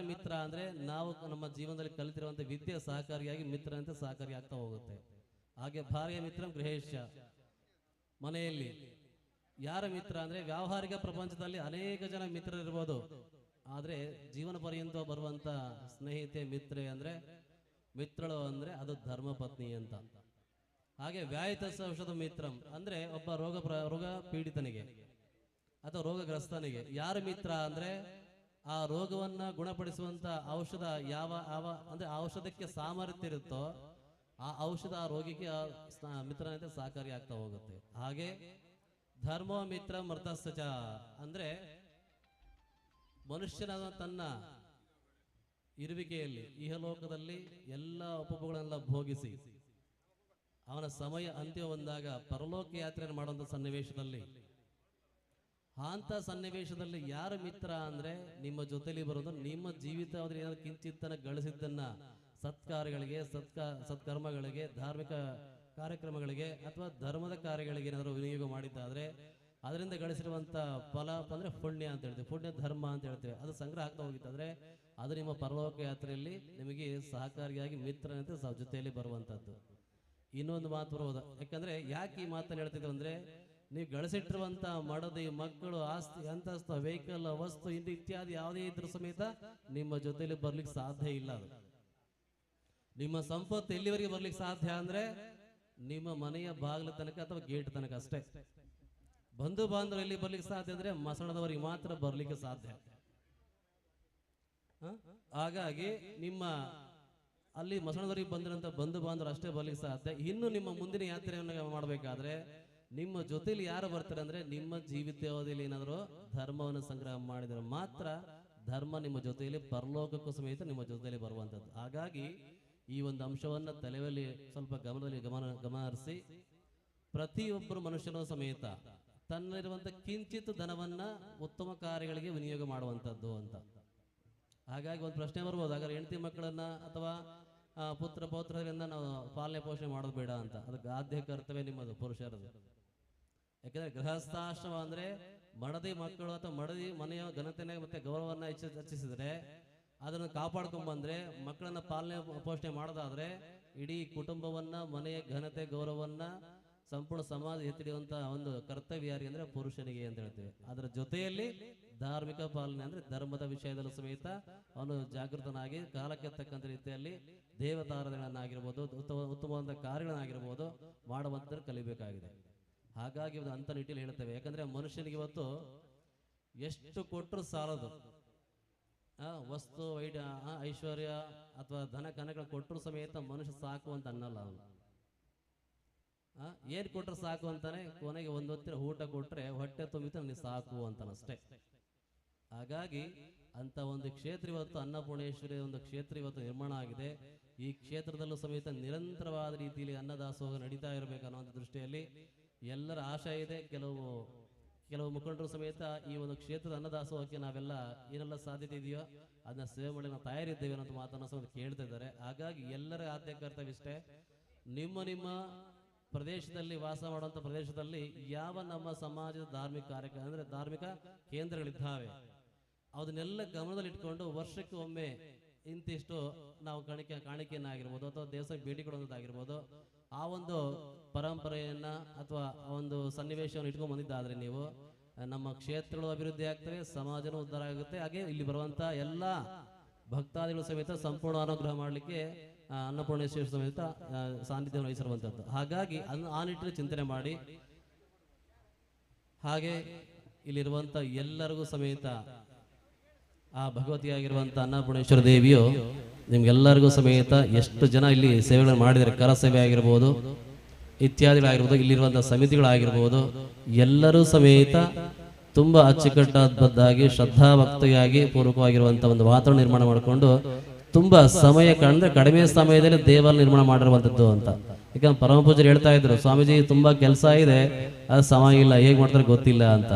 ಮಿತ್ರ ಅಂದ್ರೆ ನಾವು ನಮ್ಮ ಜೀವನದಲ್ಲಿ ಕಲಿತಿರುವಂತ ವಿದ್ಯೆ ಸಹಕಾರಿಯಾಗಿ ಮಿತ್ರ ಅಂತ ಸಹಕಾರಿ ಆಗ್ತಾ ಹೋಗುತ್ತೆ. ಹಾಗೆ ಭಾರ್ಯ ಮಿತ್ರ ಗೃಹೇಶ ಮನೆಯಲ್ಲಿ ಯಾರ ಮಿತ್ರ ಅಂದ್ರೆ ವ್ಯಾವಹಾರಿಕ ಪ್ರಪಂಚದಲ್ಲಿ ಅನೇಕ ಜನ ಮಿತ್ರರಿರ್ಬೋದು, ಆದ್ರೆ ಜೀವನ ಪರ್ಯಂತ ಬರುವಂತ ಸ್ನೇಹಿತೆ ಮಿತ್ರೆ ಅಂದ್ರೆ ಮಿತ್ರಳು ಅಂದ್ರೆ ಅದು ಧರ್ಮ ಪತ್ನಿ ಅಂತ. ಹಾಗೆ ವ್ಯಾಯಿತ ಔಷಧ ಮಿತ್ರಂ ಅಂದ್ರೆ ಒಬ್ಬ ರೋಗ ಪೀಡಿತನಿಗೆ ಅಥವಾ ರೋಗಗ್ರಸ್ತನಿಗೆ ಯಾರು ಮಿತ್ರ ಅಂದ್ರೆ ಆ ರೋಗವನ್ನ ಗುಣಪಡಿಸುವಂತ ಔಷಧ ಅಂದ್ರೆ ಔಷಧಕ್ಕೆ ಸಾಮರ್ಥ್ಯ ಇರುತ್ತೋ ಆ ಔಷಧ ಆ ರೋಗಿಗೆ ಮಿತ್ರನಂತೆ ಸಹಕಾರಿ ಆಗ್ತಾ ಹೋಗುತ್ತೆ. ಹಾಗೆ ಧರ್ಮ ಮಿತ್ರ ಮೃತಸ್ಸಚ ಅಂದ್ರೆ ಮನುಷ್ಯನ ತನ್ನ ಇರುವಿಕೆಯಲ್ಲಿ ಇಹಲೋಕದಲ್ಲಿ ಎಲ್ಲ ಉಪಭೋಗಗಳನ್ನೆಲ್ಲ ಭೋಗಿಸಿ ಅವನ ಸಮಯ ಅಂತ್ಯ ಬಂದಾಗ ಪರಲೋಕ ಯಾತ್ರೆಯನ್ನು ಮಾಡುವಂತ ಸನ್ನಿವೇಶದಲ್ಲಿ ಅಂತ ಸನ್ನಿವೇಶದಲ್ಲಿ ಯಾರು ಮಿತ್ರ ಅಂದ್ರೆ ನಿಮ್ಮ ಜೊತೆಲಿ ಬರೋದು ನಿಮ್ಮ ಜೀವಿತಾವಧಿ ಏನಾದ್ರು ಕಿಂಚಿತ್ತನ ಗಳಿಸಿದ್ದನ್ನ ಸತ್ಕಾರ್ಯಗಳಿಗೆ ಸತ್ಕರ್ಮಗಳಿಗೆ ಧಾರ್ಮಿಕ ಕಾರ್ಯಕ್ರಮಗಳಿಗೆ ಅಥವಾ ಧರ್ಮದ ಕಾರ್ಯಗಳಿಗೆ ಏನಾದರೂ ವಿನಿಯೋಗ ಮಾಡಿದ್ದಾದ್ರೆ ಅದರಿಂದ ಗಳಿಸಿರುವಂತ ಫಲ ಅಂದ್ರೆ ಪುಣ್ಯ ಅಂತ ಹೇಳ್ತೀವಿ, ಪುಣ್ಯ ಧರ್ಮ ಅಂತ ಹೇಳ್ತೇವೆ. ಅದು ಸಂಗ್ರಹ ಆಗ್ತಾ ಹೋಗಿತ್ತಾದ್ರೆ ಅದು ನಿಮ್ಮ ಪರಲೋಕ ಯಾತ್ರೆಯಲ್ಲಿ ನಿಮಗೆ ಸಹಕಾರಿಯಾಗಿ ಮಿತ್ರನಂತೆ ಜೊತೆಯಲ್ಲಿ ಬರುವಂತದ್ದು. ಇನ್ನೊಂದು ಮಾತು ಬರುವುದು, ಯಾಕಂದ್ರೆ ಯಾಕೆ ಈ ಮಾತನ್ನು ಹೇಳ್ತಿದ್ರು ಅಂದ್ರೆ ನೀವು ಗಳಿಸಿಟ್ಟಿರುವಂತ ಮಡದಿ ಮಕ್ಕಳು ಆಸ್ತಿ ಅಂತಸ್ತು ವೆಹಿಕಲ್ ವಸ್ತು ಇತ್ಯಾದಿ ಯಾವುದೇ ಇದ್ರ ಸಮೇತ ನಿಮ್ಮ ಜೊತೆಲಿ ಬರ್ಲಿಕ್ಕೆ ಸಾಧ್ಯ ಇಲ್ಲ. ಅದು ನಿಮ್ಮ ಸಂಪತ್ತು ಎಲ್ಲಿವರೆಗೆ ಬರ್ಲಿಕ್ಕೆ ಸಾಧ್ಯ ಅಂದ್ರೆ ನಿಮ್ಮ ಮನೆಯ ಬಾಗಿಲ ತನಕ ಅಥವಾ ಗೇಟ್ ತನಕ ಅಷ್ಟೇ. ಬಂಧು ಬಾಂಧವರು ಎಲ್ಲಿ ಬರ್ಲಿಕ್ಕೆ ಸಾಧ್ಯ ಅಂದ್ರೆ ಮಸಣದವರಿಗೆ ಮಾತ್ರ ಬರ್ಲಿಕ್ಕೆ ಸಾಧ್ಯ. ಹಾಗಾಗಿ ನಿಮ್ಮ ಅಲ್ಲಿ ಮಸಣದವರಿಗೆ ಬಂದಿರಂತ ಬಂಧು ಬಾಂಧವರು ಅಷ್ಟೇ ಬರ್ಲಿಕ್ಕೆ ಸಾಧ್ಯ. ಇನ್ನು ನಿಮ್ಮ ಮುಂದಿನ ಯಾತ್ರೆಯನ್ನು ಮಾಡಬೇಕಾದ್ರೆ ನಿಮ್ಮ ಜೊತೆಲಿ ಯಾರು ಬರ್ತಾರೆ ಅಂದ್ರೆ ನಿಮ್ಮ ಜೀವಿತಾವಧಿಯಲ್ಲಿ ಏನಾದರೂ ಧರ್ಮವನ್ನು ಸಂಗ್ರಹ ಮಾಡಿದರೆ ಮಾತ್ರ ಧರ್ಮ ನಿಮ್ಮ ಜೊತೆಯಲ್ಲಿ ಪರಲೋಕಕ್ಕೂ ಸಮೇತ ನಿಮ್ಮ ಜೊತೆಯಲ್ಲಿ ಬರುವಂತದ್ದು. ಹಾಗಾಗಿ ಈ ಒಂದು ಅಂಶವನ್ನ ತಲೆಯಲ್ಲಿ ಸ್ವಲ್ಪ ಗಮನ ಹರಿಸಿ ಪ್ರತಿಯೊಬ್ಬರು ಮನುಷ್ಯನ ಸಮೇತ ತನ್ನಲ್ಲಿರುವಂತ ಕಿಂಚಿತ್ ಧನವನ್ನ ಉತ್ತಮ ಕಾರ್ಯಗಳಿಗೆ ವಿನಿಯೋಗ ಮಾಡುವಂತದ್ದು ಅಂತ. ಹಾಗಾಗಿ ಒಂದು ಪ್ರಶ್ನೆ ಬರ್ಬೋದು, ಹಾಗಾದ್ರೆ ಹೆಂಡತಿ ಮಕ್ಕಳನ್ನ ಅಥವಾ ಪುತ್ರ ಪೌತ್ರರಿಂದ ನಾವು ಪಾಲನೆ ಪೋಷಣೆ ಮಾಡೋದು ಬೇಡ ಅಂತ. ಅದಕ್ಕೆ ಆದ್ಯ ಕರ್ತವ್ಯ ನಿಮ್ಮದು ಪುರುಷರದು. ಯಾಕಂದ್ರೆ ಗೃಹಸ್ಥಾಶ್ರಮ ಅಂದ್ರೆ ಮಡದಿ ಮಕ್ಕಳು ಅಥವಾ ಮಡದಿ ಮನೆಯ ಘನತೆನ ಮತ್ತೆ ಗೌರವವನ್ನ ಹೆಚ್ಚಿಸಿದ್ರೆ ಅದನ್ನು ಕಾಪಾಡ್ಕೊಂಡ್ ಬಂದ್ರೆ ಮಕ್ಕಳನ್ನ ಪಾಲನೆ ಪೋಷಣೆ ಮಾಡೋದಾದ್ರೆ ಇಡೀ ಕುಟುಂಬವನ್ನ ಮನೆಯ ಘನತೆ ಗೌರವವನ್ನ ಸಂಪೂರ್ಣ ಸಮಾಜ ಎತ್ತಿಡುವಂತ ಒಂದು ಕರ್ತವ್ಯ ಯಾರಿಗೆ ಅಂದ್ರೆ ಪುರುಷನಿಗೆ ಅಂತ ಹೇಳ್ತೇವೆ. ಅದರ ಜೊತೆಯಲ್ಲಿ ಧಾರ್ಮಿಕ ಪಾಲನೆ ಅಂದ್ರೆ ಧರ್ಮದ ವಿಷಯದಲ್ಲೂ ಸಮೇತ ಅವನು ಜಾಗೃತನಾಗಿ ಕಾಲಕ್ಕೆ ತಕ್ಕಂತ ರೀತಿಯಲ್ಲಿ ದೇವತಾರಾಧನೆಗಳನ್ನಾಗಿರ್ಬೋದು ಉತ್ತಮವಾದ ಕಾರ್ಯಗಳನ್ನಾಗಿರ್ಬೋದು ಮಾಡುವಂತ ಕಲಿಬೇಕಾಗಿದೆ. ಹಾಗಾಗಿ ಒಂದು ಅಂತ ನಿಟ್ಟಿನಲ್ಲಿ ಹೇಳ್ತೇವೆ. ಯಾಕಂದ್ರೆ ಮನುಷ್ಯನಿಗೆ ಇವತ್ತು ಎಷ್ಟು ಕೊಟ್ಟರು ಸಾಲದು. ವಸ್ತು ಐಶ್ವರ್ಯ ಅಥವಾ ಧನ ಕನಗಳ ಕೊಟ್ಟರು ಸಮೇತ ಮನುಷ್ಯ ಸಾಕು ಅಂತ ಅನ್ನಲ್ಲ. ಅವನು ಏನ್ ಕೊಟ್ರೆ ಸಾಕು ಅಂತಾನೆ, ಕೊನೆಗೆ ಒಂದು ಹೊತ್ತಿನ ಊಟ ಕೊಟ್ರೆ ಹೊಟ್ಟೆ ತುಂಬಿತ ನನಗೆ ಸಾಕು ಅಂತಾನಷ್ಟೇ. ಹಾಗಾಗಿ ಅಂತ ಒಂದು ಕ್ಷೇತ್ರ ಇವತ್ತು ಅನ್ನಪೂರ್ಣೇಶ್ವರಿ ಒಂದು ಕ್ಷೇತ್ರ ಇವತ್ತು ನಿರ್ಮಾಣ ಆಗಿದೆ. ಈ ಕ್ಷೇತ್ರದಲ್ಲೂ ಸಮೇತ ನಿರಂತರವಾದ ರೀತಿಯಲ್ಲಿ ಅನ್ನದಾಸೋಹ ನಡೀತಾ ಇರಬೇಕು ಅನ್ನುವಂಥ ದೃಷ್ಟಿಯಲ್ಲಿ ಎಲ್ಲರ ಆಶಯ ಇದೆ. ಕೆಲವು ಮುಖಂಡರು ಸಮೇತ ಈ ಒಂದು ಕ್ಷೇತ್ರದ ಅನ್ನದಾಸೋಹಕ್ಕೆ ನಾವೆಲ್ಲ ಏನೆಲ್ಲ ಸಾಧ್ಯತೆ ಇದೆಯೋ ಅದನ್ನ ಸೇವೆ ಮಾಡಿ ನಾವು ತಯಾರಿದ್ದೇವೆ ಅನ್ನೋ ಮಾತನ್ನು ಸಮೇತ ಕೇಳ್ತಾ ಇದ್ದಾರೆ. ಹಾಗಾಗಿ ಎಲ್ಲರ ಆದ್ಯ ಕರ್ತವ್ಯ ಇಷ್ಟೇ, ನಿಮ್ಮ ಪ್ರದೇಶದಲ್ಲಿ ವಾಸ ಮಾಡುವಂತ ಪ್ರದೇಶದಲ್ಲಿ ಯಾವ ನಮ್ಮ ಸಮಾಜದ ಧಾರ್ಮಿಕ ಕಾರ್ಯಕ್ರಮ ಅಂದ್ರೆ ಧಾರ್ಮಿಕ ಕೇಂದ್ರಗಳಿದ್ದಾವೆ ಅದನ್ನೆಲ್ಲ ಗಮನದಲ್ಲಿ ಇಟ್ಕೊಂಡು ವರ್ಷಕ್ಕೆ ಒಮ್ಮೆ ಇಂತಿಷ್ಟು ನಾವು ಕಾಣಿಕೆಯನ್ನಾಗಿರ್ಬೋದು ಅಥವಾ ದೇವಸ್ಥಾನಕ್ಕೆ ಭೇಟಿ ಕೊಡುವಂಥದ್ದಾಗಿರ್ಬೋದು ಆ ಒಂದು ಪರಂಪರೆಯನ್ನ ಅಥವಾ ಒಂದು ಸನ್ನಿವೇಶವನ್ನು ಇಟ್ಕೊಂಡು ಬಂದಿದ್ದಾದ್ರೆ ನೀವು ನಮ್ಮ ಕ್ಷೇತ್ರಗಳು ಅಭಿವೃದ್ಧಿ ಆಗ್ತವೆ, ಸಮಾಜನೂ ಉದ್ಧಾರ ಆಗುತ್ತೆ. ಹಾಗೆ ಇಲ್ಲಿ ಬರುವಂತ ಎಲ್ಲ ಭಕ್ತಾದಿಗಳು ಸಮೇತ ಸಂಪೂರ್ಣ ಅನುಗ್ರಹ ಮಾಡಲಿಕ್ಕೆ ಅನ್ನಪೂರ್ಣೇಶ್ವರಿ ಸಮೇತ ಸಾನ್ನಿಧ್ಯವನ್ನು ವಹಿಸಿರುವಂತದ್ದು. ಹಾಗಾಗಿ ಆ ನಿಟ್ಟಿನಲ್ಲಿ ಚಿಂತನೆ ಮಾಡಿ ಹಾಗೆ ಇಲ್ಲಿರುವಂತ ಎಲ್ಲರಿಗೂ ಸಮೇತ ಆ ಭಗವತಿಯಾಗಿರುವಂತ ಅನ್ನಪೂರ್ಣೇಶ್ವರ ದೇವಿಯು ನಿಮ್ಗೆಲ್ಲರಿಗೂ ಸಮೇತ ಎಷ್ಟು ಜನ ಇಲ್ಲಿ ಸೇವೆಗಳನ್ನು ಮಾಡಿದರೆ ಕರ ಸೇವೆ ಆಗಿರ್ಬೋದು ಇತ್ಯಾದಿಗಳಾಗಿರ್ಬೋದು ಇಲ್ಲಿರುವಂತಹ ಸಮಿತಿಗಳಾಗಿರ್ಬೋದು ಎಲ್ಲರೂ ಸಮೇತ ತುಂಬಾ ಅಚ್ಚುಕಟ್ಟಾಗಿ ಶ್ರದ್ಧಾಭಕ್ತಿಯಾಗಿ ಪೂರ್ವಕವಾಗಿರುವಂತಹ ಒಂದು ವಾತಾವರಣ ನಿರ್ಮಾಣ ಮಾಡಿಕೊಂಡು ತುಂಬಾ ಸಮಯ ಕಂಡ್ರೆ ಕಡಿಮೆ ಸಮಯದಲ್ಲಿ ದೇವಾಲಯ ನಿರ್ಮಾಣ ಮಾಡಿರುವಂತದ್ದು ಅಂತ. ಈಗ ಪರಮ ಪೂಜಾರಿ ಹೇಳ್ತಾ ಇದ್ರು, ಸ್ವಾಮೀಜಿ ತುಂಬಾ ಕೆಲಸ ಇದೆ, ಅದು ಸಮಯ ಇಲ್ಲ, ಹೇಗ್ ಮಾಡ್ತಾರೆ ಗೊತ್ತಿಲ್ಲ ಅಂತ.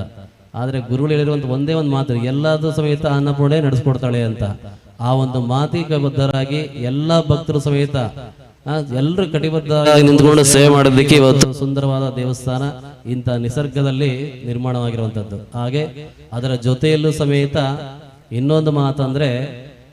ಆದ್ರೆ ಗುರುಗಳು ಹೇಳಿರುವಂತ ಒಂದೇ ಒಂದು ಮಾತು, ಎಲ್ಲದೂ ಸಮೇತ ಅನ್ನಪೂರ್ಣೆ ನಡೆಸ್ಕೊಡ್ತಾಳೆ ಅಂತ. ಆ ಒಂದು ಮಾತಿಗೆ ಬದ್ಧರಾಗಿ ಎಲ್ಲಾ ಭಕ್ತರು ಸಮೇತ ಎಲ್ಲರೂ ಕಟಿಬದ್ಧರಾಗಿ ನಿಂತ್ಕೊಂಡು ಸೇವೆ ಮಾಡೋದಕ್ಕೆ ಇವತ್ತು ಸುಂದರವಾದ ದೇವಸ್ಥಾನ ಇಂಥ ನಿಸರ್ಗದಲ್ಲಿ ನಿರ್ಮಾಣವಾಗಿರುವಂತದ್ದು. ಹಾಗೆ ಅದರ ಜೊತೆಯಲ್ಲೂ ಸಮೇತ ಇನ್ನೊಂದು ಮಾತಂದ್ರೆ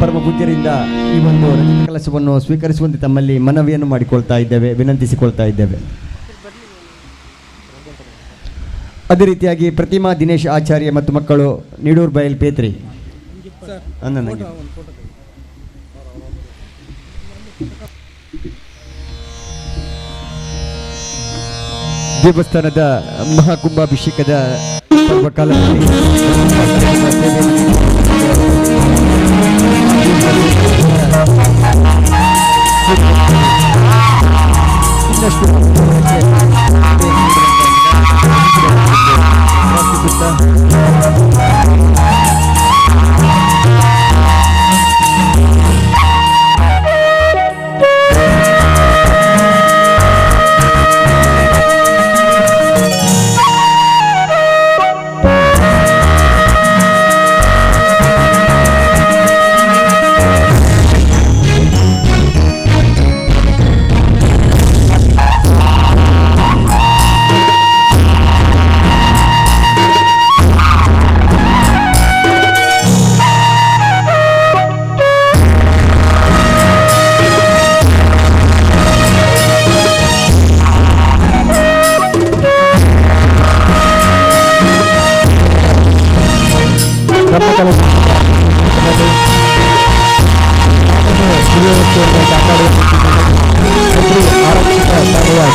ಪರಮ ಪೂಜ್ಯರಿಂದ ಈ ಒಂದು ರಜತ ಕಲಶವನ್ನು ಸ್ವೀಕರಿಸುವಂತೆ ತಮ್ಮಲ್ಲಿ ಮನವಿಯನ್ನು ಮಾಡಿಕೊಳ್ತಾ ಇದ್ದೇವೆ, ವಿನಂತಿಸಿಕೊಳ್ತಾ ಇದ್ದೇವೆ. ಅದೇ ರೀತಿಯಾಗಿ ಪ್ರತಿಮಾ ದಿನೇಶ್ ಆಚಾರ್ಯ ಮತ್ತು ಮಕ್ಕಳು ನೀಡೂರು ಬಯಲ್ ಪೇತ್ರಿ ನನಗೆ ದೇವಸ್ಥಾನದ ಮಹಾಕುಂಭಾಭಿಷೇಕದ ಸರ್ವಕಾಲದಲ್ಲಿ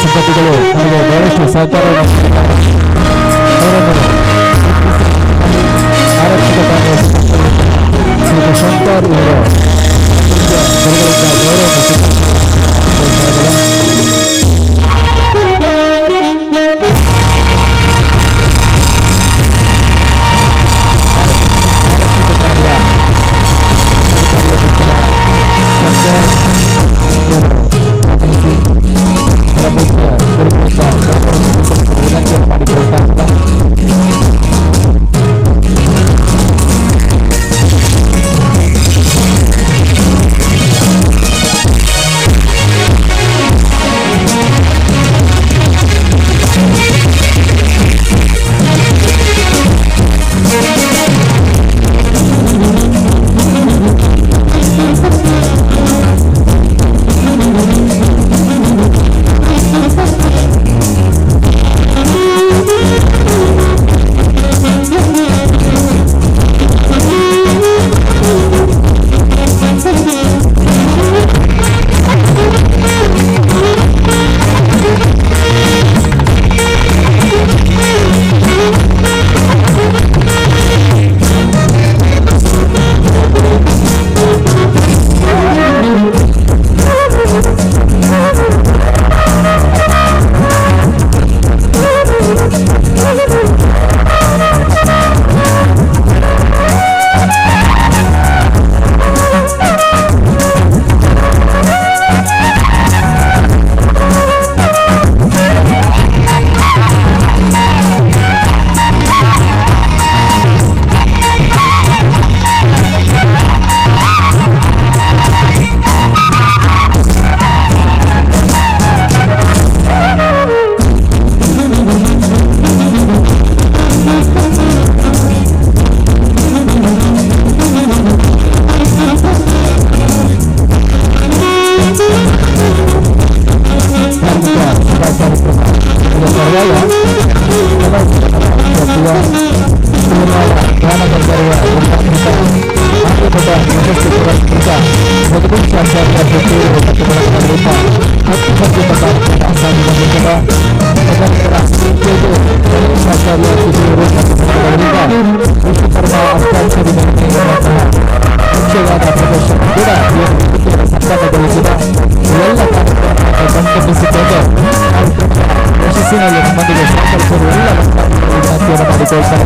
ಸಂಪತ್ತಿಗಳು ನಮಗೆ ಬಹಳಷ್ಟು ಸಹಕಾರ ಆರಕ್ಷಕ ಶಂಕರ್ ಇವರು ಯಶಸ್ಸಿನಲ್ಲಿ ನಮ್ಮೊಂದಿಗೆ ಸಹಕರಿಸಲು ಎಲ್ಲ ವಿನಂತಿಯನ್ನು ಮಾಡಿಕೊಳ್ತಾ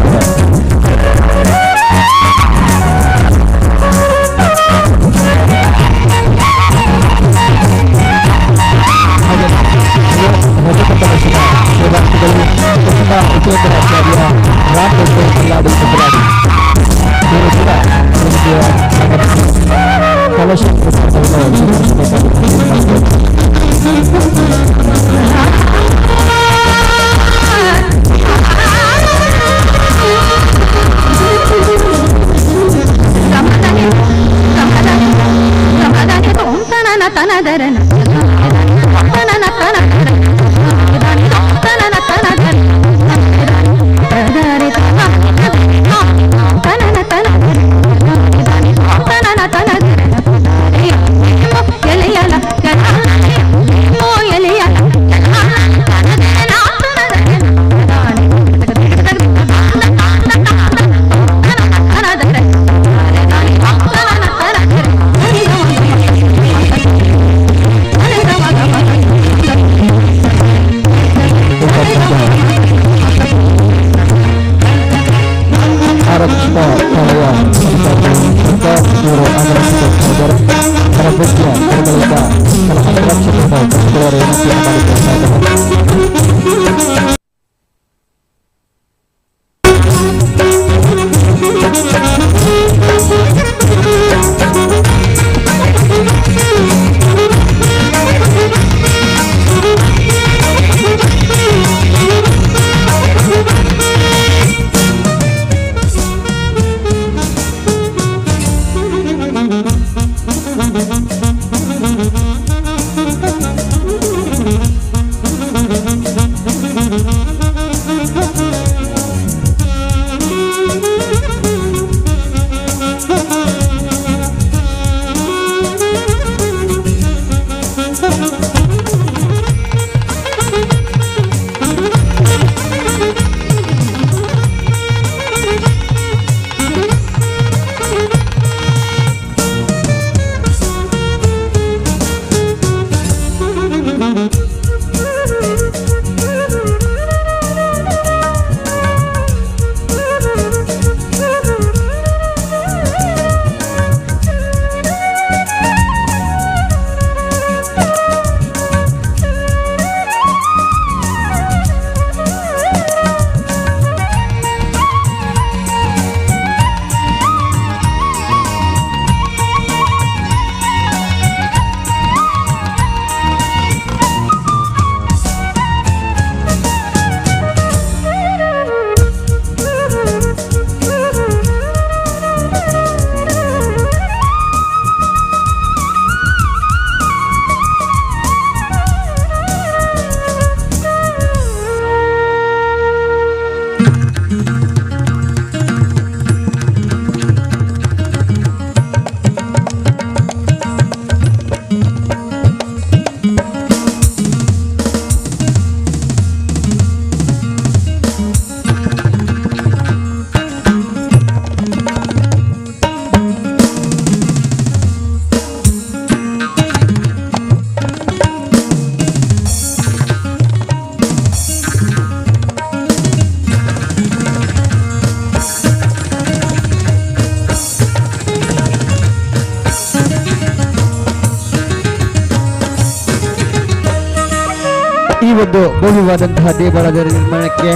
ಈ ಒಂದು ಭವ್ಯವಾದಂತಹ ದೇವಾಲಯದ ನಿರ್ಮಾಣಕ್ಕೆ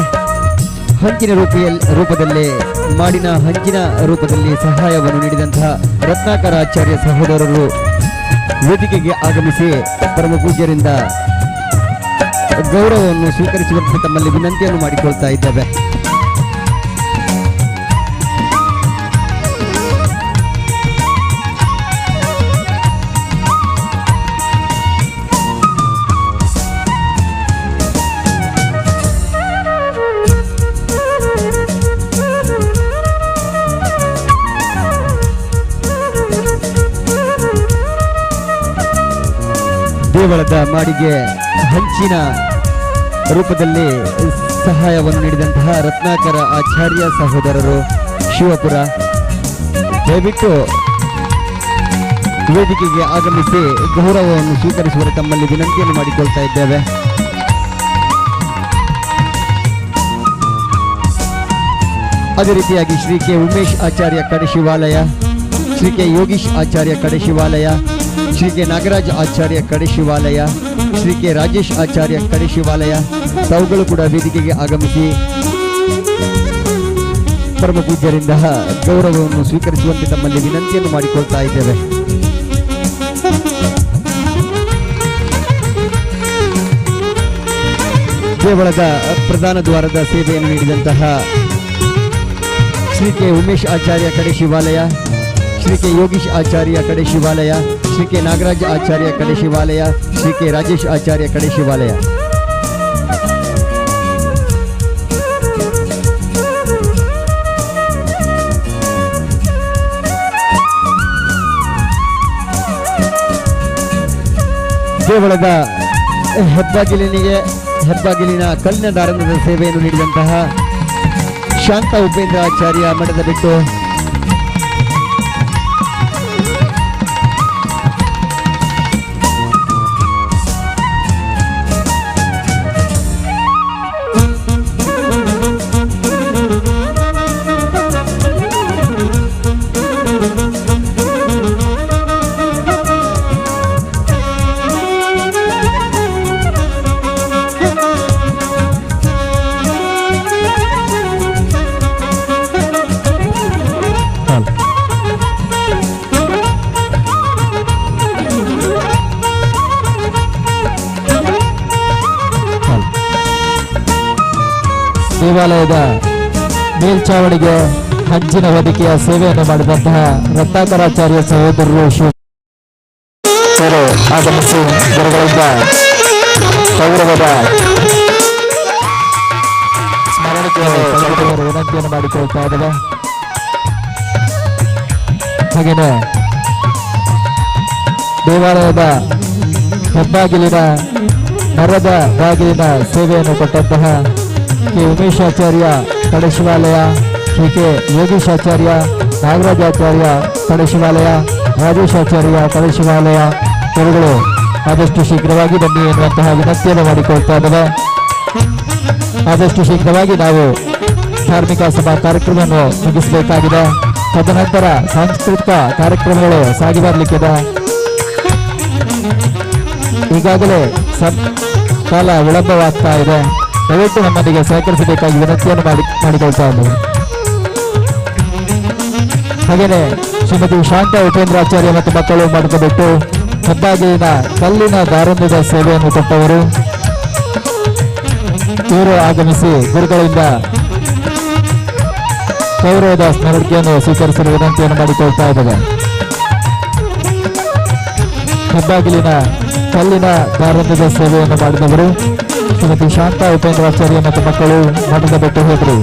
ಹಂಚಿನ ರೂಪದಲ್ಲಿ ಮಾಡಿನ ಹಂಚಿನ ರೂಪದಲ್ಲಿ ಸಹಾಯವನ್ನು ನೀಡಿದಂತಹ ರತ್ನಾಕರ ಆಚಾರ್ಯ ಸಹೋದರರು ವೇದಿಕೆಗೆ ಆಗಮಿಸಿ ಪರಮ ಪೂಜ್ಯರಿಂದ ಗೌರವವನ್ನು ಸ್ವೀಕರಿಸುವಂತೆ ತಮ್ಮಲ್ಲಿ ವಿನಂತಿಯನ್ನು ಮಾಡಿಕೊಳ್ತಾ ಇದ್ದೇವೆ. ದೇವಳದ ಮಾಡಿಗೆ ಹಂಚಿನ ರೂಪದಲ್ಲಿ ಸಹಾಯವನ್ನು ನೀಡಿದಂತಹ ರತ್ನಾಕರ ಆಚಾರ್ಯ ಸಹೋದರರು ಶಿವಪುರ ದಯವಿಟ್ಟು ವೇದಿಕೆಗೆ ಆಗಮಿಸಿ ಗೌರವವನ್ನು ಸ್ವೀಕರಿಸುವ ತಮ್ಮಲ್ಲಿ ವಿನಂತಿಯನ್ನು ಮಾಡಿಕೊಳ್ತಾ ಇದ್ದೇವೆ. ಅದೇ ರೀತಿಯಾಗಿ ಶ್ರೀ ಕೆ ಉಮೇಶ್ ಆಚಾರ್ಯ ಕಡೆ ಶಿವಾಲಯ, ಶ್ರೀ ಕೆ ಯೋಗೀಶ್ ಆಚಾರ್ಯ ಕಡೆ ಶಿವಾಲಯ, ಶ್ರೀ ಕೆ ನಾಗರಾಜ್ ಆಚಾರ್ಯ ಕಡೆ ಶಿವಾಲಯ, ಶ್ರೀ ಕೆ ರಾಜೇಶ್ ಆಚಾರ್ಯ ಕಡೆ ಶಿವಾಲಯ ತಾವುಗಳು ಕೂಡ ವೇದಿಕೆಗೆ ಆಗಮಿಸಿ ಪರಮ ಪೂಜ್ಯರಿಂದ ಗೌರವವನ್ನು ಸ್ವೀಕರಿಸುವಂತೆ ತಮ್ಮಲ್ಲಿ ವಿನಂತಿಯನ್ನು ಮಾಡಿಕೊಳ್ತಾ ಇದ್ದೇವೆ. ದೇವಳದ ಪ್ರಧಾನ ದ್ವಾರದ ಸೇವೆಯನ್ನು ನೀಡಿದಂತಹ ಶ್ರೀ ಕೆ ಉಮೇಶ್ ಆಚಾರ್ಯ ಕಡೆ ಶಿವಾಲಯ, ಶ್ರೀ ಕೆ ಯೋಗೀಶ್ ಆಚಾರ್ಯ ಕಡೆ ಶಿವಾಲಯ, ಶ್ರೀ ಕೆ ನಾಗರಾಜ್ ಆಚಾರ್ಯ ಕಡೆ ಶಿವಾಲಯ, ಶ್ರೀ ಕೆ ರಾಜೇಶ್ ಆಚಾರ್ಯ ಕಡೆ ಶಿವಾಲಯ. ದೇವಳದ ಹೆಬ್ಬಾಗಿಲಿನ ಕಲ್ಲಿನ ದಾರಂದದ ಸೇವೆಯನ್ನು ನೀಡಿದಂತಹ ಶಾಂತ ಉಪೇಂದ್ರ ಆಚಾರ್ಯ ಮಠದ ಬಿಟ್ಟು ದೇವಾಲಯದ ಮೇಲ್ಚಾವಣಿಗೆ ಹಂಚಿನ ವೇದಿಕೆಯ ಸೇವೆಯನ್ನು ಮಾಡಿದಂತಹ ರತ್ನಾಕರಾಚಾರ್ಯ ಸಹೋದರರು ಆಗಮಿಸಿ ಗುರುಗಳಿಂದ ಗೌರವದ ಸ್ಮರಣೆಗೆ ವಿನಂತಿಯನ್ನು ಮಾಡಿಕೊಳ್ತಾ ಇದ್ದೇವೆ. ಹಾಗೆಯೇ ದೇವಾಲಯದ ಹೆಬ್ಬಾಗಿಲಿನ ಮರದ ಬಾಗಿಲಿನ ಸೇವೆಯನ್ನು ಕೊಟ್ಟಂತಹ ಕೆ ಉಮೇಶಾಚಾರ್ಯ ಕಡೆ ಶಿವಾಲಯ, ಶ್ರೀ ಕೆ ಯೋಗೀಶಾಚಾರ್ಯ, ನಾಗರಾಜಾಚಾರ್ಯ ಕಡೆ ಶಿವಾಲಯ, ರಾಜೇಶಾಚಾರ್ಯ ಕಡೆ ಶಿವಾಲಯ ಇವುಗಳು ಆದಷ್ಟು ಶೀಘ್ರವಾಗಿ ಬನ್ನಿ ಎನ್ನುವಂತಹ ವಿನಂತಿಯನ್ನು ಮಾಡಿಕೊಳ್ತಾ ಇದ್ದೇವೆ. ಆದಷ್ಟು ಶೀಘ್ರವಾಗಿ ನಾವು ಧಾರ್ಮಿಕ ಸಭಾ ಕಾರ್ಯಕ್ರಮವನ್ನು ಮುಗಿಸಬೇಕಾಗಿದೆ. ತದನಂತರ ಸಾಂಸ್ಕೃತಿಕ ಕಾರ್ಯಕ್ರಮಗಳು ಸಾಗಿ ಬರಲಿಕ್ಕಿದೆ. ಈಗಾಗಲೇ ಕಾಲ ವಿಳಂಬವಾಗ್ತಾ ಇದೆ. ದಯವಿಟ್ಟು ನಮ್ಮೊಂದಿಗೆ ಸಹಕರಿಸಬೇಕಾಗಿ ವಿನಂತಿಯನ್ನು ಮಾಡಿಕೊಳ್ತಾ ಇದ್ದೇವೆ. ಹಾಗೆಯೇ ಶ್ರೀಮತಿ ಶಾಂತ ಉಪೇಂದ್ರಾಚಾರ್ಯ ಮತ್ತು ಮಕ್ಕಳು ಮಾಡಿಕೊಬಿಟ್ಟು ಹೆಬ್ಬಾಗಿಲಿನ ಕಲ್ಲಿನ ದಾರಂದದ ಸೇವೆಯನ್ನು ಕೊಟ್ಟವರು ಇವರು ಆಗಮಿಸಿ ಗುರುಗಳಿಂದ ಗೌರವದ ಸ್ಮರಣಿಕೆಯನ್ನು ಸ್ವೀಕರಿಸಲು ವಿನಂತಿಯನ್ನು ಮಾಡಿಕೊಳ್ತಾ ಇದ್ದೇವೆ. ಹೆಬ್ಬಾಗಿಲಿನ ಕಲ್ಲಿನ ದಾರಂದದ ಸೇವೆಯನ್ನು ಮಾಡಿದವರು ಶ್ರೀಮತಿ ಶಾಂತ ಉಪೇಂದ್ರಾಚಾರ್ಯ ಮತ್ತು ಮಕ್ಕಳು ಮಠದ ಬೆಟ್ಟು ಹೋದರು.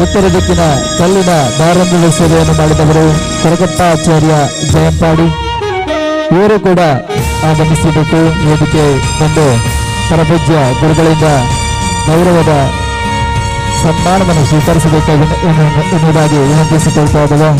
ಉತ್ತರ ದಿಕ್ಕಿನ ಕಲ್ಲಿನ ದಾರಂದದ ಸೇವೆಯನ್ನು ಮಾಡಿದವರು ಕರಗಪ್ಪ ಆಚಾರ್ಯ ಜಯಂಪಾಡಿ. ಇವರು ಕೂಡ ಆಗಮಿಸಿಬಿಟ್ಟು ವೇದಿಕೆ ಬಂದು ಪರಪೂಜ್ಯ ಗುರುಗಳಿಂದ ಗೌರವದ ಸನ್ಮಾನವನ್ನು ಸ್ವೀಕರಿಸಬೇಕಾಗಿ ಎನ್ನುವುದಾಗಿ ವಿನಂತಿಸಿಕೊಳ್ತಾ ಇದ್ದೇವೆ.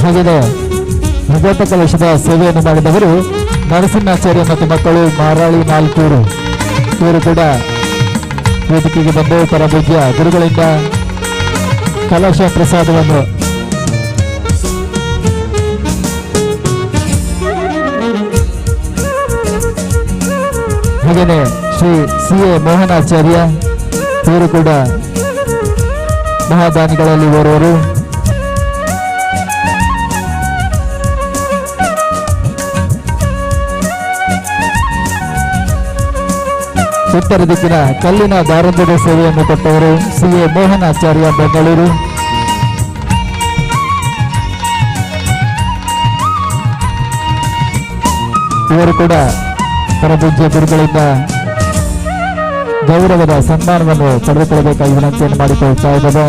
ಹಾಗೆಯೇ ಭಗವತ ಕಲಶದ ಸೇವೆಯನ್ನು ಮಾಡಿದವರು ನರಸಿಂಹಾಚಾರ್ಯ ಮತ್ತು ಮಕ್ಕಳು ಮಾರಾಳಿ ನಾಲ್ಕೂರು. ಇವರು ಕೂಡ ವೇದಿಕೆಗೆ ಬಂದು ಪರಪೂಜ್ಯ ಗುರುಗಳಿಂದ ಕಲಶ ಪ್ರಸಾದವನ್ನು ಹಾಗೆಯೇ ಶ್ರೀ ಸಿ.ಎ. ಮೋಹನಾಚಾರ್ಯ ಇವರು ಕೂಡ ಮಹಾದಾನಿಗಳಲ್ಲಿ ಓರ್ವರು. ಉತ್ತರ ದಿಕ್ಕಿನ ಕಲ್ಲಿನ ದಾರಂದದ ಸೇವೆಯನ್ನು ಕೊಟ್ಟವರು ಸಿ.ಎ. ಮೋಹನಾಚಾರ್ಯ ಬೆಂಗಳೂರು. ಇವರು ಕೂಡ ಪರಪೂಜ್ಯ ಗುರುಗಳಿಂದ ಗೌರವದ ಸನ್ಮಾನವನ್ನು ಪಡೆದುಕೊಳ್ಳಬೇಕಾಗಿ ವಿನಂತಿಯನ್ನು ಮಾಡಿಕೊಳ್ತಾ ಇದ್ದೇವೆ.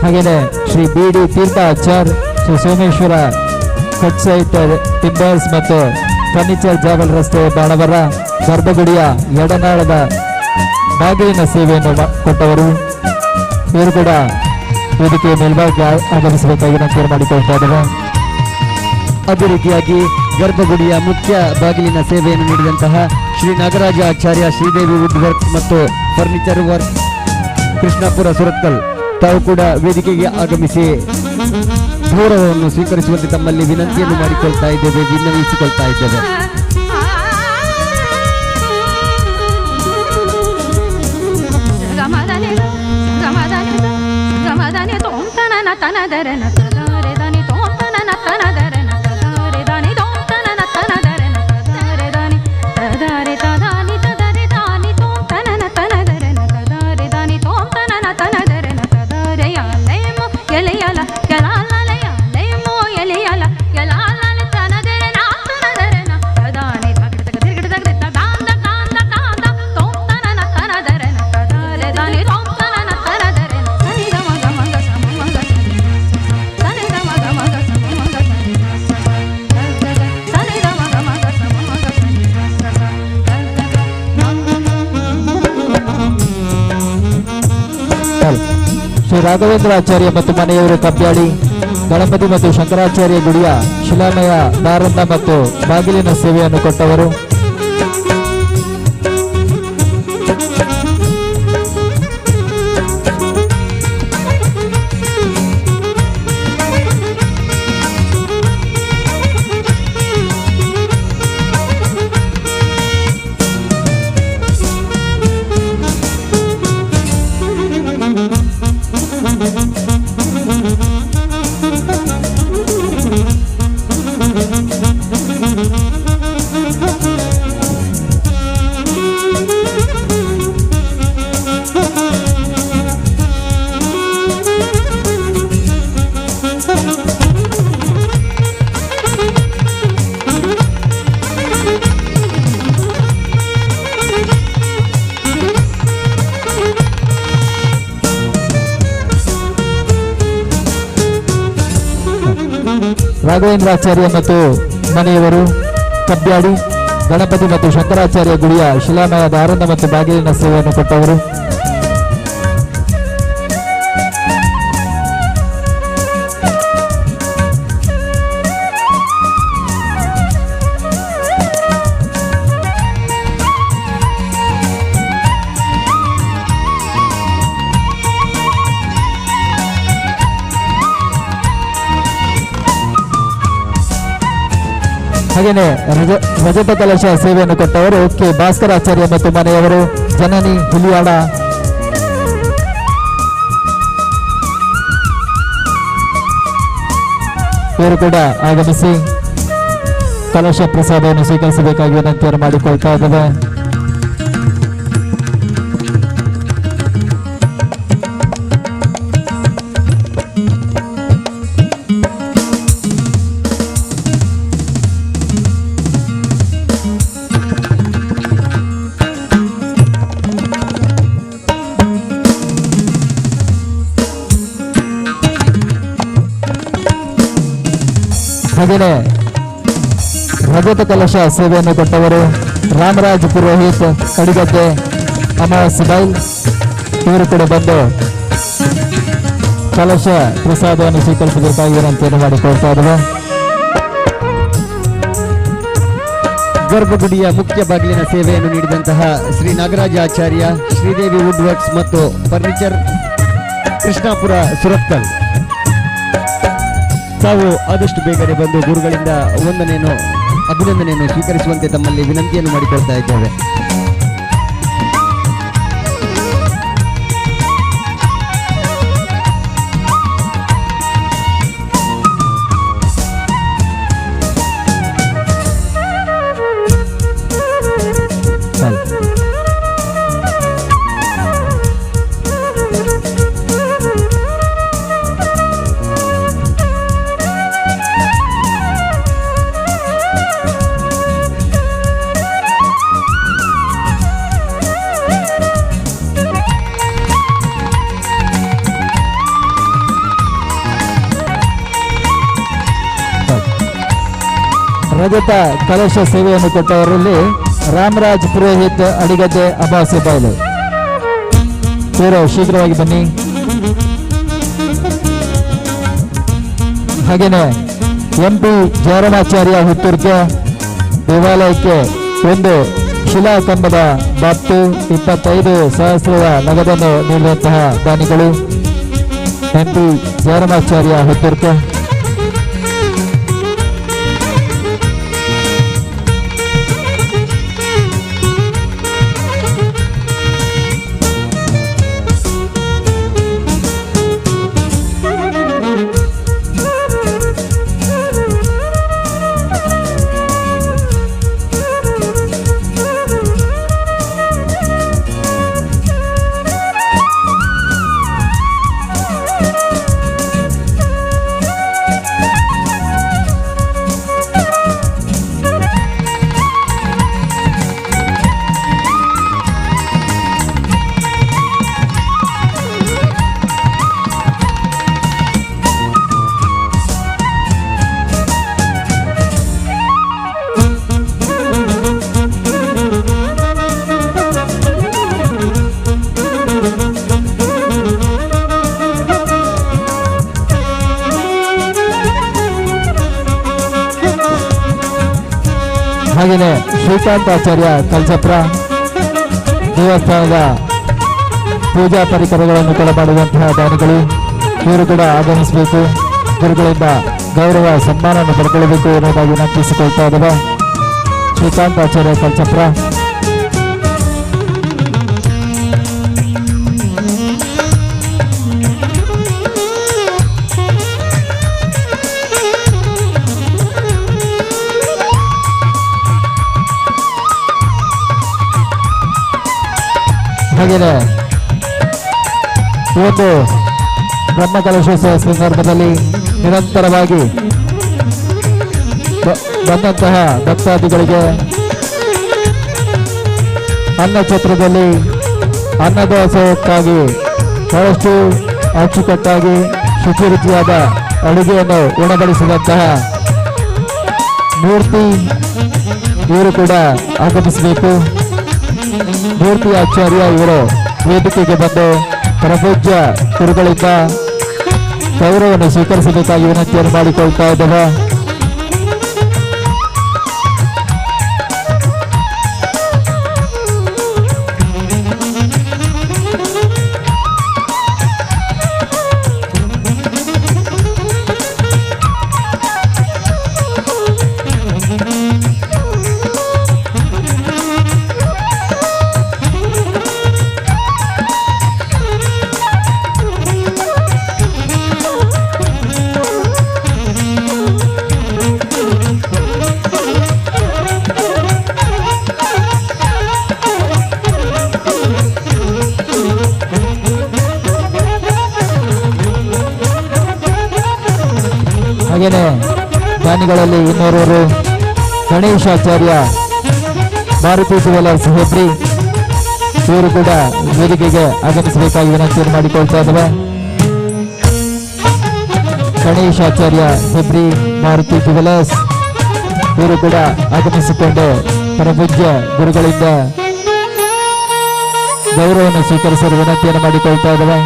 ಹಾಗೆಯೇ Shri B D Theerthacharya, Shri Someshwara site timbers ಮತ್ತು ಫರ್ನಿಚರ್ ಜಾಗಲ್ ರಸ್ತೆ ಬಾಣವರ ಗರ್ಭಗುಡಿಯ ಎಡನಾಳದ ಬಾಗಿಲಿನ ಸೇವೆಯನ್ನು ಕೊಟ್ಟವರು. ಇವರು ಕೂಡ ವೇದಿಕೆಯ ಮೇಲ್ಭಾಗಕ್ಕೆ ಆಗಮಿಸಬೇಕಾಗಿ ವಿನಂತಿ ಮಾಡಿಕೊಳ್ತಾ ಇದ್ದೇವೆ. ಅದೇ ರೀತಿಯಾಗಿ ಗರ್ಭಗುಡಿಯ ಮುಖ್ಯ ಬಾಗಿಲಿನ ಸೇವೆಯನ್ನು ನೀಡಿದಂತಹ ಶ್ರೀ ನಾಗರಾಜ ಆಚಾರ್ಯ, ಶ್ರೀದೇವಿ ವುಡ್ ವರ್ಕ್ ಮತ್ತು ಫರ್ನಿಚರ್ ವರ್ಕ್, ಕೃಷ್ಣಾಪುರ ಸುರತ್ಕಲ್ ತಾವು ಕೂಡ ವೇದಿಕೆಗೆ ಆಗಮಿಸಿ ಗೌರವವನ್ನು ಸ್ವೀಕರಿಸುವಂತೆ ತಮ್ಮಲ್ಲಿ ವಿನಂತಿಯನ್ನು ಮಾಡಿಕೊಳ್ತಾ ಇದ್ದೇವೆ, ವಿನ್ನವಿಸಿಕೊಳ್ತಾ ಇದ್ದೇವೆ. ಶ್ರೀ ರಾಘವೇಂದ್ರ ಆಚಾರ್ಯ ಮತ್ತು ಮನೆಯವರು ಕಬ್ಬ್ಯಾಳಿ, ಗಣಪತಿ ಮತ್ತು ಶಂಕರಾಚಾರ್ಯ ಗುಡಿಯ ಶಿಲಾಮಯ ದಾರಂದ ಮತ್ತು ಬಾಗಿಲಿನ ಸೇವೆಯನ್ನು ಕೊಟ್ಟವರು. ರಾಘವೇಂದ್ರಾಚಾರ್ಯ ಮತ್ತು ಮನೆಯವರು ಕಬ್ಬ್ಯಾಡಿ, ಗಣಪತಿ ಮತ್ತು ಶಂಕರಾಚಾರ್ಯ ಗುಡಿಯ ಶಿಲಾಮಯ ದಾರಂದ ಮತ್ತು ಬಾಗಿಲಿನ ಸೇವೆಯನ್ನು ಕೊಟ್ಟವರು. ಹಾಗೆಯೇ ರಜತ ಕಲಶ ಸೇವೆಯನ್ನು ಕೊಟ್ಟವರು ಕೆ ಭಾಸ್ಕರಾಚಾರ್ಯ ಮತ್ತು ಮನೆಯವರು, ಜನನಿ ಹುಲಿಯಾಡ. ಇವರು ಕೂಡ ಆಗಮಿಸಿ ಕಲಶ ಪ್ರಸಾದವನ್ನು ಸ್ವೀಕರಿಸಬೇಕಾಗಿ ವಿನಂತಿಯನ್ನು ಮಾಡಿಕೊಳ್ತಾ ಇದ್ದೇವೆ. ಹಾಗೆಯೇ ರಜತ ಕಲಶ ಸೇವೆಯನ್ನು ಕೊಟ್ಟವರು ರಾಮರಾಜ್ ಪುರೋಹಿತ್ ಅಡಿಗದ್ದೆ ಅಮಾವಾಸ್ಯ ಬೈಲ್. ಇವರು ಕೂಡ ಬಂದು ಕಲಶ ಪ್ರಸಾದವನ್ನು ಸ್ವೀಕರಿಸಬೇಕಾಗಿ ವಿನಂತಿಯನ್ನು ಮಾಡಿಕೊಳ್ತಾ ಇದ್ದೇವೆ. ಗರ್ಭಗುಡಿಯ ಮುಖ್ಯ ಬಾಗಿಲಿನ ಸೇವೆಯನ್ನು ನೀಡಿದಂತಹ ಶ್ರೀ ನಾಗರಾಜ ಆಚಾರ್ಯ, ಶ್ರೀದೇವಿ ವುಡ್ ವರ್ಕ್ಸ್ ಮತ್ತು ಫರ್ನಿಚರ್, ಕೃಷ್ಣಾಪುರ ಸುರತ್ಕಲ್ ತಾವು ಆದಷ್ಟು ಬೇಗನೆ ಬಂದು ಗುರುಗಳಿಂದ ವಂದನೆಯನ್ನು ಅಭಿನಂದನೆಯನ್ನು ಸ್ವೀಕರಿಸುವಂತೆ ತಮ್ಮಲ್ಲಿ ವಿನಂತಿಯನ್ನು ಮಾಡಿಕೊಳ್ತಾ ಇದ್ದೇವೆ. ರಜತ ಕಲಶ ಸೇವೆಯನ್ನು ಕೊಟ್ಟವರಲ್ಲಿ ರಾಮರಾಜ್ ಪುರೋಹಿತ್ ಅಡಿಗದ್ದೆ ಅಬಾಸೆ ಬಯಲು. ಇವರು ಶೀಘ್ರವಾಗಿ ಬನ್ನಿ. ಹಾಗೇನೆ MP ಜಯರಾಮಾಚಾರ್ಯ ಹುತ್ತೂರ್ಗೆ ದೇವಾಲಯಕ್ಕೆ ಒಂದು ಶಿಲಾಕಂಬದ ಬಾಪ್ತು 25,000 ನಗದನ್ನು ನೀಡುವಂತಹ ದಾನಿಗಳು MP ಜಯರಾಮಾಚಾರ್ಯ ಹುತ್ತೂರ್ಗೆ. ಹಾಗೆಯೇ ಶ್ರೀಕಾಂತಾಚಾರ್ಯ ಕಲ್ಸಪ್ರ ದೇವಸ್ಥಾನದ ಪೂಜಾ ಪರಿಕರಗಳನ್ನು ಕೂಡ ಮಾಡುವಂತಹ ದಾನಿಗಳು ಇವರು ಕೂಡ ಆಗಮಿಸಬೇಕು. ಗುರುಗಳಿಂದ ಗೌರವ ಸನ್ಮಾನವನ್ನು ಪಡ್ಕೊಳ್ಳಬೇಕು ಎನ್ನುವುದಾಗಿ ವಿನಂತಿಸಿಕೊಳ್ತಾ ಇದ್ದೇವೆ. ಶ್ರೀಕಾಂತಾಚಾರ್ಯ ಕಲ್ಸಪ್ರ. ಹಾಗೆಯೇ ಈ ಒಂದು ಬ್ರಹ್ಮಕಲಶೋತ್ಸವ ಸಂದರ್ಭದಲ್ಲಿ ನಿರಂತರವಾಗಿ ಬಂದಂತಹ ಭಕ್ತಾದಿಗಳಿಗೆ ಅನ್ನಛತ್ರದಲ್ಲಿ ಅನ್ನದಾಸೋಹಕ್ಕಾಗಿ ಬಹಳಷ್ಟು ಅಚ್ಚುಕಟ್ಟಾಗಿ ಶುಚಿರುಚಿಯಾದ ಅಡುಗೆಯನ್ನು ಉಣಬಡಿಸಿದಂತಹ ಮೂರ್ತಿ ಇವರು ಕೂಡ ಆಗಮಿಸಬೇಕು. ಮೂರ್ತಿ ಆಚಾರ್ಯ ಇವರು ವೇದಿಕೆಗೆ ಬಂದು ಪ್ರಪೂಜ್ಯ ಗುರುಗಳಿಂದ ಗೌರವವನ್ನು ಸ್ವೀಕರಿಸಬೇಕಾಗಿ ವಿನಂತಿಯನ್ನು ಮಾಡಿಕೊಳ್ತಾ ಇದ್ದೇವೆ. ಹಾಗೆಯೇ ದಾನಿಗಳಲ್ಲಿ ಇನ್ನೋರ್ವರು ಗಣೇಶಾಚಾರ್ಯ ಮಾರುತಿ ಜ್ಯುವೆಲರ್ಸ್ ಹೆಬ್ರಿ ಇವರು ಕೂಡ ವೇದಿಕೆಗೆ ಆಗಮಿಸಬೇಕಾಗಿ ವಿನಂತಿಯನ್ನು ಮಾಡಿಕೊಳ್ತಾ ಇದ್ದೇವೆ. ಗಣೇಶಾಚಾರ್ಯ ಹೆಬ್ರಿ ಮಾರುತಿ ಜ್ಯುವೆಲರ್ಸ್ ಇವರು ಕೂಡ ಆಗಮಿಸಿಕೊಂಡು ಪರಪೂಜ್ಯ ಗುರುಗಳಿಂದ ಗೌರವವನ್ನು ಸ್ವೀಕರಿಸಲು ವಿನಂತಿಯನ್ನು ಮಾಡಿಕೊಳ್ತಾ ಇದ್ದೇವೆ.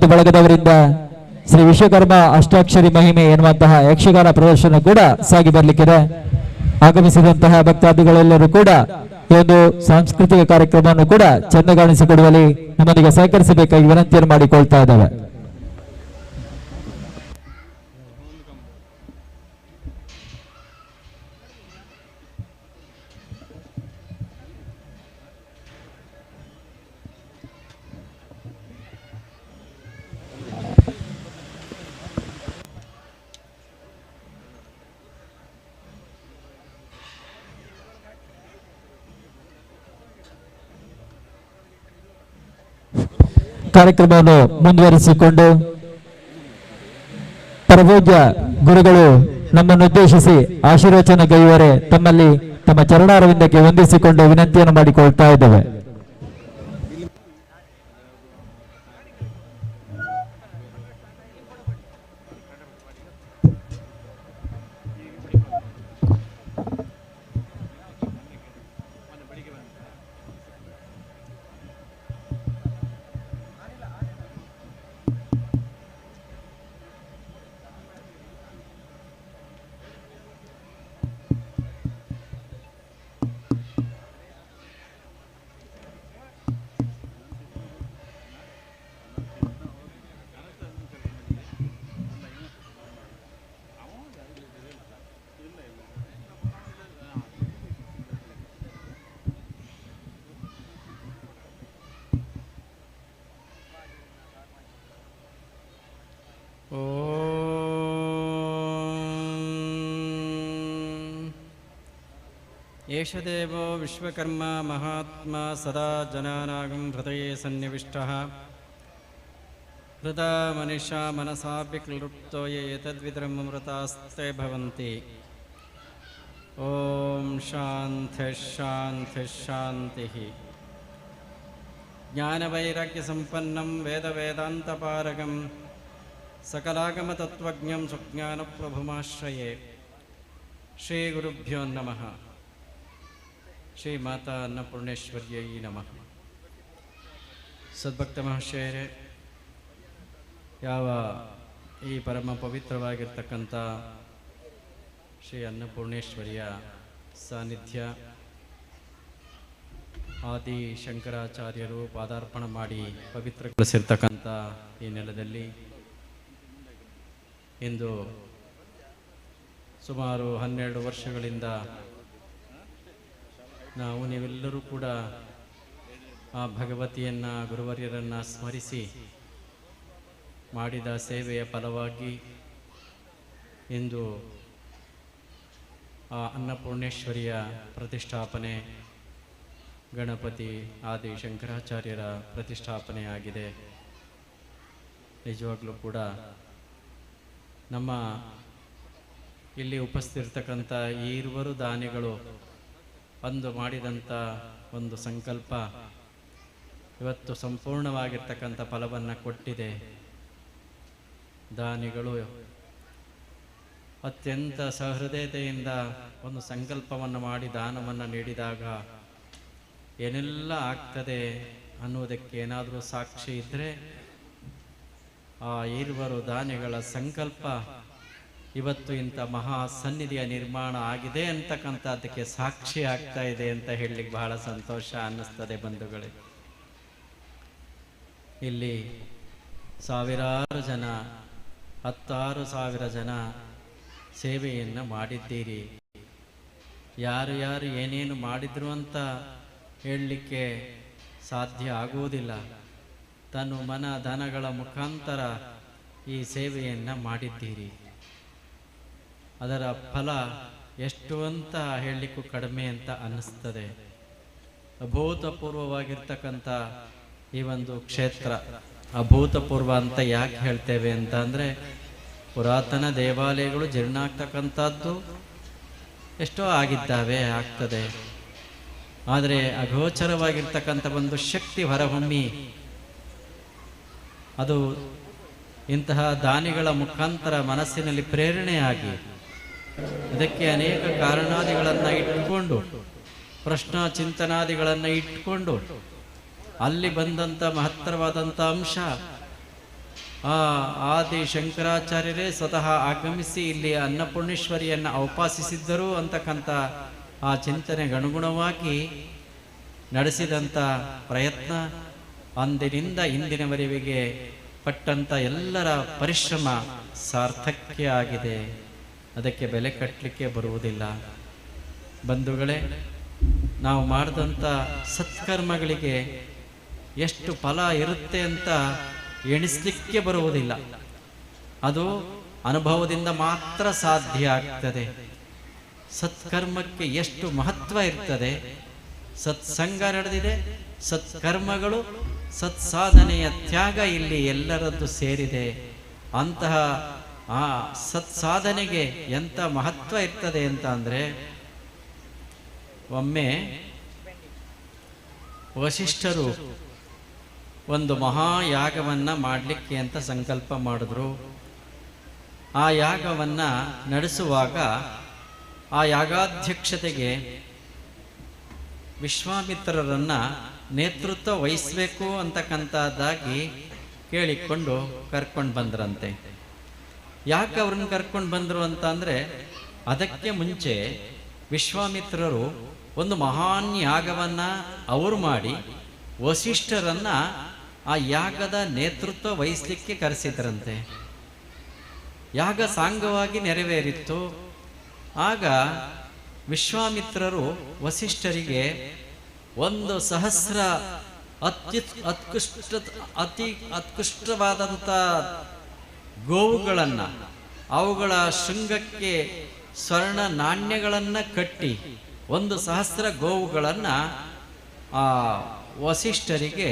ಮತ್ತು ಬಳಗದವರಿಂದ ಶ್ರೀ ವಿಶ್ವಕರ್ಮ ಅಷ್ಟಾಕ್ಷರಿ ಮಹಿಮೆ ಎನ್ನುವಂತಹ ಯಕ್ಷಗಾನ ಪ್ರದರ್ಶನ ಕೂಡ ಸಾಗಿ ಬರಲಿಕ್ಕಿದೆ. ಆಗಮಿಸಿದಂತಹ ಭಕ್ತಾದಿಗಳೆಲ್ಲರೂ ಕೂಡ ಈ ಒಂದು ಸಾಂಸ್ಕೃತಿಕ ಕಾರ್ಯಕ್ರಮವನ್ನು ಕೂಡ ಚೆಂದಗಾಣಿಸಿಕೊಡುವಲ್ಲಿ ನಮ್ಮೊಂದಿಗೆ ಸಹಕರಿಸಬೇಕಾಗಿ ವಿನಂತಿಯನ್ನು ಮಾಡಿಕೊಳ್ತಾ ಇದ್ದೇವೆ. ಕಾರ್ಯಕ್ರಮವನ್ನು ಮುಂದುವರಿಸಿಕೊಂಡು ಪರಪೂಜ್ಯ ಗುರುಗಳು ನಮ್ಮನ್ನು ಉದ್ದೇಶಿಸಿ ಆಶೀರ್ವಚನ ಗೈಯುವರೆ ತಮ್ಮಲ್ಲಿ ತಮ್ಮ ಚರಣಾರವಿಂದಕ್ಕೆ ವಂದಿಸಿಕೊಂಡು ವಿನಂತಿಯನ್ನು ಮಾಡಿಕೊಳ್ತಾ ಇದ್ದೇವೆ. ಏಷ ದೇವೋ ವಿಶ್ವಕರ್ಮ ಮಹಾತ್ಮ ಸದಾ ಜನಾನಾಗಂ ಹೃದಯೇ ಸನ್ನಿವಿಷ್ಟಃ ಹೃದಾ ಮನುಷ್ಯ ಮನಸಾಪಿ ಕ್ಲೃಪ್ತೋ ಏತದ್ವಿದ್ರಮೃತಾಸ್ತೆ ಭವಂತಿ. ಓಂ ಶಾಂತಿ ಶಾಂತಿ ಶಾಂತಿ. ಜ್ಞಾನವೈರಾಗ್ಯಸಂಪನ್ನಂ ವೇದವೇದಾಂತಪಾರಗಂ ಸಕಲಾಗಮತತ್ವಜ್ಞಂ ಸುಜ್ಞಾನಪ್ರಭುಮಾಶ್ರಯೇ. ಶ್ರೀ ಗುರುಭ್ಯೋ ನಮಃ. ಶ್ರೀ ಮಾತಾ ಅನ್ನಪೂರ್ಣೇಶ್ವರ್ಯೈ ನಮಃ. ಸದ್ಭಕ್ತ ಮಹಾಶಯರೇ, ಯಾವ ಈ ಪರಮ ಪವಿತ್ರವಾಗಿರ್ತಕ್ಕಂಥ ಶ್ರೀ ಅನ್ನಪೂರ್ಣೇಶ್ವರಿಯ ಸಾನ್ನಿಧ್ಯ ಆದಿ ಶಂಕರಾಚಾರ್ಯರು ಪಾದಾರ್ಪಣ ಮಾಡಿ ಪವಿತ್ರಗೊಳಿಸಿರ್ತಕ್ಕಂಥ ಈ ನೆಲದಲ್ಲಿ ಇಂದು ಸುಮಾರು 12 ವರ್ಷಗಳಿಂದ ನಾವು ನೀವೆಲ್ಲರೂ ಕೂಡ ಆ ಭಗವತಿಯನ್ನು ಗುರುವರ್ಯರನ್ನು ಸ್ಮರಿಸಿ ಮಾಡಿದ ಸೇವೆಯ ಫಲವಾಗಿ ಇಂದು ಆ ಅನ್ನಪೂರ್ಣೇಶ್ವರಿಯ ಪ್ರತಿಷ್ಠಾಪನೆ, ಗಣಪತಿ ಆದಿ ಶಂಕರಾಚಾರ್ಯರ ಪ್ರತಿಷ್ಠಾಪನೆಯಾಗಿದೆ. ನಿಜವಾಗ್ಲೂ ಕೂಡ ನಮ್ಮ ಇಲ್ಲಿ ಉಪಸ್ಥಿತಿರ್ತಕ್ಕಂಥ ಈ ಇರುವರು ದಾನಿಗಳು ಅಂದು ಮಾಡಿದಂಥ ಒಂದು ಸಂಕಲ್ಪ ಇವತ್ತು ಸಂಪೂರ್ಣವಾಗಿರ್ತಕ್ಕಂಥ ಫಲವನ್ನು ಕೊಟ್ಟಿದೆ. ದಾನಿಗಳು ಅತ್ಯಂತ ಸಹೃದಯತೆಯಿಂದ ಒಂದು ಸಂಕಲ್ಪವನ್ನು ಮಾಡಿ ದಾನವನ್ನು ನೀಡಿದಾಗ ಏನೆಲ್ಲ ಆಗ್ತದೆ ಅನ್ನೋದಕ್ಕೆ ಏನಾದರೂ ಸಾಕ್ಷಿ ಇದ್ದರೆ ಆ ಇರುವರು ದಾನಿಗಳ ಸಂಕಲ್ಪ ಇವತ್ತು ಇಂಥ ಮಹಾ ಸನ್ನಿಧಿಯ ನಿರ್ಮಾಣ ಆಗಿದೆ ಅಂತಕ್ಕಂಥದ್ದಕ್ಕೆ ಸಾಕ್ಷಿ ಆಗ್ತಾ ಇದೆ ಅಂತ ಹೇಳಲಿಕ್ಕೆ ಬಹಳ ಸಂತೋಷ ಅನ್ನಿಸ್ತದೆ ಬಂಧುಗಳೇ. ಇಲ್ಲಿ ಸಾವಿರಾರು ಜನ, 16,000 ಜನ ಸೇವೆಯನ್ನು ಮಾಡಿದ್ದೀರಿ. ಯಾರು ಯಾರು ಏನೇನು ಮಾಡಿದ್ರು ಅಂತ ಹೇಳಲಿಕ್ಕೆ ಸಾಧ್ಯ ಆಗುವುದಿಲ್ಲ. ತನ್ನ ಮನ ಧನಗಳ ಮುಖಾಂತರ ಈ ಸೇವೆಯನ್ನು ಮಾಡಿದ್ದೀರಿ. ಅದರ ಫಲ ಎಷ್ಟು ಅಂತ ಹೇಳಲಿಕ್ಕೂ ಕಡಿಮೆ ಅಂತ ಅನ್ನಿಸ್ತದೆ. ಅಭೂತಪೂರ್ವವಾಗಿರ್ತಕ್ಕಂಥ ಈ ಒಂದು ಕ್ಷೇತ್ರ, ಅಭೂತಪೂರ್ವ ಅಂತ ಯಾಕೆ ಹೇಳ್ತೇವೆ ಅಂತ ಅಂದರೆ, ಪುರಾತನ ದೇವಾಲಯಗಳು ಜೀರ್ಣಾಗ್ತಕ್ಕಂಥದ್ದು ಎಷ್ಟೋ ಆಗ್ತದೆ. ಆದರೆ ಅಗೋಚರವಾಗಿರ್ತಕ್ಕಂಥ ಒಂದು ಶಕ್ತಿ ಹೊರಹೊಮ್ಮಿ ಅದು ಇಂತಹ ದಾನಿಗಳ ಮುಖಾಂತರ ಮನಸ್ಸಿನಲ್ಲಿ ಪ್ರೇರಣೆಯಾಗಿ ಇದಕ್ಕೆ ಅನೇಕ ಕಾರಣಾದಿಗಳನ್ನು ಇಟ್ಟುಕೊಂಡು, ಪ್ರಶ್ನಾ ಚಿಂತನಾದಿಗಳನ್ನು ಇಟ್ಟುಕೊಂಡು ಅಲ್ಲಿ ಬಂದಂಥ ಮಹತ್ತರವಾದಂಥ ಅಂಶ ಆ ಆದಿ ಶಂಕರಾಚಾರ್ಯರೇ ಸ್ವತಃ ಆಗಮಿಸಿ ಇಲ್ಲಿ ಅನ್ನಪೂರ್ಣೇಶ್ವರಿಯನ್ನು ಔಪಾಸಿಸಿದ್ದರು ಅಂತಕ್ಕಂಥ ಆ ಚಿಂತನೆಗೆ ಅನುಗುಣವಾಗಿ ನಡೆಸಿದಂಥ ಪ್ರಯತ್ನ ಅಂದಿನಿಂದ ಇಂದಿನವರೆಗೆ ಪಟ್ಟಂಥ ಎಲ್ಲರ ಪರಿಶ್ರಮ ಸಾರ್ಥಕ್ಯ ಆಗಿದೆ. ಅದಕ್ಕೆ ಬೆಲೆ ಕಟ್ಟಲಿಕ್ಕೆ ಬರುವುದಿಲ್ಲ. ಬಂಧುಗಳೇ, ನಾವು ಮಾಡಿದಂಥ ಸತ್ಕರ್ಮಗಳಿಗೆ ಎಷ್ಟು ಫಲ ಇರುತ್ತೆ ಅಂತ ಎಣಿಸ್ಲಿಕ್ಕೆ ಬರುವುದಿಲ್ಲ. ಅದು ಅನುಭವದಿಂದ ಮಾತ್ರ ಸಾಧ್ಯ ಆಗ್ತದೆ. ಸತ್ಕರ್ಮಕ್ಕೆ ಎಷ್ಟು ಮಹತ್ವ ಇರ್ತದೆ. ಸತ್ಸಂಗ ನಡೆದಿದೆ, ಸತ್ಕರ್ಮಗಳು, ಸತ್ಸಾಧನೆಯ ತ್ಯಾಗ ಇಲ್ಲಿ ಎಲ್ಲರದ್ದು ಸೇರಿದೆ. ಅಂತಹ ಆ ಸತ್ಸಾಧನೆಗೆ ಎಂಥ ಮಹತ್ವ ಇರ್ತದೆ ಅಂತ ಅಂದರೆ, ಒಮ್ಮೆ ವಸಿಷ್ಠರು ಒಂದು ಮಹಾಯಾಗವನ್ನು ಮಾಡಲಿಕ್ಕೆ ಅಂತ ಸಂಕಲ್ಪ ಮಾಡಿದ್ರು. ಆ ಯಾಗವನ್ನು ನಡೆಸುವಾಗ ಆ ಯಾಗಾಧ್ಯಕ್ಷತೆಗೆ ವಿಶ್ವಾಮಿತ್ರರನ್ನು ನೇತೃತ್ವ ವಹಿಸಬೇಕು ಅಂತಕ್ಕಂಥದ್ದಾಗಿ ಕೇಳಿಕೊಂಡು ಕರ್ಕೊಂಡು ಬಂದ್ರಂತೆ. ಯಾಕೆ ಅವ್ರನ್ನ ಕರ್ಕೊಂಡು ಬಂದರು ಅಂತ ಅಂದರೆ, ಅದಕ್ಕೆ ಮುಂಚೆ ವಿಶ್ವಾಮಿತ್ರರು ಒಂದು ಮಹಾನ್ ಯಾಗವನ್ನು ಅವರು ಮಾಡಿ ವಸಿಷ್ಠರನ್ನು ಆ ಯಾಗದ ನೇತೃತ್ವ ವಹಿಸಲಿಕ್ಕೆ ಕರೆಸಿದ್ರಂತೆ. ಯಾಗ ಸಾಂಗವಾಗಿ ನೆರವೇರಿತ್ತು. ಆಗ ವಿಶ್ವಾಮಿತ್ರರು ವಸಿಷ್ಠರಿಗೆ 1,000 ಅತಿ ಉತ್ಕೃಷ್ಟವಾದಂಥ ಗೋವುಗಳನ್ನು, ಅವುಗಳ ಶೃಂಗಕ್ಕೆ ಸ್ವರ್ಣ ನಾಣ್ಯಗಳನ್ನು ಕಟ್ಟಿ 1,000 ಗೋವುಗಳನ್ನು ಆ ವಸಿಷ್ಠರಿಗೆ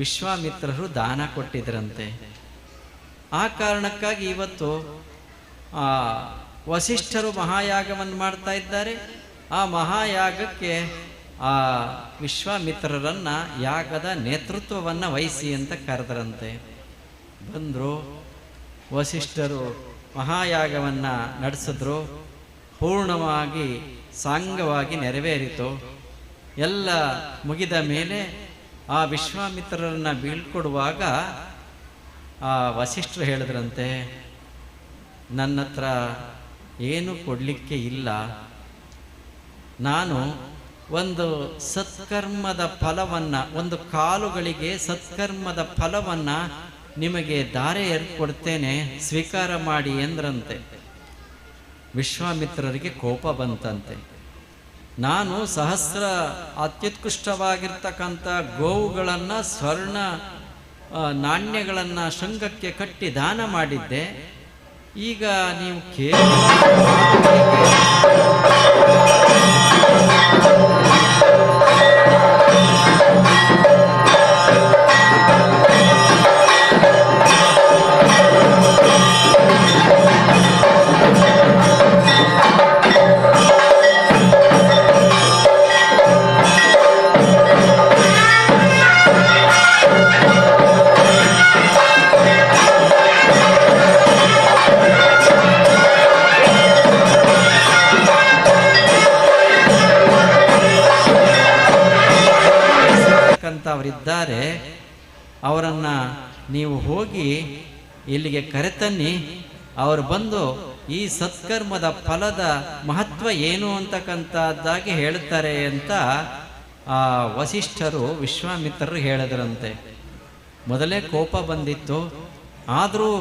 ವಿಶ್ವಾಮಿತ್ರರು ದಾನ ಕೊಟ್ಟಿದ್ರಂತೆ. ಆ ಕಾರಣಕ್ಕಾಗಿ ಇವತ್ತು ವಸಿಷ್ಠರು ಮಹಾಯಾಗವನ್ನು ಮಾಡ್ತಾ ಇದ್ದಾರೆ. ಆ ಮಹಾಯಾಗಕ್ಕೆ ಆ ವಿಶ್ವಾಮಿತ್ರರನ್ನು ಯಾಗದ ನೇತೃತ್ವವನ್ನು ವಹಿಸಿ ಅಂತ ಕರೆದರಂತೆ. ಬಂದರು ವಸಿಷ್ಠರು, ಮಹಾಯಾಗವನ್ನು ನಡೆಸಿದ್ರು. ಪೂರ್ಣವಾಗಿ ಸಾಂಗವಾಗಿ ನೆರವೇರಿತು. ಎಲ್ಲ ಮುಗಿದ ಮೇಲೆ ಆ ವಿಶ್ವಾಮಿತ್ರರನ್ನು ಬೀಳ್ಕೊಡುವಾಗ ಆ ವಸಿಷ್ಠರು ಹೇಳಿದ್ರಂತೆ, ನನ್ನ ಹತ್ರ ಏನು ಕೊಡಲಿಕ್ಕೆ ಇಲ್ಲ. ನಾನು ಒಂದು ಸತ್ಕರ್ಮದ ಫಲವನ್ನು, ಒಂದು ಕಾಲುಗಳಿಗೆ ಸತ್ಕರ್ಮದ ಫಲವನ್ನು ನಿಮಗೆ ದಾರೆ ಕೊಡ್ತೇನೆ, ಸ್ವೀಕಾರ ಮಾಡಿ ಎಂದ್ರಂತೆ. ವಿಶ್ವಾಮಿತ್ರರಿಗೆ ಕೋಪ ಬಂತಂತೆ. ನಾನು 1,000 ಅತ್ಯುತ್ಕೃಷ್ಟವಾಗಿರ್ತಕ್ಕಂಥ ಗೋವುಗಳನ್ನು, ಸ್ವರ್ಣ ನಾಣ್ಯಗಳನ್ನು ಶೃಂಗಕ್ಕೆ ಕಟ್ಟಿ ದಾನ ಮಾಡಿದ್ದೆ. ಈಗ ನೀವು ಕೇವಲ ಅವರಿದ್ದಾರೆ, ಅವರನ್ನು ನೀವು ಹೋಗಿ ಇಲ್ಲಿಗೆ ಕರೆತನ್ನಿ. ಅವರು ಬಂದು ಈ ಸತ್ಕರ್ಮದ ಫಲದ ಮಹತ್ವ ಏನು ಅಂತಕ್ಕಂಥದ್ದಾಗಿ ಹೇಳ್ತಾರೆ ಅಂತ ಆ ವಸಿಷ್ಠರು ವಿಶ್ವಾಮಿತ್ರರು ಹೇಳಿದ್ರಂತೆ. ಮೊದಲೇ ಕೋಪ ಬಂದಿತ್ತು, ಆದರೂ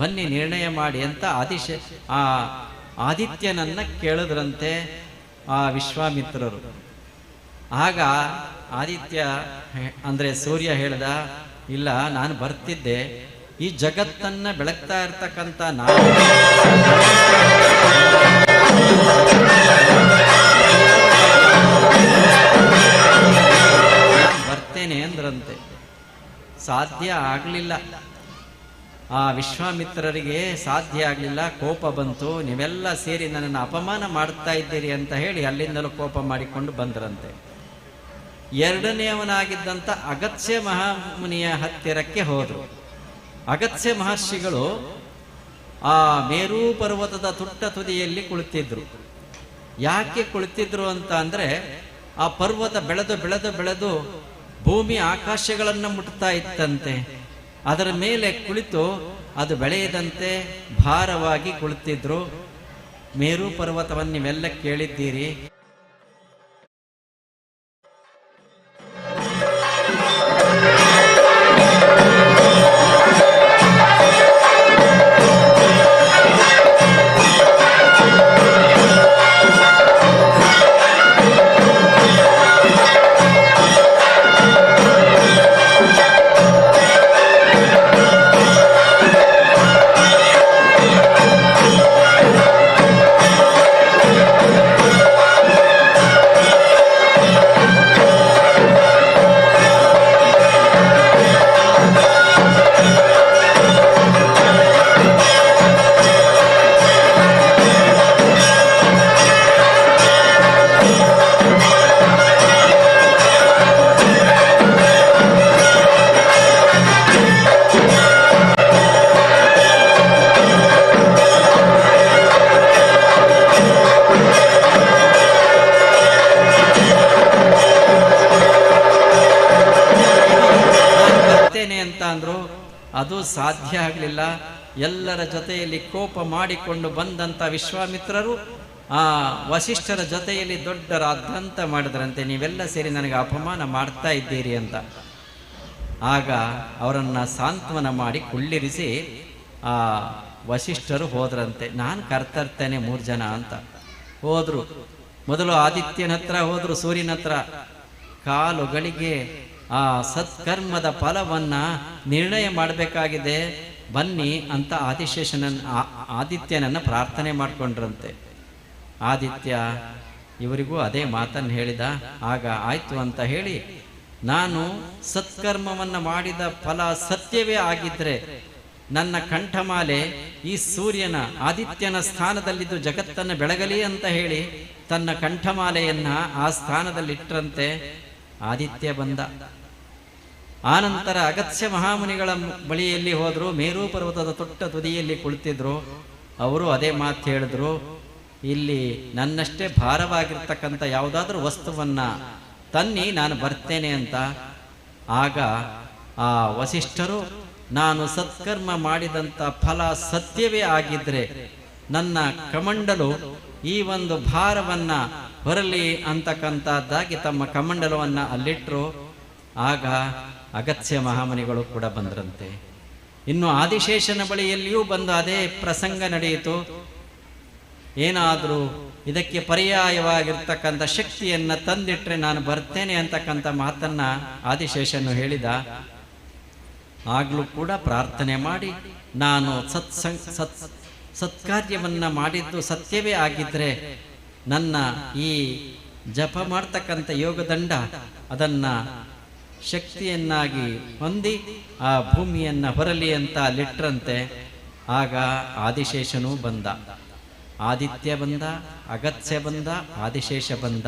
ಬನ್ನಿ ನಿರ್ಣಯ ಮಾಡಿ ಅಂತ ಆದಿತ್ಯನನ್ನ ಕೇಳಿದ್ರಂತೆ. ಆ ವಿಶ್ವಾಮಿತ್ರರು. ಆಗ ಆದಿತ್ಯ ಅಂದರೆ ಸೂರ್ಯ ಹೇಳ್ದ, ಇಲ್ಲ, ನಾನು ಬರ್ತಿದ್ದೆ, ಈ ಜಗತ್ತನ್ನ ಬೆಳಗ್ತಾ ಇರ್ತಕ್ಕಂಥ ನಾನು ಬರ್ತೇನೆ ಅಂದ್ರಂತೆ. ಸಾಧ್ಯ ಆಗಲಿಲ್ಲ. ಆ ವಿಶ್ವಾಮಿತ್ರರಿಗೆ ಸಾಧ್ಯ ಆಗಲಿಲ್ಲ, ಕೋಪ ಬಂತು. ನೀವೆಲ್ಲ ಸೇರಿ ನನ್ನನ್ನು ಅಪಮಾನ ಮಾಡ್ತಾ ಇದ್ದೀರಿ ಅಂತ ಹೇಳಿ ಅಲ್ಲಿಂದಲೂ ಕೋಪ ಮಾಡಿಕೊಂಡು ಬಂದ್ರಂತೆ. ಎರಡನೆಯವನಾಗಿದ್ದಂಥ ಅಗತ್ಯ ಮಹಾಮುನಿಯ ಹತ್ತಿರಕ್ಕೆ ಹೋದರು. ಅಗತ್ಯ ಮಹರ್ಷಿಗಳು ಆ ಮೇರು ಪರ್ವತದ ತುಟ್ಟ ತುದಿಯಲ್ಲಿ ಕುಳಿತಿದ್ರು. ಯಾಕೆ ಕುಳಿತಿದ್ರು ಅಂತ ಅಂದ್ರೆ, ಆ ಪರ್ವತ ಬೆಳೆದು ಬೆಳೆದು ಬೆಳೆದು ಭೂಮಿ ಆಕಾಶಗಳನ್ನು ಮುಟ್ತಾ ಇತ್ತಂತೆ. ಅದರ ಮೇಲೆ ಕುಳಿತು ಅದು ಬೆಳೆಯದಂತೆ ಭಾರವಾಗಿ ಕುಳಿತಿದ್ರು. ಮೇರು ಪರ್ವತವನ್ನು ನೀವೆಲ್ಲ ಕೇಳಿದ್ದೀರಿ. ಅದು ಸಾಧ್ಯ ಆಗಲಿಲ್ಲ. ಎಲ್ಲರ ಜೊತೆಯಲ್ಲಿ ಕೋಪ ಮಾಡಿಕೊಂಡು ಬಂದಂತ ವಿಶ್ವಾಮಿತ್ರರು ಆ ವಸಿಷ್ಠರ ಜೊತೆಯಲ್ಲಿ ದೊಡ್ಡ ರಾದ್ಧಾಂತ ಮಾಡಿದ್ರಂತೆ, ನೀವೆಲ್ಲ ಸೇರಿ ನನಗೆ ಅಪಮಾನ ಮಾಡ್ತಾ ಇದ್ದೀರಿ ಅಂತ. ಆಗ ಅವರನ್ನ ಸಾಂತ್ವನ ಮಾಡಿ ಕುಳ್ಳಿರಿಸಿ ಆ ವಸಿಷ್ಠರು ಹೋದ್ರಂತೆ. ನಾನು ಕರ್ತರ್ತೇನೆ 3 ಜನ ಅಂತ ಹೋದ್ರು. ಮೊದಲು ಆದಿತ್ಯನ ಹತ್ರ ಹೋದ್ರು, ಸೂರ್ಯನ ಹತ್ರ. ಕಾಲುಗಳಿಗೆ ಆ ಸತ್ಕರ್ಮದ ಫಲವನ್ನ ನಿರ್ಣಯ ಮಾಡಬೇಕಾಗಿದೆ, ಬನ್ನಿ ಅಂತ ಆದಿತ್ಯನನ್ನ ಪ್ರಾರ್ಥನೆ ಮಾಡ್ಕೊಂಡ್ರಂತೆ. ಆದಿತ್ಯ ಇವರಿಗೂ ಅದೇ ಮಾತನ್ನು ಹೇಳಿದ. ಆಗ ಆಯ್ತು ಅಂತ ಹೇಳಿ, ನಾನು ಸತ್ಕರ್ಮವನ್ನ ಮಾಡಿದ ಫಲ ಸತ್ಯವೇ ಆಗಿದ್ರೆ ನನ್ನ ಕಂಠಮಾಲೆ ಈ ಸೂರ್ಯನ ಆದಿತ್ಯನ ಸ್ಥಾನದಲ್ಲಿದ್ದು ಜಗತ್ತನ್ನು ಬೆಳಗಲಿ ಅಂತ ಹೇಳಿ ತನ್ನ ಕಂಠಮಾಲೆಯನ್ನ ಆ ಸ್ಥಾನದಲ್ಲಿಟ್ಟರಂತೆ. ಆದಿತ್ಯ ಬಂದ. ಆನಂತರ ಅಗತ್ಯ ಮಹಾಮುನಿಗಳ ಬಳಿಯಲ್ಲಿ ಹೋದ್ರು. ಮೇರು ಪರ್ವತದ ತೊಟ್ಟ ತುದಿಯಲ್ಲಿ ಕುಳಿತಿದ್ರು. ಅವರು ಅದೇ ಮಾತು ಹೇಳಿದ್ರು, ಇಲ್ಲಿ ನನ್ನಷ್ಟೇ ಭಾರವಾಗಿರ್ತಕ್ಕಂಥ ಯಾವುದಾದ್ರೂ ವಸ್ತುವನ್ನ ತನ್ನಿ, ನಾನು ಬರ್ತೇನೆ ಅಂತ. ಆಗ ಆ ವಸಿಷ್ಠರು, ನಾನು ಸತ್ಕರ್ಮ ಮಾಡಿದಂಥ ಫಲ ಸತ್ಯವೇ ಆಗಿದ್ರೆ ನನ್ನ ಕಮಂಡಲು ಈ ಒಂದು ಭಾರವನ್ನ ಹೊರಲಿ ಅಂತಕ್ಕಂಥದ್ದಾಗಿ ತಮ್ಮ ಕಮಂಡಲವನ್ನ ಅಲ್ಲಿಟ್ರು. ಆಗ ಅಗತ್ಯ ಮಹಾಮುನಿಗಳು ಕೂಡ ಬಂದ್ರಂತೆ. ಇನ್ನು ಆದಿಶೇಷನ ಬಳಿಯಲ್ಲಿಯೂ ಬಂದು ಅದೇ ಪ್ರಸಂಗ ನಡೆಯಿತು. ಏನಾದರೂ ಇದಕ್ಕೆ ಪರ್ಯಾಯವಾಗಿರ್ತಕ್ಕಂಥ ಶಕ್ತಿಯನ್ನ ತಂದಿಟ್ರೆ ನಾನು ಬರ್ತೇನೆ ಅಂತಕ್ಕಂಥ ಮಾತನ್ನ ಆದಿಶೇಷನು ಹೇಳಿದ. ಆಗ್ಲೂ ಕೂಡ ಪ್ರಾರ್ಥನೆ ಮಾಡಿ, ನಾನು ಸತ್ಕಾರ್ಯವನ್ನ ಮಾಡಿದ್ದು ಸತ್ಯವೇ ಆಗಿದ್ರೆ ನನ್ನ ಈ ಜಪ ಮಾಡ್ತಕ್ಕಂಥ ಯೋಗದಂಡ ಅದನ್ನ ಶಕ್ತಿಯನ್ನಾಗಿ ಹೊಂದಿ ಆ ಭೂಮಿಯನ್ನ ಹೊರಲಿ ಅಂತ ಅಲ್ಲಿಟ್ರಂತೆ. ಆಗ ಆದಿಶೇಷನೂ ಬಂದ. ಆದಿತ್ಯ ಬಂದ, ಅಗತ್ಯ ಬಂದ, ಆದಿಶೇಷ ಬಂದ.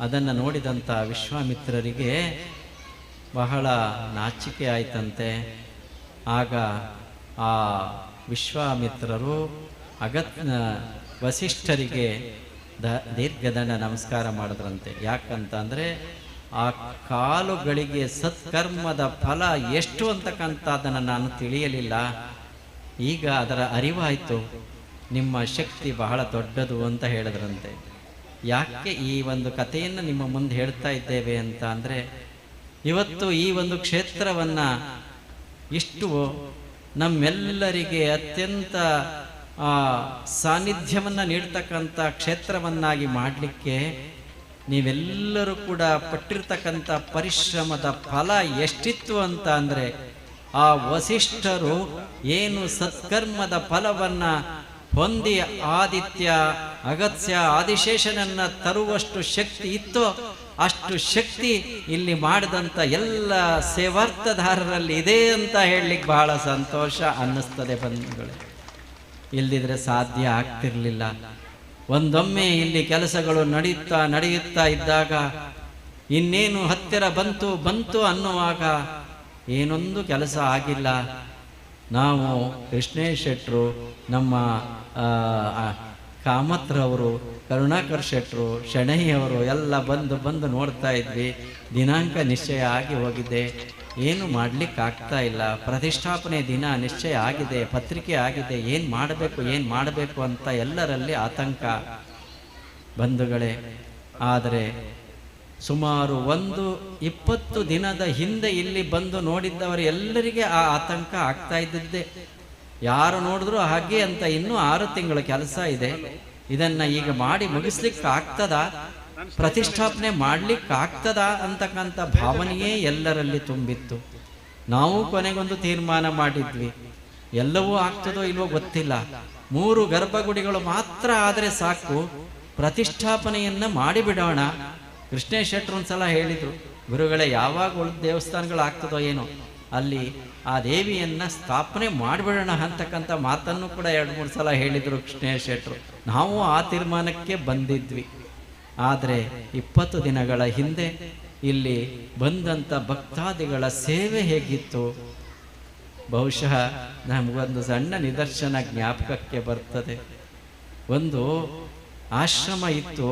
ಅದನ್ನು ನೋಡಿದಂಥ ವಿಶ್ವಾಮಿತ್ರರಿಗೆ ಬಹಳ ನಾಚಿಕೆ ಆಯ್ತಂತೆ. ಆಗ ಆ ವಿಶ್ವಾಮಿತ್ರರು ವಸಿಷ್ಠರಿಗೆ ದೀರ್ಘದಂಡ ನಮಸ್ಕಾರ ಮಾಡಿದ್ರಂತೆ. ಯಾಕಂತ ಅಂದರೆ ಆ ಕಾಲುಗಳಿಗೆ ಸತ್ಕರ್ಮದ ಫಲ ಎಷ್ಟು ಅಂತಕ್ಕಂಥದ್ದನ್ನು ನಾನು ತಿಳಿಯಲಿಲ್ಲ. ಈಗ ಅದರ ಅರಿವಾಯಿತು. ನಿಮ್ಮ ಶಕ್ತಿ ಬಹಳ ದೊಡ್ಡದು ಅಂತ ಹೇಳಿದ್ರಂತೆ. ಯಾಕೆ ಈ ಒಂದು ಕಥೆಯನ್ನು ನಿಮ್ಮ ಮುಂದೆ ಹೇಳ್ತಾ ಇದ್ದೇವೆ ಅಂತ ಅಂದರೆ, ಇವತ್ತು ಈ ಒಂದು ಕ್ಷೇತ್ರವನ್ನ ಇಷ್ಟು ನಮ್ಮೆಲ್ಲರಿಗೆ ಅತ್ಯಂತ ಸಾನ್ನಿಧ್ಯವನ್ನು ನೀಡ್ತಕ್ಕಂಥ ಕ್ಷೇತ್ರವನ್ನಾಗಿ ಮಾಡಲಿಕ್ಕೆ ನೀವೆಲ್ಲರೂ ಕೂಡ ಪಟ್ಟಿರ್ತಕ್ಕಂಥ ಪರಿಶ್ರಮದ ಫಲ ಎಷ್ಟಿತ್ತು ಅಂತ ಅಂದರೆ, ಆ ವಸಿಷ್ಠರು ಏನು ಸತ್ಕರ್ಮದ ಫಲವನ್ನು ಹೊಂದಿ ಆದಿತ್ಯ, ಅಗತ್ಯ, ಆದಿಶೇಷನನ್ನ ತರುವಷ್ಟು ಶಕ್ತಿ ಇತ್ತೋ ಅಷ್ಟು ಶಕ್ತಿ ಇಲ್ಲಿ ಮಾಡಿದಂಥ ಎಲ್ಲ ಸೇವಾರ್ಥದಾರರಲ್ಲಿ ಇದೆ ಅಂತ ಹೇಳಲಿಕ್ಕೆ ಬಹಳ ಸಂತೋಷ ಅನ್ನಿಸ್ತದೆ ಬಂಧುಗಳೇ. ಇಲ್ದಿದ್ರೆ ಸಾಧ್ಯ ಆಗ್ತಿರ್ಲಿಲ್ಲ. ಒಂದೊಮ್ಮೆ ಇಲ್ಲಿ ಕೆಲಸಗಳು ನಡೆಯುತ್ತಾ ಇದ್ದಾಗ ಇನ್ನೇನು ಹತ್ತಿರ ಬಂತು ಅನ್ನುವಾಗ ಏನೊಂದು ಕೆಲಸ ಆಗಿಲ್ಲ. ನಾವು ಕೃಷ್ಣೇಶ್ ಶೆಟ್ರು, ನಮ್ಮ ಕಾಮತ್ರವರು, ಕರುಣಾಕರ್ ಶೆಟ್ರು, ಶೆಣೈಯವರು ಎಲ್ಲ ಬಂದು ನೋಡ್ತಾ ಇದ್ವಿ. ದಿನಾಂಕ ನಿಶ್ಚಯ ಆಗಿ ಹೋಗಿದೆ, ಏನು ಮಾಡ್ಲಿಕ್ಕಾಗ್ತಾ ಇಲ್ಲ. ಪ್ರತಿಷ್ಠಾಪನೆ ದಿನ ನಿಶ್ಚಯ ಆಗಿದೆ, ಪತ್ರಿಕೆ ಆಗಿದೆ, ಏನು ಮಾಡಬೇಕು ಅಂತ ಎಲ್ಲರಲ್ಲಿ ಆತಂಕ ಬಂಧುಗಳೇ. ಆದರೆ ಸುಮಾರು 20 ದಿನದ ಹಿಂದೆ ಇಲ್ಲಿ ಬಂದು ನೋಡಿದ್ದವರು ಎಲ್ಲರಿಗೆ ಆ ಆತಂಕ ಆಗ್ತಾ ಇದ್ದದ್ದೇ. ಯಾರು ನೋಡಿದ್ರು ಹಾಗೆ ಅಂತ, ಇನ್ನೂ 6 ತಿಂಗಳ ಕೆಲಸ ಇದೆ, ಇದನ್ನ ಈಗ ಮಾಡಿ ಮುಗಿಸ್ಲಿಕ್ಕೆ ಆಗ್ತದಾ, ಪ್ರತಿಷ್ಠಾಪನೆ ಮಾಡ್ಲಿಕ್ಕೆ ಆಗ್ತದಾ ಅಂತಕ್ಕಂಥ ಭಾವನೆಯೇ ಎಲ್ಲರಲ್ಲಿ ತುಂಬಿತ್ತು. ನಾವು ಕೊನೆಗೊಂದು ತೀರ್ಮಾನ ಮಾಡಿದ್ವಿ, ಎಲ್ಲವೂ ಆಗ್ತದೋ ಇಲ್ವೋ ಗೊತ್ತಿಲ್ಲ, 3 ಗರ್ಭಗುಡಿಗಳು ಮಾತ್ರ ಆದರೆ ಸಾಕು, ಪ್ರತಿಷ್ಠಾಪನೆಯನ್ನ ಮಾಡಿಬಿಡೋಣ. ಕೃಷ್ಣೇಶ್ ಶೆಟ್ರು ಒಂದ್ಸಲ ಹೇಳಿದ್ರು, ಗುರುಗಳೇ ಯಾವಾಗ ಉಳಿದ ದೇವಸ್ಥಾನಗಳು ಆಗ್ತದೋ ಏನೋ, ಅಲ್ಲಿ ಆ ದೇವಿಯನ್ನ ಸ್ಥಾಪನೆ ಮಾಡಿಬಿಡೋಣ ಅಂತಕ್ಕಂಥ ಮಾತನ್ನು ಕೂಡ 2-3 ಸಲ ಹೇಳಿದ್ರು ಕೃಷ್ಣೇಶ್ ಶೆಟ್ರು. ನಾವು ಆ ತೀರ್ಮಾನಕ್ಕೆ ಬಂದಿದ್ವಿ. ಆದರೆ 20 ದಿನಗಳ ಹಿಂದೆ ಇಲ್ಲಿ ಬಂದಂಥ ಭಕ್ತಾದಿಗಳ ಸೇವೆ ಹೇಗಿತ್ತು, ಬಹುಶಃ ನಮಗೊಂದು ಸಣ್ಣ ನಿದರ್ಶನ ಜ್ಞಾಪಕಕ್ಕೆ ಬರ್ತದೆ. ಒಂದು ಆಶ್ರಮ ಇತ್ತು,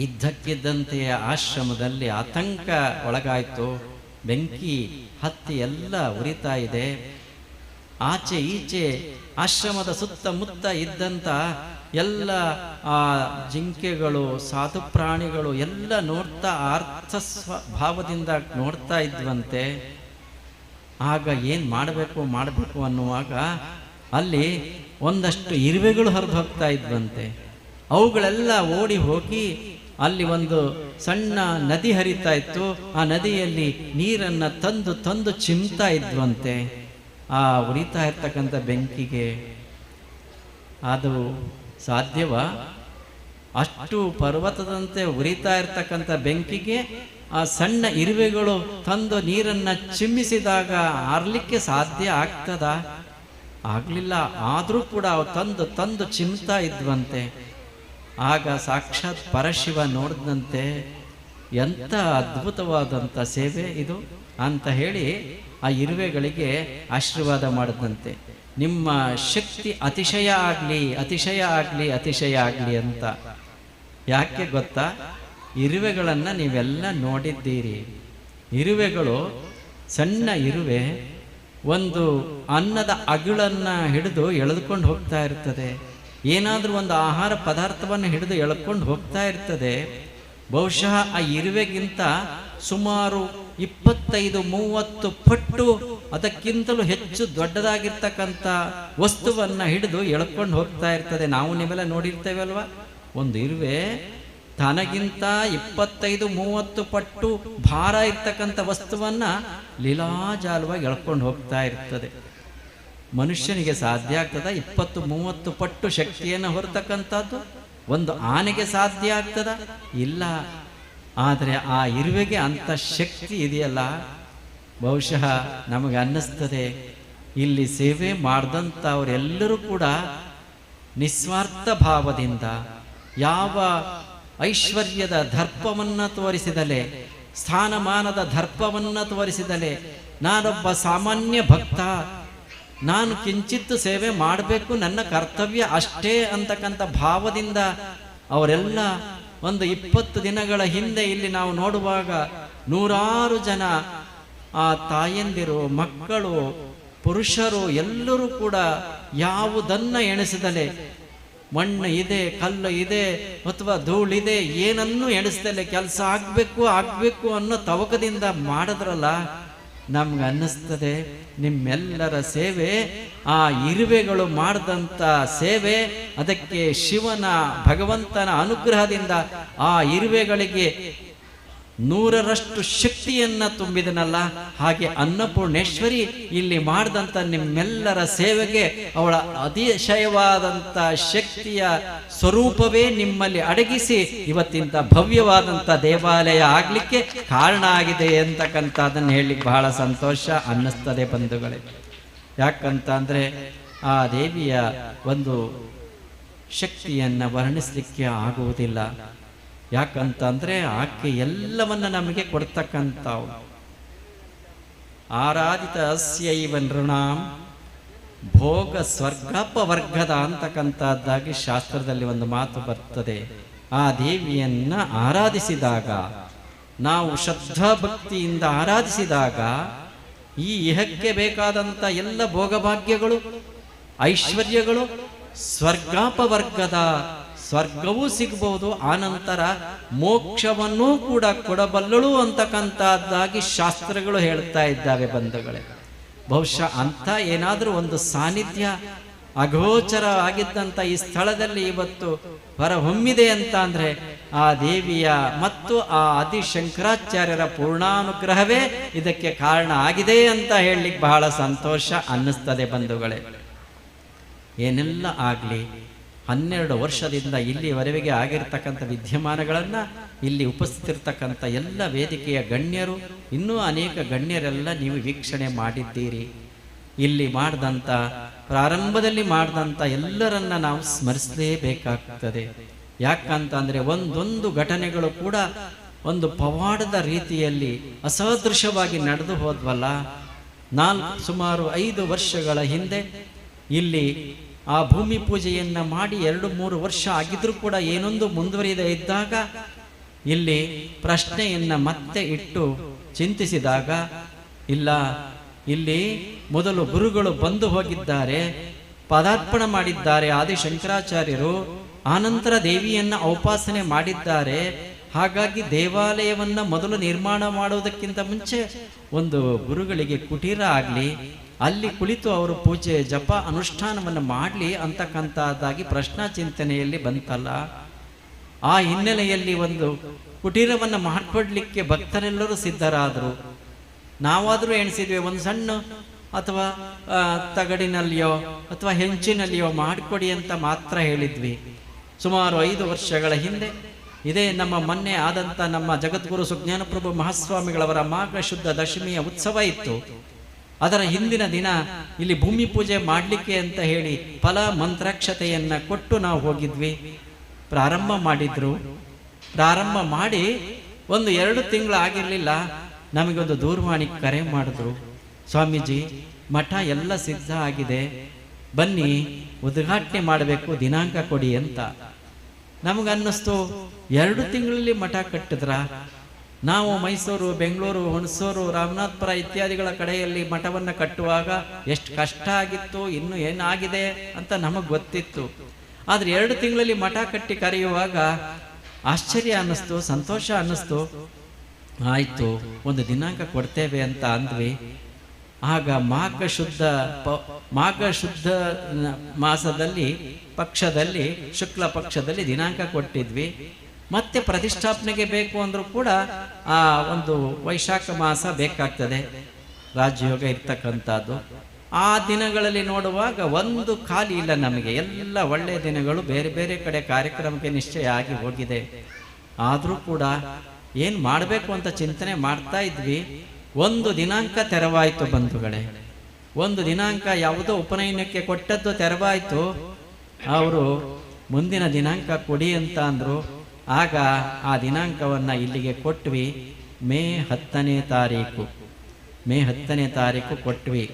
ಇದ್ದಕ್ಕಿದ್ದಂತೆಯೇ ಆಶ್ರಮದಲ್ಲಿ ಆತಂಕ ಒಳಗಾಯಿತು. ಬೆಂಕಿ ಹತ್ತಿ ಎಲ್ಲ ಉರಿತಾ ಇದೆ. ಆಚೆ ಈಚೆ ಆಶ್ರಮದ ಸುತ್ತಮುತ್ತ ಇದ್ದಂಥ ಎಲ್ಲ ಆ ಜಿಂಕೆಗಳು, ಸಾಧು ಪ್ರಾಣಿಗಳು ಎಲ್ಲ ನೋಡ್ತಾ ಅರ್ಥ ಭಾವದಿಂದ ನೋಡ್ತಾ ಇದ್ವಂತೆ. ಆಗ ಏನು ಮಾಡಬೇಕು ಅನ್ನುವಾಗ ಅಲ್ಲಿ ಒಂದಷ್ಟು ಇರುವೆಗಳು ಹರಿದು ಹೋಗ್ತಾ ಇದ್ವಂತೆ. ಅವುಗಳೆಲ್ಲ ಓಡಿ ಹೋಗಿ ಅಲ್ಲಿ ಒಂದು ಸಣ್ಣ ನದಿ ಹರಿತಾ ಇತ್ತು. ಆ ನದಿಯಲ್ಲಿ ನೀರನ್ನು ತಂದು ಚಿಮ್ತಾ ಇದ್ವಂತೆ. ಆ ಉರಿತಾ ಇರ್ತಕ್ಕಂಥ ಬೆಂಕಿಗೆ ಅದು ಸಾಧ್ಯವಾ? ಅಷ್ಟು ಪರ್ವತದಂತೆ ಉರಿತಾ ಇರ್ತಕ್ಕಂಥ ಬೆಂಕಿಗೆ ಆ ಸಣ್ಣ ಇರುವೆಗಳು ತಂದು ನೀರನ್ನು ಚಿಮ್ಮಿಸಿದಾಗ ಆರ್ಲಿಕ್ಕೆ ಸಾಧ್ಯ ಆಗ್ತದ? ಆಗ್ಲಿಲ್ಲ. ಆದರೂ ಕೂಡ ಅವು ತಂದು ಚಿಮ್ತಾ ಇದ್ವಂತೆ. ಆಗ ಸಾಕ್ಷಾತ್ ಪರಶಿವ ನೋಡಿದಂತೆ, ಎಂಥ ಅದ್ಭುತವಾದಂಥ ಸೇವೆ ಇದು ಅಂತ ಹೇಳಿ ಆ ಇರುವೆಗಳಿಗೆ ಆಶೀರ್ವಾದ ಮಾಡಿದಂತೆ. ನಿಮ್ಮ ಶಕ್ತಿ ಅತಿಶಯ ಆಗಲಿ ಅಂತ. ಯಾಕೆ ಗೊತ್ತಾ? ಇರುವೆಗಳನ್ನು ನೀವೆಲ್ಲ ನೋಡಿದ್ದೀರಿ. ಇರುವೆಗಳು, ಸಣ್ಣ ಇರುವೆ ಒಂದು ಅನ್ನದ ಅಗುಳನ್ನು ಹಿಡಿದು ಎಳೆದುಕೊಂಡು ಹೋಗ್ತಾ ಇರ್ತದೆ. ಏನಾದರೂ ಒಂದು ಆಹಾರ ಪದಾರ್ಥವನ್ನು ಹಿಡಿದು ಎಳ್ಕೊಂಡು ಹೋಗ್ತಾ ಇರ್ತದೆ. ಬಹುಶಃ ಆ ಇರುವೆಗಿಂತ ಸುಮಾರು 25-30 ಪಟ್ಟು ಅದಕ್ಕಿಂತಲೂ ಹೆಚ್ಚು ದೊಡ್ಡದಾಗಿರ್ತಕ್ಕಂಥ ವಸ್ತುವನ್ನ ಹಿಡಿದು ಎಳ್ಕೊಂಡು ಹೋಗ್ತಾ ಇರ್ತದೆ. ನಾವು ನೀವೆಲ್ಲ ನೋಡಿರ್ತೇವೆ ಅಲ್ವಾ? ಒಂದು ಇರುವೆ ತನಗಿಂತ 25-30 ಪಟ್ಟು ಭಾರ ಇರ್ತಕ್ಕಂಥ ವಸ್ತುವನ್ನ ಲೀಲಾಜಾಲವಾಗಿ ಎಳ್ಕೊಂಡು ಹೋಗ್ತಾ ಇರ್ತದೆ. ಮನುಷ್ಯನಿಗೆ ಸಾಧ್ಯ ಆಗ್ತದ 20-30 ಪಟ್ಟು ಶಕ್ತಿಯನ್ನು ಹೊರತಕ್ಕಂಥದ್ದು? ಒಂದು ಆನೆಗೆ ಸಾಧ್ಯ ಆಗ್ತದ? ಇಲ್ಲ. ಆದರೆ ಆ ಇರುವೆಗೆ ಅಂಥ ಶಕ್ತಿ ಇದೆಯಲ್ಲ. ಬಹುಶಃ ನಮಗೆ ಅನ್ನಿಸ್ತದೆ, ಇಲ್ಲಿ ಸೇವೆ ಮಾಡಿದಂಥವರೆಲ್ಲರೂ ಕೂಡ ನಿಸ್ವಾರ್ಥ ಭಾವದಿಂದ, ಯಾವ ಐಶ್ವರ್ಯದ ದರ್ಪವನ್ನು ತೋರಿಸಿದಲೆ, ಸ್ಥಾನಮಾನದ ದರ್ಪವನ್ನು ತೋರಿಸಿದಲೆ, ನಾನೊಬ್ಬ ಸಾಮಾನ್ಯ ಭಕ್ತ, ನಾನು ಕಿಂಚಿತ್ತು ಸೇವೆ ಮಾಡಬೇಕು, ನನ್ನ ಕರ್ತವ್ಯ ಅಷ್ಟೇ ಅಂತಕ್ಕಂಥ ಭಾವದಿಂದ ಅವರೆಲ್ಲ ಒಂದು 20 ದಿನಗಳ ಹಿಂದೆ ಇಲ್ಲಿ ನಾವು ನೋಡುವಾಗ 100 ಜನ ಆ ತಾಯಂದಿರು, ಮಕ್ಕಳು, ಪುರುಷರು ಎಲ್ಲರೂ ಕೂಡ ಯಾವುದನ್ನ ಎಣಿಸಿದಲೆ, ಮಣ್ಣು ಇದೆ, ಕಲ್ಲು ಇದೆ, ಅಥವಾ ಧೂಳಿದೆ, ಏನನ್ನೂ ಎಣಿಸ್ದಲೆ ಕೆಲಸ ಆಗ್ಬೇಕು ಅನ್ನೋ ತವಕದಿಂದ ಮಾಡಿದ್ರಲ್ಲ. ನಮ್ಗೆ ಅನ್ನಿಸ್ತದೆ ನಿಮ್ಮೆಲ್ಲರ ಸೇವೆ ಆ ಇರುವೆಗಳು ಮಾಡಿದಂಥ ಸೇವೆ, ಅದಕ್ಕೆ ಶಿವನ ಭಗವಂತನ ಅನುಗ್ರಹದಿಂದ ಆ ಇರುವೆಗಳಿಗೆ 100ರಷ್ಟು ಶಕ್ತಿಯನ್ನ ತುಂಬಿದನಲ್ಲ, ಹಾಗೆ ಅನ್ನಪೂರ್ಣೇಶ್ವರಿ ಇಲ್ಲಿ ಮಾಡಿದಂಥ ನಿಮ್ಮೆಲ್ಲರ ಸೇವೆಗೆ ಅವಳ ಅತಿಶಯವಾದಂಥ ಶಕ್ತಿಯ ಸ್ವರೂಪವೇ ನಿಮ್ಮಲ್ಲಿ ಅಡಗಿಸಿ ಇವತ್ತಿಂತ ಭವ್ಯವಾದಂಥ ದೇವಾಲಯ ಆಗ್ಲಿಕ್ಕೆ ಕಾರಣ ಆಗಿದೆ ಅಂತಕ್ಕಂಥದ್ದನ್ನು ಹೇಳಲಿಕ್ಕೆ ಬಹಳ ಸಂತೋಷ ಅನ್ನಿಸ್ತದೆ ಬಂಧುಗಳೇ. ಯಾಕಂತ ಅಂದ್ರೆ ಆ ದೇವಿಯ ಒಂದು ಶಕ್ತಿಯನ್ನ ವರ್ಣಿಸ್ಲಿಕ್ಕೆ ಆಗುವುದಿಲ್ಲ. ಯಾಕಂತ ಅಂದ್ರೆ ಆಕೆ ಎಲ್ಲವನ್ನ ನಮಗೆ ಕೊಡ್ತಕ್ಕಂಥವು. ಆರಾಧಿತ ಅಸ್ಯೈವ ನೃಣಾಂ ಭೋಗ ಸ್ವರ್ಗಪವರ್ಗದ ಅಂತಕ್ಕಂಥದ್ದಾಗಿ ಶಾಸ್ತ್ರದಲ್ಲಿ ಒಂದು ಮಾತು ಬರ್ತದೆ. ಆ ದೇವಿಯನ್ನ ಆರಾಧಿಸಿದಾಗ, ನಾವು ಶ್ರದ್ಧಾ ಭಕ್ತಿಯಿಂದ ಆರಾಧಿಸಿದಾಗ ಈ ಇಹಕ್ಕೆ ಬೇಕಾದಂಥ ಎಲ್ಲ ಭೋಗಭಾಗ್ಯಗಳು, ಐಶ್ವರ್ಯಗಳು, ಸ್ವರ್ಗಾಪವರ್ಗದ ಸ್ವರ್ಗವೂ ಸಿಗಬಹುದು, ಆನಂತರ ಮೋಕ್ಷವನ್ನೂ ಕೂಡ ಕೊಡಬಲ್ಲಳು ಅಂತಕ್ಕಂಥದ್ದಾಗಿ ಶಾಸ್ತ್ರಗಳು ಹೇಳ್ತಾ ಇದ್ದಾವೆ ಬಂಧುಗಳೇ. ಬಹುಶಃ ಅಂತ ಏನಾದರೂ ಒಂದು ಸಾನ್ನಿಧ್ಯ ಅಗೋಚರ ಆಗಿದ್ದಂಥ ಈ ಸ್ಥಳದಲ್ಲಿ ಇವತ್ತು ಹೊರಹೊಮ್ಮಿದೆ ಅಂತ ಅಂದ್ರೆ ಆ ದೇವಿಯ ಮತ್ತು ಆ ಆದಿಶಂಕರಾಚಾರ್ಯರ ಪೂರ್ಣಾನುಗ್ರಹವೇ ಇದಕ್ಕೆ ಕಾರಣ ಆಗಿದೆ ಅಂತ ಹೇಳಲಿಕ್ಕೆ ಬಹಳ ಸಂತೋಷ ಅನ್ನಿಸ್ತದೆ ಬಂಧುಗಳೇ. ಏನೆಲ್ಲ ಆಗಲಿ, 12 ವರ್ಷದಿಂದ ಇಲ್ಲಿವರೆಗೆ ಆಗಿರ್ತಕ್ಕಂಥ ವಿದ್ಯಮಾನಗಳನ್ನು ಇಲ್ಲಿ ಉಪಸ್ಥಿತಿರ್ತಕ್ಕಂಥ ಎಲ್ಲ ವೇದಿಕೆಯ ಗಣ್ಯರು, ಇನ್ನೂ ಅನೇಕ ಗಣ್ಯರೆಲ್ಲ ನೀವು ವೀಕ್ಷಣೆ ಮಾಡಿದ್ದೀರಿ. ಇಲ್ಲಿ ಮಾಡಿದಂಥ ಪ್ರಾರಂಭದಲ್ಲಿ ಮಾಡಿದಂಥ ಎಲ್ಲರನ್ನ ನಾವು ಸ್ಮರಿಸಲೇಬೇಕಾಗ್ತದೆ. ಯಾಕಂತ ಅಂದರೆ ಒಂದೊಂದು ಘಟನೆಗಳು ಕೂಡ ಒಂದು ಪವಾಡದ ರೀತಿಯಲ್ಲಿ ಅಸದೃಶವಾಗಿ ನಡೆದು ಹೋದ್ವಲ್ಲ. ಸುಮಾರು 5 ವರ್ಷಗಳ ಹಿಂದೆ ಇಲ್ಲಿ ಆ ಭೂಮಿ ಪೂಜೆಯನ್ನ ಮಾಡಿ 2-3 ವರ್ಷ ಆಗಿದ್ರೂ ಕೂಡ ಏನೊಂದು ಮುಂದುವರಿಯದೇ ಇದ್ದಾಗ ಇಲ್ಲಿ ಪ್ರಶ್ನೆಯನ್ನ ಮತ್ತೆ ಇಟ್ಟು ಚಿಂತಿಸಿದಾಗ, ಇಲ್ಲ, ಇಲ್ಲಿ ಮೊದಲು ಗುರುಗಳು ಬಂದು ಹೋಗಿದ್ದಾರೆ, ಪದಾರ್ಪಣೆ ಮಾಡಿದ್ದಾರೆ ಆದಿಶಂಕರಾಚಾರ್ಯರು, ಆನಂತರ ದೇವಿಯನ್ನ ಔಪಾಸನೆ ಮಾಡಿದ್ದಾರೆ. ಹಾಗಾಗಿ ದೇವಾಲಯವನ್ನ ಮೊದಲು ನಿರ್ಮಾಣ ಮಾಡುವುದಕ್ಕಿಂತ ಮುಂಚೆ ಒಂದು ಗುರುಗಳಿಗೆ ಕುಟೀರ ಆಗಲಿ, ಅಲ್ಲಿ ಕುಳಿತು ಅವರು ಪೂಜೆ ಜಪ ಅನುಷ್ಠಾನವನ್ನು ಮಾಡಲಿ ಅಂತಕ್ಕಂಥದ್ದಾಗಿ ಪ್ರಶ್ನಾ ಚಿಂತನೆಯಲ್ಲಿ ಬಂತಲ್ಲ. ಆ ಹಿನ್ನೆಲೆಯಲ್ಲಿ ಒಂದು ಕುಟೀರವನ್ನು ಮಾಡಿಕೊಡ್ಲಿಕ್ಕೆ ಭಕ್ತರೆಲ್ಲರೂ ಸಿದ್ಧರಾದರು. ನಾವಾದರೂ ಎಣಿಸಿದ್ವಿ, ಒಂದು ಸಣ್ಣ ಅಥವಾ ತಗಡಿನಲ್ಲಿಯೋ ಅಥವಾ ಹೆಂಚಿನಲ್ಲಿಯೋ ಮಾಡಿಕೊಡಿ ಅಂತ ಮಾತ್ರ ಹೇಳಿದ್ವಿ. ಸುಮಾರು 5 ವರ್ಷಗಳ ಹಿಂದೆ ಇದೇ ನಮ್ಮ ಮೊನ್ನೆ ಆದಂಥ ನಮ್ಮ ಜಗದ್ಗುರು ಸುಜ್ಞಾನಪ್ರಭು ಮಹಾಸ್ವಾಮಿಗಳವರ ಮಾಘ ಶುದ್ಧ ದಶಮಿಯ ಉತ್ಸವ ಇತ್ತು. ಅದರ ಹಿಂದಿನ ದಿನ ಇಲ್ಲಿ ಭೂಮಿ ಪೂಜೆ ಮಾಡಲಿಕ್ಕೆ ಅಂತ ಹೇಳಿ ಫಲ ಮಂತ್ರಾಕ್ಷತೆಯನ್ನ ಕೊಟ್ಟು ನಾವು ಹೋಗಿದ್ವಿ. ಪ್ರಾರಂಭ ಮಾಡಿದ್ರು. ಪ್ರಾರಂಭ ಮಾಡಿ 1-2 ತಿಂಗಳು ಆಗಿರಲಿಲ್ಲ, ನಮಗೊಂದು ದೂರವಾಣಿ ಕರೆ ಮಾಡಿದ್ರು. ಸ್ವಾಮೀಜಿ, ಮಠ ಎಲ್ಲ ಸಿದ್ಧ ಆಗಿದೆ, ಬನ್ನಿ ಉದ್ಘಾಟನೆ ಮಾಡಬೇಕು, ದಿನಾಂಕ ಕೊಡಿ ಅಂತ. ನಮಗನ್ನಿಸ್ತು, 2 ತಿಂಗಳಲ್ಲಿ ಮಠ ಕಟ್ಟಿದ್ರ? ನಾವು ಮೈಸೂರು, ಬೆಂಗಳೂರು, ಹುಣಸೂರು, ರಾಮನಾಥಪುರ ಇತ್ಯಾದಿಗಳ ಕಡೆಯಲ್ಲಿ ಮಠವನ್ನು ಕಟ್ಟುವಾಗ ಎಷ್ಟು ಕಷ್ಟ ಆಗಿತ್ತು, ಇನ್ನು ಏನಾಗಿದೆ ಅಂತ ನಮಗೆ ಗೊತ್ತಿತ್ತು. ಆದರೆ 2 ತಿಂಗಳಲ್ಲಿ ಮಠ ಕಟ್ಟಿ ಕರೆಯುವಾಗ ಆಶ್ಚರ್ಯ ಅನ್ನಿಸ್ತು, ಸಂತೋಷ ಅನ್ನಿಸ್ತು. ಆಯಿತು, ಒಂದು ದಿನಾಂಕ ಕೊಡ್ತೇವೆ ಅಂತ ಅಂದ್ವಿ. ಆಗ ಮಾಘ ಶುದ್ಧ ಮಾಸದಲ್ಲಿ ಪಕ್ಷದಲ್ಲಿ ಶುಕ್ಲ ಪಕ್ಷದಲ್ಲಿ ದಿನಾಂಕ ಕೊಟ್ಟಿದ್ವಿ. ಮತ್ತೆ ಪ್ರತಿಷ್ಠಾಪನೆಗೆ ಬೇಕು ಅಂದ್ರೂ ಕೂಡ ಆ ಒಂದು ವೈಶಾಖ ಮಾಸ ಬೇಕಾಗ್ತದೆ, ರಾಜಯೋಗ ಇರ್ತಕ್ಕಂಥದ್ದು. ಆ ದಿನಗಳಲ್ಲಿ ನೋಡುವಾಗ ಒಂದು ಖಾಲಿ ಇಲ್ಲ ನಮಗೆ. ಎಲ್ಲ ಒಳ್ಳೆಯ ದಿನಗಳು ಬೇರೆ ಬೇರೆ ಕಡೆ ಕಾರ್ಯಕ್ರಮಕ್ಕೆ ನಿಶ್ಚಯ ಆಗಿ ಹೋಗಿದೆ. ಆದರೂ ಕೂಡ ಏನು ಮಾಡಬೇಕು ಅಂತ ಚಿಂತನೆ ಮಾಡ್ತಾ ಇದ್ವಿ. ಒಂದು ದಿನಾಂಕ ತೆರವಾಯಿತು ಬಂಧುಗಳೇ. ಒಂದು ದಿನಾಂಕ ಯಾವುದೋ ಉಪನಯನಕ್ಕೆ ಕೊಟ್ಟದ್ದು ತೆರವಾಯಿತು. ಅವರು ಮುಂದಿನ ದಿನಾಂಕ ಕೊಡಿ ಅಂತ ಅಂದರು. ಆಗ ಆ ದಿನಾಂಕವನ್ನು ಇಲ್ಲಿಗೆ ಕೊಟ್ವಿ. ಮೇ 10ನೇ ತಾರೀಕು ಕೊಟ್ವಿ.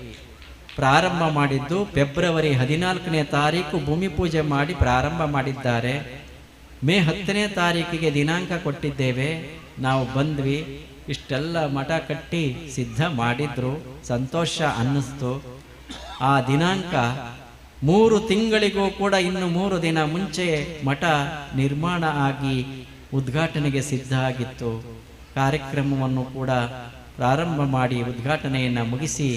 ಪ್ರಾರಂಭ ಮಾಡಿದ್ದು ಫೆಬ್ರವರಿ 14ನೇ ತಾರೀಕು ಭೂಮಿ ಪೂಜೆ ಮಾಡಿ ಪ್ರಾರಂಭ ಮಾಡಿದ್ದಾರೆ. ಮೇ 10ನೇ ತಾರೀಕಿಗೆ ದಿನಾಂಕ ಕೊಟ್ಟಿದ್ದೇವೆ. ನಾವು ಬಂದ್ವಿ. ಇಷ್ಟೆಲ್ಲ ಮಠ ಕಟ್ಟಿ ಸಿದ್ಧ ಮಾಡಿದ್ರು. ಸಂತೋಷ ಅನ್ನಿಸ್ತು. ಆ ದಿನಾಂಕ 3 ತಿಂಗಳಿಗೂ ಕೂಡ ಇನ್ನು 3 ದಿನ ಮುಂಚೆ ಮಠ ನಿರ್ಮಾಣ ಆಗಿ ಉದ್ಘಾಟನೆಗೆ ಸಿದ್ಧ ಆಗಿತ್ತು. ಕಾರ್ಯಕ್ರಮವನ್ನು ಕೂಡ ಪ್ರಾರಂಭ ಮಾಡಿ ಉದ್ಘಾಟನೆಯನ್ನು ಮುಗಿಸಿ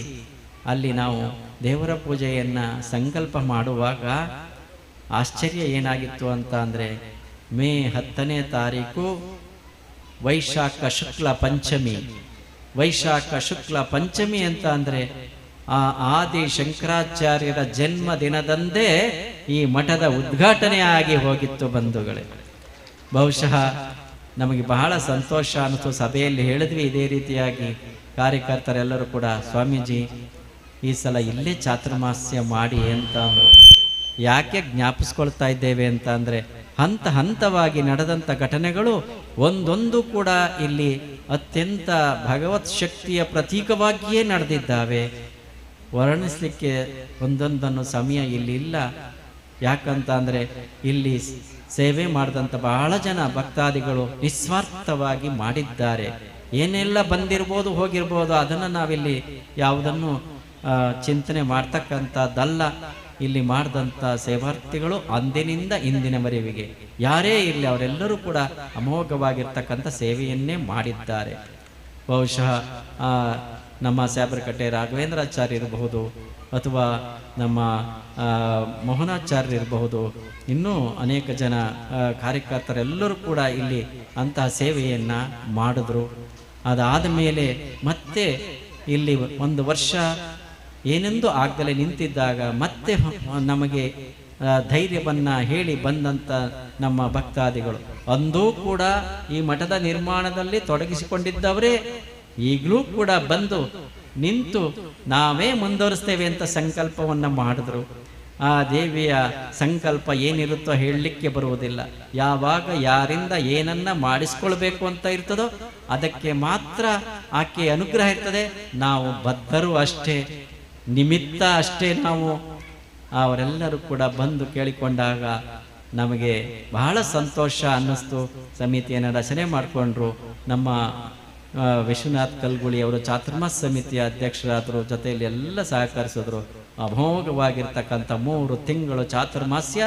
ಅಲ್ಲಿ ನಾವು ದೇವರ ಪೂಜೆಯನ್ನು ಸಂಕಲ್ಪ ಮಾಡುವಾಗ ಆಶ್ಚರ್ಯ ಏನಾಗಿತ್ತು ಅಂತ ಅಂದರೆ, ಮೇ 10ನೇ ತಾರೀಕು ವೈಶಾಖ ಶುಕ್ಲ ಪಂಚಮಿ. ವೈಶಾಖ ಶುಕ್ಲ ಪಂಚಮಿ ಅಂತ ಅಂದರೆ ಆ ಆದಿ ಶಂಕರಾಚಾರ್ಯರ ಜನ್ಮ ದಿನದಂದೇ ಈ ಮಠದ ಉದ್ಘಾಟನೆ ಆಗಿ ಹೋಗಿತ್ತು ಬಂಧುಗಳೇ. ಬಹುಶಃ ನಮಗೆ ಬಹಳ ಸಂತೋಷ ಅನ್ನಿಸ್ತು. ಸಭೆಯಲ್ಲಿ ಹೇಳಿದ್ವಿ ಇದೇ ರೀತಿಯಾಗಿ ಕಾರ್ಯಕರ್ತರೆಲ್ಲರೂ ಕೂಡ, ಸ್ವಾಮೀಜಿ ಈ ಸಲ ಇಲ್ಲೇ ಚಾತುರ್ಮಾಸ್ಯ ಮಾಡಿ ಅಂತ ಅಂದರು. ಯಾಕೆ ಜ್ಞಾಪಿಸ್ಕೊಳ್ತಾ ಇದ್ದೇವೆ ಅಂತ ಅಂದರೆ, ಹಂತ ಹಂತವಾಗಿ ನಡೆದಂಥ ಘಟನೆಗಳು ಒಂದೊಂದು ಕೂಡ ಇಲ್ಲಿ ಅತ್ಯಂತ ಭಗವತ್ ಶಕ್ತಿಯ ಪ್ರತೀಕವಾಗಿಯೇ ನಡೆದಿದ್ದಾವೆ. ವರ್ಣಿಸಲಿಕ್ಕೆ ಒಂದೊಂದನ್ನು ಸಮಯ ಇಲ್ಲಿ ಇಲ್ಲ. ಯಾಕಂತ ಅಂದರೆ ಇಲ್ಲಿ ಸೇವೆ ಮಾಡಿದಂಥ ಬಹಳ ಜನ ಭಕ್ತಾದಿಗಳು ನಿಸ್ವಾರ್ಥವಾಗಿ ಮಾಡಿದ್ದಾರೆ. ಏನೆಲ್ಲ ಬಂದಿರ್ಬೋದು ಹೋಗಿರ್ಬೋದು, ಅದನ್ನು ನಾವಿಲ್ಲಿ ಯಾವುದನ್ನು ಚಿಂತನೆ ಮಾಡ್ತಕ್ಕಂಥದ್ದಲ್ಲ. ಇಲ್ಲಿ ಮಾಡಿದಂಥ ಸೇವಾರ್ಥಿಗಳು ಅಂದಿನಿಂದ ಇಂದಿನವರೆವಿಗೆ ಯಾರೇ ಇರಲಿ ಅವರೆಲ್ಲರೂ ಕೂಡ ಅಮೋಘವಾಗಿರ್ತಕ್ಕಂಥ ಸೇವೆಯನ್ನೇ ಮಾಡಿದ್ದಾರೆ. ಬಹುಶಃ ನಮ್ಮ ಸ್ಯಾಬ್ರಕಟ್ಟೆ ರಾಘವೇಂದ್ರಾಚಾರ್ಯ ಇರಬಹುದು, ಅಥವಾ ನಮ್ಮ ಮೋಹನಾಚಾರ್ಯ ಇರಬಹುದು, ಇನ್ನೂ ಅನೇಕ ಜನ ಕಾರ್ಯಕರ್ತರೆಲ್ಲರೂ ಕೂಡ ಇಲ್ಲಿ ಅಂತಹ ಸೇವೆಯನ್ನು ಮಾಡಿದ್ರು. ಅದಾದ ಮೇಲೆ ಮತ್ತೆ ಇಲ್ಲಿ ಒಂದು ವರ್ಷ ಏನೆಂದು ಆಗಲೇ ನಿಂತಿದ್ದಾಗ ಮತ್ತೆ ನಮಗೆ ಧೈರ್ಯವನ್ನು ಹೇಳಿ ಬಂದಂಥ ನಮ್ಮ ಭಕ್ತಾದಿಗಳು ಅಂದೂ ಕೂಡ ಈ ಮಠದ ನಿರ್ಮಾಣದಲ್ಲಿ ತೊಡಗಿಸಿಕೊಂಡಿದ್ದವರೇ ಈಗಲೂ ಕೂಡ ಬಂದು ನಿಂತು ನಾವೇ ಮುಂದುವರಿಸ್ತೇವೆ ಅಂತ ಸಂಕಲ್ಪವನ್ನು ಮಾಡಿದ್ರು. ಆ ದೇವಿಯ ಸಂಕಲ್ಪ ಏನಿರುತ್ತೋ ಹೇಳಲಿಕ್ಕೆ ಬರುವುದಿಲ್ಲ. ಯಾವಾಗ ಯಾರಿಂದ ಏನನ್ನ ಮಾಡಿಸ್ಕೊಳ್ಬೇಕು ಅಂತ ಇರ್ತದೋ ಅದಕ್ಕೆ ಮಾತ್ರ ಆಕೆ ಅನುಗ್ರಹ ಇರ್ತದೆ. ನಾವು ಬದ್ಧರು ಅಷ್ಟೇ, ನಿಮಿತ್ತ ಅಷ್ಟೇ. ನಾವು ಅವರೆಲ್ಲರೂ ಕೂಡ ಬಂದು ಕೇಳಿಕೊಂಡಾಗ ನಮಗೆ ಬಹಳ ಸಂತೋಷ ಅನ್ನಿಸ್ತು. ಸಮಿತಿಯನ್ನು ರಚನೆ ಮಾಡಿಕೊಂಡ್ರು. ನಮ್ಮ ವಿಶ್ವನಾಥ್ ಕಲ್ಗುಳಿ ಅವರು ಚಾತುರ್ಮಾಸ ಸಮಿತಿಯ ಅಧ್ಯಕ್ಷರಾದರು, ಜೊತೆಯಲ್ಲಿ ಎಲ್ಲ ಸಹಕರಿಸಿದ್ರು. ಅಮೋಘವಾಗಿರ್ತಕ್ಕಂಥ 3 ತಿಂಗಳು ಚಾತುರ್ಮಾಸ್ಯ,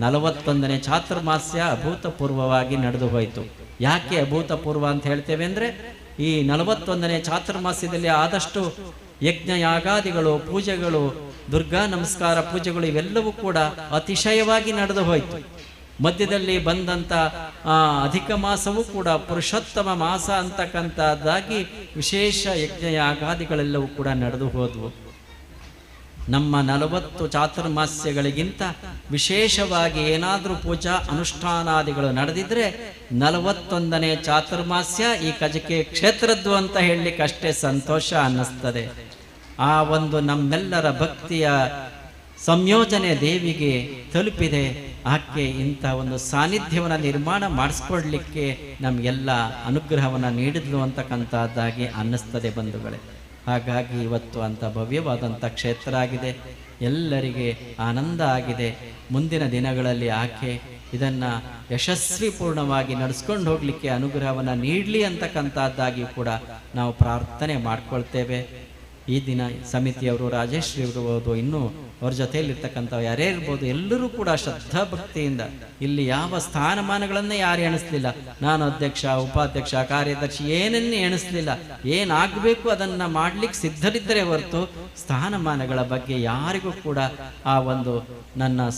41ನೇ ಚಾತುರ್ಮಾಸ್ಯ ಅಭೂತಪೂರ್ವವಾಗಿ ನಡೆದು ಹೋಯಿತು. ಯಾಕೆ ಅಭೂತಪೂರ್ವ ಅಂತ ಹೇಳ್ತೇವೆ ಅಂದರೆ, ಈ 41ನೇ ಚಾತುರ್ಮಾಸ್ಯದಲ್ಲಿ ಆದಷ್ಟು ಯಜ್ಞ ಯಾಗಾದಿಗಳು, ಪೂಜೆಗಳು, ದುರ್ಗಾ ನಮಸ್ಕಾರ ಪೂಜೆಗಳು ಇವೆಲ್ಲವೂ ಕೂಡ ಅತಿಶಯವಾಗಿ ನಡೆದು ಹೋಯಿತು. ಮಧ್ಯದಲ್ಲಿ ಬಂದಂಥ ಅಧಿಕ ಮಾಸವೂ ಕೂಡ ಪುರುಷೋತ್ತಮ ಮಾಸ ಅಂತಕ್ಕಂಥದ್ದಾಗಿ ವಿಶೇಷ ಯಜ್ಞ ಯಾಗಾದಿಗಳೆಲ್ಲವೂ ಕೂಡ ನಡೆದು ಹೋದವು. ನಮ್ಮ 40 ಚಾತುರ್ಮಾಸ್ಯಗಳಿಗಿಂತ ವಿಶೇಷವಾಗಿ ಏನಾದರೂ ಪೂಜಾ ಅನುಷ್ಠಾನಾದಿಗಳು ನಡೆದಿದ್ರೆ 41ನೇ ಚಾತುರ್ಮಾಸ್ಯ ಈ ಕಜಕೆ ಕ್ಷೇತ್ರದ್ದು ಅಂತ ಹೇಳಲಿಕ್ಕೆ ಅಷ್ಟೇ ಸಂತೋಷ ಅನ್ನಿಸ್ತದೆ. ಆ ಒಂದು ನಮ್ಮೆಲ್ಲರ ಭಕ್ತಿಯ ಸಂಯೋಜನೆ ದೇವಿಗೆ ತಲುಪಿದೆ. ಆಕೆ ಇಂಥ ಒಂದು ಸಾನ್ನಿಧ್ಯವನ್ನು ನಿರ್ಮಾಣ ಮಾಡಿಸ್ಕೊಡ್ಲಿಕ್ಕೆ ನಮಗೆಲ್ಲ ಅನುಗ್ರಹವನ್ನು ನೀಡಿದ್ಲು ಅಂತಕ್ಕಂಥದ್ದಾಗಿ ಅನ್ನಿಸ್ತದೆ ಬಂಧುಗಳೇ. ಹಾಗಾಗಿ ಇವತ್ತು ಅಂಥ ಭವ್ಯವಾದಂಥ ಕ್ಷೇತ್ರ ಆಗಿದೆ, ಎಲ್ಲರಿಗೆ ಆನಂದ ಆಗಿದೆ. ಮುಂದಿನ ದಿನಗಳಲ್ಲಿ ಆಕೆ ಇದನ್ನು ಯಶಸ್ವಿಪೂರ್ಣವಾಗಿ ನಡೆಸ್ಕೊಂಡು ಹೋಗಲಿಕ್ಕೆ ಅನುಗ್ರಹವನ್ನು ನೀಡಲಿ ಅಂತಕ್ಕಂಥದ್ದಾಗಿ ಕೂಡ ನಾವು ಪ್ರಾರ್ಥನೆ ಮಾಡ್ಕೊಳ್ತೇವೆ. ಈ ದಿನ ಸಮಿತಿಯವರು, ರಾಜೇಶ್ ಇರ್ಬೋದು, ಇನ್ನೂ ಅವ್ರ ಜೊತೆಯಲ್ಲಿರ್ತಕ್ಕಂಥ ಯಾರೇ ಇರ್ಬೋದು, ಎಲ್ಲರೂ ಕೂಡ ಶ್ರದ್ಧಾ ಭಕ್ತಿಯಿಂದ ಇಲ್ಲಿ ಯಾವ ಸ್ಥಾನಮಾನಗಳನ್ನೇ ಯಾರು ಎಣಿಸ್ಲಿಲ್ಲ. ನಾನು ಅಧ್ಯಕ್ಷ, ಉಪಾಧ್ಯಕ್ಷ, ಕಾರ್ಯದರ್ಶಿ ಏನನ್ನೇ ಎಣಿಸ್ಲಿಲ್ಲ. ಏನಾಗಬೇಕು ಅದನ್ನು ಮಾಡ್ಲಿಕ್ಕೆ ಸಿದ್ಧರಿದ್ದರೆ ಹೊರತು ಸ್ಥಾನಮಾನಗಳ ಬಗ್ಗೆ ಯಾರಿಗೂ ಕೂಡ ಆ ಒಂದು ನನ್ನ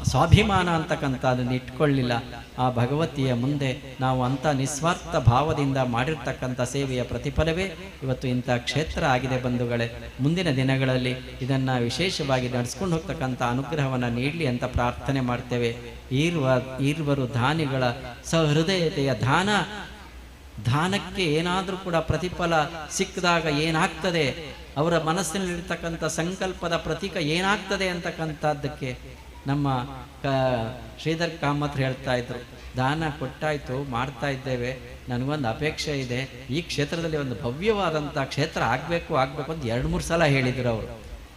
ಸ್ವಾಭಿಮಾನ ಅಂತಕ್ಕಂಥದ್ದನ್ನು ಇಟ್ಕೊಳ್ಳಿಲ್ಲ. ಆ ಭಗವತಿಯ ಮುಂದೆ ನಾವು ಅಂಥ ನಿಸ್ವಾರ್ಥ ಭಾವದಿಂದ ಮಾಡಿರ್ತಕ್ಕಂಥ ಸೇವೆಯ ಪ್ರತಿಫಲವೇ ಇವತ್ತು ಇಂಥ ಕ್ಷೇತ್ರ ಆಗಿದೆ ಬಂಧುಗಳೇ. ಮುಂದಿನ ದಿನಗಳಲ್ಲಿ ಇದನ್ನು ವಿಶೇಷವಾಗಿ ನಡೆಸ್ಕೊಂಡು ಹೋಗ್ತಕ್ಕಂಥ ಅನುಗ್ರಹವನ್ನು ನೀಡಲಿ ಅಂತ ಪ್ರಾರ್ಥನೆ ಮಾಡ್ತೇವೆ. ಈರ್ವರು ದಾನಿಗಳ ಸಹೃದಯತೆಯ ದಾನಕ್ಕೆ ಏನಾದರೂ ಕೂಡ ಪ್ರತಿಫಲ ಸಿಕ್ಕಿದಾಗ ಏನಾಗ್ತದೆ, ಅವರ ಮನಸ್ಸಿನಲ್ಲಿರ್ತಕ್ಕಂಥ ಸಂಕಲ್ಪದ ಪ್ರತೀಕ ಏನಾಗ್ತದೆ ಅಂತಕ್ಕಂಥದ್ದಕ್ಕೆ ನಮ್ಮ ಶ್ರೀಧರ್ ಕಾಮತ್ ಹೇಳ್ತಾ ಇದ್ರು, ದಾನ ಕೊಟ್ಟಾಯ್ತು, ಮಾಡ್ತಾ ಇದ್ದೇವೆ, ನನಗೊಂದು ಅಪೇಕ್ಷೆ ಇದೆ, ಈ ಕ್ಷೇತ್ರದಲ್ಲಿ ಒಂದು ಭವ್ಯವಾದಂಥ ಕ್ಷೇತ್ರ ಆಗಬೇಕು ಅಂತ 2-3 ಸಲ ಹೇಳಿದ್ರು ಅವರು.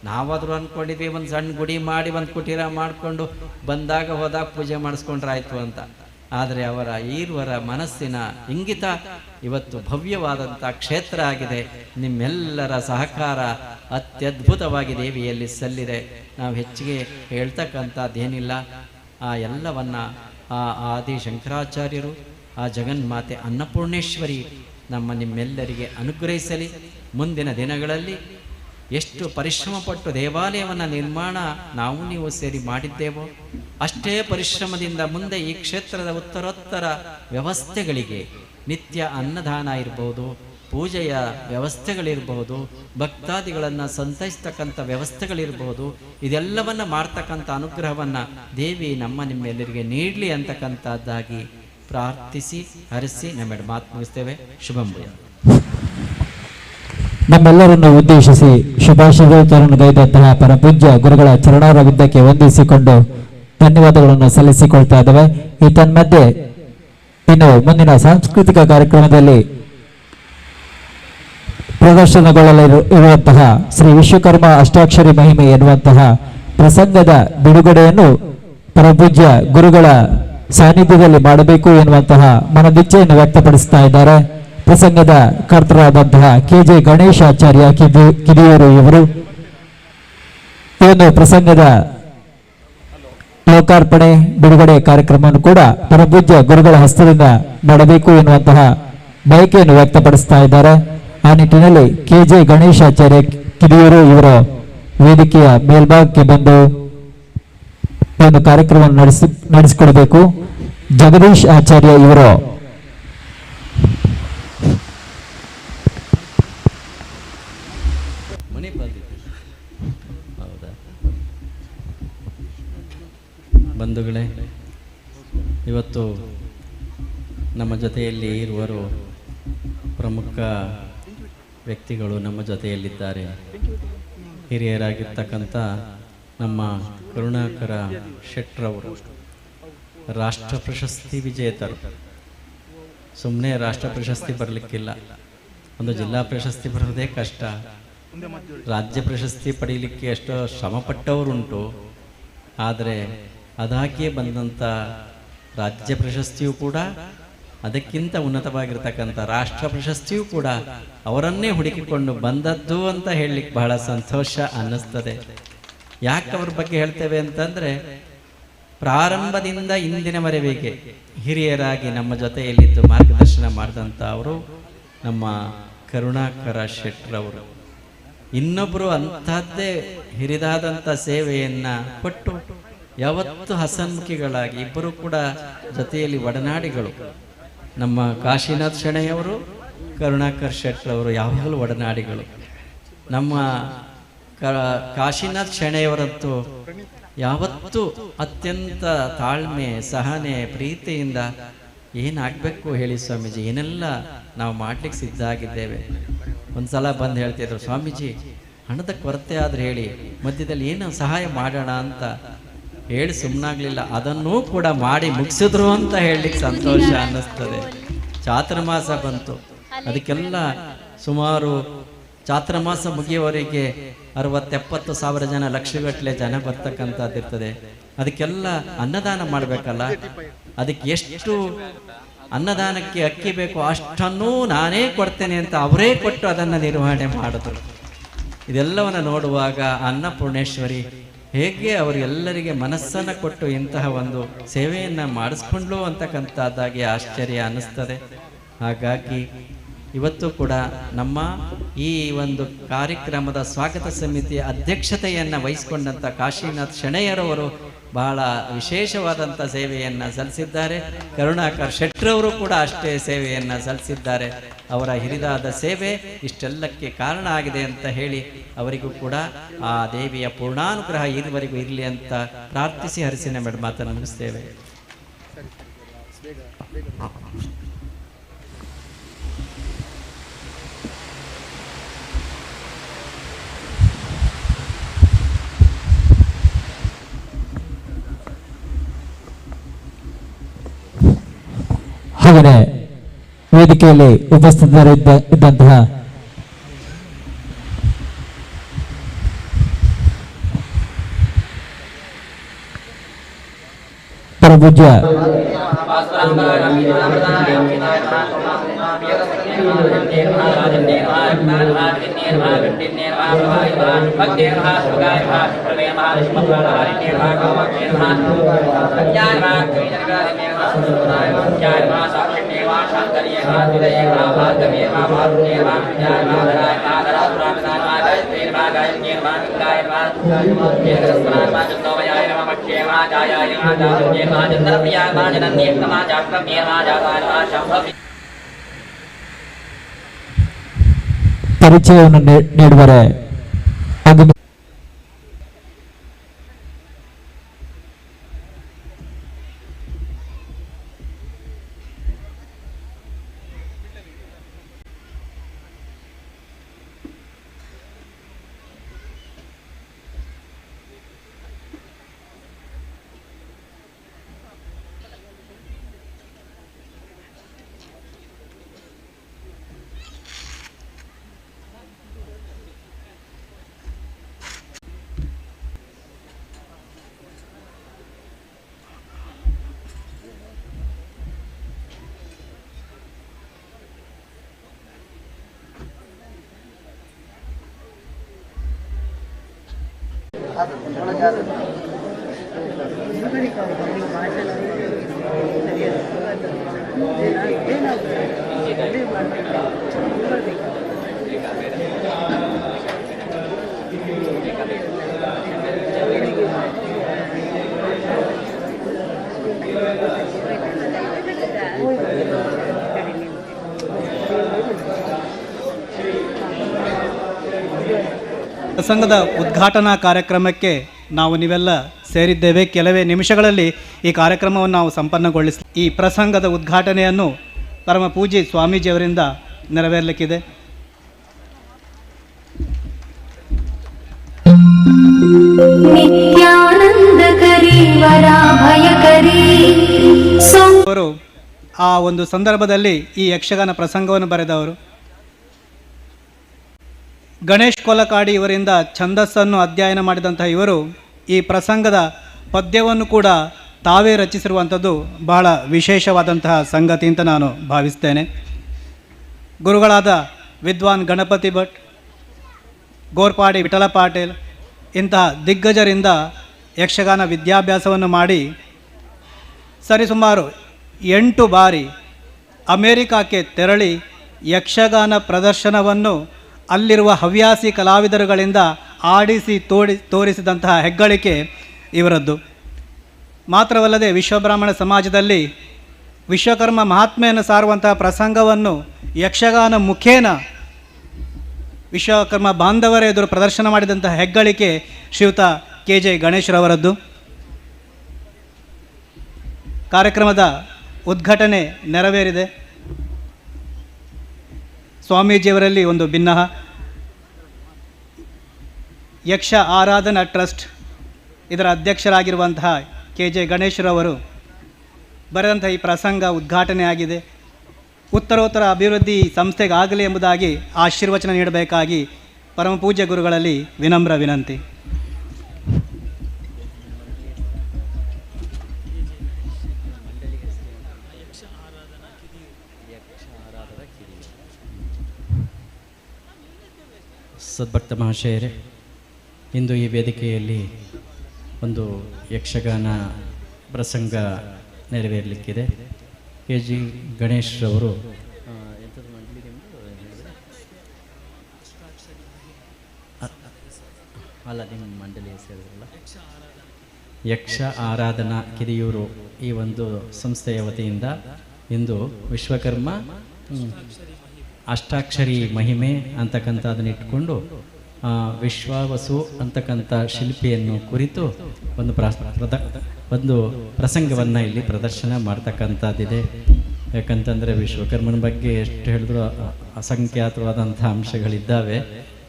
ನಾವಾದರೂ ಅಂದ್ಕೊಂಡಿದ್ವಿ ಒಂದು ಸಣ್ಣ ಗುಡಿ ಮಾಡಿ ಒಂದು ಕುಟೀರ ಮಾಡಿಕೊಂಡು ಬಂದಾಗ ಹೋದಾಗ ಪೂಜೆ ಮಾಡಿಸ್ಕೊಂಡ್ರಾಯ್ತು ಅಂತ. ಆದರೆ ಅವರ ಈರ್ವರ ಮನಸ್ಸಿನ ಇಂಗಿತ ಇವತ್ತು ಭವ್ಯವಾದಂಥ ಕ್ಷೇತ್ರ ಆಗಿದೆ. ನಿಮ್ಮೆಲ್ಲರ ಸಹಕಾರ ಅತ್ಯದ್ಭುತವಾಗಿ ದೇವಿಯಲ್ಲಿ ಸಲ್ಲಿದೆ. ನಾವು ಹೆಚ್ಚಿಗೆ ಹೇಳ್ತಕ್ಕಂಥದ್ದೇನಿಲ್ಲ. ಆ ಎಲ್ಲವನ್ನ ಆ ಆದಿ ಶಂಕರಾಚಾರ್ಯರು, ಆ ಜಗನ್ಮಾತೆ ಅನ್ನಪೂರ್ಣೇಶ್ವರಿ ನಿಮ್ಮೆಲ್ಲರಿಗೆ ಅನುಗ್ರಹಿಸಲಿ. ಮುಂದಿನ ದಿನಗಳಲ್ಲಿ ಎಷ್ಟು ಪರಿಶ್ರಮಪಟ್ಟು ದೇವಾಲಯವನ್ನು ನಿರ್ಮಾಣ ನಾವು ನೀವು ಸೇರಿ ಮಾಡಿದ್ದೇವೋ ಅಷ್ಟೇ ಪರಿಶ್ರಮದಿಂದ ಮುಂದೆ ಈ ಕ್ಷೇತ್ರದ ಉತ್ತರೋತ್ತರ ವ್ಯವಸ್ಥೆಗಳಿಗೆ ನಿತ್ಯ ಅನ್ನದಾನ ಇರ್ಬೋದು, ಪೂಜೆಯ ವ್ಯವಸ್ಥೆಗಳಿರ್ಬೋದು, ಭಕ್ತಾದಿಗಳನ್ನು ಸಂತೈಸ್ತಕ್ಕಂಥ ವ್ಯವಸ್ಥೆಗಳಿರ್ಬೋದು, ಇದೆಲ್ಲವನ್ನು ಮಾಡ್ತಕ್ಕಂಥ ಅನುಗ್ರಹವನ್ನು ದೇವಿ ನಿಮ್ಮೆಲ್ಲರಿಗೆ ನೀಡಲಿ ಅಂತಕ್ಕಂಥದ್ದಾಗಿ ಪ್ರಾರ್ಥಿಸಿ ಹರಿಸಿ ನಮ್ಮ ಮಾತು ಮುಗಿಸ್ತೇವೆ. ಶುಭಂಭಯ. ನಮ್ಮೆಲ್ಲರನ್ನು ಉದ್ದೇಶಿಸಿ ಶುಭಾಶಯಗಳನ್ನು ಗೈದಂತಹ ಪರಪೂಜ್ಯ ಗುರುಗಳ ಚರಣಾರವಿಂದಕ್ಕೆ ವಂದಿಸಿಕೊಂಡು ಧನ್ಯವಾದಗಳನ್ನು ಸಲ್ಲಿಸಿಕೊಳ್ತಾ ಇದ್ದೇವೆ. ಈ ತನ್ಮಧ್ಯೆ ಇನ್ನು ಮುಂದಿನ ಸಾಂಸ್ಕೃತಿಕ ಕಾರ್ಯಕ್ರಮದಲ್ಲಿ ಪ್ರದರ್ಶನಗೊಳ್ಳಲಿರುವಂತಹ ಶ್ರೀ ವಿಶ್ವಕರ್ಮ ಅಷ್ಟಾಕ್ಷರಿ ಮಹಿಮೆ ಎನ್ನುವಂತಹ ಪ್ರಸಂಗದ ಬಿಡುಗಡೆಯನ್ನು ಪರಪೂಜ್ಯ ಗುರುಗಳ ಸಾನ್ನಿಧ್ಯದಲ್ಲಿ ಮಾಡಬೇಕು ಎನ್ನುವಂತಹ ಮನದಿಚ್ಛೆಯನ್ನು ವ್ಯಕ್ತಪಡಿಸ್ತಾ ಇದ್ದಾರೆ. ಪ್ರಸಂಗದ ಕರ್ತರಾದಂತಹ KJ ಗಣೇಶಾಚಾರ್ಯ ಕಿದಿಯೂರು ಇವರು ಈ ಒಂದು ಪ್ರಸಂಗದ ಲೋಕಾರ್ಪಣೆ ಬಿಡುಗಡೆ ಕಾರ್ಯಕ್ರಮವನ್ನು ಕೂಡ ಪರಪೂಜ್ಯ ಗುರುಗಳ ಹಸ್ತದಿಂದ ಮಾಡಬೇಕು ಎನ್ನುವಂತಹ ಬಯಕೆಯನ್ನು ವ್ಯಕ್ತಪಡಿಸ್ತಾ ಇದ್ದಾರೆ. ಆ ನಿಟ್ಟಿನಲ್ಲಿ KJ ಗಣೇಶಾಚಾರ್ಯ ಕಿದಿಯೂರು ಇವರು ವೇದಿಕೆಯ ಮೇಲ್ಭಾಗಕ್ಕೆ ಬಂದು ಒಂದು ಕಾರ್ಯಕ್ರಮವನ್ನು ನಡೆಸಿಕೊಡಬೇಕು. ಜಗದೀಶ್ ಆಚಾರ್ಯ ಇವರು ಬಂಧುಗಳೇ, ಇವತ್ತು ನಮ್ಮ ಜೊತೆಯಲ್ಲಿ ಇರುವರು ಪ್ರಮುಖ ವ್ಯಕ್ತಿಗಳು ನಮ್ಮ ಜೊತೆಯಲ್ಲಿದ್ದಾರೆ. ಹಿರಿಯರಾಗಿರ್ತಕ್ಕಂಥ ನಮ್ಮ ಕರುಣಾಕರ ಶೆಟ್ರವರು ರಾಷ್ಟ್ರ ಪ್ರಶಸ್ತಿ ವಿಜೇತರು. ಸುಮ್ಮನೆ ರಾಷ್ಟ್ರ ಪ್ರಶಸ್ತಿ ಬರಲಿಕ್ಕಿಲ್ಲ, ಒಂದು ಜಿಲ್ಲಾ ಪ್ರಶಸ್ತಿ ಬರೋದೇ ಕಷ್ಟ. ರಾಜ್ಯ ಪ್ರಶಸ್ತಿ ಪಡೀಲಿಕ್ಕೆ ಎಷ್ಟೋ ಶ್ರಮಪಟ್ಟವರುಂಟು. ಆದರೆ ಅದಾಗಿಯೇ ಬಂದಂಥ ರಾಜ್ಯ ಪ್ರಶಸ್ತಿಯೂ ಕೂಡ, ಅದಕ್ಕಿಂತ ಉನ್ನತವಾಗಿರ್ತಕ್ಕಂಥ ರಾಷ್ಟ್ರ ಪ್ರಶಸ್ತಿಯೂ ಕೂಡ ಅವರನ್ನೇ ಹುಡುಕಿಕೊಂಡು ಬಂದದ್ದು ಅಂತ ಹೇಳಲಿಕ್ಕೆ ಬಹಳ ಸಂತೋಷ ಅನ್ನಿಸ್ತದೆ. ಯಾಕೆ ಅವ್ರ ಬಗ್ಗೆ ಹೇಳ್ತೇವೆ ಅಂತಂದರೆ, ಪ್ರಾರಂಭದಿಂದ ಇಂದಿನವರೆಗೆ ಹಿರಿಯರಾಗಿ ನಮ್ಮ ಜೊತೆಯಲ್ಲಿದ್ದು ಮಾರ್ಗದರ್ಶನ ಮಾಡಿದಂಥ ಅವರು ನಮ್ಮ ಕರುಣಾಕರ ಶೆಟ್ರವರು. ಇನ್ನೊಬ್ಬರು ಅಂಥದ್ದೇ ಹಿರಿದಾದಂಥ ಸೇವೆಯನ್ನು ಕೊಟ್ಟು ಯಾವತ್ತು ಹಸನ್ಮುಖಿಗಳಾಗಿ ಇಬ್ಬರು ಕೂಡ ಜೊತೆಯಲ್ಲಿ ಒಡನಾಡಿಗಳು. ನಮ್ಮ ಕಾಶಿನಾಥ್ ಶೆಣೆಯವರು, ಕರುಣಾಕರ್ ಶೆಟ್ರವರು ಯಾವಾಗಲೂ ಒಡನಾಡಿಗಳು. ನಮ್ಮ ಕಾಶಿನಾಥ್ ಶೆಣೆಯವರಂತೂ ಯಾವತ್ತೂ ಅತ್ಯಂತ ತಾಳ್ಮೆ, ಸಹನೆ, ಪ್ರೀತಿಯಿಂದ ಏನಾಗಬೇಕು ಹೇಳಿ ಸ್ವಾಮೀಜಿ, ಏನೆಲ್ಲ ನಾವು ಮಾಡ್ಲಿಕ್ಕೆ ಸಿದ್ಧ ಆಗಿದ್ದೇವೆ. ಒಂದ್ಸಲ ಬಂದು ಹೇಳ್ತಿದ್ರು, ಸ್ವಾಮೀಜಿ ಹಣದ ಕೊರತೆ ಆದ್ರೆ ಹೇಳಿ, ಮಧ್ಯದಲ್ಲಿ ಏನು ಸಹಾಯ ಮಾಡೋಣ ಅಂತ ಹೇಳಿ ಸುಮ್ಮನಾಗ್ಲಿಲ್ಲ. ಅದನ್ನೂ ಕೂಡ ಮಾಡಿ ಮುಗಿಸಿದ್ರು ಅಂತ ಹೇಳಲಿಕ್ಕೆ ಸಂತೋಷ ಅನ್ನಿಸ್ತದೆ. ಚಾತುರ್ಮಾಸ ಬಂತು, ಅದಕ್ಕೆಲ್ಲ ಸುಮಾರು ಚಾತುರ್ಮಾಸ ಮುಗಿಯುವವರೆಗೆ 60-70 ಸಾವಿರ ಜನ, ಲಕ್ಷಗಟ್ಟಲೆ ಜನ ಬರ್ತಕ್ಕಂಥದ್ದಿರ್ತದೆ. ಅದಕ್ಕೆಲ್ಲ ಅನ್ನದಾನ ಮಾಡಬೇಕಲ್ಲ. ಅದಕ್ಕೆ ಎಷ್ಟು ಅನ್ನದಾನಕ್ಕೆ ಅಕ್ಕಿ ಬೇಕು ಅಷ್ಟನ್ನೂ ನಾನೇ ಕೊಡ್ತೇನೆ ಅಂತ ಅವರೇ ಕೊಟ್ಟು ಅದನ್ನು ನಿರ್ವಹಣೆ ಮಾಡಿದ್ರು. ಇದೆಲ್ಲವನ್ನು ನೋಡುವಾಗ ಅನ್ನಪೂರ್ಣೇಶ್ವರಿ ಹೇಗೆ ಅವರೆಲ್ಲರಿಗೆ ಮನಸ್ಸನ್ನು ಕೊಟ್ಟು ಇಂತಹ ಒಂದು ಸೇವೆಯನ್ನು ಮಾಡಿಸ್ಕೊಂಡ್ಲು ಅಂತಕ್ಕಂಥದ್ದಾಗಿ ಆಶ್ಚರ್ಯ ಅನ್ನಿಸ್ತದೆ. ಹಾಗಾಗಿ ಇವತ್ತು ಕೂಡ ನಮ್ಮ ಈ ಒಂದು ಕಾರ್ಯಕ್ರಮದ ಸ್ವಾಗತ ಸಮಿತಿಯ ಅಧ್ಯಕ್ಷತೆಯನ್ನು ವಹಿಸಿಕೊಂಡಂಥ ಕಾಶಿನಾಥ್ ಶೆಣೆಯರವರು ಬಹಳ ವಿಶೇಷವಾದಂಥ ಸೇವೆಯನ್ನು ಸಲ್ಲಿಸಿದ್ದಾರೆ. ಕರುಣಾಕರ್ ಶೆಟ್ರವರು ಕೂಡ ಅಷ್ಟೇ ಸೇವೆಯನ್ನು ಸಲ್ಲಿಸಿದ್ದಾರೆ. ಅವರ ಹಿರಿದಾದ ಸೇವೆ ಇಷ್ಟೆಲ್ಲಕ್ಕೆ ಕಾರಣ ಆಗಿದೆ ಅಂತ ಹೇಳಿ ಅವರಿಗೂ ಕೂಡ ಆ ದೇವಿಯ ಪೂರ್ಣಾನುಗ್ರಹ ಇದುವರೆಗೂ ಇರಲಿ ಅಂತ ಪ್ರಾರ್ಥಿಸಿ ಹರಿಸಿನ ಮೇಡಮ್ ಮಾತನ್ನು ಮುಗಿಸ್ತೇವೆ. ಹಾಗೆಯೇ ವೇದಿಕೆಯಲ್ಲಿ ಉಪಸ್ಥಿತರಿದ್ದಂತಹ ಪರಪೂಜ್ಯ ಪರಿಚಯವನ್ನು ನೀಡುವರೆ ಆಗಮಿ ಪ್ರಸಂಗದ ಉದ್ಘಾಟನಾ ಕಾರ್ಯಕ್ರಮಕ್ಕೆ ನಾವು ನೀವೆಲ್ಲ ಸೇರಿದ್ದೇವೆ. ಕೆಲವೇ ನಿಮಿಷಗಳಲ್ಲಿ ಈ ಕಾರ್ಯಕ್ರಮವನ್ನು ನಾವು ಸಂಪನ್ನಗೊಳಿಸಿ ಈ ಪ್ರಸಂಗದ ಉದ್ಘಾಟನೆಯನ್ನು ಪರಮ ಪೂಜ್ಯ ಸ್ವಾಮೀಜಿಯವರಿಂದ ನೆರವೇರಲಿಕ್ಕಿದೆ. ಅವರು ಆ ಒಂದು ಸಂದರ್ಭದಲ್ಲಿ ಈ ಯಕ್ಷಗಾನ ಪ್ರಸಂಗವನ್ನು ಬರೆದವರು. ಗಣೇಶ್ ಕೊಲಕಾಡಿ ಇವರಿಂದ ಛಂದಸ್ಸನ್ನು ಅಧ್ಯಯನ ಮಾಡಿದಂತಹ ಇವರು ಈ ಪ್ರಸಂಗದ ಪದ್ಯವನ್ನು ಕೂಡ ತಾವೇ ರಚಿಸಿರುವಂಥದ್ದು ಬಹಳ ವಿಶೇಷವಾದಂತಹ ಸಂಗತಿ ಅಂತ ನಾನು ಭಾವಿಸ್ತೇನೆ. ಗುರುಗಳಾದ ವಿದ್ವಾನ್ ಗಣಪತಿ ಭಟ್, ಗೋರ್ಪಾಡಿ ವಿಠಲ ಪಾಟೀಲ್ ಇಂತಹ ದಿಗ್ಗಜರಿಂದ ಯಕ್ಷಗಾನ ವಿದ್ಯಾಭ್ಯಾಸವನ್ನು ಮಾಡಿ ಸರಿಸುಮಾರು 8 ಬಾರಿ ಅಮೇರಿಕಾಕ್ಕೆ ತೆರಳಿ ಯಕ್ಷಗಾನ ಪ್ರದರ್ಶನವನ್ನು ಅಲ್ಲಿರುವ ಹವ್ಯಾಸಿ ಕಲಾವಿದರುಗಳಿಂದ ಆಡಿಸಿ ತೋರಿಸಿದಂತಹ ಹೆಗ್ಗಳಿಕೆ ಇವರದ್ದು. ಮಾತ್ರವಲ್ಲದೆ ವಿಶ್ವಬ್ರಾಹ್ಮಣ ಸಮಾಜದಲ್ಲಿ ವಿಶ್ವಕರ್ಮ ಮಹಾತ್ಮೆಯನ್ನು ಸಾರುವಂತಹ ಪ್ರಸಂಗವನ್ನು ಯಕ್ಷಗಾನ ಮುಖೇನ ವಿಶ್ವಕರ್ಮ ಬಾಂಧವರ ಎದುರು ಪ್ರದರ್ಶನ ಮಾಡಿದಂತಹ ಹೆಗ್ಗಳಿಕೆ ಶ್ರೀಯುತ KJ ಗಣೇಶ್ರವರದ್ದು. ಕಾರ್ಯಕ್ರಮದ ಉದ್ಘಾಟನೆ ನೆರವೇರಿದೆ. ಸ್ವಾಮೀಜಿಯವರಲ್ಲಿ ಒಂದು ಭಿನ್ನಹ ಯಕ್ಷ ಆರಾಧನಾ ಟ್ರಸ್ಟ್ ಇದರ ಅಧ್ಯಕ್ಷರಾಗಿರುವಂತಹ KJ ಗಣೇಶ್ರವರು ಬರೆದಂತಹ ಈ ಪ್ರಸಂಗ ಉದ್ಘಾಟನೆ ಆಗಿದೆ. ಉತ್ತರೋತ್ತರ ಅಭಿವೃದ್ಧಿ ಸಂಸ್ಥೆಗಾಗಲಿ ಎಂಬುದಾಗಿ ಆಶೀರ್ವಚನ ನೀಡಬೇಕಾಗಿ ಪರಮ ಪೂಜ್ಯ ಗುರುಗಳಲ್ಲಿ ವಿನಮ್ರ ವಿನಂತಿ. ಸದ್ಭಕ್ತ ಮಹಾಶಯರೇ, ಇಂದು ಈ ವೇದಿಕೆಯಲ್ಲಿ ಒಂದು ಯಕ್ಷಗಾನ ಪ್ರಸಂಗ ನೆರವೇರಲಿಕ್ಕಿದೆ. KG ಗಣೇಶ್ರವರು ಅಲ್ಲ, ನಿಮ್ಮ ಮಂಡಳಿ ಹೆಸರಲ್ಲ, ಯಕ್ಷ ಆರಾಧನಾ ಕಿರಿಯೂರು ಈ ಒಂದು ಸಂಸ್ಥೆಯ ವತಿಯಿಂದ ಇಂದು ವಿಶ್ವಕರ್ಮ ಅಷ್ಟಾಕ್ಷರಿ ಮಹಿಮೆ ಅಂತಕ್ಕಂಥದ್ದನ್ನು ಇಟ್ಕೊಂಡು ವಿಶ್ವಾವಸು ಅಂತಕ್ಕಂಥ ಶಿಲ್ಪಿಯನ್ನು ಕುರಿತು ಒಂದು ಪ್ರಸಂಗವನ್ನು ಇಲ್ಲಿ ಪ್ರದರ್ಶನ ಮಾಡ್ತಕ್ಕಂಥದ್ದಿದೆ. ಯಾಕಂತಂದರೆ ವಿಶ್ವಕರ್ಮನ ಬಗ್ಗೆ ಎಷ್ಟು ಹೇಳಿದ್ರು ಅಸಂಖ್ಯಾತವಾದಂಥ ಅಂಶಗಳಿದ್ದಾವೆ.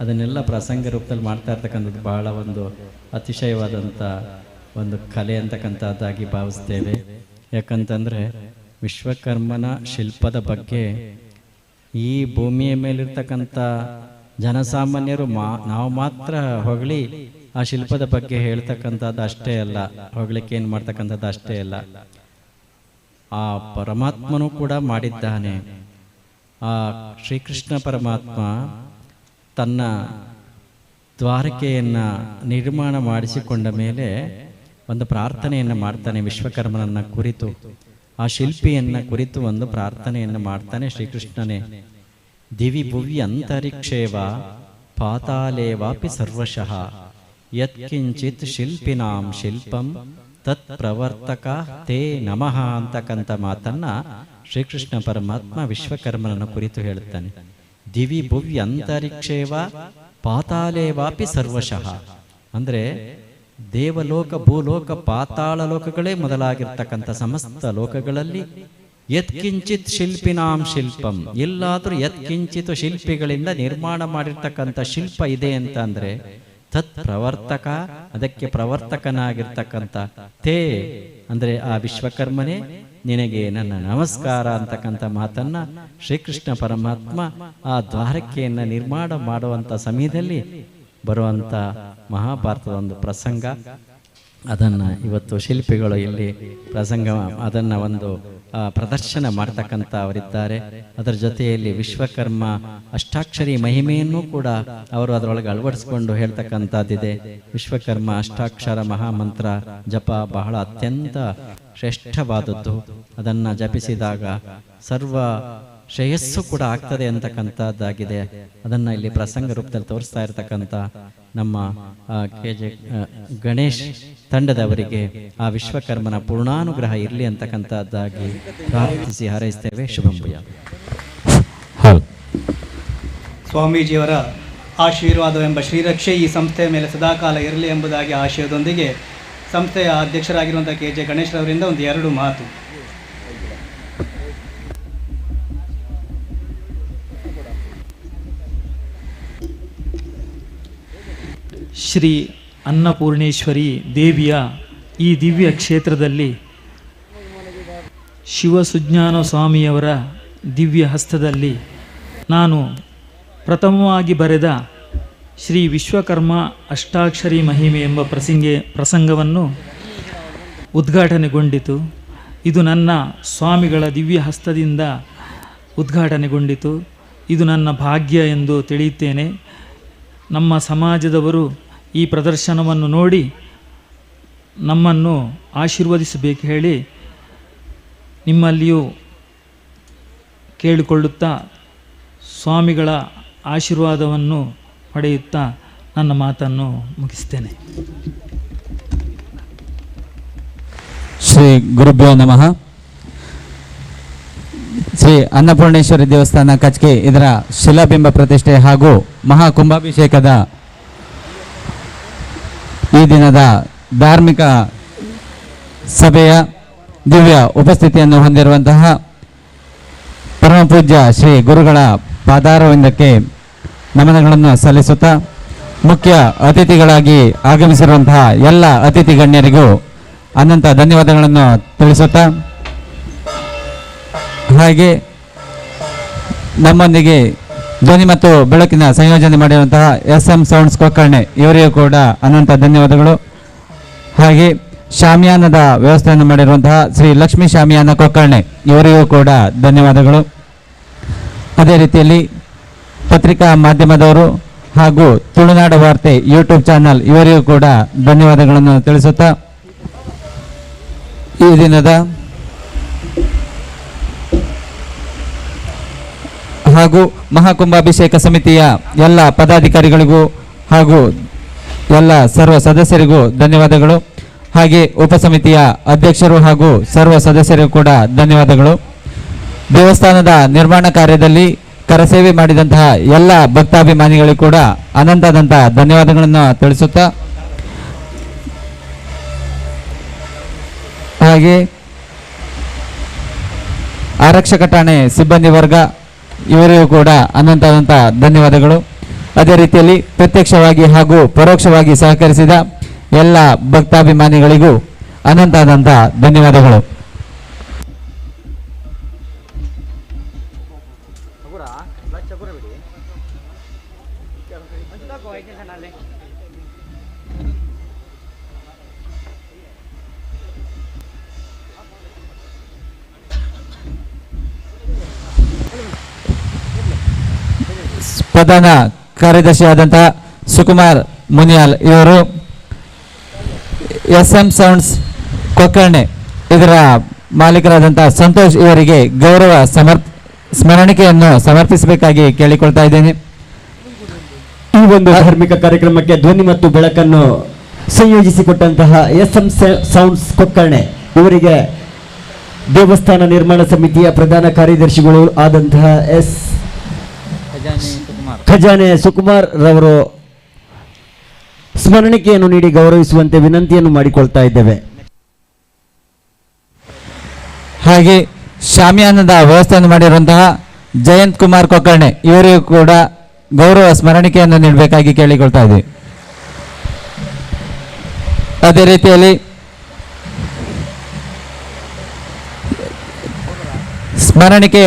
ಅದನ್ನೆಲ್ಲ ಪ್ರಸಂಗ ರೂಪದಲ್ಲಿ ಮಾಡ್ತಾ ಇರ್ತಕ್ಕಂಥದ್ದು ಬಹಳ ಒಂದು ಅತಿಶಯವಾದಂಥ ಒಂದು ಕಲೆ ಅಂತಕ್ಕಂಥದ್ದಾಗಿ ಭಾವಿಸ್ತೇವೆ. ಯಾಕಂತಂದರೆ ವಿಶ್ವಕರ್ಮನ ಶಿಲ್ಪದ ಬಗ್ಗೆ ಈ ಭೂಮಿಯ ಮೇಲಿರ್ತಕ್ಕಂಥ ಜನಸಾಮಾನ್ಯರು ನಾವು ಮಾತ್ರ ಹೊಗಳಿ ಆ ಶಿಲ್ಪದ ಬಗ್ಗೆ ಹೇಳ್ತಕ್ಕಂಥದ್ದು ಅಷ್ಟೇ ಅಲ್ಲ, ಹೊಗಳಿಕೆ ಏನು ಮಾಡ್ತಕ್ಕಂಥದ್ದು ಅಷ್ಟೇ ಅಲ್ಲ, ಆ ಪರಮಾತ್ಮನೂ ಕೂಡ ಮಾಡಿದ್ದಾನೆ. ಆ ಶ್ರೀಕೃಷ್ಣ ಪರಮಾತ್ಮ ತನ್ನ ದ್ವಾರಕೆಯನ್ನು ನಿರ್ಮಾಣ ಮಾಡಿಸಿಕೊಂಡ ಮೇಲೆ ಒಂದು ಪ್ರಾರ್ಥನೆಯನ್ನು ಮಾಡ್ತಾನೆ ವಿಶ್ವಕರ್ಮನನ್ನ ಕುರಿತು. ಆ ಶಿಲ್ಪಿಯನ್ನ ಕುರಿತು ಒಂದು ಪ್ರಾರ್ಥನೆಯನ್ನು ಮಾಡ್ತಾನೆ ಶ್ರೀಕೃಷ್ಣನೇ. ದಿವಿ ಭುವಿ ಅಂತರಿಕ್ಷೇವ ಪಾತಾಲೇವಾಪಿ ಸರ್ವಶಃ ಯತ್ಕಿಂಚಿತ್ ಶಿಲ್ಪಿನಾಂ ಶಿಲ್ಪಂ ತತ್ ಪ್ರವರ್ತಕ ತೇ ನಮಃ ಅಂತಕ್ಕಂಥ ಮಾತನ್ನ ಶ್ರೀಕೃಷ್ಣ ಪರಮಾತ್ಮ ವಿಶ್ವಕರ್ಮನನ್ನು ಕುರಿತು ಹೇಳುತ್ತಾನೆ. ದಿವಿ ಭುವಿ ಅಂತರಿಕ್ಷೇವ ಪಾತಾಲೇವಾಪಿ ಸರ್ವಶಃ ಅಂದ್ರೆ ದೇವಲೋಕ, ಭೂಲೋಕ, ಪಾತಾಳ ಲೋಕಗಳೇ ಮೊದಲಾಗಿರ್ತಕ್ಕಂಥ ಸಮಸ್ತ ಲೋಕಗಳಲ್ಲಿ ಯತ್ಕಿಂಚಿತ್ ಶಿಲ್ಪಿನಾಂ ಶಿಲ್ಪಂ, ಎಲ್ಲಾದ್ರೂ ಯತ್ಕಿಂಚಿತ್ ಶಿಲ್ಪಿಗಳಿಂದ ನಿರ್ಮಾಣ ಮಾಡಿರ್ತಕ್ಕಂಥ ಶಿಲ್ಪ ಇದೆ ಅಂತ ಅಂದ್ರೆ ತತ್ ಪ್ರವರ್ತಕ, ಅದಕ್ಕೆ ಪ್ರವರ್ತಕನಾಗಿರ್ತಕ್ಕಂಥ ತೇ ಅಂದ್ರೆ ಆ ವಿಶ್ವಕರ್ಮನೇ ನಿನಗೆ ನನ್ನ ನಮಸ್ಕಾರ ಅಂತಕ್ಕಂಥ ಮಾತನ್ನ ಶ್ರೀಕೃಷ್ಣ ಪರಮಾತ್ಮ ಆ ದ್ವಾರಕೆಯನ್ನ ನಿರ್ಮಾಣ ಮಾಡುವಂತ ಸಮಯದಲ್ಲಿ ಬರುವಂತ ಮಹಾಭಾರತದ ಒಂದು ಪ್ರಸಂಗ. ಅದನ್ನ ಇವತ್ತು ಶಿಲ್ಪಿಗಳು ಇಲ್ಲಿ ಪ್ರಸಂಗ ಅದನ್ನ ಒಂದು ಪ್ರದರ್ಶನ ಮಾಡ್ತಕ್ಕಂಥ ಅವರಿದ್ದಾರೆ. ಅದರ ಜೊತೆಯಲ್ಲಿ ವಿಶ್ವಕರ್ಮ ಅಷ್ಟಾಕ್ಷರಿ ಮಹಿಮೆಯನ್ನು ಕೂಡ ಅವರು ಅದರೊಳಗೆ ಅಳವಡಿಸಿಕೊಂಡು ಹೇಳ್ತಕ್ಕಂಥದ್ದಿದೆ. ವಿಶ್ವಕರ್ಮ ಅಷ್ಟಾಕ್ಷರ ಮಹಾಮಂತ್ರ ಜಪ ಬಹಳ ಅತ್ಯಂತ ಶ್ರೇಷ್ಠವಾದದ್ದು. ಅದನ್ನ ಜಪಿಸಿದಾಗ ಸರ್ವ ಶ್ರೇಯಸ್ಸು ಕೂಡ ಆಗ್ತದೆ ಅಂತಕ್ಕಂಥದ್ದಾಗಿದೆ. ಅದನ್ನ ಇಲ್ಲಿ ಪ್ರಸಂಗ ರೂಪದಲ್ಲಿ ತೋರಿಸ್ತಾ ಇರತಕ್ಕಂಥ ನಮ್ಮ KJ ಗಣೇಶ್ ತಂಡದವರಿಗೆ ಆ ವಿಶ್ವಕರ್ಮನ ಪೂರ್ಣಾನುಗ್ರಹ ಇರಲಿ ಅಂತಕ್ಕಂಥದ್ದಾಗಿ ಪ್ರಾರ್ಥಿಸಿ ಹಾರೈಸ್ತೇವೆ. ಶುಭಂಭೂಯ. ಸ್ವಾಮೀಜಿಯವರ ಆಶೀರ್ವಾದವೆಂಬ ಶ್ರೀರಕ್ಷೆ ಈ ಸಂಸ್ಥೆಯ ಮೇಲೆ ಸದಾಕಾಲ ಇರಲಿ ಎಂಬುದಾಗಿ ಆಶಯದೊಂದಿಗೆ ಸಂಸ್ಥೆಯ ಅಧ್ಯಕ್ಷರಾಗಿರುವಂಥ KJ ಗಣೇಶ್ರವರಿಂದ ಒಂದು 2 ಮಾತು. ಶ್ರೀ ಅನ್ನಪೂರ್ಣೇಶ್ವರಿ ದೇವಿಯ ಈ ದಿವ್ಯ ಕ್ಷೇತ್ರದಲ್ಲಿ ಶಿವಸುಜ್ಞಾನ ಸ್ವಾಮಿಯವರ ದಿವ್ಯ ಹಸ್ತದಲ್ಲಿ ನಾನು ಪ್ರಥಮವಾಗಿ ಬರೆದ ಶ್ರೀ ವಿಶ್ವಕರ್ಮ ಅಷ್ಟಾಕ್ಷರಿ ಮಹಿಮೆ ಎಂಬ ಪ್ರಸಂಗವನ್ನು ಉದ್ಘಾಟನೆಗೊಂಡಿತು. ಇದು ನನ್ನ ಸ್ವಾಮಿಗಳ ದಿವ್ಯ ಹಸ್ತದಿಂದ ಉದ್ಘಾಟನೆಗೊಂಡಿತು. ಇದು ನನ್ನ ಭಾಗ್ಯ ಎಂದು ತಿಳಿಯುತ್ತೇನೆ. ನಮ್ಮ ಸಮಾಜದವರು ಈ ಪ್ರದರ್ಶನವನ್ನು ನೋಡಿ ನಮ್ಮನ್ನು ಆಶೀರ್ವದಿಸಬೇಕು ಹೇಳಿ ನಿಮ್ಮಲ್ಲಿಯೂ ಕೇಳಿಕೊಳ್ಳುತ್ತಾ ಸ್ವಾಮಿಗಳ ಆಶೀರ್ವಾದವನ್ನು ಪಡೆಯುತ್ತಾ ನನ್ನ ಮಾತನ್ನು ಮುಗಿಸ್ತೇನೆ. ಶ್ರೀ ಗುರುಭ್ಯೋ ನಮಃ. ಶ್ರೀ ಅನ್ನಪೂರ್ಣೇಶ್ವರಿ ದೇವಸ್ಥಾನ ಕಚ್ಕೆ ಇದರ ಶಿಲಾಬಿಂಬ ಪ್ರತಿಷ್ಠೆ ಹಾಗೂ ಮಹಾಕುಂಭಾಭಿಷೇಕದ ಈ ದಿನದ ಧಾರ್ಮಿಕ ಸಭೆಯ ದಿವ್ಯ ಉಪಸ್ಥಿತಿಯನ್ನು ಹೊಂದಿರುವಂತಹ ಪರಮ ಪೂಜ್ಯ ಶ್ರೀ ಗುರುಗಳ ಪಾದಾರವಿಂದಕ್ಕೆ ನಮನಗಳನ್ನು ಸಲ್ಲಿಸುತ್ತಾ ಮುಖ್ಯ ಅತಿಥಿಗಳಾಗಿ ಆಗಮಿಸಿರುವಂತಹ ಎಲ್ಲ ಅತಿಥಿ ಗಣ್ಯರಿಗೂ ಅನಂತ ಧನ್ಯವಾದಗಳನ್ನು ತಿಳಿಸುತ್ತಾ ಹಾಗೆ ನಮ್ಮೊಂದಿಗೆ ಧ್ವನಿ ಮತ್ತು ಬೆಳಕಿನ ಸಂಯೋಜನೆ ಮಾಡಿರುವಂತಹ SM ಸೌಂಡ್ಸ್ ಕೊಕ್ಕರ್ಣೆ ಇವರಿಗೂ ಕೂಡ ಅನಂತ ಧನ್ಯವಾದಗಳು. ಹಾಗೆ ಶಾಮಿಯಾನದ ವ್ಯವಸ್ಥೆಯನ್ನು ಮಾಡಿರುವಂತಹ ಶ್ರೀ ಲಕ್ಷ್ಮೀ ಶಾಮಿಯಾನ ಕೊಕ್ಕರ್ಣೆ ಇವರಿಗೂ ಕೂಡ ಧನ್ಯವಾದಗಳು. ಅದೇ ರೀತಿಯಲ್ಲಿ ಪತ್ರಿಕಾ ಮಾಧ್ಯಮದವರು ಹಾಗೂ ತುಳುನಾಡ ವಾರ್ತೆ ಯೂಟ್ಯೂಬ್ ಚಾನಲ್ ಇವರಿಗೂ ಕೂಡ ಧನ್ಯವಾದಗಳನ್ನು ತಿಳಿಸುತ್ತಾ ಈ ದಿನದ ಹಾಗೂ ಮಹಾಕುಂಭಾಭಿಷೇಕ ಸಮಿತಿಯ ಎಲ್ಲ ಪದಾಧಿಕಾರಿಗಳಿಗೂ ಹಾಗೂ ಎಲ್ಲ ಸರ್ವ ಸದಸ್ಯರಿಗೂ ಧನ್ಯವಾದಗಳು. ಹಾಗೆ ಉಪಸಮಿತಿಯ ಅಧ್ಯಕ್ಷರು ಹಾಗೂ ಸರ್ವ ಸದಸ್ಯರಿಗೂ ಕೂಡ ಧನ್ಯವಾದಗಳು. ದೇವಸ್ಥಾನದ ನಿರ್ಮಾಣ ಕಾರ್ಯದಲ್ಲಿ ಕರಸೇವೆ ಮಾಡಿದಂತಹ ಎಲ್ಲ ಭಕ್ತಾಭಿಮಾನಿಗಳಿಗೂ ಕೂಡ ಅನಂತದಂತಹ ಧನ್ಯವಾದಗಳನ್ನು ತಿಳಿಸುತ್ತಾ ಹಾಗೆ ಆರಕ್ಷಕ ಠಾಣೆ ಸಿಬ್ಬಂದಿ ವರ್ಗ ಇವರಿಗೂ ಕೂಡ ಅನಂತ ಧನ್ಯವಾದಗಳು. ಅದೇ ರೀತಿಯಲ್ಲಿ ಪ್ರತ್ಯಕ್ಷವಾಗಿ ಹಾಗೂ ಪರೋಕ್ಷವಾಗಿ ಸಹಕರಿಸಿದ ಎಲ್ಲ ಭಕ್ತಾಭಿಮಾನಿಗಳಿಗೂ ಅನಂತ ಧನ್ಯವಾದಗಳು. ಪ್ರಧಾನ ಕಾರ್ಯದರ್ಶಿಯಾದಂತಹ ಸುಕುಮಾರ್ ಮುನಿಯಾಲ್ ಇವರು, SM ಸೌಂಡ್ಸ್ ಕೊಕ್ಕರ್ಣೆ ಇದರ ಮಾಲೀಕರಾದಂತಹ ಸಂತೋಷ್ ಇವರಿಗೆ ಗೌರವ ಸ್ಮರಣಿಕೆಯನ್ನು ಸಮರ್ಪಿಸಬೇಕಾಗಿ ಕೇಳಿಕೊಳ್ತಾ ಇದ್ದೇನೆ. ಈ ಒಂದು ಧಾರ್ಮಿಕ ಕಾರ್ಯಕ್ರಮಕ್ಕೆ ಧ್ವನಿ ಮತ್ತು ಬೆಳಕನ್ನು ಸಂಯೋಜಿಸಿಕೊಟ್ಟಂತಹ SM ಸೌಂಡ್ಸ್ ಕೊಕ್ಕರ್ಣೆ ಇವರಿಗೆ ದೇವಸ್ಥಾನ ನಿರ್ಮಾಣ ಸಮಿತಿಯ ಪ್ರಧಾನ ಕಾರ್ಯದರ್ಶಿಗಳು ಆದಂತಹ ಖಜಾನೆ ಸುಕುಮಾರ್ ರವರು ಸ್ಮರಣಿಕೆಯನ್ನು ನೀಡಿ ಗೌರವಿಸುವಂತೆ ವಿನಂತಿಯನ್ನು ಮಾಡಿಕೊಳ್ತಾ ಇದ್ದೇವೆ. ಹಾಗೆ ಶಾಮಿಯಾನದ ವ್ಯವಸ್ಥೆಯನ್ನು ಮಾಡಿರುವಂತಹ ಜಯಂತ್ ಕುಮಾರ್ ಕೊಕ್ಕರ್ಣೆ ಇವರಿಗೂ ಕೂಡ ಗೌರವ ಸ್ಮರಣಿಕೆಯನ್ನು ನೀಡಬೇಕಾಗಿ ಕೇಳಿಕೊಳ್ತಾ ಇದ್ದೀವಿ. ಅದೇ ರೀತಿಯಲ್ಲಿ ಸ್ಮರಣಿಕೆ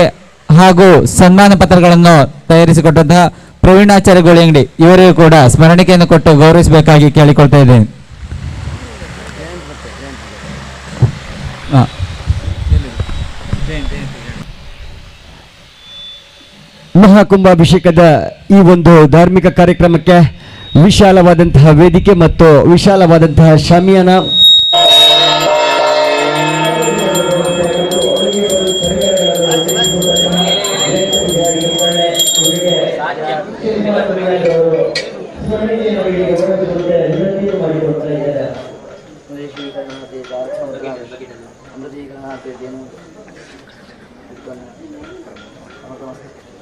ಹಾಗೂ ಸನ್ಮಾನ ಪತ್ರಗಳನ್ನು ತಯಾರಿಸಿಕೊಟ್ಟಂತಹ ಪ್ರವೀಣಾಚಾರ್ಯ ಗೋಳಿಯಂಗಡಿ ಇವರಿಗೂ ಕೂಡ ಸ್ಮರಣಿಕೆಯನ್ನು ಕೊಟ್ಟು ಗೌರವಿಸಬೇಕಾಗಿ ಕೇಳಿಕೊಳ್ತಾ ಇದ್ದೇನೆ. ಮಹಾಕುಂಭಾಭಿಷೇಕದ ಈ ಒಂದು ಧಾರ್ಮಿಕ ಕಾರ್ಯಕ್ರಮಕ್ಕೆ ವಿಶಾಲವಾದಂತಹ ವೇದಿಕೆ ಮತ್ತು ವಿಶಾಲವಾದಂತಹ ಶಾಮಿಯಾನ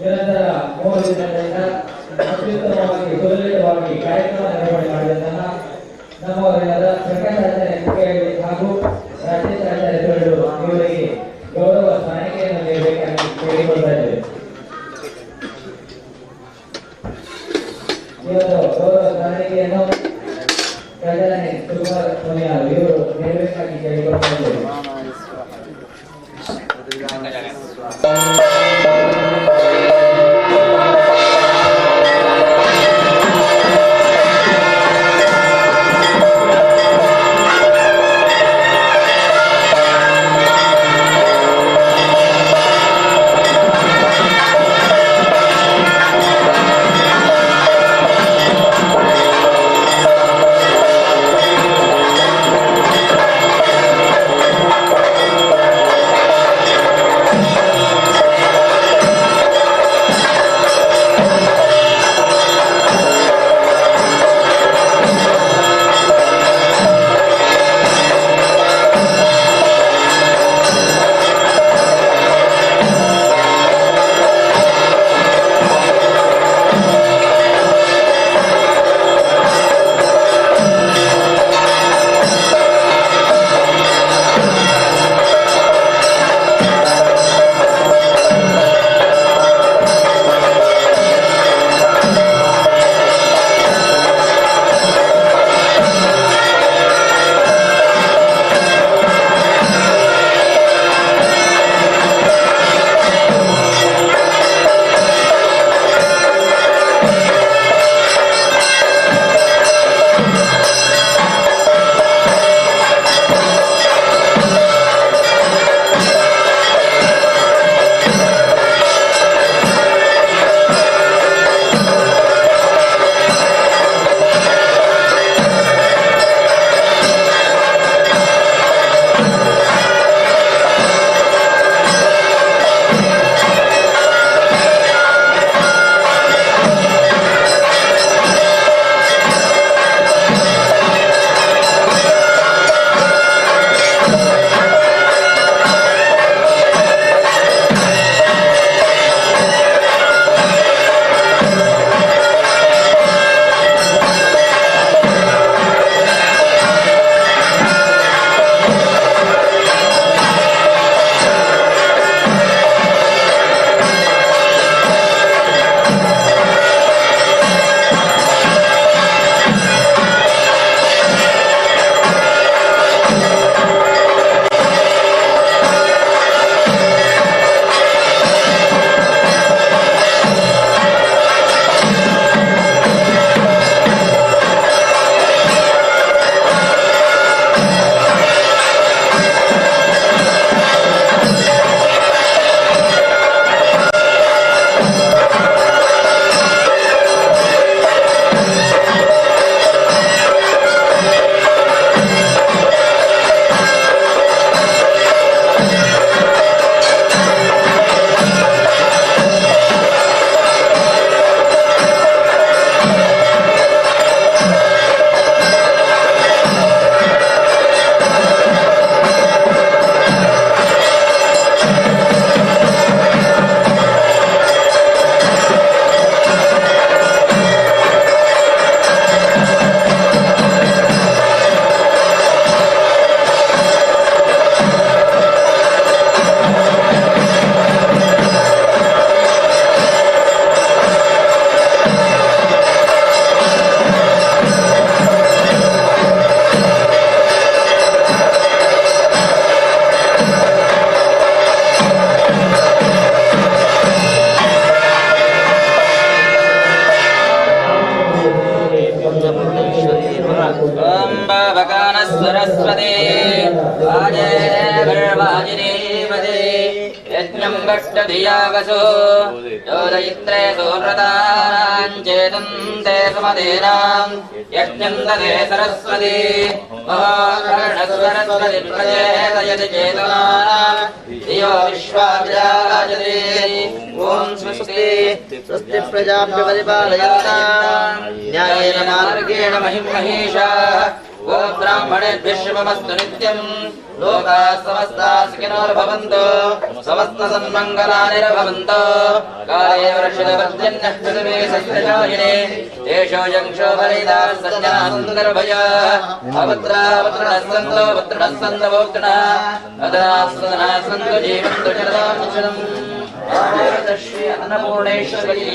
ನಿರಂತರ 3 ದಿನಗಳಿಂದ ಅತ್ಯುತ್ತಮವಾಗಿ ಸುಲಲಿತವಾಗಿ ಕಾರ್ಯಕ್ರಮ ನಿರ್ವಹಣೆ ಮಾಡಿದಂತಹ ನಮ್ಮವರೆಲ್ಲರ ಪ್ರಕಾಶಾಚಾರ್ಯ ಹಾಗೂ ರಾಜೇಶಾಚಾರ್ಯರು ಇವರಿಗೆ ಗೌರವ ಸ್ಮರಣಿಕೆಯನ್ನು ನೀಡಬೇಕಾಗಿ ಕೇಳಿಕೊಳ್ತಾ ಇದ್ದೇವೆ. ಇವತ್ತು ಗೌರವ ಸ್ಮರಣಿಕೆಯನ್ನು ಖಜಾನೆ ಸುಕುಮಾರ್ ಮುನಿಯಾಲ್ ಇವರು ನೀಡಬೇಕಾಗಿ ಕೇಳಿಕೊಳ್ತಾ ಇದ್ದೇವೆ. सरस्वती वाजेर्वाजिनीपदे यज्ञं भट्टधिया वसो योदयित्रे सुव्रताञ्चेतन्ते सुमतेनां यज्ञं ददे सरस्वती महाकर्णस्वरस्वती प्रचेतयति चेतनानां धियो विश्वाभिराजते ॐ स्वस्ति स्वस्ति प्रजाभ्यः परिपालयन्तां न्यायेन मार्गेण महिषाः ॐ ब्राह्मणेभ्यः शुभमस्तु नित्यं लोकाः समस्ताः सुखिनो भवन्तु समस्तसन्मङ्गलानि भवन्तु काले वर्षितवर्जन्यः पृथिवी सस्यशालिने तेषो यक्षो भरिताः सज्जनाः सुन्दरभय अपुत्राः सन्तु पुत्रिणः सन्तु पौत्रिणः अदनाः सन्तु जीवन्तु शरदाशरम् श्री अन्नपूर्णेश्वरी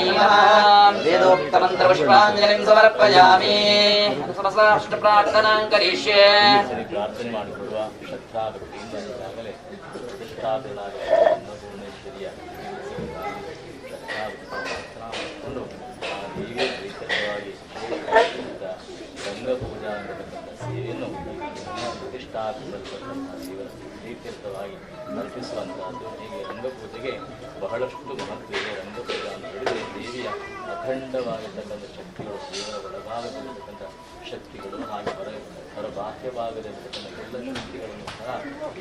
वेदोक्तमन्त्रपुष्पाञ्जलिं समर्पयामि प्रार्थनां करिष्ये ಪ್ರಾರ್ಥನೆ ಮಾಡಿಕೊಳ್ಳುವ ಶ್ರದ್ಧಾ ಭಕ್ತಿಯಿಂದ ಈಗಾಗಲೇ ಪ್ರತಿಷ್ಠಾಪನೆಯಾದ ಅನ್ನಪೂರ್ಣೇಶ್ವರಿಯ ಶ್ರದ್ಧಾ ಮಾಡಿಕೊಂಡು ಆ ದೇವಿಯ ಪ್ರೀತ್ಯರ್ಥವಾಗಿ ರಂಗಪೂಜಾ ಅನ್ನತಕ್ಕಂಥ ಸೇವೆಯನ್ನು ಪ್ರತಿಷ್ಠಾಪಿಸಲ್ಪಟ್ಟಂತಹ ದೇವರ ಪ್ರೀತ್ಯರ್ಥವಾಗಿ ಅರ್ಪಿಸುವಂತಹದ್ದು. ಹೀಗೆ ರಂಗಪೂಜೆಗೆ ಬಹಳಷ್ಟು ಮಹತ್ವ ಇದೆ. ರಂಗಪೂಜಾ ಅಂತ ಹೇಳಿದರೆ ದೇವಿಯ ಅಖಂಡವಾಗಿರ್ತಕ್ಕಂಥ ಶಕ್ತಿಗಳು, ದೇವರ ಒಳಭಾಗದಲ್ಲಿರ್ತಕ್ಕಂಥ ಶಕ್ತಿಗಳು, ಹಾಗೆ ಹೊರ ಬಾಹ್ಯ ಭಾಗದಲ್ಲಿರ್ತಕ್ಕಂಥ ಎಲ್ಲ ಶಕ್ತಿಗಳನ್ನು ಸಹ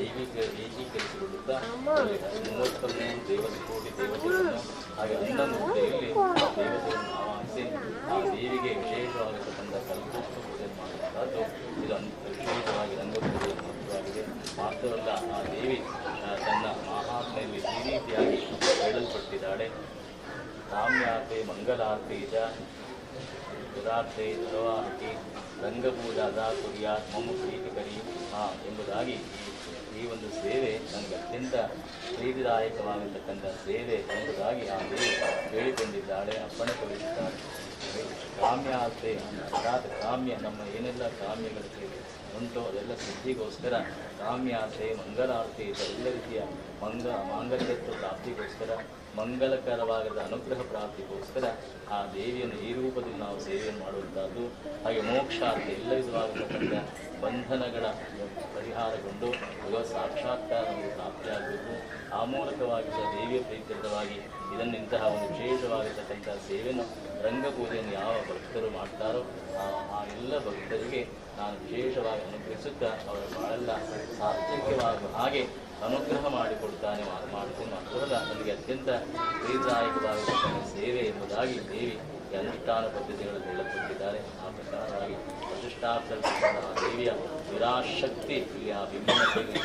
ಏಕೀಕರಿಸಿಕೊಳ್ಳುತ್ತಾ 33 ದೇವಕೋಟಿ ದೇವತೆಗಳನ್ನು ಹಾಗೆ ಅನ್ನಮೂರ್ತಿಯಲ್ಲಿ ಆ ದೇವತೆಯನ್ನು ಆವಾಹಿಸಿ ಆ ದೇವಿಗೆ ವಿಶೇಷವಾಗಿರ್ತಕ್ಕಂಥ ಕಲ್ಪೋಕ್ತ ಪೂಜೆ ಮಾಡುವಂತಹದ್ದು ಇದು ವಿಶೇಷವಾಗಿ ರಂಗಪೂಜೆಯ ಮಹತ್ವವಾಗಿದೆ. ಮಾತ್ರವಲ್ಲ, ಆ ದೇವಿ ತನ್ನ ಮಹಾತ್ಮೆಯಲ್ಲಿ ಈ ರೀತಿಯಾಗಿ ಹೇಳಲ್ಪಟ್ಟಿದ್ದಾಳೆ. ಕಾಮ್ಯಾತೆ ಮಂಗಲಾರ್ತೆ ಚ ದುರಾರ್ತೆ ದುರವಾಹಿ ರಂಗಪೂಜಾದ ಕುರಿಯಾತ್ ಮಮ್ಮ ಪ್ರೀತಿಕರಿ ಎಂಬುದಾಗಿ ಈ ಒಂದು ಸೇವೆ ನನಗೆ ಅತ್ಯಂತ ಪ್ರೀತಿದಾಯಕವಾಗಿರ್ತಕ್ಕಂಥ ಸೇವೆ ಎಂಬುದಾಗಿ ಆ ದೇವಿ ಹೇಳಿಕೊಂಡಿದ್ದಾಳೆ, ಅಪ್ಪಣೆ ತೋರಿಸಿದ್ದಾಳೆ. ಕಾಮ್ಯಾತೆ ಅರ್ಥಾತ್ ಕಾಮ್ಯ, ನಮ್ಮ ಏನೆಲ್ಲ ಕಾಮ್ಯಗಳ ಸೇವೆ ಉಂಟು ಅದೆಲ್ಲ ಸಿದ್ಧಿಗೋಸ್ಕರ ಕಾಮ್ಯಾತೆ ಮಂಗಲಾರ್ತಿ ಎಲ್ಲ ರೀತಿಯ ಮಾಂಗಲ್ಯತ್ವ ಪ್ರಾಪ್ತಿಗೋಸ್ಕರ, ಮಂಗಲಕರವಾದ ಅನುಗ್ರಹ ಪ್ರಾಪ್ತಿಗೋಸ್ಕರ ಆ ದೇವಿಯನ್ನು ಈ ರೂಪದಲ್ಲಿ ನಾವು ಸೇವೆಯನ್ನು ಮಾಡುವಂಥದ್ದು. ಹಾಗೆ ಮೋಕ್ಷಾರ್ಥ ಎಲ್ಲ ವಿಧವಾಗಿರ್ತಕ್ಕಂಥ ಬಂಧನಗಳ ಪರಿಹಾರಗೊಂಡು ಭಗವತ್ ಸಾಕ್ಷಾತ್ಕಾರ ನಮಗೆ ಪ್ರಾಪ್ತಿಯಾಗಬೇಕು. ಆ ಮೂಲಕವಾಗಿ ದೇವಿಯ ಪ್ರೀತ್ಯರ್ಥವಾಗಿ ಇಂತಹ ಒಂದು ವಿಶೇಷವಾಗಿರ್ತಕ್ಕಂಥ ಸೇವೆಯನ್ನು ರಂಗಪೂಜೆಯನ್ನು ಯಾವ ಭಕ್ತರು ಮಾಡ್ತಾರೋ ಆ ಎಲ್ಲ ಭಕ್ತರಿಗೆ ನಾನು ವಿಶೇಷವಾಗಿ ಅನುಗ್ರಹಿಸುತ್ತಾ ಅವರ ಬಾಳೆಲ್ಲ ಸಾರ್ಥಕ್ಯವಾಗುವ ಹಾಗೆ ಅನುಗ್ರಹ ಮಾಡಿಕೊಡ್ತಾನೆ ಮಾಡ್ತೀನಿ. ಮಾತ್ರವಲ್ಲ, ನನಗೆ ಅತ್ಯಂತ ಪ್ರೀತಿದಾಯಕವಾಗಿರ್ತಕ್ಕಂಥ ಸೇವೆ ಎಂಬುದಾಗಿ ದೇವಿ ಅನುಷ್ಠಾನ ಪದ್ಧತಿಗಳನ್ನು ಹೇಳಲ್ಪಟ್ಟಿದ್ದಾರೆ. ಆ ಪ್ರಕಾರವಾಗಿ ಪ್ರತಿಷ್ಠಾಪಿಸಲ್ಪಟ್ಟ ಆ ದೇವಿಯ ನಿರಾಶಕ್ತಿ ಇಲ್ಲಿ ಆ ವಿಭಿನ್ನತೆಗೆ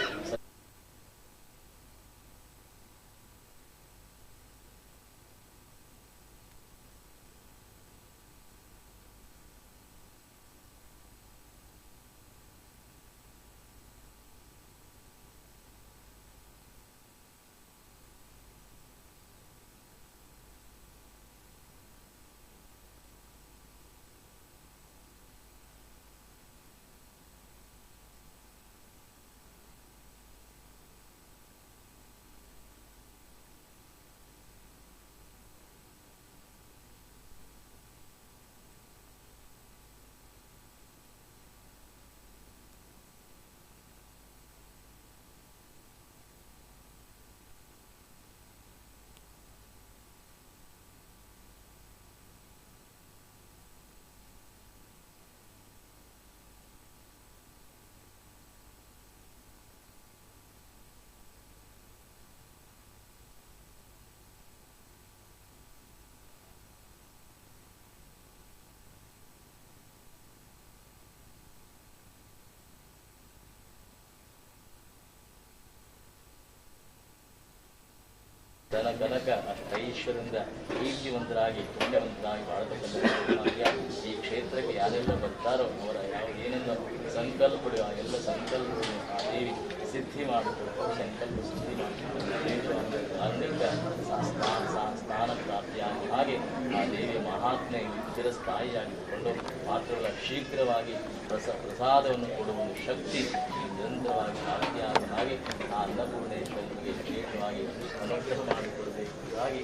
ಧನ ಕನಕ ಅಷ್ಟೈಶ್ವರ್ಯದಿಂದ ಕೀರ್ತಿವಂತರಾಗಿ ಪುಣ್ಯವಂತರಾಗಿ ಬಾಳತಕ್ಕಂಥ ಈ ಕ್ಷೇತ್ರಕ್ಕೆ ಯಾರೆಲ್ಲ ಬರ್ತಾರೋ ಅವರ ಏನೆಲ್ಲ ಸಂಕಲ್ಪಗಳು ಆ ಎಲ್ಲ ಸಂಕಲ್ಪಗಳನ್ನು ಆ ದೇವಿ ಸಿದ್ಧಿ ಮಾಡಿಕೊಡ್ತಾರೆ. ಸಂಕಲ್ಪ ಸಿದ್ಧಿ ಮಾಡಿಕೊಡ್ತಾರೆ. ಧಾರ್ಮಿಕ ಸ್ಥಾನ ಪ್ರಾಪ್ತಿಯಾಗಿ ಹಾಗೆ ಆ ದೇವಿಯ ಮಹಾತ್ಮೆ ಚಿರಸ್ಥಾಯಿಯಾಗಿದ್ದುಕೊಂಡು ಮಾತ್ರವಲ್ಲ ಶೀಘ್ರವಾಗಿ ಪ್ರಸಾದವನ್ನು ಕೊಡುವ ಒಂದು ಶಕ್ತಿ ನಿರಂತರವಾಗಿ ಪ್ರಾಪ್ತಿಯಾದ ಹಾಗೆ ಆ ಅನ್ನಪೂರ್ಣೇಶ್ವರಿಗೆ ವಿಶೇಷವಾಗಿ ಅನುಗ್ರಹ ಮಾಡಿಕೊಡಬೇಕಾಗಿ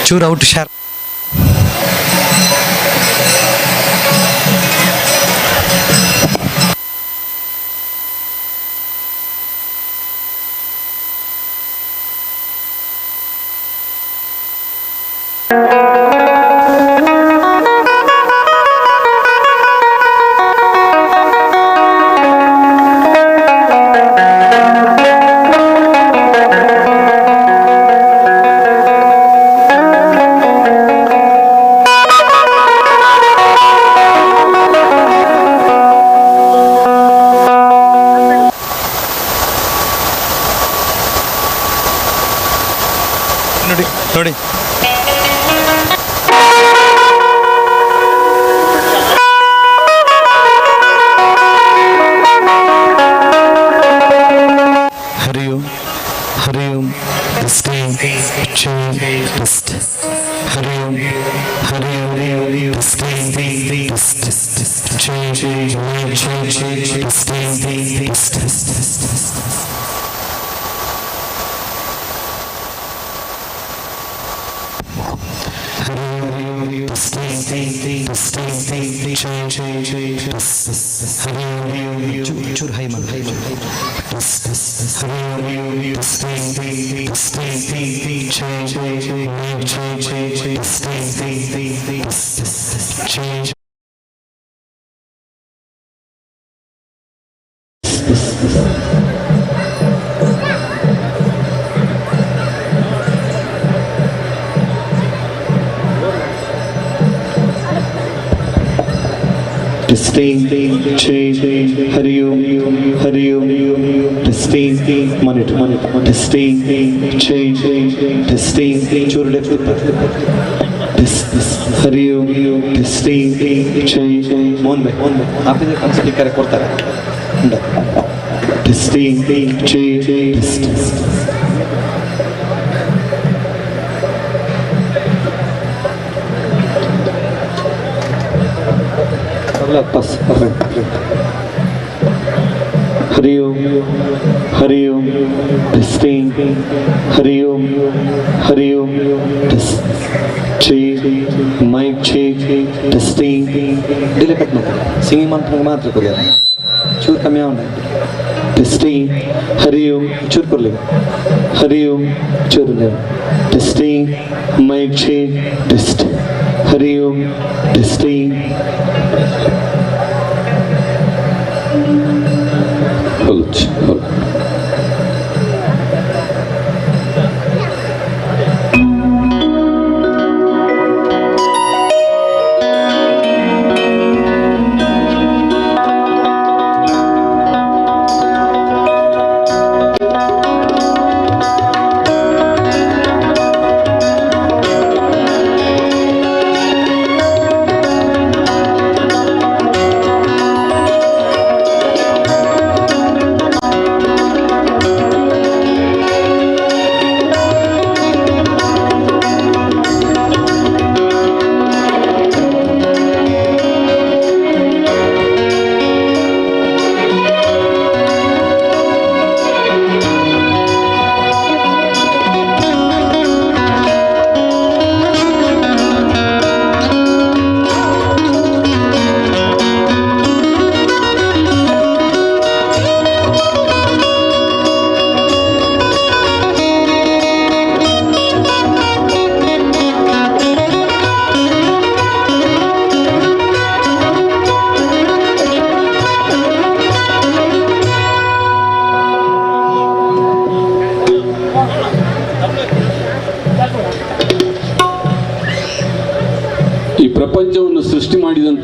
ಚೂರು ಔಟ್ ಶಾರ್ ನೋಡಿ ನೋಡಿ ಹರಿ ಓಂ ಹರಿ ಓಂ ಹರಿ ಓಂ ಹರಿ ಚೂರು ಹೈ ಮಾಡಿ Testing, Hari Om, testing, monitor, testing, testing, churu left, Hari Om, testing, on back, after the constant correct kortare, testing, pass. Hari Om, testing, Hari Om, check, mic check, testing, delay cut mata, singing mantra matra koriya, chur kami aunda, testing, Hari Om, chur kor lega, Hari Om, chur lega, testing, mic check, test, Hari Om, testing. Hold.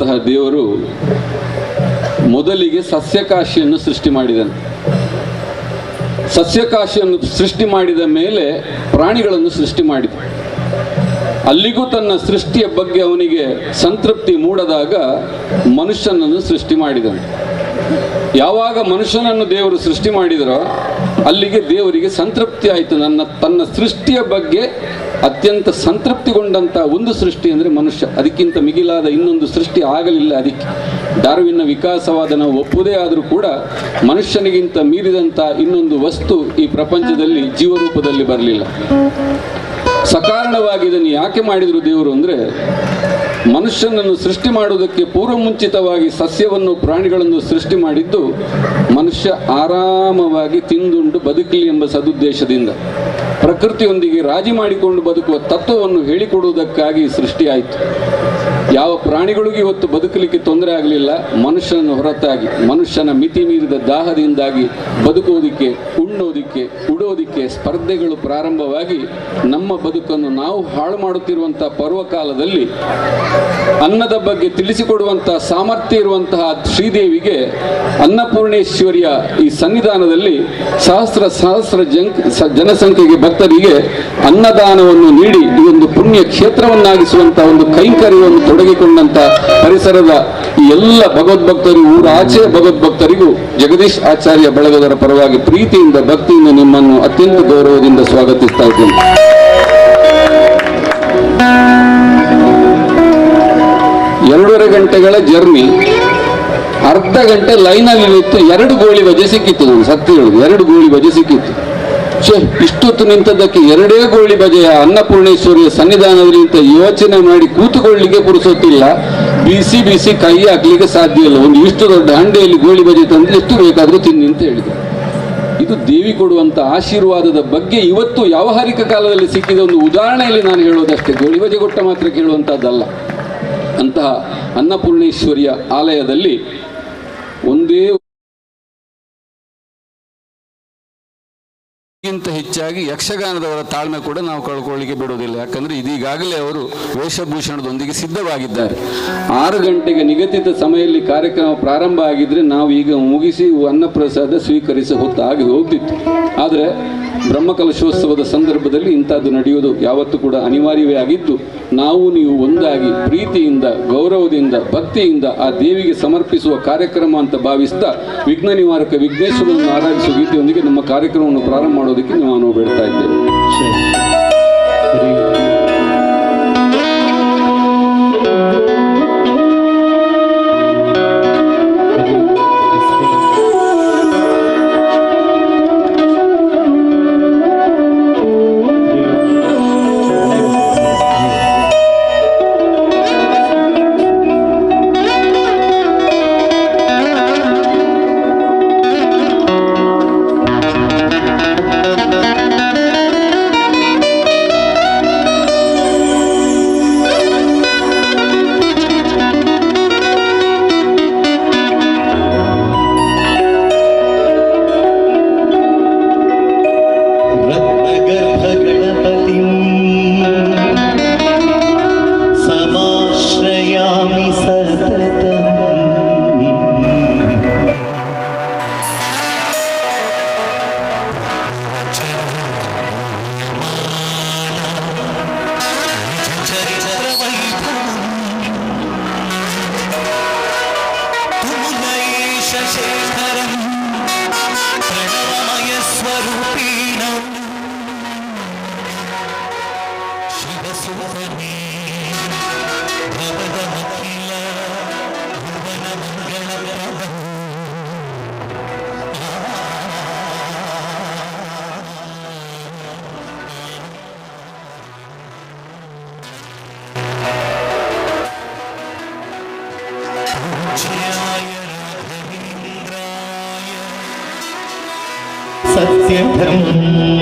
ಇರುವಂತಹ ದೇವರು ಮೊದಲಿಗೆ ಸಸ್ಯಕಾಶಿಯನ್ನು ಸೃಷ್ಟಿ ಮಾಡಿದನು. ಸಸ್ಯಕಾಶಿಯನ್ನು ಸೃಷ್ಟಿ ಮಾಡಿದ ಮೇಲೆ ಪ್ರಾಣಿಗಳನ್ನು ಸೃಷ್ಟಿ ಮಾಡಿದ. ಅಲ್ಲಿಗೂ ತನ್ನ ಸೃಷ್ಟಿಯ ಬಗ್ಗೆ ಅವನಿಗೆ ಸಂತೃಪ್ತಿ ಮೂಡದಾಗ ಮನುಷ್ಯನನ್ನು ಸೃಷ್ಟಿ ಮಾಡಿದನು. ಯಾವಾಗ ಮನುಷ್ಯನನ್ನು ದೇವರು ಸೃಷ್ಟಿ ಮಾಡಿದರೋ ಅಲ್ಲಿಗೆ ದೇವರಿಗೆ ಸಂತೃಪ್ತಿ ಆಯಿತು. ತನ್ನ ಸೃಷ್ಟಿಯ ಬಗ್ಗೆ ಅತ್ಯಂತ ಸಂತೃಪ್ತಿಗೊಂಡಂಥ ಒಂದು ಸೃಷ್ಟಿ ಅಂದರೆ ಮನುಷ್ಯ. ಅದಕ್ಕಿಂತ ಮಿಗಿಲಾದ ಇನ್ನೊಂದು ಸೃಷ್ಟಿ ಆಗಲಿಲ್ಲ. ಅದಕ್ಕೆ ಡಾರ್ವಿನ್ನ ವಿಕಾಸವಾದ ನಾವು ಒಪ್ಪುವುದೇ ಆದರೂ ಕೂಡ ಮನುಷ್ಯನಿಗಿಂತ ಮೀರಿದಂಥ ಇನ್ನೊಂದು ವಸ್ತು ಈ ಪ್ರಪಂಚದಲ್ಲಿ ಜೀವರೂಪದಲ್ಲಿ ಬರಲಿಲ್ಲ. ಸಕಾರಣವಾಗಿ ಇದನ್ನು ಯಾಕೆ ಮಾಡಿದರು ದೇವರು ಅಂದರೆ, ಮನುಷ್ಯನನ್ನು ಸೃಷ್ಟಿ ಮಾಡುವುದಕ್ಕೆ ಪೂರ್ವ ಮುಂಚಿತವಾಗಿ ಸಸ್ಯವನ್ನು ಪ್ರಾಣಿಗಳನ್ನು ಸೃಷ್ಟಿ ಮಾಡಿದ್ದು ಮನುಷ್ಯ ಆರಾಮವಾಗಿ ತಿಂದುಂಡು ಬದುಕಲಿ ಎಂಬ ಸದುದ್ದೇಶದಿಂದ, ಪ್ರಕೃತಿಯೊಂದಿಗೆ ರಾಜಿ ಮಾಡಿಕೊಂಡು ಬದುಕುವ ತತ್ವವನ್ನು ಹೇಳಿಕೊಡುವುದಕ್ಕಾಗಿ ಸೃಷ್ಟಿಯಾಯಿತು. ಯಾವ ಪ್ರಾಣಿಗಳಿಗೂ ಇವತ್ತು ಬದುಕಲಿಕ್ಕೆ ತೊಂದರೆ ಆಗಲಿಲ್ಲ. ಮನುಷ್ಯನ ಹೊರತಾಗಿ ಮನುಷ್ಯನ ಮಿತಿ ಮೀರಿದ ದಾಹದಿಂದಾಗಿ ಬದುಕುವುದಕ್ಕೆ, ಉಣ್ಣೋದಿಕ್ಕೆ, ಉಡೋದಿಕ್ಕೆ ಸ್ಪರ್ಧೆಗಳು ಪ್ರಾರಂಭವಾಗಿ ನಮ್ಮ ಬದುಕನ್ನು ನಾವು ಹಾಳು ಮಾಡುತ್ತಿರುವಂಥ ಪರ್ವಕಾಲದಲ್ಲಿ ಅನ್ನದ ಬಗ್ಗೆ ತಿಳಿಸಿಕೊಡುವಂತಹ ಸಾಮರ್ಥ್ಯ ಇರುವಂತಹ ಶ್ರೀದೇವಿಗೆ ಅನ್ನಪೂರ್ಣೇಶ್ವರಿಯ ಈ ಸನ್ನಿಧಾನದಲ್ಲಿ ಸಹಸ್ರ ಜನಸಂಖ್ಯೆಗೆ ಭಕ್ತರಿಗೆ ಅನ್ನದಾನವನ್ನು ನೀಡಿ ಈ ಒಂದು ಪುಣ್ಯ ಕ್ಷೇತ್ರವನ್ನಾಗಿಸುವಂತಹ ಒಂದು ಕೈಂಕರ್ಯವನ್ನು ತೊಡಗಿಕೊಂಡಂತ ಪರಿಸರದ ಈ ಎಲ್ಲ ಭಗವದ್ಭಕ್ತರಿಗೂ, ಊರಾಚೆಯ ಭಗವದ್ಭಕ್ತರಿಗೂ ಜಗದೀಶ್ ಆಚಾರ್ಯ ಬಳಗದವರ ಪರವಾಗಿ ಪ್ರೀತಿಯಿಂದ, ಭಕ್ತಿಯಿಂದ ನಿಮ್ಮನ್ನು ಅತ್ಯಂತ ಗೌರವದಿಂದ ಸ್ವಾಗತಿಸ್ತಾ ಇದ್ದೇನೆ. ಎರಡೂವರೆ ಗಂಟೆಗಳ ಜರ್ನಿ, ಅರ್ಧ ಗಂಟೆ ಲೈನಲ್ಲಿ ನಿಂತು 2 ಗೋಳಿ ಬಜೆ ಸಿಕ್ಕಿತ್ತು. ನಾನು ಸತ್ಯ ಹೇಳುದು, 2 ಗೋಳಿ ಬಜೆ ಸಿಕ್ಕಿತ್ತು. ಇಷ್ಟೊತ್ತು ನಿಂತದ್ದಕ್ಕೆ 2 ಗೋಳಿ ಬಜೆಯ ಅನ್ನಪೂರ್ಣೇಶ್ವರಿಯ ಸನ್ನಿಧಾನದಲ್ಲಿ ನಿಂತ ಯೋಚನೆ ಮಾಡಿ ಕೂತುಕೊಳ್ಳಲಿಕ್ಕೆ ಪುರುಸೊತ್ತಿಲ್ಲ. ಬಿಸಿ ಬಿಸಿ ಕೈ ಹಾಕ್ಲಿಕ್ಕೆ ಸಾಧ್ಯ ಇಲ್ಲ. ಒಂದು ಇಷ್ಟು ದೊಡ್ಡ ಹಂಡೆಯಲ್ಲಿ ಗೋಳಿ ಬಜೆ ತಂದು ಎಷ್ಟು ಬೇಕಾದರೂ ತಿನ್ನಿ ಅಂತ ಹೇಳಿದೆ. ಇದು ದೇವಿ ಕೊಡುವಂಥ ಆಶೀರ್ವಾದದ ಬಗ್ಗೆ ಇವತ್ತು ವ್ಯಾವಹಾರಿಕ ಕಾಲದಲ್ಲಿ ಸಿಕ್ಕಿದ ಒಂದು ಉದಾಹರಣೆಯಲ್ಲಿ ನಾನು ಹೇಳೋದಷ್ಟೇ. ಗೋಳಿ ಬಜೆ ಕೊಟ್ಟ ಮಾತ್ರ ಕೇಳುವಂಥದ್ದಲ್ಲ. ಅಂತಹ ಅನ್ನಪೂರ್ಣೇಶ್ವರಿಯ ಆಲಯದಲ್ಲಿ ಒಂದೇ ಗಿಂತ ಹೆಚ್ಚಾಗಿ ಯಕ್ಷಗಾನದವರ ತಾಳ್ಮೆ ಕೂಡ ನಾವು ಕಳ್ಕೊಳ್ಳಿಕ್ಕೆ ಬಿಡೋದಿಲ್ಲ. ಯಾಕಂದ್ರೆ ಇದೀಗಾಗಲೇ ಅವರು ವೇಷಭೂಷಣದೊಂದಿಗೆ ಸಿದ್ಧವಾಗಿದ್ದಾರೆ. 6 ಗಂಟೆಗೆ ನಿಗದಿತ ಸಮಯದಲ್ಲಿ ಕಾರ್ಯಕ್ರಮ ಪ್ರಾರಂಭ ಆಗಿದ್ರೆ ನಾವು ಈಗ ಮುಗಿಸಿ ಅನ್ನಪ್ರಸಾದ ಸ್ವೀಕರಿಸಿ ಹೊತ್ತಾಗಿ ಹೋಗ್ತಿತ್ತು. ಆದರೆ ಬ್ರಹ್ಮಕಲಶೋತ್ಸವದ ಸಂದರ್ಭದಲ್ಲಿ ಇಂಥದ್ದು ನಡೆಯುವುದು ಯಾವತ್ತೂ ಕೂಡ ಅನಿವಾರ್ಯವೇ ಆಗಿದ್ದು, ನಾವು ನೀವು ಒಂದಾಗಿ ಪ್ರೀತಿಯಿಂದ, ಗೌರವದಿಂದ, ಭಕ್ತಿಯಿಂದ ಆ ದೇವಿಗೆ ಸಮರ್ಪಿಸುವ ಕಾರ್ಯಕ್ರಮ ಅಂತ ಭಾವಿಸ್ತಾ ವಿಘ್ನ ನಿವಾರಕ ವಿಘ್ನೇಶ್ವರನನ್ನು ಆರಾಧಿಸುವ ಗೀತೆಯೊಂದಿಗೆ ನಮ್ಮ ಕಾರ್ಯಕ್ರಮವನ್ನು ಪ್ರಾರಂಭ ಮಾಡೋದಕ್ಕೆ ನಾವು ಬೇಡ್ತಾ ಇದ್ದೇವೆ.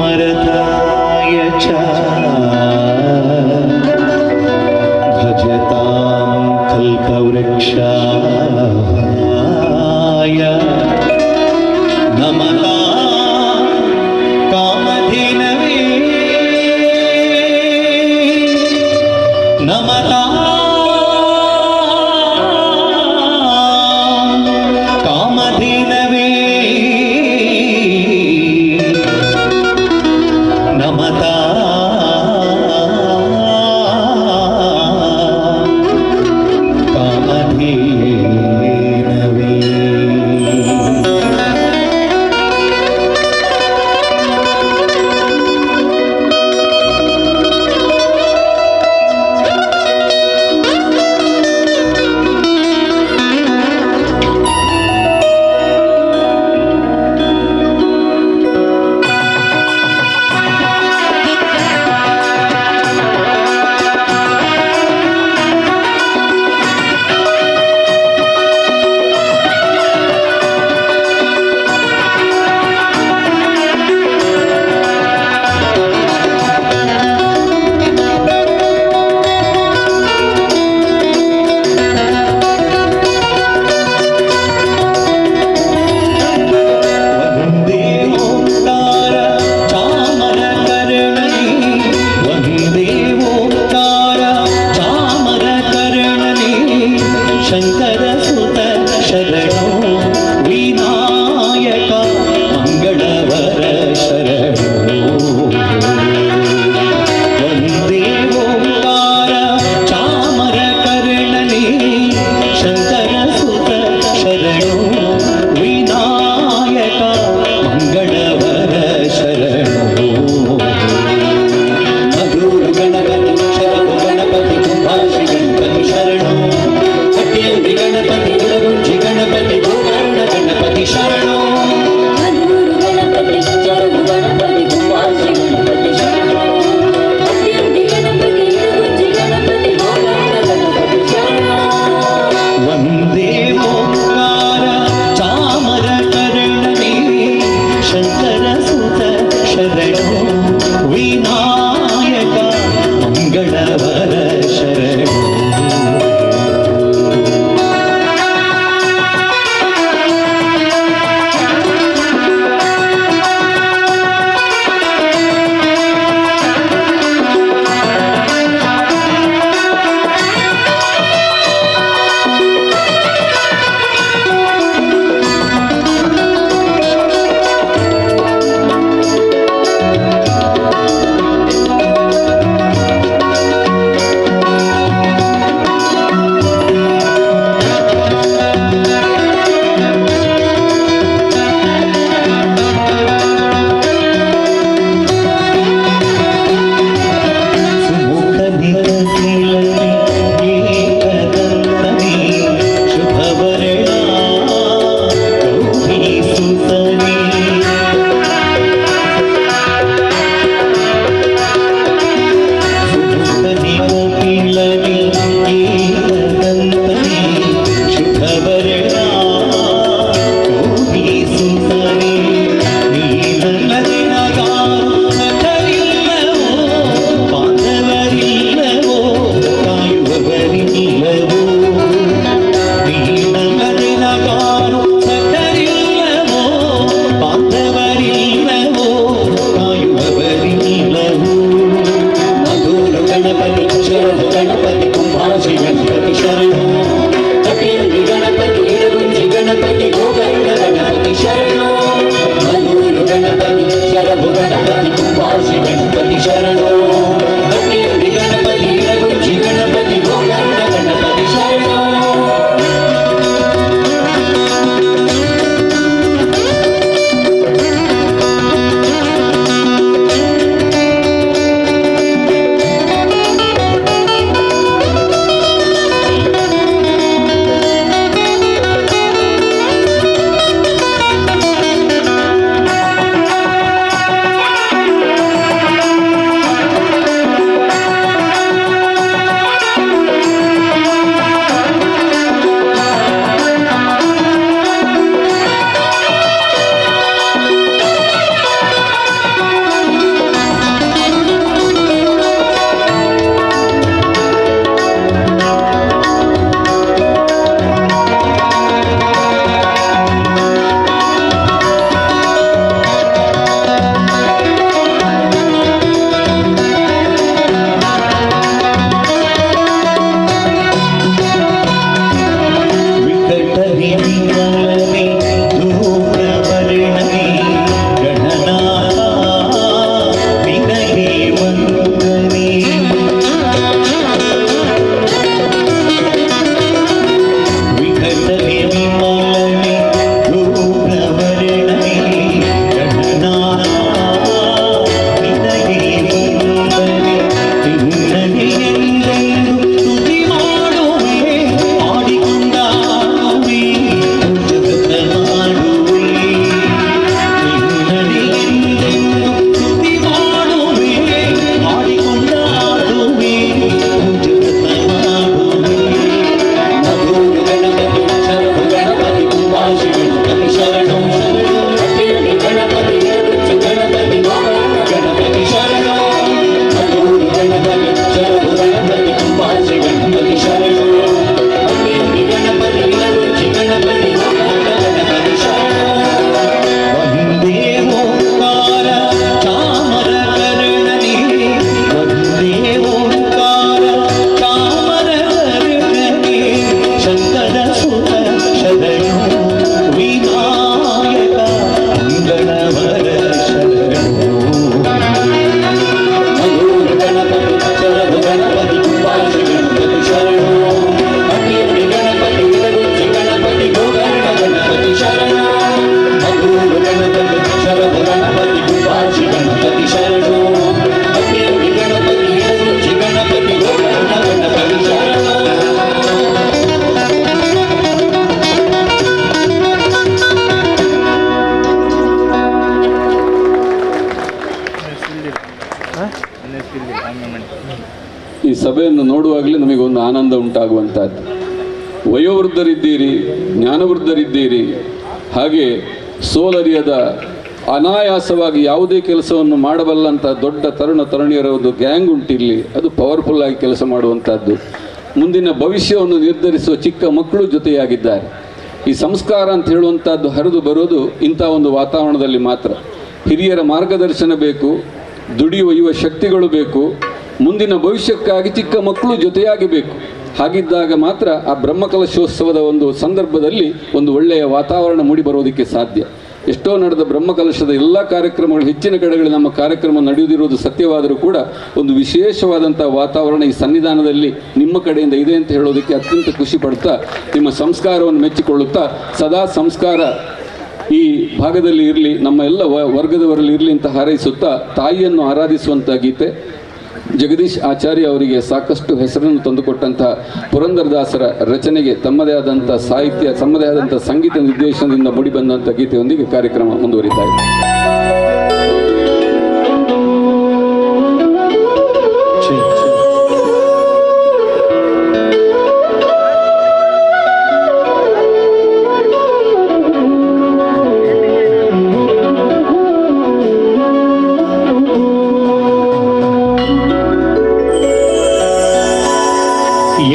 सत्यधर्मरताय च भजतां कल्पवृक्षाय नमः कामधेनवे नमः ಮಮತಾ ಕಾಮಧೇನವೇ. ಶಂಕರ ಸುತ ಶರಣೋ ವಿನಾಯಕ ಮಂಗಳವರ ಶರಣೋ ವಂದೇ ಓಂಕಾರ ಚಾಮರ ಕರ್ಣನೇ ಶಂಕರ ಸುತ ಶರಣೋ ವಿನಾಯಕ ಮಂಗಳವರ ಶರಣೋ ಮಧುರ ಗಣಪತಿ ಶರಣು ಗಣಪತಿ ಕುಂಭಾಷಿ ಗಣಪತಿ ಶರಣೋ ಗಣಪತಿ ಗುಣಗುಂಜಿ ಗಣಪತಿ ಗೋಕರ್ಣ ಗಣಪತಿ ಶರಣೋ ಮಧುರ ಗಣಪತಿ ಶರಣು ಗಣಪತಿ ಕುಂಭಾಷಿ ಗಣಪತಿ ಶರಣೋ ಗಣಪತಿ ಗುಣಗುಂಜಿ ಗಣಪತಿ ಗೋಕರ್ಣ ಗಣಪತಿ ಶರಣೋ ವಂದೇ ಓಂಕಾರ ಚಾಮರ ಕರ್ಣನೇ ಶಂಕರ ಸುತ ಶರಣೋ ವಿನಾಯಕ ಮಂಗಳವರ ಶರಣೋ ಈ ಸಭೆಯನ್ನು ನೋಡುವಾಗಲೇ ನಮಗೊಂದು ಆನಂದ ಉಂಟಾಗುವಂಥದ್ದು. ವಯೋವೃದ್ಧರಿದ್ದೀರಿ, ಜ್ಞಾನವೃದ್ಧರಿದ್ದೀರಿ, ಹಾಗೆ ಸೋಲರಿಯದ ಅನಾಯಾಸವಾಗಿ ಯಾವುದೇ ಕೆಲಸವನ್ನು ಮಾಡಬಲ್ಲಂಥ ದೊಡ್ಡ ತರುಣ ತರುಣಿಯರ ಒಂದು ಗ್ಯಾಂಗ್ ಉಂಟಿಲ್ಲಿ. ಅದು ಪವರ್ಫುಲ್ ಆಗಿ ಕೆಲಸ ಮಾಡುವಂಥದ್ದು. ಮುಂದಿನ ಭವಿಷ್ಯವನ್ನು ನಿರ್ಧರಿಸುವ ಚಿಕ್ಕ ಮಕ್ಕಳು ಜೊತೆಯಾಗಿದ್ದಾರೆ. ಈ ಸಂಸ್ಕಾರ ಅಂತ ಹೇಳುವಂಥದ್ದು ಹರಿದು ಬರೋದು ಇಂಥ ಒಂದು ವಾತಾವರಣದಲ್ಲಿ ಮಾತ್ರ. ಹಿರಿಯರ ಮಾರ್ಗದರ್ಶನ ಬೇಕು, ದುಡಿಯುವ ಯುವ ಶಕ್ತಿಗಳು ಬೇಕು, ಮುಂದಿನ ಭವಿಷ್ಯಕ್ಕಾಗಿ ಚಿಕ್ಕ ಮಕ್ಕಳು ಜೊತೆಯಾಗಿ ಬೇಕು. ಹಾಗಿದ್ದಾಗ ಮಾತ್ರ ಆ ಬ್ರಹ್ಮಕಲಶೋತ್ಸವದ ಒಂದು ಸಂದರ್ಭದಲ್ಲಿ ಒಂದು ಒಳ್ಳೆಯ ವಾತಾವರಣ ಮೂಡಿಬರೋದಕ್ಕೆ ಸಾಧ್ಯ. ಎಷ್ಟೋ ನಡೆದ ಬ್ರಹ್ಮಕಲಶದ ಎಲ್ಲ ಕಾರ್ಯಕ್ರಮಗಳು, ಹೆಚ್ಚಿನ ಕಡೆಗಳಲ್ಲಿ ನಮ್ಮ ಕಾರ್ಯಕ್ರಮ ನಡೆಯುವುದಿರುವುದು ಸತ್ಯವಾದರೂ ಕೂಡ ಒಂದು ವಿಶೇಷವಾದಂಥ ವಾತಾವರಣ ಈ ಸನ್ನಿಧಾನದಲ್ಲಿ ನಿಮ್ಮ ಕಡೆಯಿಂದ ಇದೆ ಅಂತ ಹೇಳೋದಕ್ಕೆ ಅತ್ಯಂತ ಖುಷಿ ಪಡ್ತಾ, ನಿಮ್ಮ ಸಂಸ್ಕಾರವನ್ನು ಮೆಚ್ಚಿಕೊಳ್ಳುತ್ತಾ, ಸದಾ ಸಂಸ್ಕಾರ ಈ ಭಾಗದಲ್ಲಿ ಇರಲಿ, ನಮ್ಮ ಎಲ್ಲ ವರ್ಗದವರಲ್ಲಿ ಇರಲಿ ಅಂತ ಹಾರೈಸುತ್ತಾ, ತಾಯಿಯನ್ನು ಆರಾಧಿಸುವಂಥ ಗೀತೆ ಜಗದೀಶ್ ಆಚಾರ್ಯ ಅವರಿಗೆ ಸಾಕಷ್ಟು ಹೆಸರನ್ನು ತಂದುಕೊಟ್ಟಂತಹ ಪುರಂದರದಾಸರ ರಚನೆಗೆ ತಮ್ಮದೇ ಆದಂಥ ಸಾಹಿತ್ಯ, ತಮ್ಮದೇ ಆದಂಥ ಸಂಗೀತ ನಿರ್ದೇಶನದಿಂದ ಮೂಡಿಬಂದಂಥ ಗೀತೆಯೊಂದಿಗೆ ಕಾರ್ಯಕ್ರಮ ಮುಂದುವರಿತಾ ಇದೆ.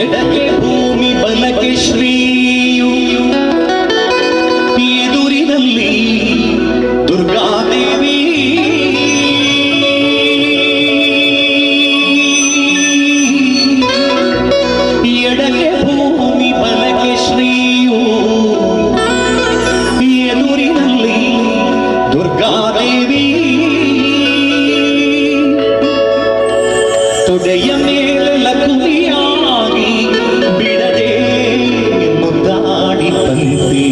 ಎಡಕ್ಕೆ ಭೂಮಿ ಬಲಕ್ಕೆ ಶ್ರೀಯು, ಎದುರಿನಲ್ಲಿ ದುರ್ಗಾದೇವಿ, ಎಡಕ್ಕೆ ಭೂಮಿ ಬಲಕ್ಕೆ ಶ್ರೀಯು, ಎದುರಿನಲ್ಲಿ ದುರ್ಗಾದೇವಿ, ತೊಡೆಯ ಮೇಲೆ ಲಕ್ಷ್ಮಿಯಾಗಿ ಬಿಡದೆ ಮುದ್ದಾಡಿ ಬಂತಿ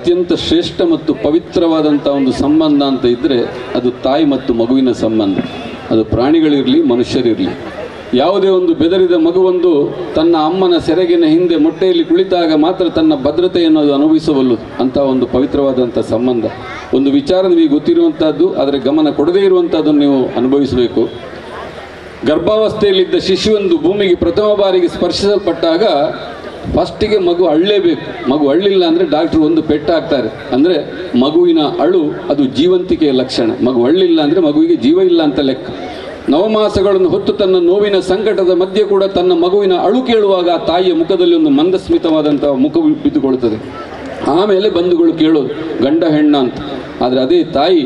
ಅತ್ಯಂತ ಶ್ರೇಷ್ಠ ಮತ್ತು ಪವಿತ್ರವಾದಂಥ ಒಂದು ಸಂಬಂಧ ಅಂತ ಇದ್ದರೆ ಅದು ತಾಯಿ ಮತ್ತು ಮಗುವಿನ ಸಂಬಂಧ. ಅದು ಪ್ರಾಣಿಗಳಿರಲಿ ಮನುಷ್ಯರಿರಲಿ. ಯಾವುದೇ ಒಂದು ಬೆದರಿದ ಮಗುವೊಂದು ತನ್ನ ಅಮ್ಮನ ಸೆರಗಿನ ಹಿಂದೆ ಮೊಟ್ಟೆಯಲ್ಲಿ ಕುಳಿತಾಗ ಮಾತ್ರ ತನ್ನ ಭದ್ರತೆಯನ್ನು ಅದು ಅನುಭವಿಸಬಲ್ಲದು. ಅಂಥ ಒಂದು ಪವಿತ್ರವಾದಂಥ ಸಂಬಂಧ. ಒಂದು ವಿಚಾರ ನಿಮಗೆ ಗೊತ್ತಿರುವಂಥದ್ದು, ಆದರೆ ಗಮನ ಕೊಡದೇ ಇರುವಂಥದ್ದನ್ನು ನೀವು ಅನುಭವಿಸಬೇಕು. ಗರ್ಭಾವಸ್ಥೆಯಲ್ಲಿದ್ದ ಶಿಶುವೊಂದು ಭೂಮಿಗೆ ಪ್ರಥಮ ಬಾರಿಗೆ ಸ್ಪರ್ಶಿಸಲ್ಪಟ್ಟಾಗ ಫಸ್ಟಿಗೆ ಮಗು ಅಳ್ಳಲೇಬೇಕು. ಮಗು ಅಳ್ಳಿಲ್ಲ ಅಂದರೆ ಡಾಕ್ಟ್ರು ಒಂದು ಪೆಟ್ಟು ಹಾಕ್ತಾರೆ. ಅಂದರೆ ಮಗುವಿನ ಅಳು ಅದು ಜೀವಂತಿಕೆಯ ಲಕ್ಷಣ. ಮಗು ಅಳ್ಳಿಲ್ಲ ಅಂದರೆ ಮಗುವಿಗೆ ಜೀವ ಇಲ್ಲ ಅಂತ ಲೆಕ್ಕ. ನವಮಾಸಗಳನ್ನು ಹೊತ್ತು ತನ್ನ ನೋವಿನ ಸಂಕಟದ ಮಧ್ಯೆ ಕೂಡ ತನ್ನ ಮಗುವಿನ ಅಳು ಕೇಳುವಾಗ ಆ ತಾಯಿಯ ಮುಖದಲ್ಲಿ ಒಂದು ಮಂದಸ್ಮಿತವಾದಂಥ ಮುಖ ಬಿದ್ದುಕೊಳ್ತದೆ. ಆಮೇಲೆ ಬಂಧುಗಳು ಕೇಳೋದು ಗಂಡ ಹೆಣ್ಣ ಅಂತ. ಆದರೆ ಅದೇ ತಾಯಿ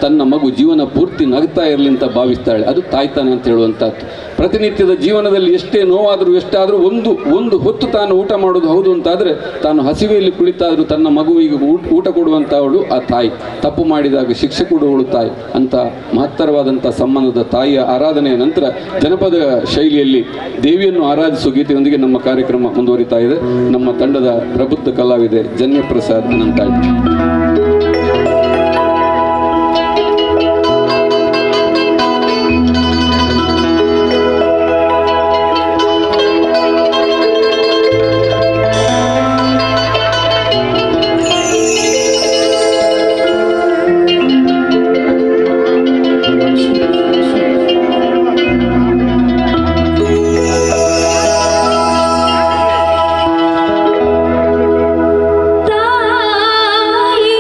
ತನ್ನ ಮಗು ಜೀವನ ಪೂರ್ತಿ ನಗ್ತಾ ಇರಲಿ ಅಂತ ಭಾವಿಸ್ತಾಳೆ. ಅದು ತಾಯ್ತಾನೆ ಅಂತ ಹೇಳುವಂಥದ್ದು. ಪ್ರತಿನಿತ್ಯದ ಜೀವನದಲ್ಲಿ ಎಷ್ಟೇ ನೋವಾದರೂ ಎಷ್ಟಾದರೂ ಒಂದು ಹೊತ್ತು ತಾನು ಊಟ ಮಾಡೋದು ಹೌದು ಅಂತಾದರೆ ತಾನು ಹಸಿವೆಯಲ್ಲಿ ಕುಳಿತಾದರೂ ತನ್ನ ಮಗುವಿಗೆ ಊಟ ಕೊಡುವಂಥವಳು ಆ ತಾಯಿ. ತಪ್ಪು ಮಾಡಿದಾಗ ಶಿಕ್ಷೆ ಕೊಡುವವಳು ತಾಯಿ. ಅಂಥ ಮಹತ್ತರವಾದಂಥ ಸಂಬಂಧದ ತಾಯಿಯ ಆರಾಧನೆಯ ನಂತರ ಜನಪದ ಶೈಲಿಯಲ್ಲಿ ದೇವಿಯನ್ನು ಆರಾಧಿಸುವ ಗೀತೆಯೊಂದಿಗೆ ನಮ್ಮ ಕಾರ್ಯಕ್ರಮ ಮುಂದುವರಿತಾ ಇದೆ. ನಮ್ಮ ತಂಡದ ಪ್ರಬುದ್ಧ ಕಲಾವಿದೆ ಜನ್ಯಪ್ರಸಾದ್ ಅನಂತಾಳ್. ತಾಯಿ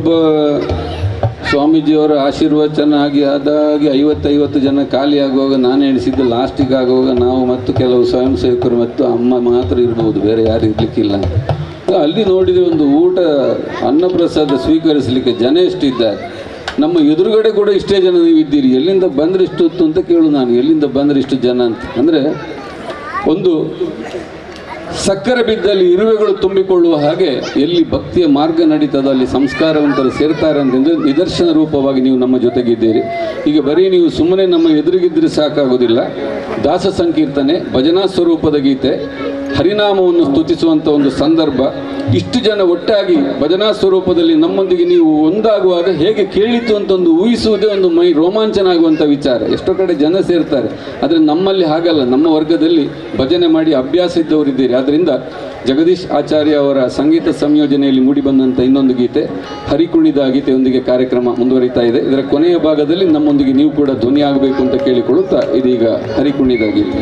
ಒಬ್ಬೊಬ್ಬ ಸ್ವಾಮೀಜಿಯವರ ಆಶೀರ್ವಚನ ಅದಾಗಿ 50 ಜನ ಖಾಲಿ ಆಗುವಾಗ ನಾನು ಎಣಿಸಿದ್ದು ಲಾಸ್ಟಿಗೆ ಆಗುವಾಗ ನಾವು ಮತ್ತು ಕೆಲವು ಸ್ವಯಂ ಸೇವಕರು ಮತ್ತು ಅಮ್ಮ ಮಾತ್ರ ಇರ್ಬೋದು, ಬೇರೆ ಯಾರು ಇರಲಿಕ್ಕಿಲ್ಲ. ಅಲ್ಲಿ ನೋಡಿದರೆ ಒಂದು ಊಟ ಅನ್ನಪ್ರಸಾದ ಸ್ವೀಕರಿಸಲಿಕ್ಕೆ ಜನ ಎಷ್ಟಿದ್ದಾರೆ. ನಮ್ಮ ಎದುರುಗಡೆ ಕೂಡ ಇಷ್ಟೇ ಜನ ನೀವು ಇದ್ದೀರಿ, ಎಲ್ಲಿಂದ ಬಂದರೆ ಇಷ್ಟು ಹೊತ್ತು ಅಂತ ಕೇಳು ನಾನು, ಎಲ್ಲಿಂದ ಬಂದರೆ ಇಷ್ಟು ಜನ ಅಂತ. ಅಂದರೆ ಒಂದು ಸಕ್ಕರೆ ಬಿದ್ದಲ್ಲಿ ಇರುವೆಗಳು ತುಂಬಿಕೊಳ್ಳುವ ಹಾಗೆ ಎಲ್ಲಿ ಭಕ್ತಿಯ ಮಾರ್ಗ ನಡೀತದೋ ಅಲ್ಲಿ ಸಂಸ್ಕಾರವಂತರು ಸೇರ್ತಾರೆ ಅಂತಂದು ನಿದರ್ಶನ ರೂಪವಾಗಿ ನೀವು ನಮ್ಮ ಜೊತೆಗಿದ್ದೀರಿ. ಈಗ ಬರೀ ನೀವು ಸುಮ್ಮನೆ ನಮ್ಮ ಎದುರಿಗಿದ್ರೆ ಸಾಕಾಗೋದಿಲ್ಲ. ದಾಸ ಸಂಕೀರ್ತನೆ, ಭಜನಾ ಸ್ವರೂಪದ ಗೀತೆ, ಹರಿನಾಮವನ್ನು ಸ್ತುತಿಸುವಂಥ ಒಂದು ಸಂದರ್ಭ, ಇಷ್ಟು ಜನ ಒಟ್ಟಾಗಿ ಭಜನಾ ಸ್ವರೂಪದಲ್ಲಿ ನಮ್ಮೊಂದಿಗೆ ನೀವು ಒಂದಾಗುವಾಗ ಹೇಗೆ ಕೇಳಿತು ಅಂತ ಒಂದು ಊಹಿಸುವುದೇ ಒಂದು ಮೈ ರೋಮಾಂಚನ ಆಗುವಂಥ ವಿಚಾರ. ಎಷ್ಟೋ ಕಡೆ ಜನ ಸೇರ್ತಾರೆ, ಆದರೆ ನಮ್ಮಲ್ಲಿ ಹಾಗಲ್ಲ. ನಮ್ಮ ವರ್ಗದಲ್ಲಿ ಭಜನೆ ಮಾಡಿ ಅಭ್ಯಾಸ ಇದ್ದವರಿದ್ದೀರಿ. ಆದ್ದರಿಂದ ಜಗದೀಶ್ ಆಚಾರ್ಯ ಅವರ ಸಂಗೀತ ಸಂಯೋಜನೆಯಲ್ಲಿ ಮೂಡಿಬಂದಂಥ ಇನ್ನೊಂದು ಗೀತೆ ಹರಿಕುಣಿದ ಗೀತೆಯೊಂದಿಗೆ ಕಾರ್ಯಕ್ರಮ ಮುಂದುವರಿತಾ ಇದೆ. ಇದರ ಕೊನೆಯ ಭಾಗದಲ್ಲಿ ನಮ್ಮೊಂದಿಗೆ ನೀವು ಕೂಡ ಧ್ವನಿ ಆಗಬೇಕು ಅಂತ ಕೇಳಿಕೊಳ್ಳುತ್ತಾ ಇದೀಗ ಹರಿಕುಣಿದ ಗೀತೆ.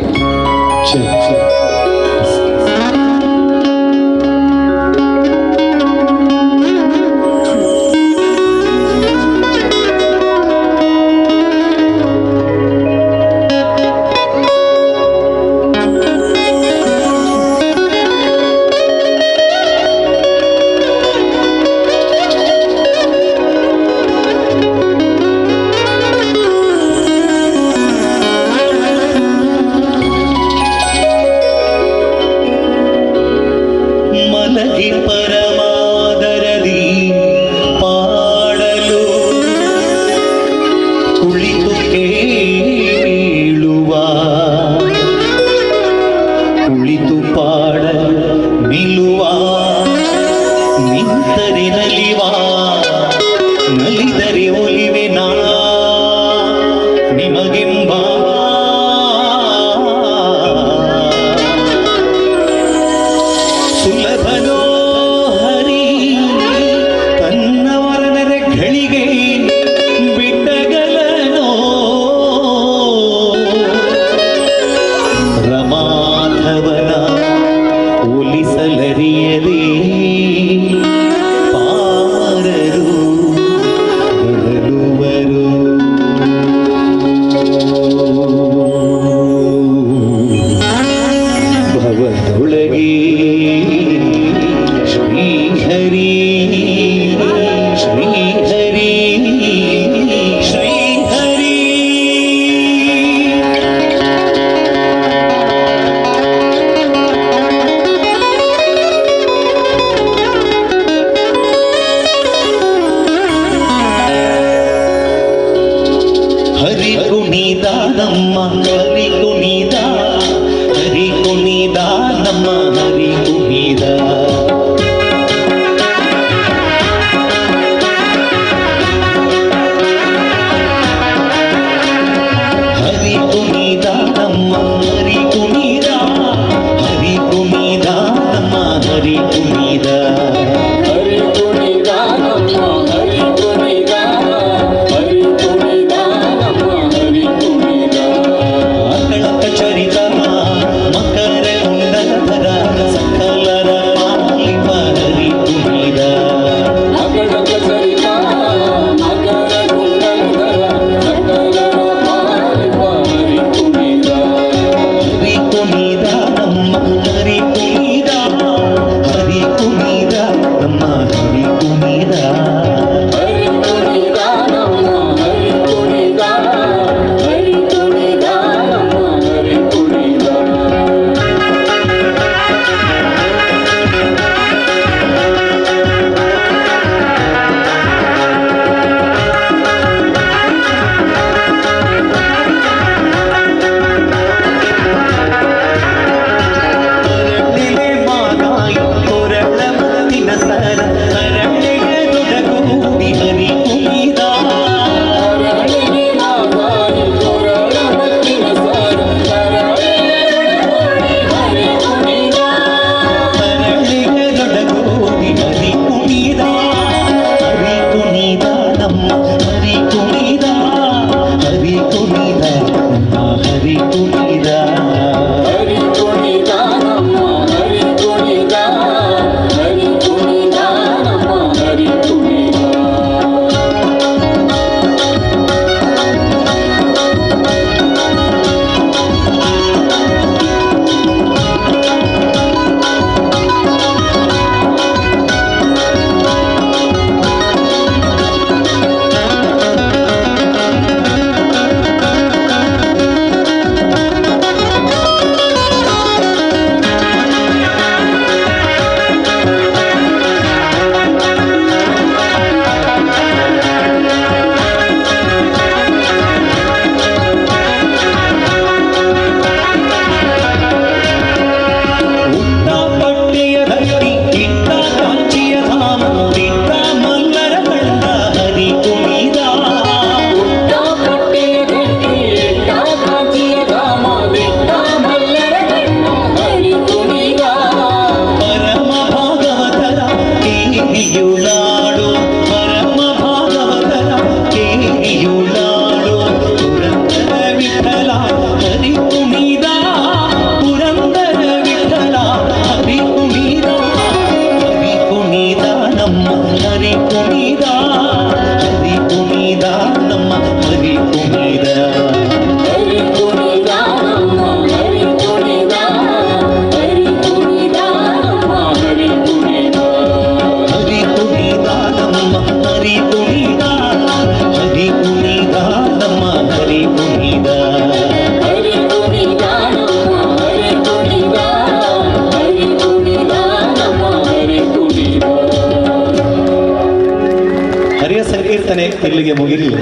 ಇಲ್ಲಿಗೆ ಮುಗಿಲಿಲ್ಲ,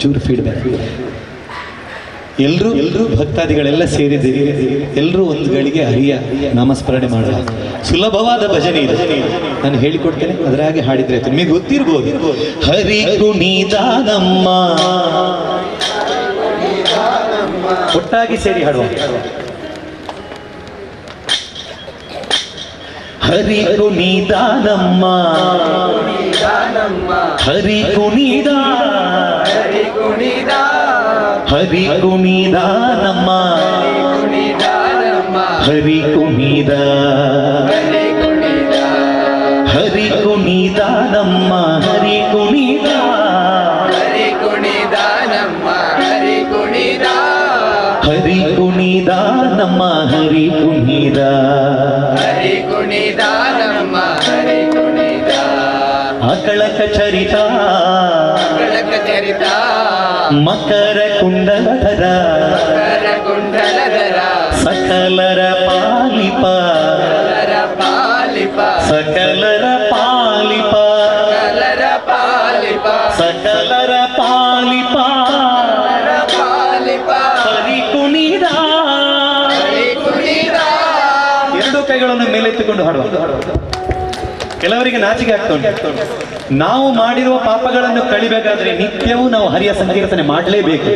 ಚೂರು ಫೀಡ್ಬ್ಯಾಕ್. ಎಲ್ಲರೂ ಭಕ್ತಾದಿಗಳೆಲ್ಲ ಸೇರಿದ್ದೀರಿ, ಎಲ್ಲರೂ ಒಂದು ಗಳಿಗೆ ಹರಿಯ ನಾಮಸ್ಮರಣೆ ಮಾಡುವ ಸುಲಭವಾದ ಭಜನೆ ಇದೆ. ನಾನು ಹೇಳಿಕೊಡ್ತೇನೆ, ಅದರ ಹಾಗೆ ಹಾಡಿದ್ರೆ ಆಯ್ತು. ನಿಮಗೆ ಗೊತ್ತಿರ್ಬೋದು. ಹರಿ ಕುಣಿದಾನಮ್ಮ, ಒಟ್ಟಾಗಿ ಸೇರಿ ಹಾಡುವ. ಹರಿ ಕುಣಿದಾನಮ್ಮ, ಹರಿ ಕುಣಿದ, ಹರಿ ಕುಣಿದ ನಮ್ಮ, ಹರಿ ಕುಣಿದ, ಹರಿ ಕುಣಿದ ನಮ್ಮ, ಹರಿ ಕುಣಿದ, ಹರಿ ಕುಣಿದ ನಮ್ಮ, ಹರಿ ಕುಣಿದ, ಹರಿ ಕುಣಿದ ನಮ್ಮ, ಹರಿ ಕುಣಿದ, ಹರಿ ಕುಣಿದ ನಮ್ಮ, ಹರಿ ಕುಣಿದ. ಅಕಳಕ ಚರಿತ, ಅಕಳಕ ಚರಿತ, ಮಕರ ಕುಂಡಲಧರ, ಮಕರ ಕುಂಡಲಧರ, ಸಕಲರ ಪಾಲಿಪ, ಸಕಲರ ಪಾಲಿಪ, ಸಕಲರ ಪಾಲಿಪ, ಸಕಲರ ಪಾಲಿಪ, ಸಕಲರ ಪಾಲಿಪ, ಪಾಲಿಪ, ಹರಿ ಕುಣಿದ, ಹರಿ ಕುಣಿದ. ಎರಡು ಕೈಗಳನ್ನು ಮೇಲೆತ್ತಿಕೊಂಡು ಹಾಡುವ. ಕೆಲವರಿಗೆ ನಾಚಿಕೆ ಆಗ್ತಾ ಉಂಟು. ನಾವು ಮಾಡಿರುವ ಪಾಪಗಳನ್ನು ಕಳಿಬೇಕಾದ್ರೆ ನಿತ್ಯವೂ ನಾವು ಹರಿಯ ಸಂಕೀರ್ತನೆ ಮಾಡಲೇಬೇಕು.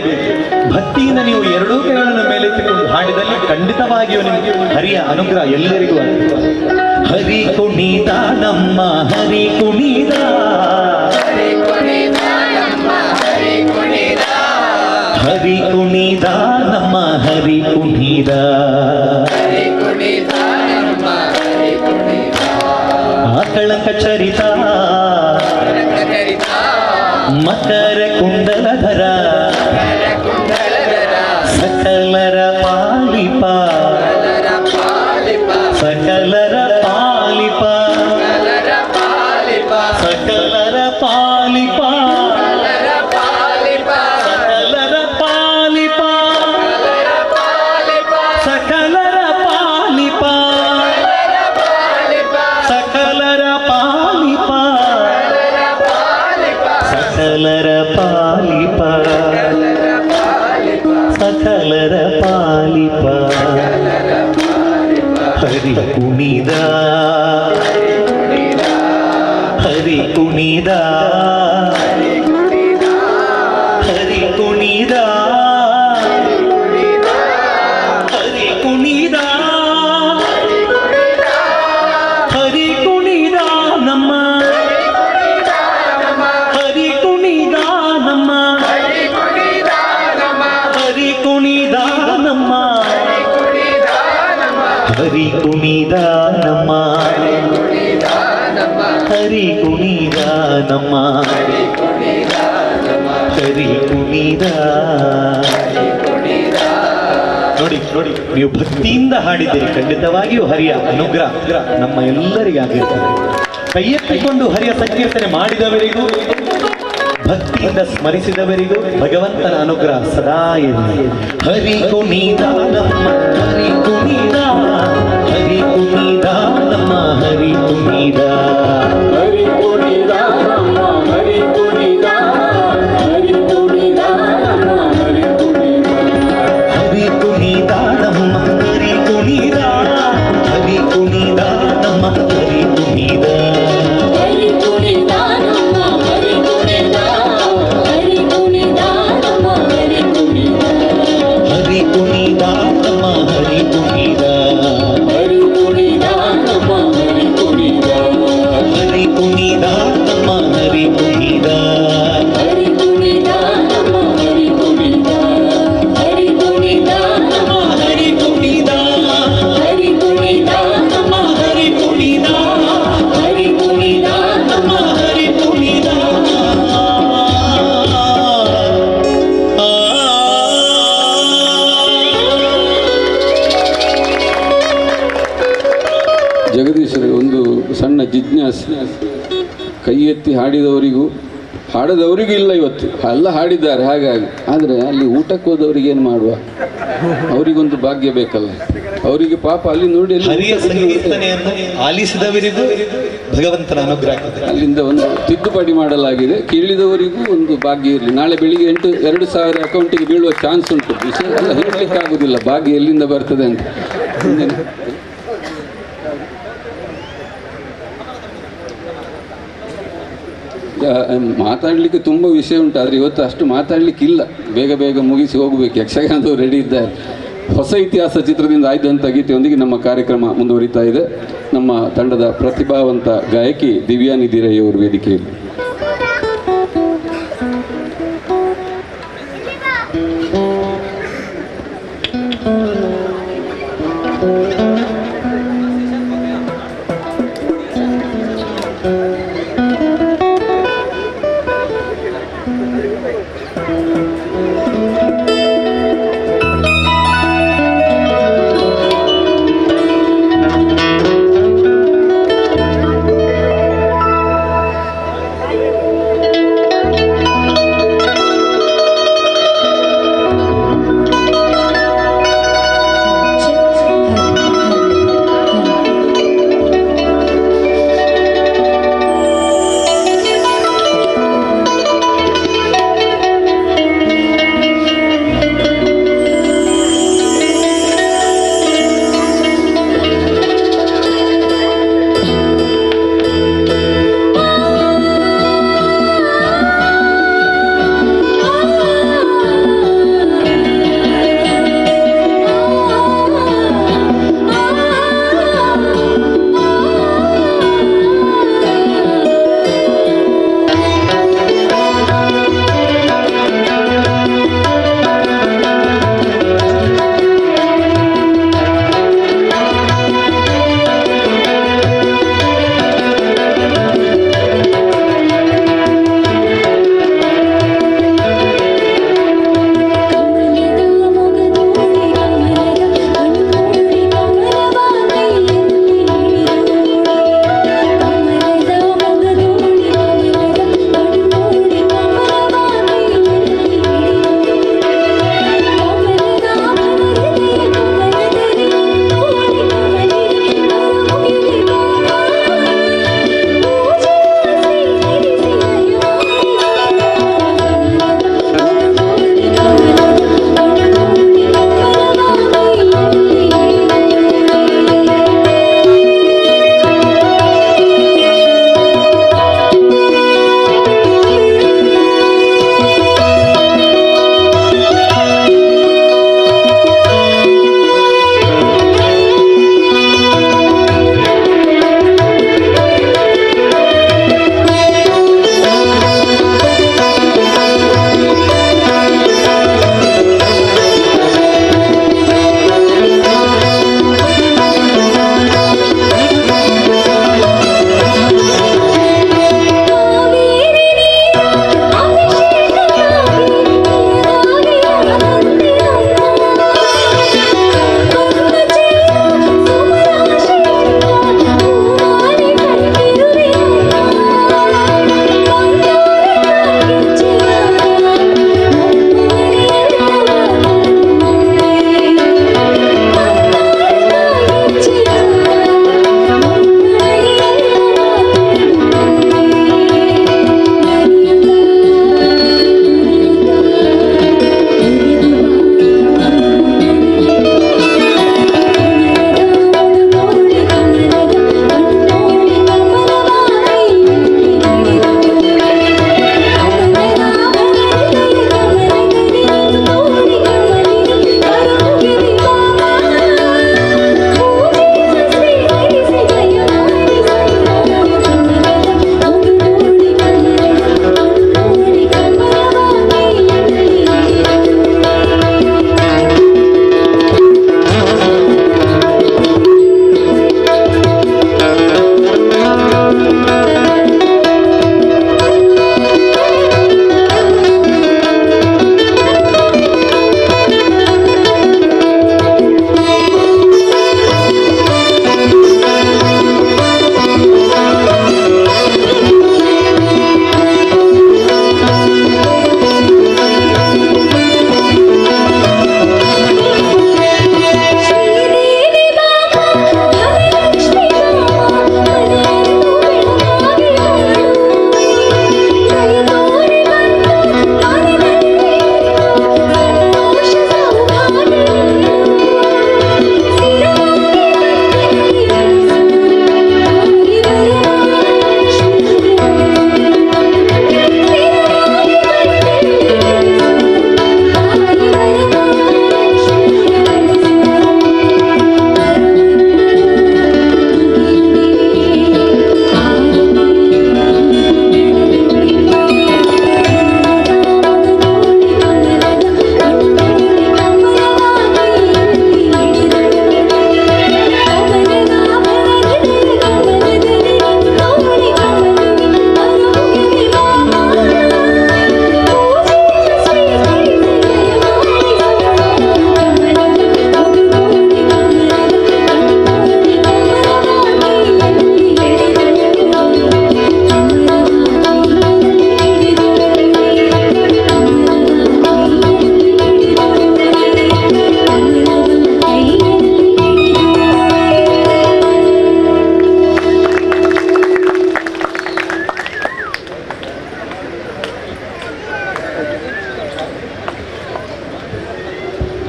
ಭಕ್ತಿಯಿಂದ ನೀವು ಎರಡೂ ಕೈಗಳನ್ನು ಮೇಲೆತ್ತಿಕೊಂಡು ಹಾಡಿದಲ್ಲಿ ಖಂಡಿತವಾಗಿಯೂ ನಿಮಗೆ ಹರಿಯ ಅನುಗ್ರಹ ಎಲ್ಲರಿಗೂ ಆಗ್ತದೆ. ಹರಿ ಕುಣಿದ ನಮ್ಮ, ಹರಿ ಕುಣಿದ, ಹರಿ ಕುಣಿದ ನಮ್ಮ, ಹರಿ ಕುಣಿದ, ಹರಿ ಕುಣಿದ ನಮ್ಮ, ಹರಿ ಕುಣಿದ, ಹರಿ ಕುಣಿದ ನಮ್ಮ, ಹರಿ ಕುಣಿದ. ಅಕಳಂಕ ಚರಿತ, ಮಕರ ಕುಂಡಲಧರ, ಸಕಲರ ಪಾಲಿಪ, ಸಕಲರ ಪಾಲಿಪ, ಸಕಲರ ಪಾಲಿಪ, ಸಕಲರ ಪಾಲಿಪ, ಸಕಲರ ಪಾಲಿಪ, ಸಕಲರ ಪಾಲಿಪ, ಸಕಲರ ಪಾಲಿಪ, ಸಕಲರ ಪಾಲಿಪ. ಹರಿ ಕುಣಿದ, ಹರಿ ಕುಣಿದ, ಹರಿ ಕುಣಿದ, ಹರಿ ಕುಣಿದ, ಹರಿ ಕುಣಿದ ನಮ್ಮ, ಹರಿ ಕುಣಿದ ನಮ್ಮ, ಹರಿ ಕುಣಿದ ನಮ್ಮ, ಹರಿ ಕುಣಿದ ನಮ್ಮ, ಹರಿ ಕುಣಿದ ನಮ್ಮ, ಹರಿ ಕುಣಿದ. ನೋಡಿ ನೋಡಿ, ನೀವು ಭಕ್ತಿಯಿಂದ ಹಾಡಿದ್ದೀರಿ, ಖಂಡಿತವಾಗಿಯೂ ಹರಿಯ ಅನುಗ್ರಹ ನಮ್ಮ ಎಲ್ಲರಿಗಾಗಿರ್ತದೆ. ಕೈಯೆತ್ತಿಕೊಂಡು ಹರಿಯ ಸಂಕೀರ್ತನೆ ಮಾಡಿದವರಿಗೂ ಭಕ್ತಿಯಿಂದ ಸ್ಮರಿಸಿದವರಿಗೂ ಭಗವಂತನ ಅನುಗ್ರಹ ಸದಾ ಇರಲಿ. ಹರಿ ಕುಣಿದ ನಮ್ಮ, ಹರಿ ಕುಣಿದ, ಹರಿ ಕುಣಿದ ನಮ್ಮ, ಹರಿ ಕುಣಿದ, ಹರಿ ಕುಣಿದ ನಮ್ಮ, ಹರಿ ಕುಣಿದ, ಹರಿ ಕುಣಿದ ನಮ್ಮ, ಹರಿ ಕುಣಿದ, ಹರಿ ಕುಣಿದ ನಮ್ಮ, ಹರಿ ಕುಣಿದ, ಹರಿ ಕುಣಿದ ನಮ್ಮ, ಹರಿ ಕುಣಿದ, ಹರಿ ಕುಣಿದ ನಮ್ಮ, ಹರಿ ಕುಣಿದ, ಹರಿ ಕುಣಿದ ನಮ್ಮ, ಹರಿ ಕುಣಿದ, ಹರಿ ಕುಣಿದ ನಮ್ಮ, ಹರಿ ಕುಣಿದ, ಹರಿ ಕುಣಿದ ನಮ್ಮ, ಹರಿ ಕುಣಿದ, ಹರಿ ಕುಣಿದ ನಮ್ಮ, ಹರಿ ಕುಣಿದ, ಹರಿ ಕುಣಿದ ನಮ್ಮ, ಹರಿ ಕುಣಿದ, ಹರಿ ಕುಣಿದ ನಮ್ಮ, ಹರಿ ಕುಣಿದ, ಹರಿ ಕುಣಿದ ನಮ್ಮ, ಹರಿ ಕುಣಿದ, ಹರಿ ಕುಣಿದ ನಮ್ಮ, ಹರಿ ಕುಣಿದ. ಜಗದೀಶರಿಗೆ ಒಂದು ಸಣ್ಣ ಜಿಜ್ಞಾಸೆ. ಕೈ ಎತ್ತಿ ಹಾಡಿದವರಿಗೂ ಹಾಡದವರಿಗೂ ಇಲ್ಲ ಇವತ್ತು, ಎಲ್ಲ ಹಾಡಿದ್ದಾರೆ ಹಾಗಾಗಿ. ಆದರೆ ಅಲ್ಲಿ ಊಟಕ್ಕೆ ಹೋದವರಿಗೆ ಏನು ಮಾಡುವ, ಅವರಿಗೊಂದು ಭಾಗ್ಯ ಬೇಕಲ್ಲ. ಅವರಿಗೆ ಪಾಪ ಅಲ್ಲಿ ನೋಡಿ ಹರಿಯ ಸಂಕೀರ್ತನೆಯನ್ನು ಆಲಿಸಿದವರಿಗೂ ಭಗವಂತನ ಅನುಗ್ರಹ ಆಗ್ತದೆ. ಅಲ್ಲಿಂದ ಒಂದು ತಿದ್ದುಪಡಿ ಮಾಡಲಾಗಿದೆ. ಕೇಳಿದವರಿಗೂ ಒಂದು ಭಾಗ್ಯ ಇರಲಿ. ನಾಳೆ ಬೆಳಿಗ್ಗೆ 2,000 ಅಕೌಂಟಿಗೆ ಬೀಳುವ ಚಾನ್ಸ್ ಉಂಟು. ವಿಷಯ ಎಲ್ಲ ಹೇಳಲಿಕ್ಕೆ ಆಗುದಿಲ್ಲ, ಭಾಗ್ಯ ಎಲ್ಲಿಂದ ಬರ್ತದೆ ಅಂತ. ಮಾತಾಡಲಿಕ್ಕೆ ತುಂಬ ವಿಷಯ ಉಂಟು, ಆದರೆ ಇವತ್ತು ಅಷ್ಟು ಮಾತಾಡಲಿಕ್ಕಿಲ್ಲ. ಬೇಗ ಬೇಗ ಮುಗಿಸಿ ಹೋಗಬೇಕು. ಯಕ್ಷಗಾನದವರು ರೆಡಿ ಇದ್ದಾರೆ. ಹೊಸ ಇತಿಹಾಸ ಚಿತ್ರದಿಂದ ಆಯ್ದಂಥ ಗೀತೆಯೊಂದಿಗೆ ನಮ್ಮ ಕಾರ್ಯಕ್ರಮ ಮುಂದುವರಿತಾ ಇದೆ. ನಮ್ಮ ತಂಡದ ಪ್ರತಿಭಾವಂತ ಗಾಯಕಿ ದಿವ್ಯಾನಿಧಿ ರೈ ಅವರು ವೇದಿಕೆಯಲ್ಲಿ.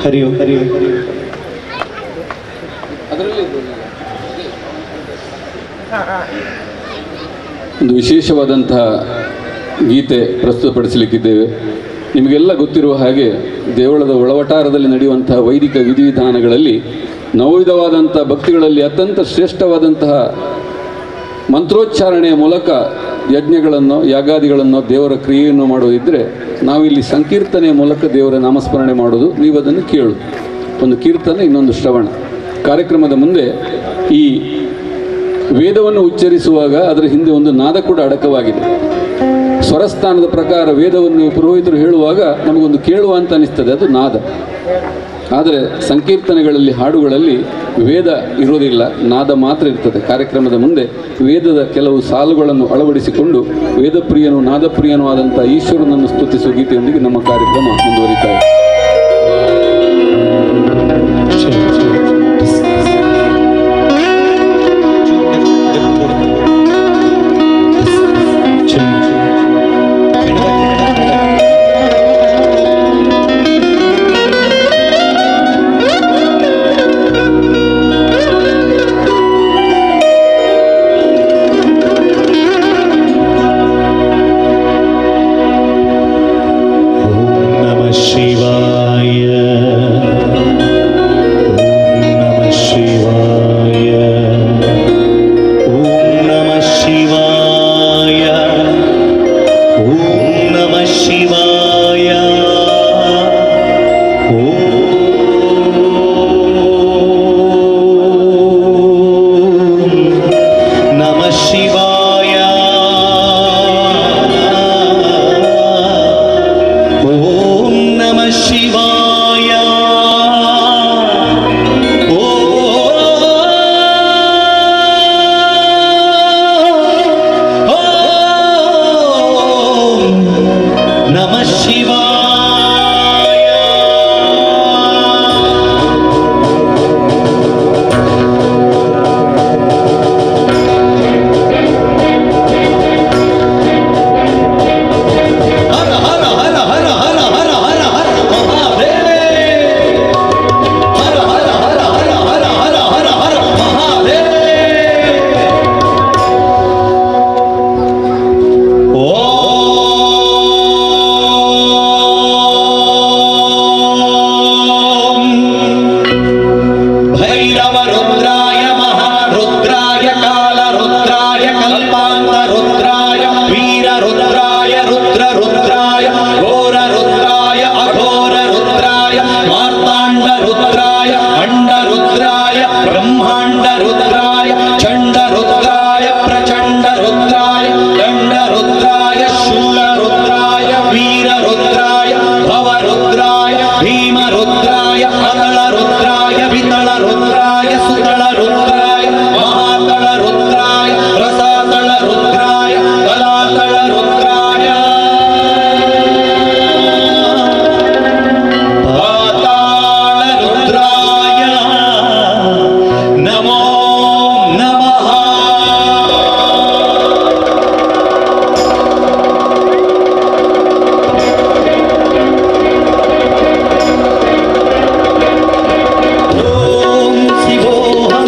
ಹರಿ ಓಂ ಹರಿ ಓಂ. ಒಂದು ವಿಶೇಷವಾದಂತಹ ಗೀತೆ ಪ್ರಸ್ತುತಪಡಿಸಲಿಕ್ಕಿದ್ದೇವೆ. ನಿಮಗೆಲ್ಲ ಗೊತ್ತಿರುವ ಹಾಗೆ ದೇವಳದ ಒಳವಟಾರದಲ್ಲಿ ನಡೆಯುವಂತಹ ವೈದಿಕ ವಿಧಿವಿಧಾನಗಳಲ್ಲಿ ನವವಿಧವಾದಂಥ ಭಕ್ತಿಗಳಲ್ಲಿ ಅತ್ಯಂತ ಶ್ರೇಷ್ಠವಾದಂತಹ ಮಂತ್ರೋಚ್ಚಾರಣೆಯ ಮೂಲಕ ಯಜ್ಞಗಳನ್ನು ಯಾಗಾದಿಗಳನ್ನು ದೇವರ ಕ್ರಿಯೆಯನ್ನು ಮಾಡೋದಿದ್ದರೆ ನಾವಿಲ್ಲಿ ಸಂಕೀರ್ತನೆಯ ಮೂಲಕ ದೇವರ ನಾಮಸ್ಮರಣೆ ಮಾಡೋದು. ನೀವು ಅದನ್ನು ಕೇಳು. ಒಂದು ಕೀರ್ತನೆ, ಇನ್ನೊಂದು ಶ್ರವಣ. ಕಾರ್ಯಕ್ರಮದ ಮುಂದೆ ಈ ವೇದವನ್ನು ಉಚ್ಚರಿಸುವಾಗ ಅದರ ಹಿಂದೆ ಒಂದು ನಾದ ಕೂಡ ಅಡಕವಾಗಿದೆ. ಸ್ವರಸ್ಥಾನದ ಪ್ರಕಾರ ವೇದವನ್ನು ಪುರೋಹಿತರು ಹೇಳುವಾಗ ನಮಗೊಂದು ಕೇಳುವ ಅಂತ ಅನಿಸ್ತದೆ, ಅದು ನಾದ. ಆದರೆ ಸಂಕೀರ್ತನೆಗಳಲ್ಲಿ ಹಾಡುಗಳಲ್ಲಿ ವೇದ ಇರೋದಿಲ್ಲ, ನಾದ ಮಾತ್ರ ಇರ್ತದೆ. ಕಾರ್ಯಕ್ರಮದ ಮುಂದೆ ವೇದದ ಕೆಲವು ಸಾಲುಗಳನ್ನು ಅಳವಡಿಸಿಕೊಂಡು ವೇದಪ್ರಿಯನೂ ನಾದಪ್ರಿಯನೂ ಆದಂಥ ಈಶ್ವರನನ್ನು ಸ್ತುತಿಸುವ ಗೀತೆಯೊಂದಿಗೆ ನಮ್ಮ ಕಾರ್ಯಕ್ರಮ ಮುಂದುವರಿತಾ ಇದೆ. ಓಂ ಶಿವೋಹಂ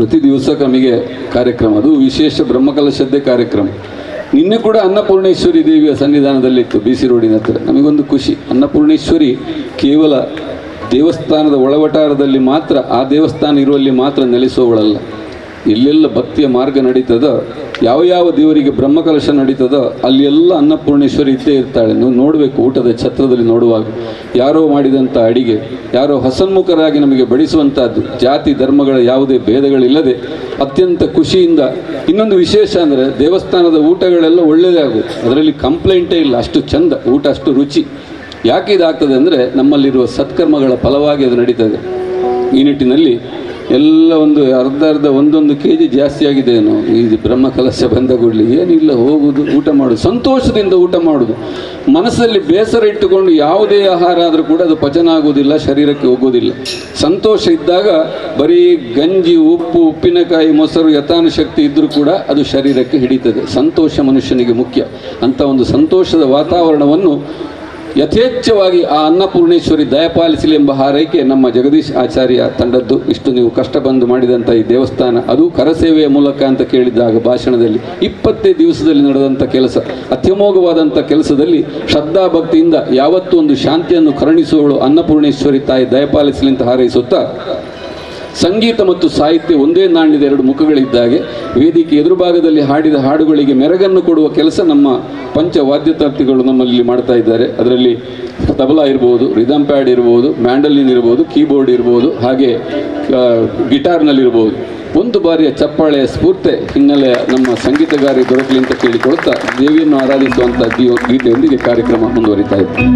ಪ್ರತಿ ದಿವಸ ನಮಗೆ ಕಾರ್ಯಕ್ರಮ, ಅದು ವಿಶೇಷ ಬ್ರಹ್ಮಕಲಶದ್ದೇ ಕಾರ್ಯಕ್ರಮ. ನಿನ್ನೆ ಕೂಡ ಅನ್ನಪೂರ್ಣೇಶ್ವರಿ ದೇವಿಯ ಸನ್ನಿಧಾನದಲ್ಲಿತ್ತು ಬಿ ಸಿ ರೋಡಿನ ಹತ್ರ. ನಮಗೊಂದು ಖುಷಿ, ಅನ್ನಪೂರ್ಣೇಶ್ವರಿ ಕೇವಲ ದೇವಸ್ಥಾನದ ಒಳವಟಾರದಲ್ಲಿ ಮಾತ್ರ, ಆ ದೇವಸ್ಥಾನ ಇರುವಲ್ಲಿ ಮಾತ್ರ ನೆಲೆಸುವವಳಲ್ಲ. ಎಲ್ಲೆಲ್ಲ ಭಕ್ತಿಯ ಮಾರ್ಗ ನಡೀತದೋ, ಯಾವ ಯಾವ ದೇವರಿಗೆ ಬ್ರಹ್ಮಕಲಶ ನಡೀತದೋ ಅಲ್ಲಿ ಎಲ್ಲ ಅನ್ನಪೂರ್ಣೇಶ್ವರಿ ಇದ್ದೇ ಇರ್ತಾಳೆ. ನೀವು ನೋಡಬೇಕು, ಊಟದ ಛತ್ರದಲ್ಲಿ ನೋಡುವಾಗ ಯಾರೋ ಮಾಡಿದಂಥ ಅಡಿಗೆ, ಯಾರೋ ಹಸನ್ಮುಖರಾಗಿ ನಮಗೆ ಬಡಿಸುವಂಥದ್ದು, ಜಾತಿ ಧರ್ಮಗಳ ಯಾವುದೇ ಭೇದಗಳಿಲ್ಲದೆ ಅತ್ಯಂತ ಖುಷಿಯಿಂದ. ಇನ್ನೊಂದು ವಿಶೇಷ ಅಂದರೆ ದೇವಸ್ಥಾನದ ಊಟಗಳೆಲ್ಲ ಒಳ್ಳೆಯದೇ ಆಗುತ್ತೆ, ಅದರಲ್ಲಿ ಕಂಪ್ಲೇಂಟೇ ಇಲ್ಲ, ಅಷ್ಟು ಚಂದ ಊಟ, ಅಷ್ಟು ರುಚಿ. ಯಾಕೆ ಇದಾಗ್ತದೆ ಅಂದರೆ ನಮ್ಮಲ್ಲಿರುವ ಸತ್ಕರ್ಮಗಳ ಫಲವಾಗಿ ಅದು ನಡೀತದೆ. ಈ ನಿಟ್ಟಿನಲ್ಲಿ ಎಲ್ಲ ಒಂದು ಅರ್ಧ ಒಂದೊಂದು KG ಜಾಸ್ತಿ ಆಗಿದೆ ಏನೋ ಈ ಬ್ರಹ್ಮಕಲಶ ಬಂದ ಕೂಡಲೇ. ಏನಿಲ್ಲ, ಹೋಗುದು, ಊಟ ಮಾಡೋದು, ಸಂತೋಷದಿಂದ ಊಟ ಮಾಡೋದು. ಮನಸ್ಸಲ್ಲಿ ಬೇಸರ ಇಟ್ಟುಕೊಂಡು ಯಾವುದೇ ಆಹಾರ ಆದರೂ ಕೂಡ ಅದು ಪಚನ ಆಗುವುದಿಲ್ಲ, ಶರೀರಕ್ಕೆ ಹೋಗೋದಿಲ್ಲ. ಸಂತೋಷ ಇದ್ದಾಗ ಬರೀ ಗಂಜಿ, ಉಪ್ಪು, ಉಪ್ಪಿನಕಾಯಿ, ಮೊಸರು ಯಥಾನುಶಕ್ತಿ ಇದ್ದರೂ ಕೂಡ ಅದು ಶರೀರಕ್ಕೆ ಹಿಡಿತದೆ. ಸಂತೋಷ ಮನುಷ್ಯನಿಗೆ ಮುಖ್ಯ. ಅಂಥ ಒಂದು ಸಂತೋಷದ ವಾತಾವರಣವನ್ನು ಯಥೇಚ್ಛವಾಗಿ ಆ ಅನ್ನಪೂರ್ಣೇಶ್ವರಿ ದಯಪಾಲಿಸಲಿ ಎಂಬ ಹಾರೈಕೆ ನಮ್ಮ ಜಗದೀಶ್ ಆಚಾರ್ಯ ತಂಡದ್ದು. ಇಷ್ಟು ನೀವು ಕಷ್ಟ ಬಂದು ಮಾಡಿದಂಥ ಈ ದೇವಸ್ಥಾನ, ಅದು ಕರಸೇವೆಯ ಮೂಲಕ ಅಂತ ಕೇಳಿದ್ದಾಗ ಭಾಷಣದಲ್ಲಿ 25 ದಿವಸದಲ್ಲಿ ನಡೆದಂಥ ಕೆಲಸ, ಅತ್ಯಮೋಘವಾದಂಥ ಕೆಲಸದಲ್ಲಿ ಶ್ರದ್ಧಾಭಕ್ತಿಯಿಂದ ಯಾವತ್ತೂ ಒಂದು ಶಾಂತಿಯನ್ನು ಕರುಣಿಸುವವಳು ಅನ್ನಪೂರ್ಣೇಶ್ವರಿ ತಾಯಿ ದಯಪಾಲಿಸಲಿ ಅಂತ ಹಾರೈಸುತ್ತಾ, ಸಂಗೀತ ಮತ್ತು ಸಾಹಿತ್ಯ ಒಂದೇ ನಾಣ್ಯದ ಎರಡು ಮುಖಗಳಿದ್ದಾಗೆ ವೇದಿಕೆ ಎದುರುಭಾಗದಲ್ಲಿ ಹಾಡಿದ ಹಾಡುಗಳಿಗೆ ಮೆರಗನ್ನು ಕೊಡುವ ಕೆಲಸ ನಮ್ಮ ಪಂಚವಾದ್ಯತಾರ್ಥಿಗಳು ನಮ್ಮಲ್ಲಿ ಮಾಡ್ತಾ ಇದ್ದಾರೆ. ಅದರಲ್ಲಿ ತಬಲಾ ಇರ್ಬೋದು, ರಿದಮ್ ಪ್ಯಾಡ್ ಇರ್ಬೋದು, ಮ್ಯಾಂಡಲಿನ್ ಇರ್ಬೋದು, ಕೀಬೋರ್ಡ್ ಇರ್ಬೋದು, ಹಾಗೆ ಗಿಟಾರ್ನಲ್ಲಿರ್ಬೋದು. ಒಂದು ಬಾರಿಯ ಚಪ್ಪಾಳೆಯ ಸ್ಫೂರ್ತಿ ಹಿನ್ನೆಲೆಯ ನಮ್ಮ ಸಂಗೀತಗಾರಿ ದೊರಕಲಿ ಅಂತ ಕೇಳಿಕೊಳ್ತಾ ದೇವಿಯನ್ನು ಆರಾಧಿಸುವಂಥ ಗೀತೆಯೊಂದಿಗೆ ಕಾರ್ಯಕ್ರಮ ಮುಂದುವರಿತಾ ಇದೆ.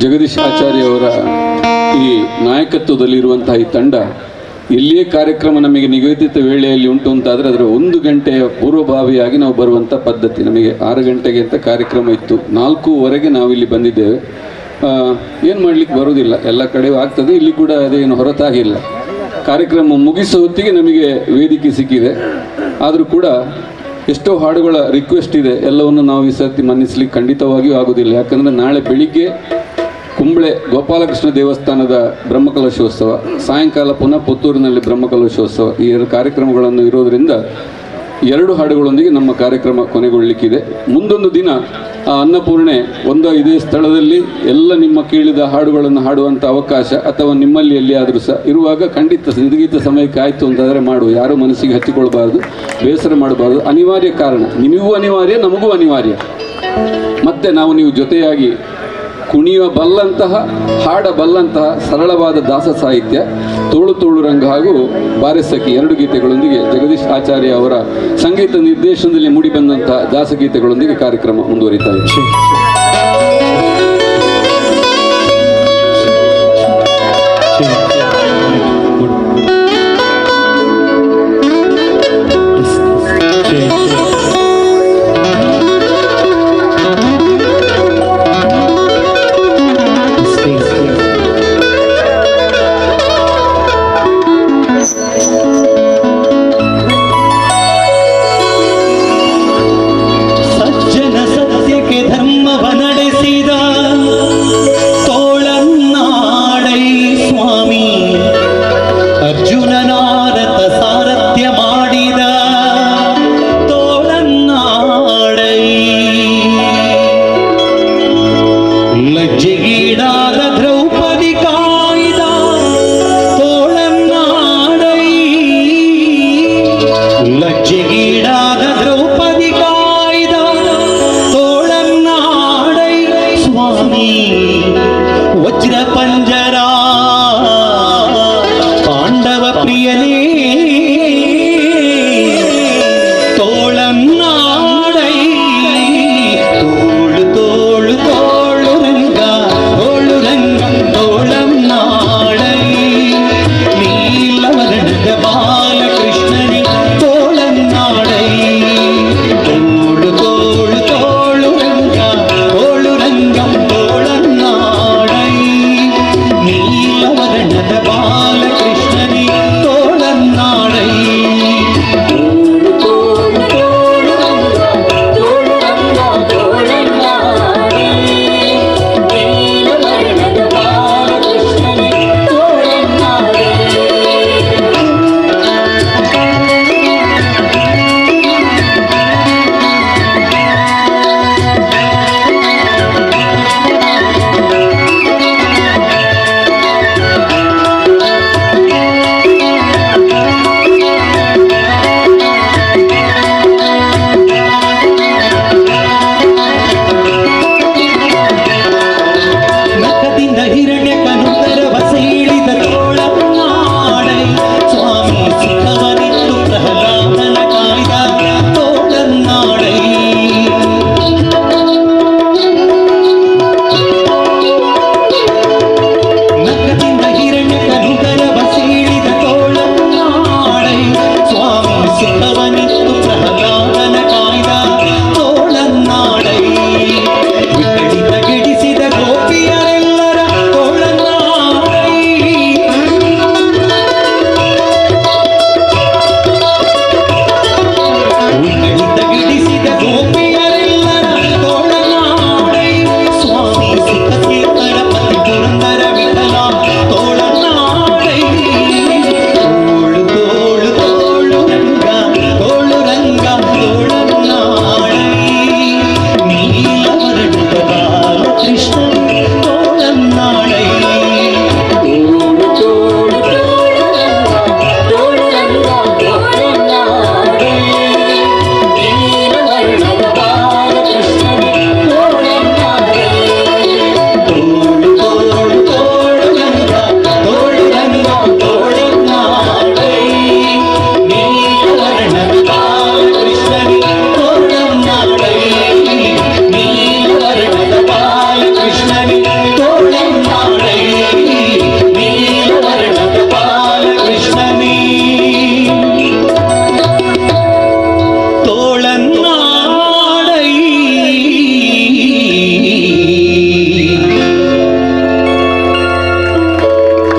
ಜಗದೀಶ್ ಆಚಾರ್ಯ ಅವರ ಈ ನಾಯಕತ್ವದಲ್ಲಿರುವಂತಹ ಈ ತಂಡ ಎಲ್ಲಿಯೇ ಕಾರ್ಯಕ್ರಮ ನಮಗೆ ನಿಗದಿತ ವೇಳೆಯಲ್ಲಿ ಉಂಟು ಅಂತಾದರೆ ಅದರ 1 ಗಂಟೆಯ ಪೂರ್ವಭಾವಿಯಾಗಿ ನಾವು ಬರುವಂಥ ಪದ್ಧತಿ. ನಮಗೆ 6 ಗಂಟೆಗೆ ಅಂತ ಕಾರ್ಯಕ್ರಮ ಇತ್ತು, 4:15 ನಾವು ಇಲ್ಲಿ ಬಂದಿದ್ದೇವೆ. ಏನು ಮಾಡಲಿಕ್ಕೆ ಬರೋದಿಲ್ಲ, ಎಲ್ಲ ಕಡೆಯೂ ಆಗ್ತದೆ, ಇಲ್ಲಿ ಕೂಡ ಅದೇನು ಹೊರತಾಗಿಲ್ಲ. ಕಾರ್ಯಕ್ರಮ ಮುಗಿಸೋ ಹೊತ್ತಿಗೆ ನಮಗೆ ವೇದಿಕೆ ಸಿಕ್ಕಿದೆ. ಆದರೂ ಕೂಡ ಎಷ್ಟೋ ಹಾಡುಗಳ ರಿಕ್ವೆಸ್ಟ್ ಇದೆ, ಎಲ್ಲವನ್ನು ನಾವು ಈ ಸರ್ತಿ ಮನ್ನಿಸ್ಲಿಕ್ಕೆ ಖಂಡಿತವಾಗಿಯೂ ಆಗೋದಿಲ್ಲ. ಯಾಕಂದರೆ ನಾಳೆ ಬೆಳಿಗ್ಗೆ ಕುಂಬಳೆ ಗೋಪಾಲಕೃಷ್ಣ ದೇವಸ್ಥಾನದ ಬ್ರಹ್ಮಕಲಶೋತ್ಸವ, ಸಾಯಂಕಾಲ ಪುನಃ ಪುತ್ತೂರಿನಲ್ಲಿ ಬ್ರಹ್ಮಕಲಶೋತ್ಸವ, ಈ 2 ಕಾರ್ಯಕ್ರಮಗಳನ್ನು ಇರೋದರಿಂದ 2 ಹಾಡುಗಳೊಂದಿಗೆ ನಮ್ಮ ಕಾರ್ಯಕ್ರಮ ಕೊನೆಗೊಳ್ಳಲಿಕ್ಕಿದೆ. ಮುಂದೊಂದು ದಿನ ಆ ಅನ್ನಪೂರ್ಣೆ ಇದೇ ಸ್ಥಳದಲ್ಲಿ ಎಲ್ಲ ನಿಮ್ಮ ಕೇಳಿದ ಹಾಡುಗಳನ್ನು ಹಾಡುವಂಥ ಅವಕಾಶ ಅಥವಾ ನಿಮ್ಮಲ್ಲಿ ಎಲ್ಲಿಯಾದರೂ ಸಹ ಇರುವಾಗ ಖಂಡಿತ ನಿಗದಿತ ಸಮಯಕ್ಕೆ ಆಯಿತು ಅಂತಾದರೆ ಮಾಡುವ. ಯಾರೂ ಮನಸ್ಸಿಗೆ ಹಚ್ಚಿಕೊಳ್ಬಾರ್ದು, ಬೇಸರ ಮಾಡಬಾರ್ದು. ಅನಿವಾರ್ಯ ಕಾರಣ, ನಿಮಗೂ ಅನಿವಾರ್ಯ, ನಮಗೂ ಅನಿವಾರ್ಯ. ಮತ್ತು ನೀವು ಜೊತೆಯಾಗಿ ಕುಣಿಯಬಲ್ಲಂತಹ, ಹಾಡಬಲ್ಲಂತಹ ಸರಳವಾದ ದಾಸ ಸಾಹಿತ್ಯ, ತೋಳು ತೋಳು ರಂಗ ಹಾಗೂ ಬಾರೆಸಖಿ 2 ಗೀತೆಗಳೊಂದಿಗೆ ಜಗದೀಶ್ ಆಚಾರ್ಯ ಅವರ ಸಂಗೀತ ನಿರ್ದೇಶನದಲ್ಲಿ ಮೂಡಿಬಂದಂತಹ ದಾಸಗೀತೆಗಳೊಂದಿಗೆ ಕಾರ್ಯಕ್ರಮ ಮುಂದುವರಿತಾ ಇದೆ. ತೋಳು ತೋಳು ರಂಗ ತೋಳು ರಂಗಂ ತೋಳನ್ನ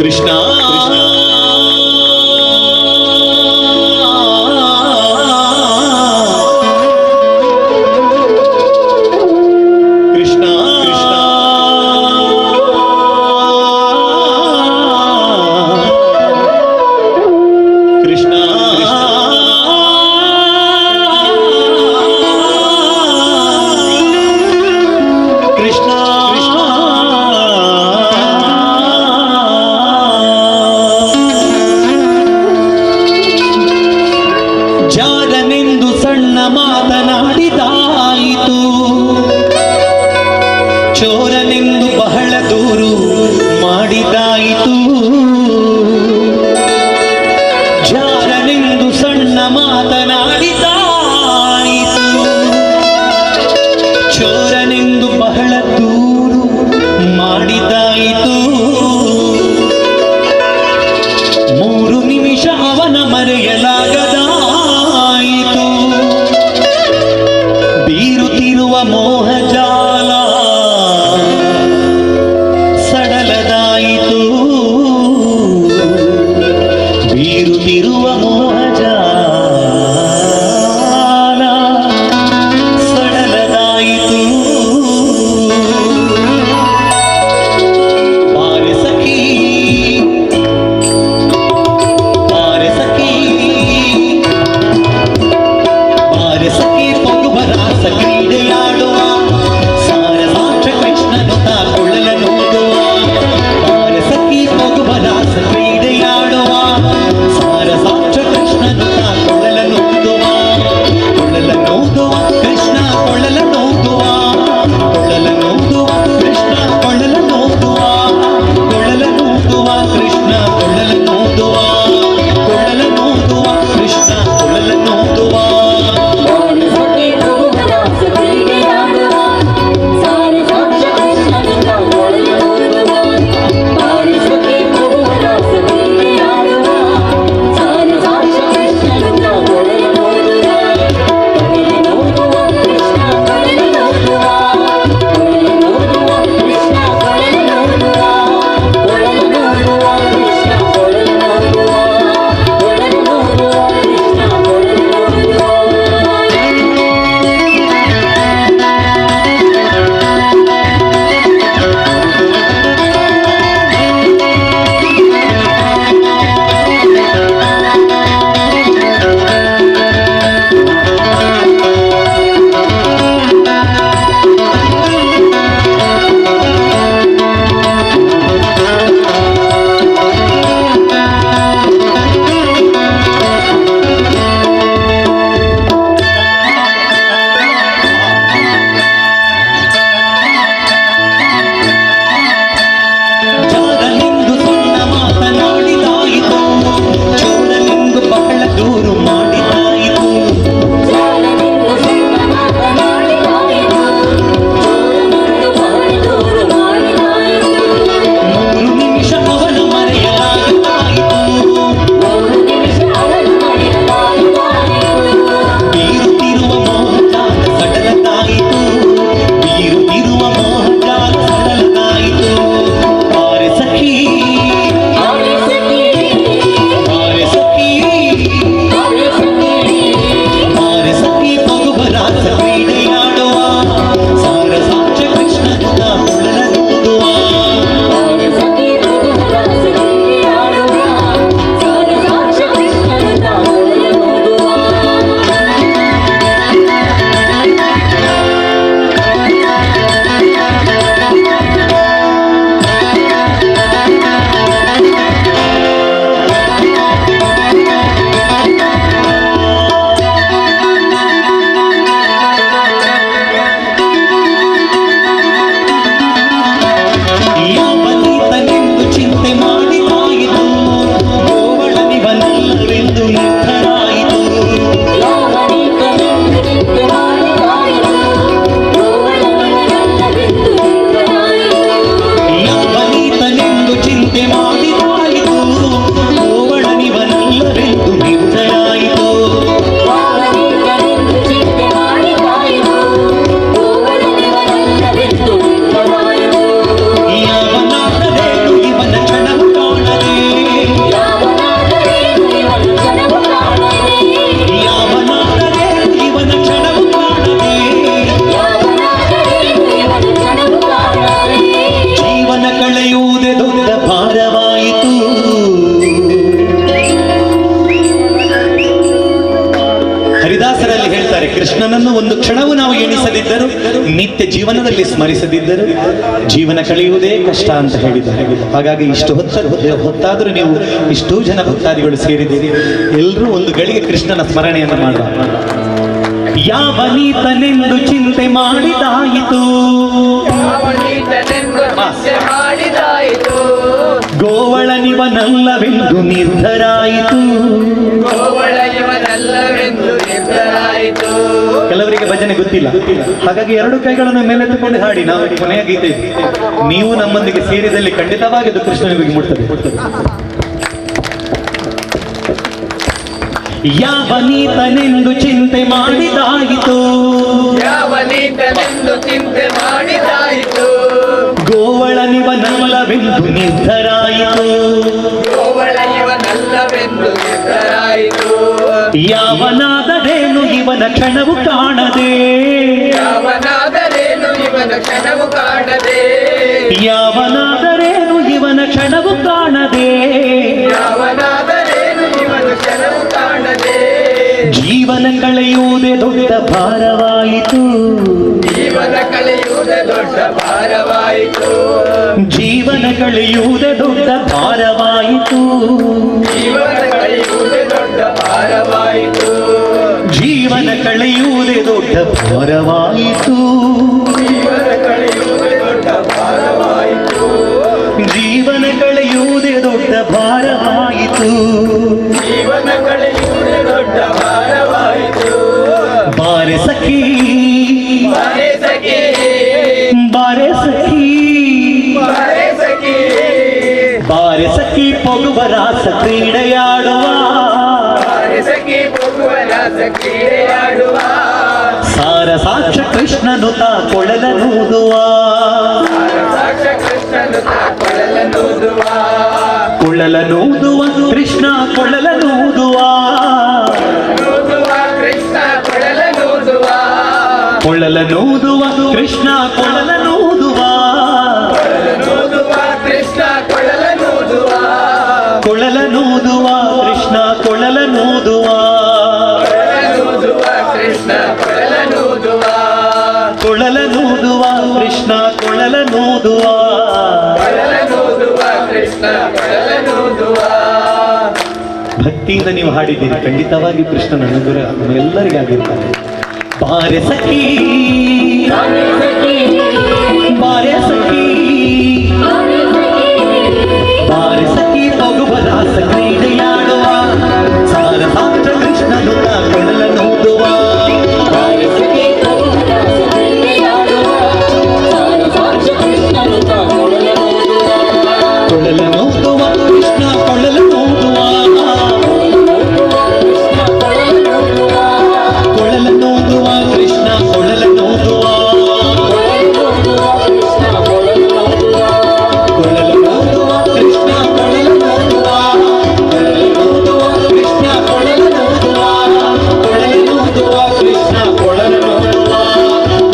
ಕೃಷ್ಣ ಕೃಷ್ಣ ಕೃಷ್ಣ ಕೃಷ್ಣ ಜಾರನೆಂದು ಸಣ್ಣ ಮಾತನಾಡಿದಾಯಿತು, ಚೋರನೆಂದು ಬಹಳ ದೂರು ಮಾಡಿದಾಯಿತು. ಜಾರನೆಂದು ಸಣ್ಣ ಮಾತನಾಡಿದಾಯಿತು, ಚೋರನೆಂದು ಬಹಳ ದೂರು ಮಾಡಿದಾಯಿತು. 3 ನಿಮಿಷ ಅವನ ಮರೆಯಲಾಗದಾಯಿತು. ಬೀರುತ್ತಿರುವ ಮೋಹಜಾಲ ನಿತ್ಯ ಜೀವನದಲ್ಲಿ ಸ್ಮರಿಸದಿದ್ದರೂ ಜೀವನ ಕಳೆಯುವುದೇ ಕಷ್ಟ ಅಂತ ಹೇಳಿದ್ದಾರೆ. ಹಾಗಾಗಿ ಇಷ್ಟು ಹೊತ್ತಾದರೂ ನೀವು ಇಷ್ಟೂ ಜನ ಭಕ್ತಾದಿಗಳು ಸೇರಿದ್ದೀರಿ. ಎಲ್ಲರೂ ಒಂದು ಗಳಿಗೆ ಕೃಷ್ಣನ ಸ್ಮರಣೆಯನ್ನು ಮಾಡುವ. ಯಾವ ನೀತನೆಂದು ಚಿಂತೆ ಮಾಡಿದಾಯಿತು, ಗೋವಳನಿವನಲ್ಲವೆಂದು ನಿರ್ಧರಾಯಿತು. ಕೆಲವರಿಗೆ ಭಜನೆ ಗೊತ್ತಿಲ್ಲ, ಹಾಗಾಗಿ ಎರಡು ಕೈಗಳನ್ನು ಮೇಲೆತ್ತುಕೊಂಡು ಹಾಡಿ. ನಾವು ಕೊನೆಯ ಗೀತೆ ನೀವು ನಮ್ಮೊಂದಿಗೆ ಸೇರಿದಲ್ಲಿ ಖಂಡಿತವಾಗಿ ಅದು ಕೃಷ್ಣನಿಗೆ ಮುಟ್ತದೆ. ಯಾವ ನೀತನೆಂದು ಚಿಂತೆ ಮಾಡಿದಾಯಿತು, ಗೋವಳನಿವನಲ್ಲವೆಂದು ನಿರ್ಧರಾಯಿತು. ಯಾವನಾದರೇನು ಇವನ ಕ್ಷಣವು ಕಾಣದೆ, ಯಾವನಾದರೇನು ಇವನ ಕ್ಷಣವು ಕಾಣದೆ, ಜೀವನ ಕಳೆಯುವುದೇ ದೊಡ್ಡ ಭಾರವಾಯಿತು, ಜೀವನ ಕಳೆಯುವುದೇ ದೊಡ್ಡ ಭಾರವಾಯಿತು, ಜೀವನ ಕಳೆಯುವುದೇ ದೊಡ್ಡ ಭಾರವಾಯಿತು, ಜೀವನ ಕಳೆಯುವುದೇ ದೊಡ್ಡ ಭಾರವಾಯಿತು, ಜೀವನ ಕಳೆಯುವುದೇ ದೊಡ್ಡ ಭಾರವಾಯಿತು, ಜೀವನ ಕಳೆಯುವುದೇ ದೊಡ್ಡ ಭಾರವಾಯಿತು, ಜೀವನ ಕಳೆಯುವುದೇ ದೊಡ್ಡ ಭಾರವಾಯಿತು, ಜೀವನ ಕಳೆಯುವುದೇ ದೊಡ್ಡ ಭಾರವಾಯಿತು. ಬಾರೆ ಸಖಿ, ಬಾರೆ ಸಖಿ, ಬಾರೆ ಸಖಿ, ಬಾರೆ ಸಖಿ, ಬಾರೆ ಸಖಿ ಪೊಗುವ ರಾಸ ಕ್ರೀಡೆಯಾಡುವ, ಬಾರೆ ಸಖಿ ಪೊಗುವ ರಾಸ ಕ್ರೀಡೆಯಾಡುವ. ಸಾರ ಸಾಕ್ಷ ಕೃಷ್ಣನು ತಾ ಕೊಳಲನೂದುವ, ಸಾರ ಸಾಕ್ಷ ಕೃಷ್ಣನು ತಾ ಕೊಳಲನೂದುವ, ಕೊಳಲನೂದುವ ಕೃಷ್ಣ ಕೊಳಲನೂದುವ, ಕೃಷ್ಣ ಕೊಳಲನೂದುವ, ಕೊಳಲನೂದುವ ಕೃಷ್ಣ ಕೊಳಲನೂದುವ, ಕೃಷ್ಣ ಕೊಳಲನೂದುವ, ಕೊಳಲನೂದುವ ಕೃಷ್ಣ ಕೊಳಲನೂದುವ, ಕೃಷ್ಣ ಕೊಳಲನೂದುವ, ಕೊಳಲನೂದುವ ಕೃಷ್ಣ ಕೊಳಲನೂದುವ, ಕೃಷ್ಣ ಕೊಳಲನೂದುವ. ಭಕ್ತಿಯಿಂದ ನೀವು ಹಾಡಿದ್ದೀರಿ, ಖಂಡಿತವಾಗಿ ಕೃಷ್ಣನ ಅನುಗ್ರಹ ನಮ್ಮೆಲ್ಲರಿಗೂ ಆಗಿರ್ತಾರೆ. ಬಾರೆ ಸಖಿ, ಬಾರೆ ಸಖಿ, ಬಾರೆ ಸಖಿ ಪೊಗುವ ರಾಸ ಕ್ರೀಡೆಯಾಡುವ, ಸಾರ ಸಾಕ್ಷ ಕೃಷ್ಣನು ತಾ ಕೊಳಲನೂದುವ, ಬಾರೆ ಸಖಿ ಪೊಗುವ ರಾಸ ಕ್ರೀಡೆಯಾಡುವ, ಸಾರ ಸಾಕ್ಷ ಕೃಷ್ಣನು ತಾ ಕೊಳಲನೂದುವ, ಕೊಳಲನೂದುವ ಕೃಷ್ಣ ಕೊಳಲನೂದುವ, ಕೊಳಲನೂದುವ ಕೃಷ್ಣ ಕೊಳಲನೂದುವ, ಕೊಳಲನೂದುವ ಕೃಷ್ಣ ಕೊಳಲನೂದುವ, ಕೊಳಲನೂದುವ ಕೃಷ್ಣ ಕೊಳಲನೂದುವ, ಕೊಳಲನೂದುವ ಕೃಷ್ಣ ಕೊಳಲನೂದುವ,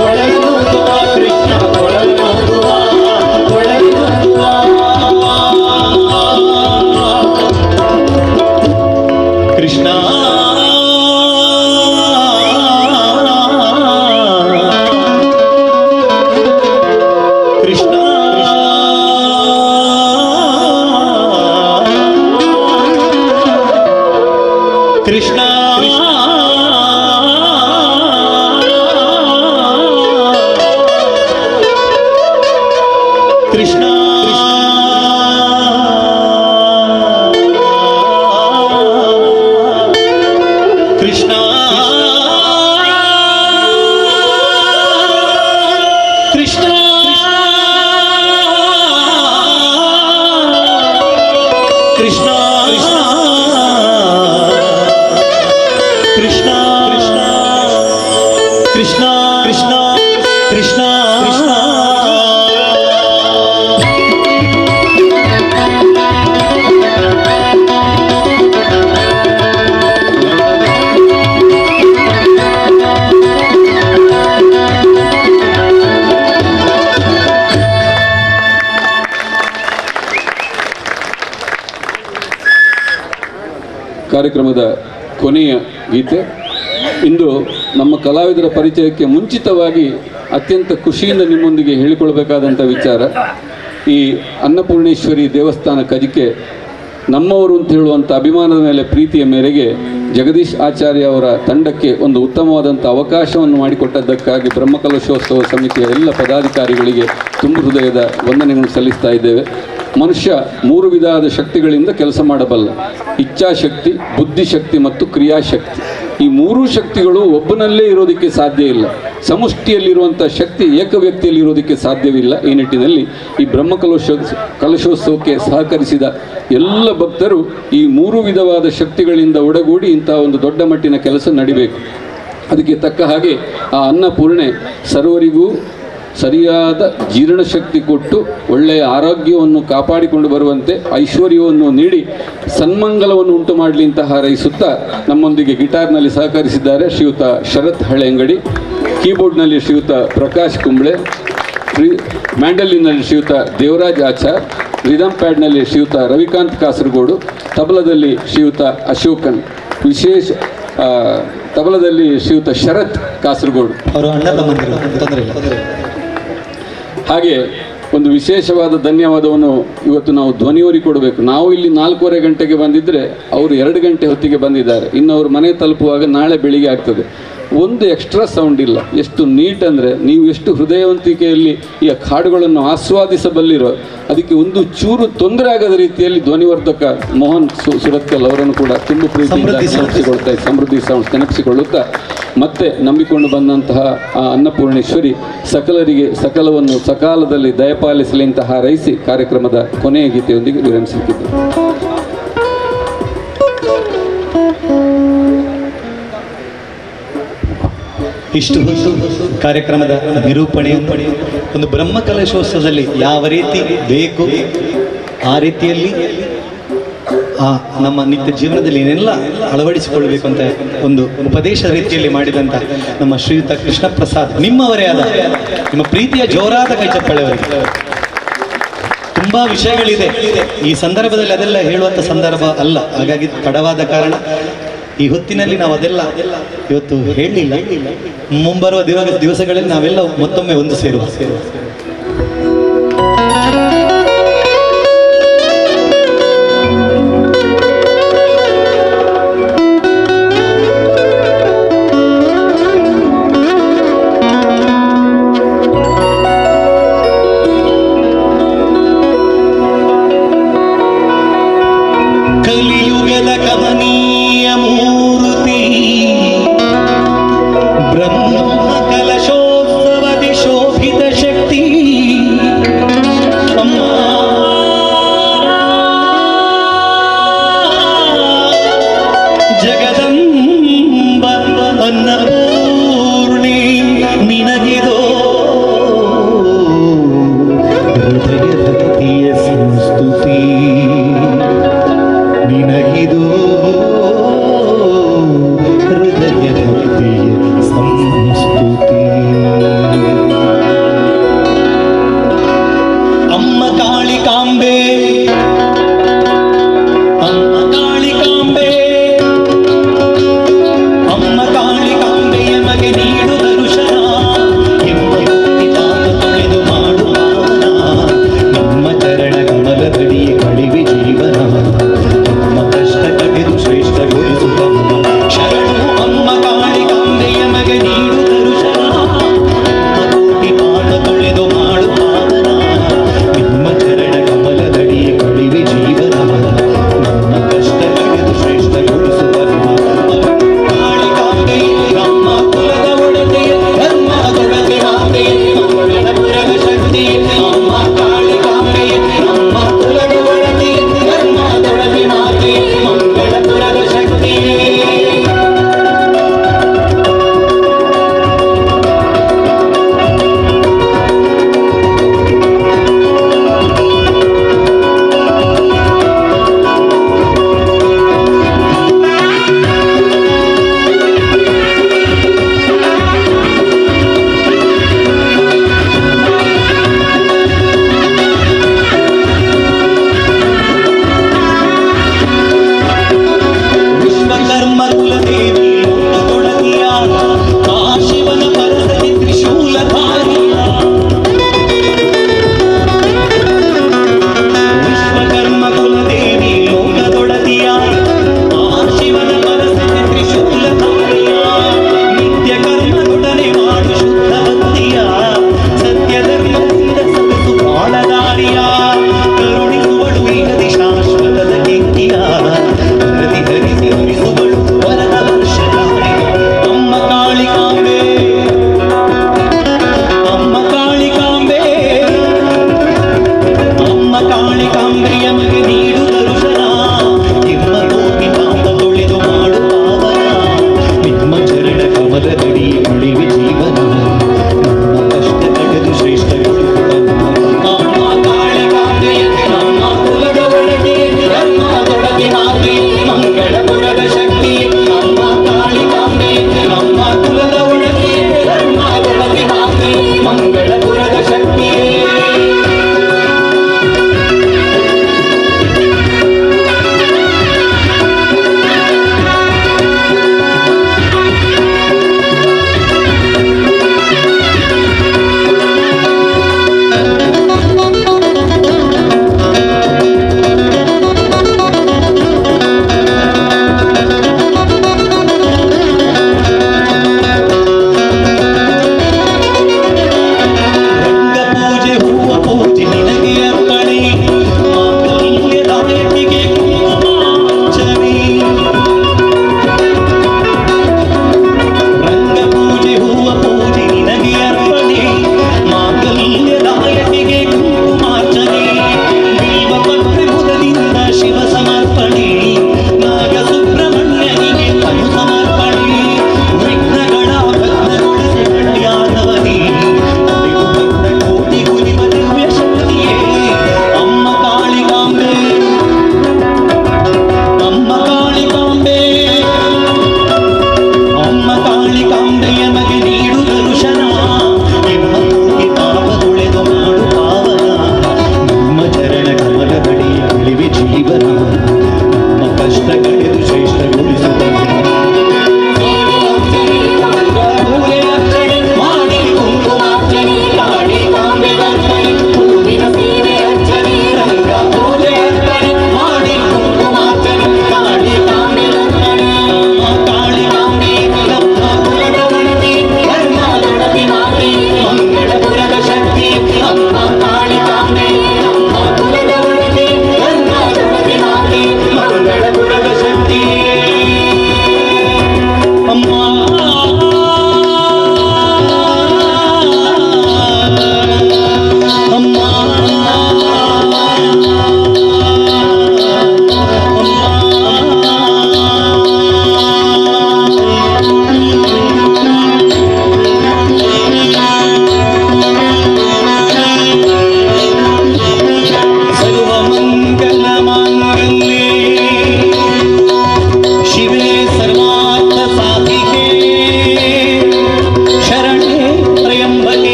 ಕೊಳಲನೂದುವ ಕೃಷ್ಣ ಕೊಳಲನೂದುವ, ಕೊಳಲನೂದುವ. ಕೃಷ್ಣ ಕೃಷ್ಣ ಕೃಷ್ಣ ಕೃಷ್ಣ ಕೃಷ್ಣ ಕೃಷ್ಣ ಕೃಷ್ಣ ಕೃಷ್ಣ ಕೃಷ್ಣ ಕೃಷ್ಣ ಕೃಷ್ಣ ಕೃಷ್ಣ. ಕಾರ್ಯಕ್ರಮದ ಕೊನೆಯ ಗೀತೆ. ಇಂದು ನಮ್ಮ ಕಲಾವಿದರ ಪರಿಚಯಕ್ಕೆ ಮುಂಚಿತವಾಗಿ ಅತ್ಯಂತ ಖುಷಿಯಿಂದ ನಿಮ್ಮೊಂದಿಗೆ ಹೇಳಿಕೊಳ್ಬೇಕಾದಂಥ ವಿಚಾರ, ಈ ಅನ್ನಪೂರ್ಣೇಶ್ವರಿ ದೇವಸ್ಥಾನ ಕಜಿಕೆ ನಮ್ಮವರು ಅಂತ ಹೇಳುವಂಥ ಅಭಿಮಾನದ ಮೇಲೆ ಪ್ರೀತಿಯ ಮೇರೆಗೆ ಜಗದೀಶ್ ಆಚಾರ್ಯ ಅವರ ತಂಡಕ್ಕೆ ಒಂದು ಉತ್ತಮವಾದಂಥ ಅವಕಾಶವನ್ನು ಮಾಡಿಕೊಟ್ಟದ್ದಕ್ಕಾಗಿ ಬ್ರಹ್ಮಕಲಶೋತ್ಸವ ಸಮಿತಿಯ ಎಲ್ಲ ಪದಾಧಿಕಾರಿಗಳಿಗೆ ತುಂಬ ಹೃದಯದ ವಂದನೆಗಳನ್ನು ಸಲ್ಲಿಸ್ತಾ ಇದ್ದೇವೆ. ಮನುಷ್ಯ 3 ವಿಧವಾದ ಶಕ್ತಿಗಳಿಂದ ಕೆಲಸ ಮಾಡಬಲ್ಲ: ಇಚ್ಛಾಶಕ್ತಿ, ಬುದ್ಧಿಶಕ್ತಿ ಮತ್ತು ಕ್ರಿಯಾಶಕ್ತಿ. ಈ 3 ಶಕ್ತಿಗಳು ಒಬ್ಬನಲ್ಲೇ ಇರೋದಕ್ಕೆ ಸಾಧ್ಯ ಇಲ್ಲ. ಸಮಷ್ಟಿಯಲ್ಲಿರುವಂಥ ಶಕ್ತಿ ಏಕ ವ್ಯಕ್ತಿಯಲ್ಲಿ ಇರೋದಕ್ಕೆ ಸಾಧ್ಯವಿಲ್ಲ. ಈ ನಿಟ್ಟಿನಲ್ಲಿ ಈ ಕಲಶೋತ್ಸವಕ್ಕೆ ಸಹಕರಿಸಿದ ಎಲ್ಲ ಭಕ್ತರು ಈ 3 ವಿಧವಾದ ಶಕ್ತಿಗಳಿಂದ ಒಡಗೂಡಿ ಇಂತಹ ಒಂದು ದೊಡ್ಡ ಮಟ್ಟಿನ ಕೆಲಸ ನಡಿಬೇಕು. ಅದಕ್ಕೆ ತಕ್ಕ ಹಾಗೆ ಆ ಅನ್ನಪೂರ್ಣೆ ಸರ್ವರಿಗೂ ಸರಿಯಾದ ಜೀರ್ಣಶಕ್ತಿ ಕೊಟ್ಟು ಒಳ್ಳೆಯ ಆರೋಗ್ಯವನ್ನು ಕಾಪಾಡಿಕೊಂಡು ಬರುವಂತೆ ಐಶ್ವರ್ಯವನ್ನು ನೀಡಿ ಸನ್ಮಂಗಲವನ್ನು ಉಂಟು ಮಾಡಲಿ ಅಂತ ಹಾರೈಸುತ್ತಾ ನಮ್ಮೊಂದಿಗೆ ಗಿಟಾರ್ನಲ್ಲಿ ಸಹಕರಿಸಿದ್ದಾರೆ ಶ್ರೀಯುತ ಶರತ್ ಹಳೆಂಗಡಿ, ಕೀಬೋರ್ಡ್ನಲ್ಲಿ ಶ್ರೀಯುತ ಪ್ರಕಾಶ್ ಕುಂಬ್ಳೆ, ಮ್ಯಾಂಡಲಿನಲ್ಲಿ ಶ್ರೀಯುತ ದೇವರಾಜ್ ಆಚಾರ್, ರಿದಮ್ ಪ್ಯಾಡ್ನಲ್ಲಿ ಶ್ರೀಯುತ ರವಿಕಾಂತ್ ಕಾಸರಗೋಡು, ತಬಲದಲ್ಲಿ ಶ್ರೀಯುತ ಅಶೋಕನ್, ವಿಶೇಷ ತಬಲದಲ್ಲಿ ಶ್ರೀಯುತ ಶರತ್ ಕಾಸರಗೋಡು. ಅವರು ಅಣ್ಣ ತಮ್ಮಂದಿರು, ತೊಂದರೆ ಇಲ್ಲ. ಹಾಗೆ ಒಂದು ವಿಶೇಷವಾದ ಧನ್ಯವಾದವನ್ನು ಇವತ್ತು ನಾವು ಧ್ವನಿಯೋರಿ ಕೊಡಬೇಕು. ನಾವು ಇಲ್ಲಿ 4:15 ಗಂಟೆಗೆ ಬಂದಿದ್ದರೆ ಅವರು 2 ಗಂಟೆ ಹೊತ್ತಿಗೆ ಬಂದಿದ್ದಾರೆ. ಇನ್ನು ಅವರು ಮನೆ ತಲುಪುವಾಗ ನಾಳೆ ಬೆಳಿಗ್ಗೆ ಆಗ್ತದೆ. ಒಂದು ಎಕ್ಸ್ಟ್ರಾ ಸೌಂಡ್ ಇಲ್ಲ. ಎಷ್ಟು ನೀಟ್ ಅಂದರೆ, ನೀವು ಎಷ್ಟು ಹೃದಯವಂತಿಕೆಯಲ್ಲಿ ಈ ಹಾಡುಗಳನ್ನು ಆಸ್ವಾದಿಸಬಲ್ಲಿರೋ, ಅದಕ್ಕೆ ಒಂದು ಚೂರು ತೊಂದರೆ ಆಗದ ರೀತಿಯಲ್ಲಿ ಧ್ವನಿವರ್ಧಕ ಮೋಹನ್ ಸುರತ್ಕಲ್ ಅವರನ್ನು ಕೂಡ ತುಂಬ ಪ್ರೀತಿಯಿಂದ ಸಮೃದ್ಧಿ ಸೌಂಡ್ಸ್ ನೆನಪಿಸಿಕೊಳ್ಳುತ್ತಾ, ಮತ್ತೆ ನಂಬಿಕೊಂಡು ಬಂದಂತಹ ಆ ಅನ್ನಪೂರ್ಣೇಶ್ವರಿ ಸಕಲರಿಗೆ ಸಕಲವನ್ನು ಸಕಾಲದಲ್ಲಿ ದಯಪಾಲಿಸಲಿ ಅಂತ ಹಾರೈಸಿ ಕಾರ್ಯಕ್ರಮದ ಕೊನೆಯ ಗೀತೆಯೊಂದಿಗೆ ವಿರಮಿಸಿದ್ದೇವೆ. ಇಷ್ಟು ಕಾರ್ಯಕ್ರಮದ ನಿರೂಪಣೆ, ಒಂದು ಬ್ರಹ್ಮಕಲಶೋತ್ಸವದಲ್ಲಿ ಯಾವ ರೀತಿ ಬೇಕು ಆ ರೀತಿಯಲ್ಲಿ ನಮ್ಮ ನಿತ್ಯ ಜೀವನದಲ್ಲಿ ಏನೆಲ್ಲ ಅಳವಡಿಸಿಕೊಳ್ಳಬೇಕು ಅಂತ ಒಂದು ಉಪದೇಶ ರೀತಿಯಲ್ಲಿ ಮಾಡಿದಂಥ ನಮ್ಮ ಶ್ರೀಯುತ ಕೃಷ್ಣ ಪ್ರಸಾದ್, ನಿಮ್ಮವರೇ ಆದ ನಿಮ್ಮ ಪ್ರೀತಿಯ ಜೋರಾದ ಕೈ ಚಪ್ಪಳೆಯವರಿಗೆ. ತುಂಬಾ ವಿಷಯಗಳಿದೆ ಈ ಸಂದರ್ಭದಲ್ಲಿ, ಅದೆಲ್ಲ ಹೇಳುವಂಥ ಸಂದರ್ಭ ಅಲ್ಲ. ಹಾಗಾಗಿ ತಡವಾದ ಕಾರಣ ಈ ಹೊತ್ತಿನಲ್ಲಿ ನಾವು ಅದೆಲ್ಲ ಇವತ್ತು ಹೇಳಲಿಲ್ಲ. ಮುಂಬರುವ ದಿವಸಗಳಲ್ಲಿ ನಾವೆಲ್ಲ ಮತ್ತೊಮ್ಮೆ ಒಂದು ಸೇರುವ. ಕಲಿಯುಗದ ಕಮನೀಯ ಮೂರ್ತಿ ಬ್ರಹ್ಮ ಕಲಶೋತ್ಸವದಿ ಶೋಭಿತ ಶಕ್ತಿ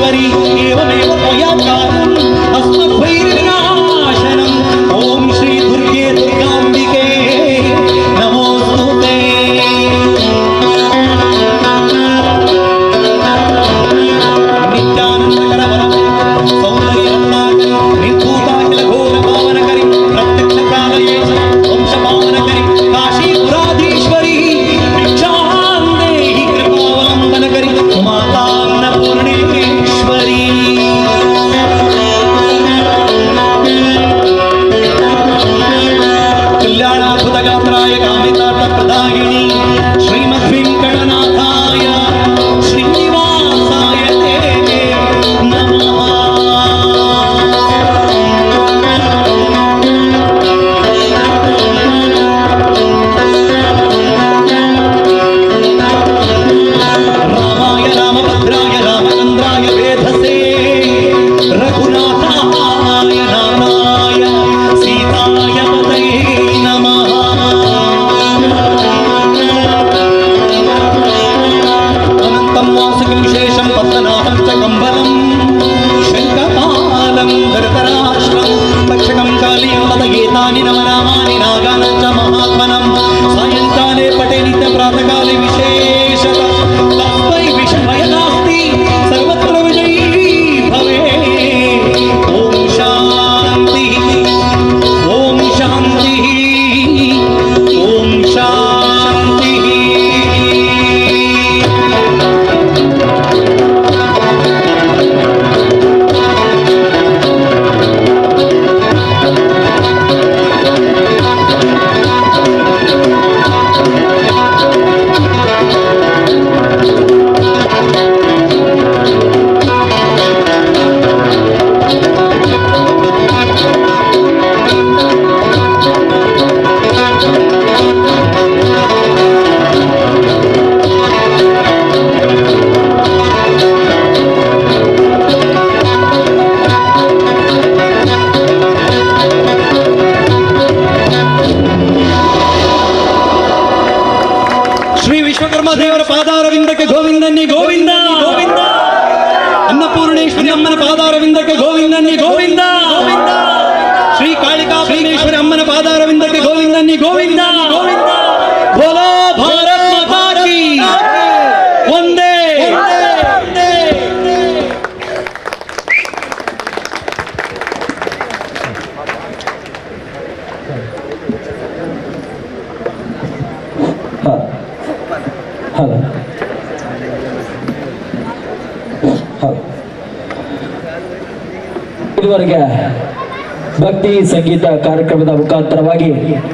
ईश्वरी एवमेव त्वया कार्यम् अस्मद्वैरिविनाशनम् ॐ श्री दुर्गे दुर्गाम्बिके नमोस्तुते नित्यानन्दकर वरदे सौन्दर्यरत्नाकरि निर्भूताखिल घोर पावनकरि प्रत्यक्ष प्रालयेश वंशपावनकरि काशीपुराधीश्वरी भिक्षां देहि कृपावलम्बनकरि माता अन्नपूर्णेश्वरी कल्याणाद्भुतगात्राय कामितार्थप्रदायिनी श्रीमद्वेङ्कटनाथाय श्रीनिवासाय ते नमः। रामाय रामभद्राय रामचन्द्राय वेधसे रघुनाथाय नाथाय सीताय पतये नमः। अनन्तं वासुकिं शेषं पद्मनाभं च कम्बलं शङ्खपालं धृतराष्ट्रं तक्षकं कालियं पदगीतानि नवनामानि नागानं च महात्मनं सायङ्काले पठे नित्यप्रातकाले विशेषतः तस्मै विषमय नास्ति सर्वत्र विजयी भवेत्। ॐ शान्तिः ॐ शान्तिः ॐ शान्तिः। ಶ್ರೀ ವಿಶ್ವಕರ್ಮ ದೇವರ ಪಾದಾರವಿಂದಕ್ಕೆ ಗೋವಿಂದನ್ನಿ ಗೋವಿಂದ ಗೋವಿಂದ. ಅನ್ನಪೂರ್ಣೇಶ್ವರಿ ಅಮ್ಮನ ಪಾದಾರವಿಂದಕ್ಕೆ ಗೋವಿಂದನ್ನಿ ಗೋವಿಂದ ಗೋವಿಂದ. ಶ್ರೀ ಕಾಳಿಕಾ ಭುವನೇಶ್ವರಿ ಅಮ್ಮನ ಪಾದಾರವಿಂದಕ್ಕೆ ಗೋವಿಂದನ್ನಿ ಗೋವಿಂದ ಗೋವಿಂದ. ಬೋಲೋ ಭಾರತ್ ಮಾತಾ ಕಿ ವಂದೇ. ಇದುವರೆಗೆ ಭಕ್ತಿ ಸಂಗೀತ ಕಾರ್ಯಕ್ರಮದ ಮುಖಾಂತರವಾಗಿ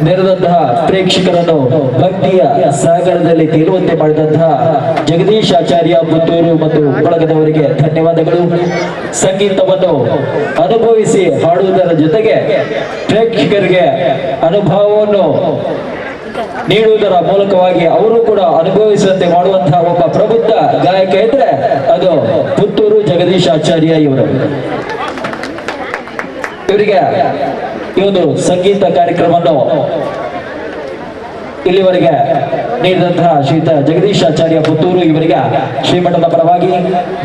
ನೆರೆದಂತಹ ಪ್ರೇಕ್ಷಕರನ್ನು ಭಕ್ತಿಯ ಸಾಗರದಲ್ಲಿ ತೇಲುವಂತೆ ಮಾಡಿದಂತಹ ಜಗದೀಶ್ ಆಚಾರ್ಯ ಪುತ್ತೂರು ಮತ್ತು ಬಳಗದವರಿಗೆ ಧನ್ಯವಾದಗಳು. ಸಂಗೀತವನ್ನು ಅನುಭವಿಸಿ ಹಾಡುವುದರ ಜೊತೆಗೆ ಪ್ರೇಕ್ಷಕರಿಗೆ ಅನುಭವವನ್ನು ನೀಡುವುದರ ಮೂಲಕವಾಗಿ ಅವರು ಕೂಡ ಅನುಭವಿಸುವಂತೆ ಮಾಡುವಂತಹ ಒಬ್ಬ ಪ್ರಬುದ್ಧ ಗಾಯಕ ಇದ್ರೆ ಅದು ಪುತ್ತೂರು ಜಗದೀಶ್ ಆಚಾರ್ಯ ಇವರು. ಇವರಿಗೆ ಈ ಒಂದು ಸಂಗೀತ ಕಾರ್ಯಕ್ರಮವನ್ನು ಇಲ್ಲಿವರೆಗೆ ನೀಡಿದಂತಹ ಶ್ರೀಯುತ ಜಗದೀಶ್ ಆಚಾರ್ಯ ಪುತ್ತೂರು ಇವರಿಗೆ ಶ್ರೀಮಠದ ಪರವಾಗಿ,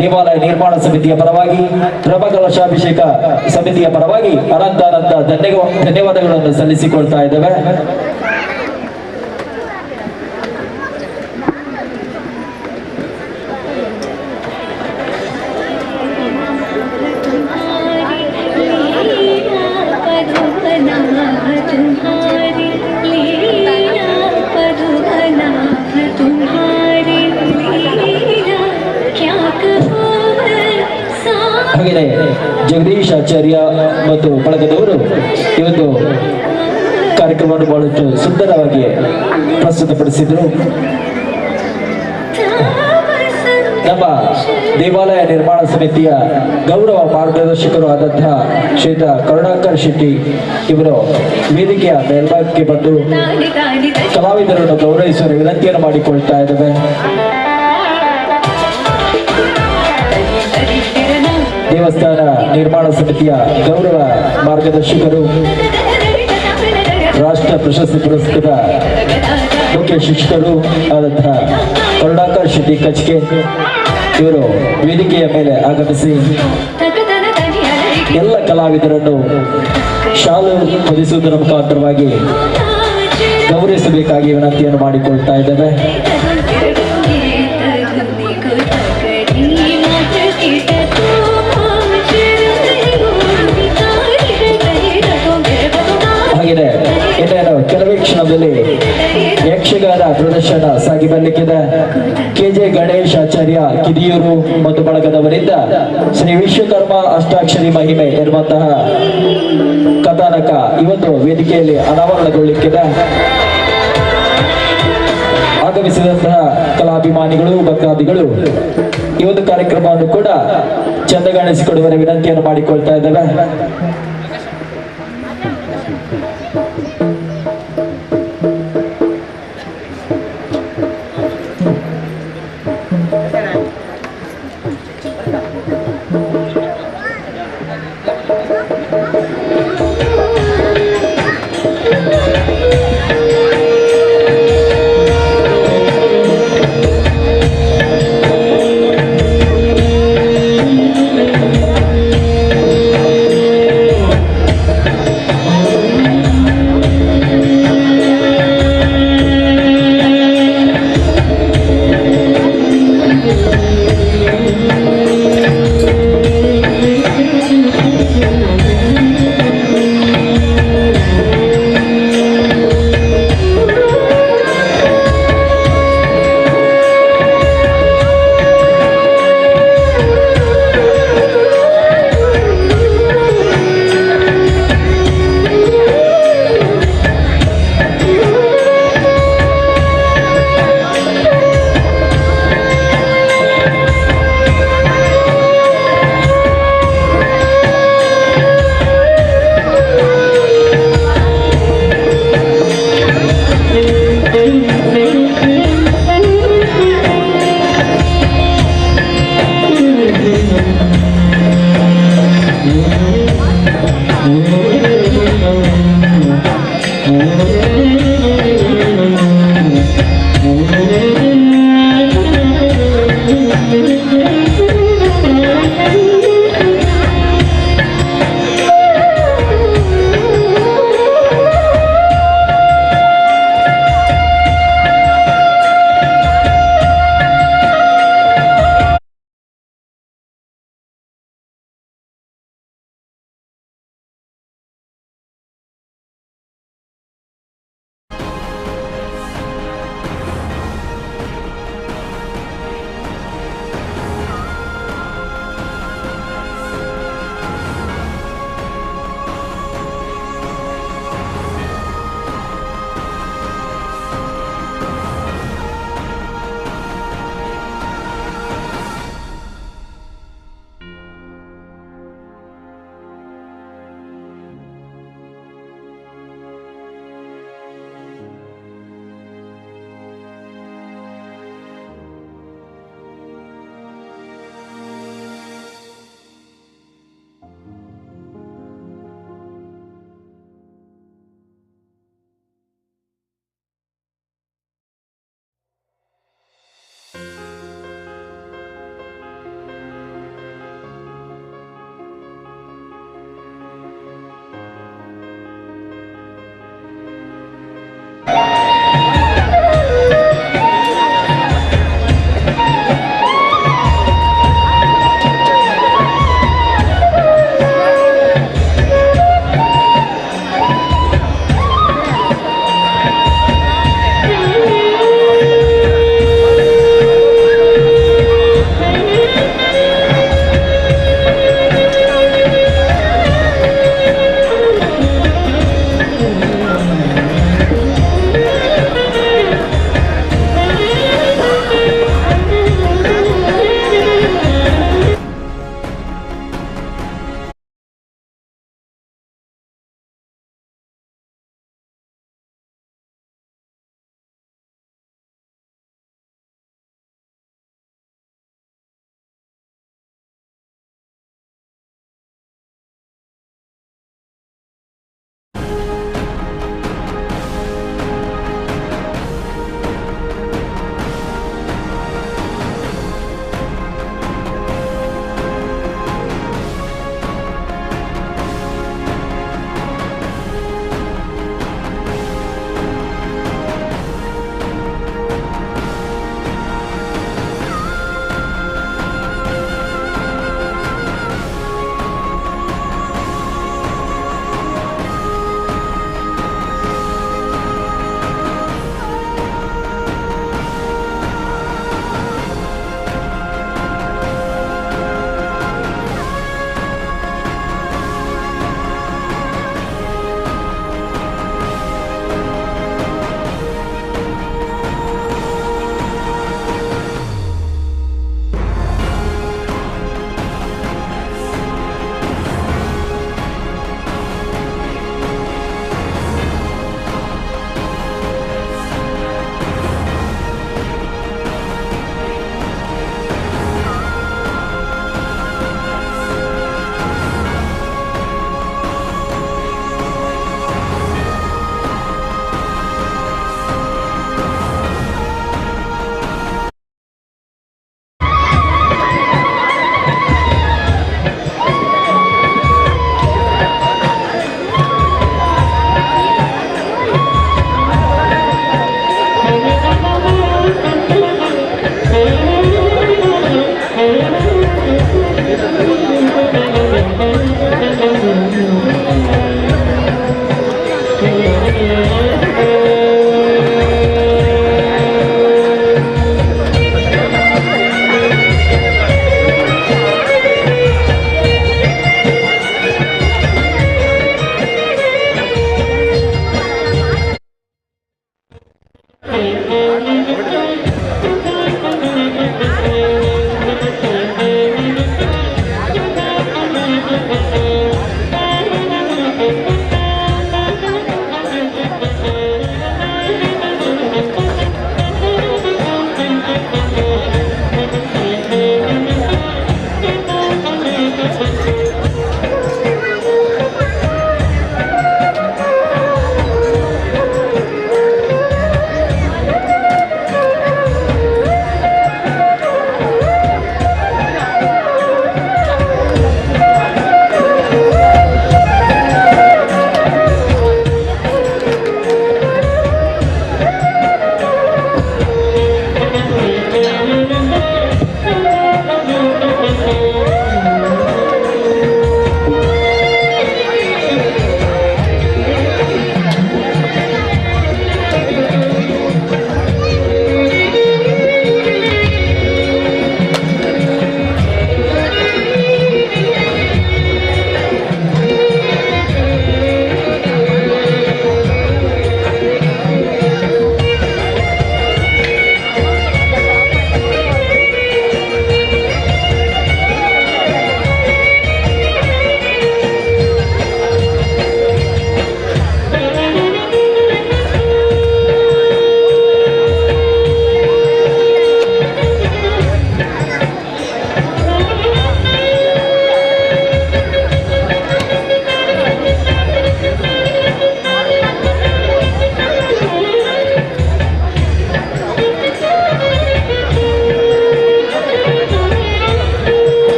ದೇವಾಲಯ ನಿರ್ಮಾಣ ಸಮಿತಿಯ ಪರವಾಗಿ, ಬ್ರಹ್ಮಕಲಶಾಭಿಷೇಕ ಸಮಿತಿಯ ಪರವಾಗಿ ಅನಂತ ಧನ್ಯವಾದಗಳನ್ನು ಸಲ್ಲಿಸಿಕೊಳ್ತಾ ಇದ್ದೇವೆ. ಹಾಗೆಯೇ ಜಗದೀಶ್ ಆಚಾರ್ಯ ಮತ್ತು ಬಳಗದವರು ಈ ಒಂದು ಕಾರ್ಯಕ್ರಮವನ್ನು ಬಹಳಷ್ಟು ಸುಂದರವಾಗಿ ಪ್ರಸ್ತುತಪಡಿಸಿದರು. ನಮ್ಮ ದೇವಾಲಯ ನಿರ್ಮಾಣ ಸಮಿತಿಯ ಗೌರವ ಮಾರ್ಗದರ್ಶಕರು ಆದಂತಹ ಶ್ರೀಯುತ ಕರುಣಾಕರ್ ಶೆಟ್ಟಿ ಇವರು ವೇದಿಕೆಯ ಮೇಲ್ಭಾಗಕ್ಕೆ ಬಂದು ಕಲಾವಿದರನ್ನು ಗೌರವಿಸುವ ವಿನಂತಿಯನ್ನು ಮಾಡಿಕೊಳ್ತಾ ಇದ್ದೇವೆ. ದೇವಸ್ಥಾನ ನಿರ್ಮಾಣ ಸಮಿತಿಯ ಗೌರವ ಮಾರ್ಗದರ್ಶಕರು, ರಾಷ್ಟ್ರ ಪ್ರಶಸ್ತಿ ಪುರಸ್ಕೃತ ಮುಖ್ಯ ಶಿಕ್ಷಕರು ಆದಂತಹ ಕರುಣಾಕರ್ ಶೆಟ್ಟಿ ಕಚ್ಕೆ ಇವರು ವೇದಿಕೆಯ ಮೇಲೆ ಆಗಮಿಸಿ ಎಲ್ಲ ಕಲಾವಿದರನ್ನು ಶಾಲು ಹೊದಿಸುವುದರ ಮುಖಾಂತರವಾಗಿ ಗೌರವಿಸಬೇಕಾಗಿ ವಿನಂತಿಯನ್ನು ಮಾಡಿಕೊಳ್ತಾ ಇದ್ದೇವೆ. ಹಾಗೆಯೇ ಇನ್ನೇನು ಕೆಲವೇ ಕ್ಷಣದಲ್ಲಿ ಯಕ್ಷಗಾನ ಪ್ರದರ್ಶನ ಸಾಗಿ ಬರಲಿಕ್ಕಿದೆ. ಕೆಜೆ ಗಣೇಶ್ ಆಚಾರ್ಯ ಕಿದಿಯೂರು ಮತ್ತು ಬಳಗದವರಿಂದ ಶ್ರೀ ವಿಶ್ವಕರ್ಮ ಅಷ್ಟಾಕ್ಷರಿ ಮಹಿಮೆ ಎನ್ನುವಂತಹ ಕಥಾನಕ ಇವತ್ತು ವೇದಿಕೆಯಲ್ಲಿ ಅನಾವರಣಗೊಳ್ಳಲಿಕ್ಕಿದೆ. ಆಗಮಿಸಿದಂತಹ ಕಲಾಭಿಮಾನಿಗಳು ಭಕ್ತಾದಿಗಳು ಈ ಒಂದು ಕಾರ್ಯಕ್ರಮವನ್ನು ಕೂಡ ಚಂದಗಾಣಿಸಿಕೊಡುವ ವಿನಂತಿಯನ್ನು ಮಾಡಿಕೊಳ್ತಾ ಇದ್ದೇವೆ.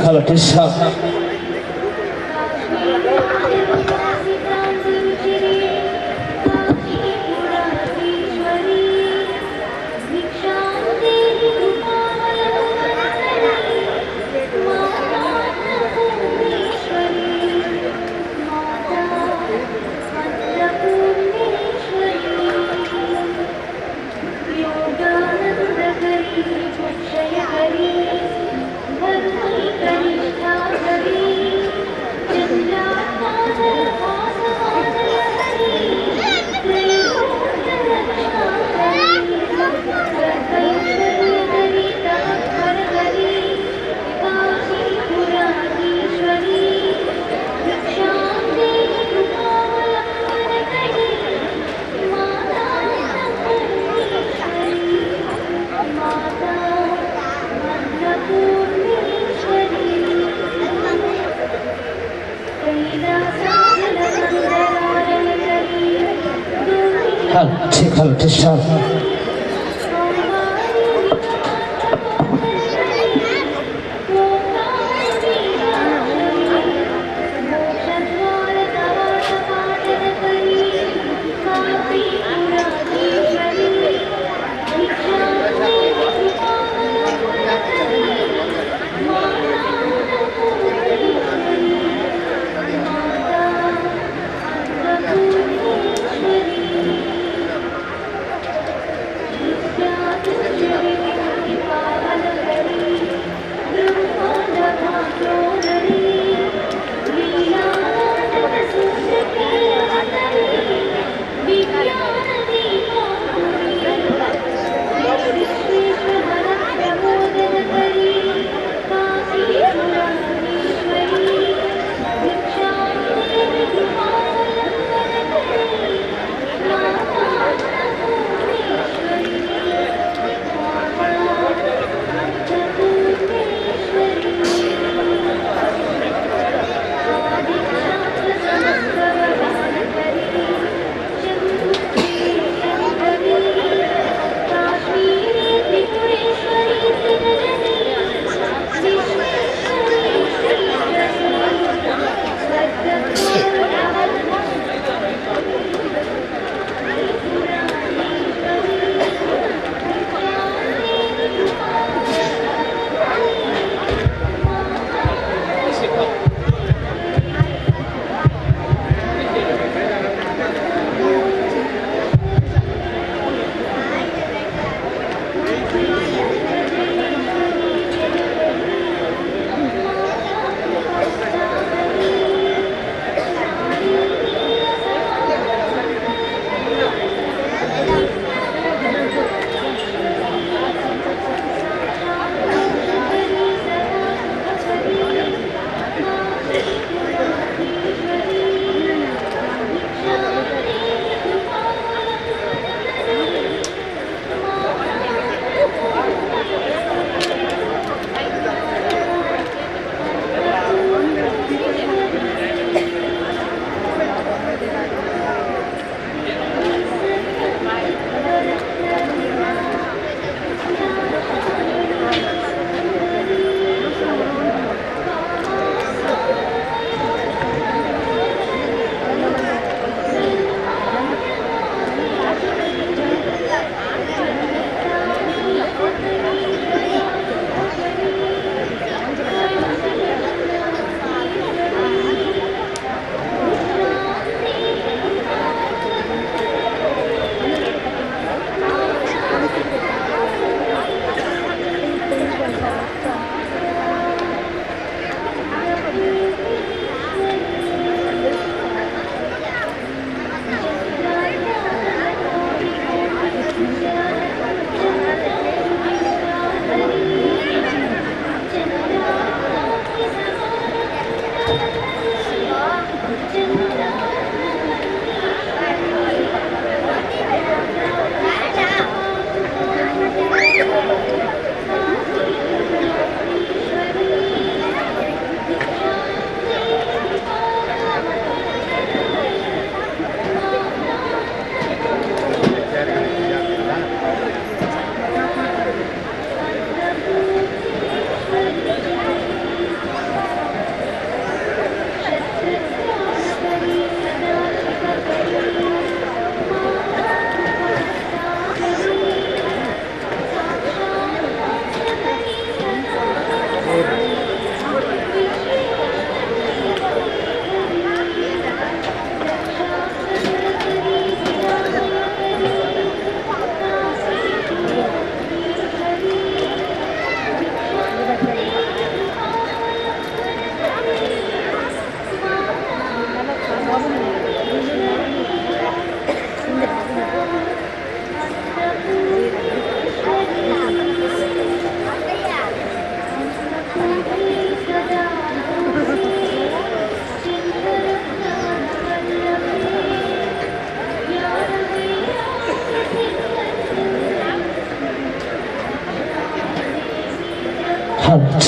Kalatisha. Kalatisha.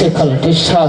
Chickle dish hal.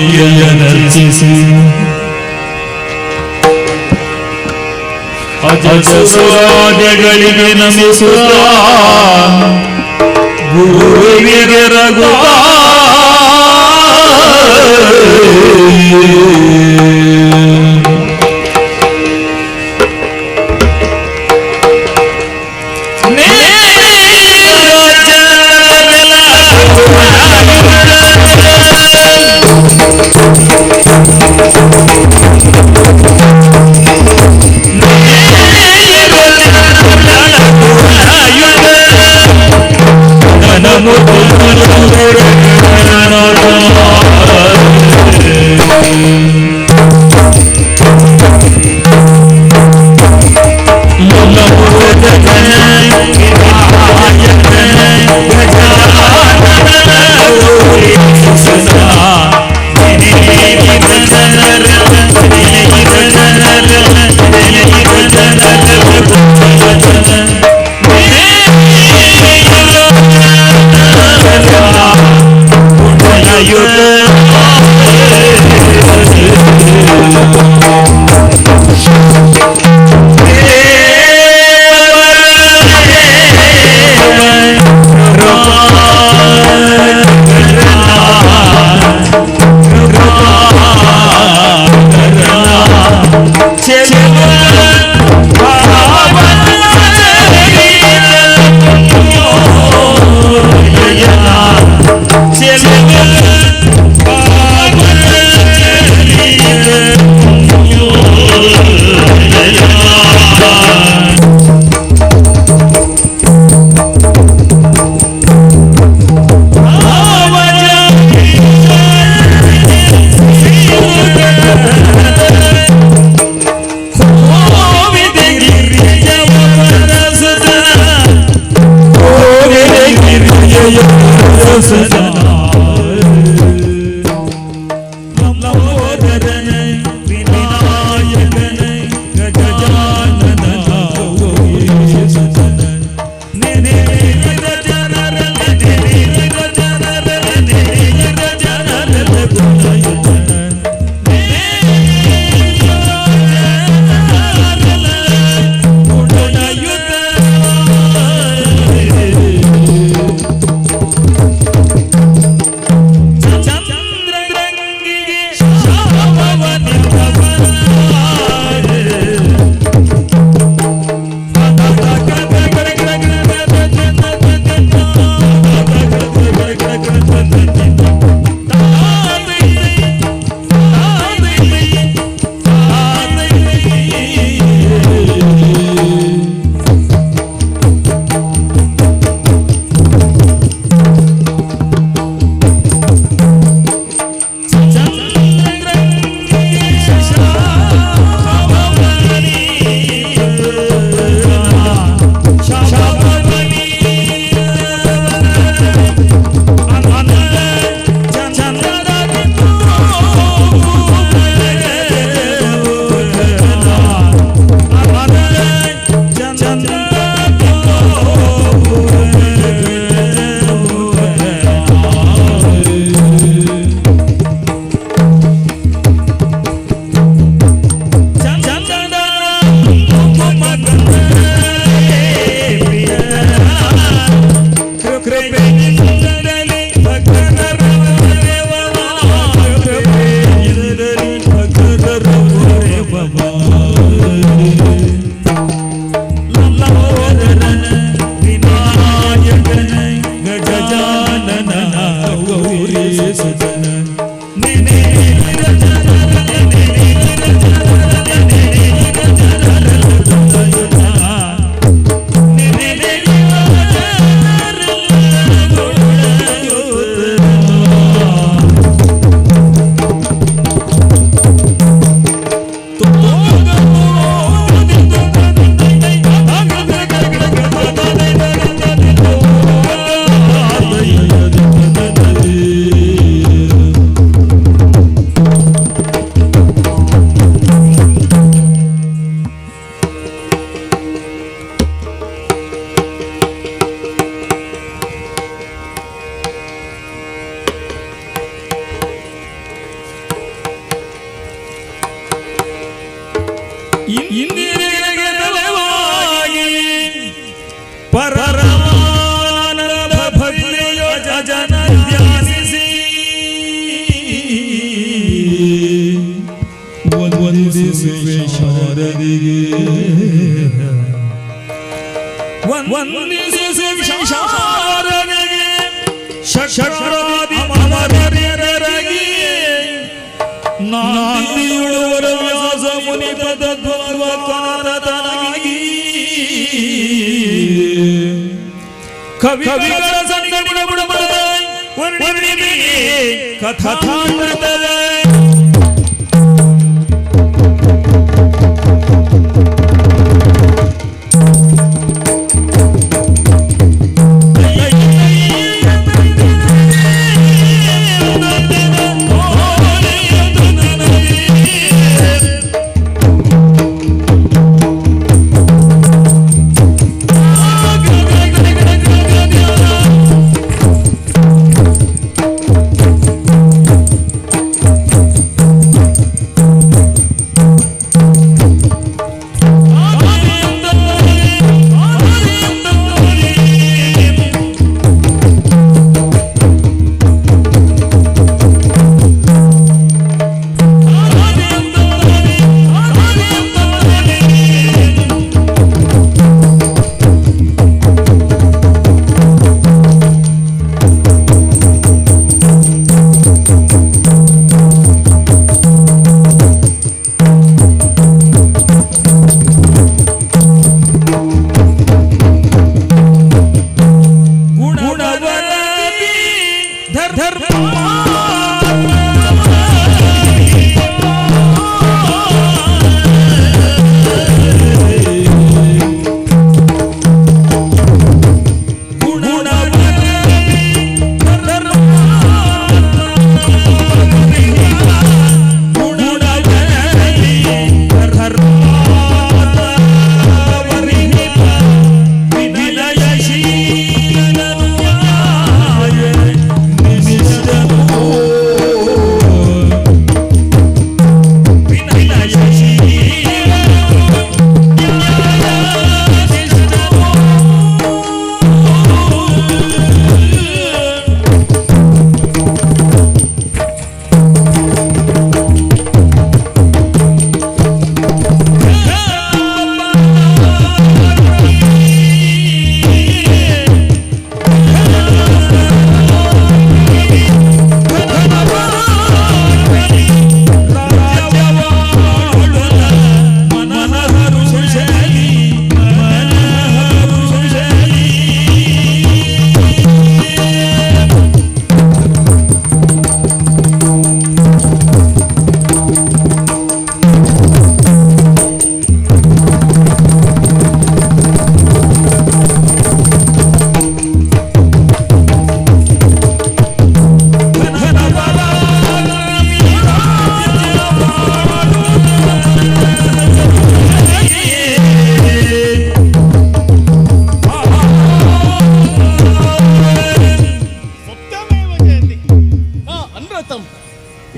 ದುರ್ಗಾಂಬಿಕೆಯನರ್ಚಿಸಿ ಅಜಸುರಾಜಗಳಿಗೆ ನಮಿಸುತ್ತ ಗುರುವಿಗೆ ರಘುವ ಕವಿಗಳ ಸಂಗಡಿನ ಬುಡಬಡ ವರ್ಣಿಗೆ ಕಥಾಮೃತದ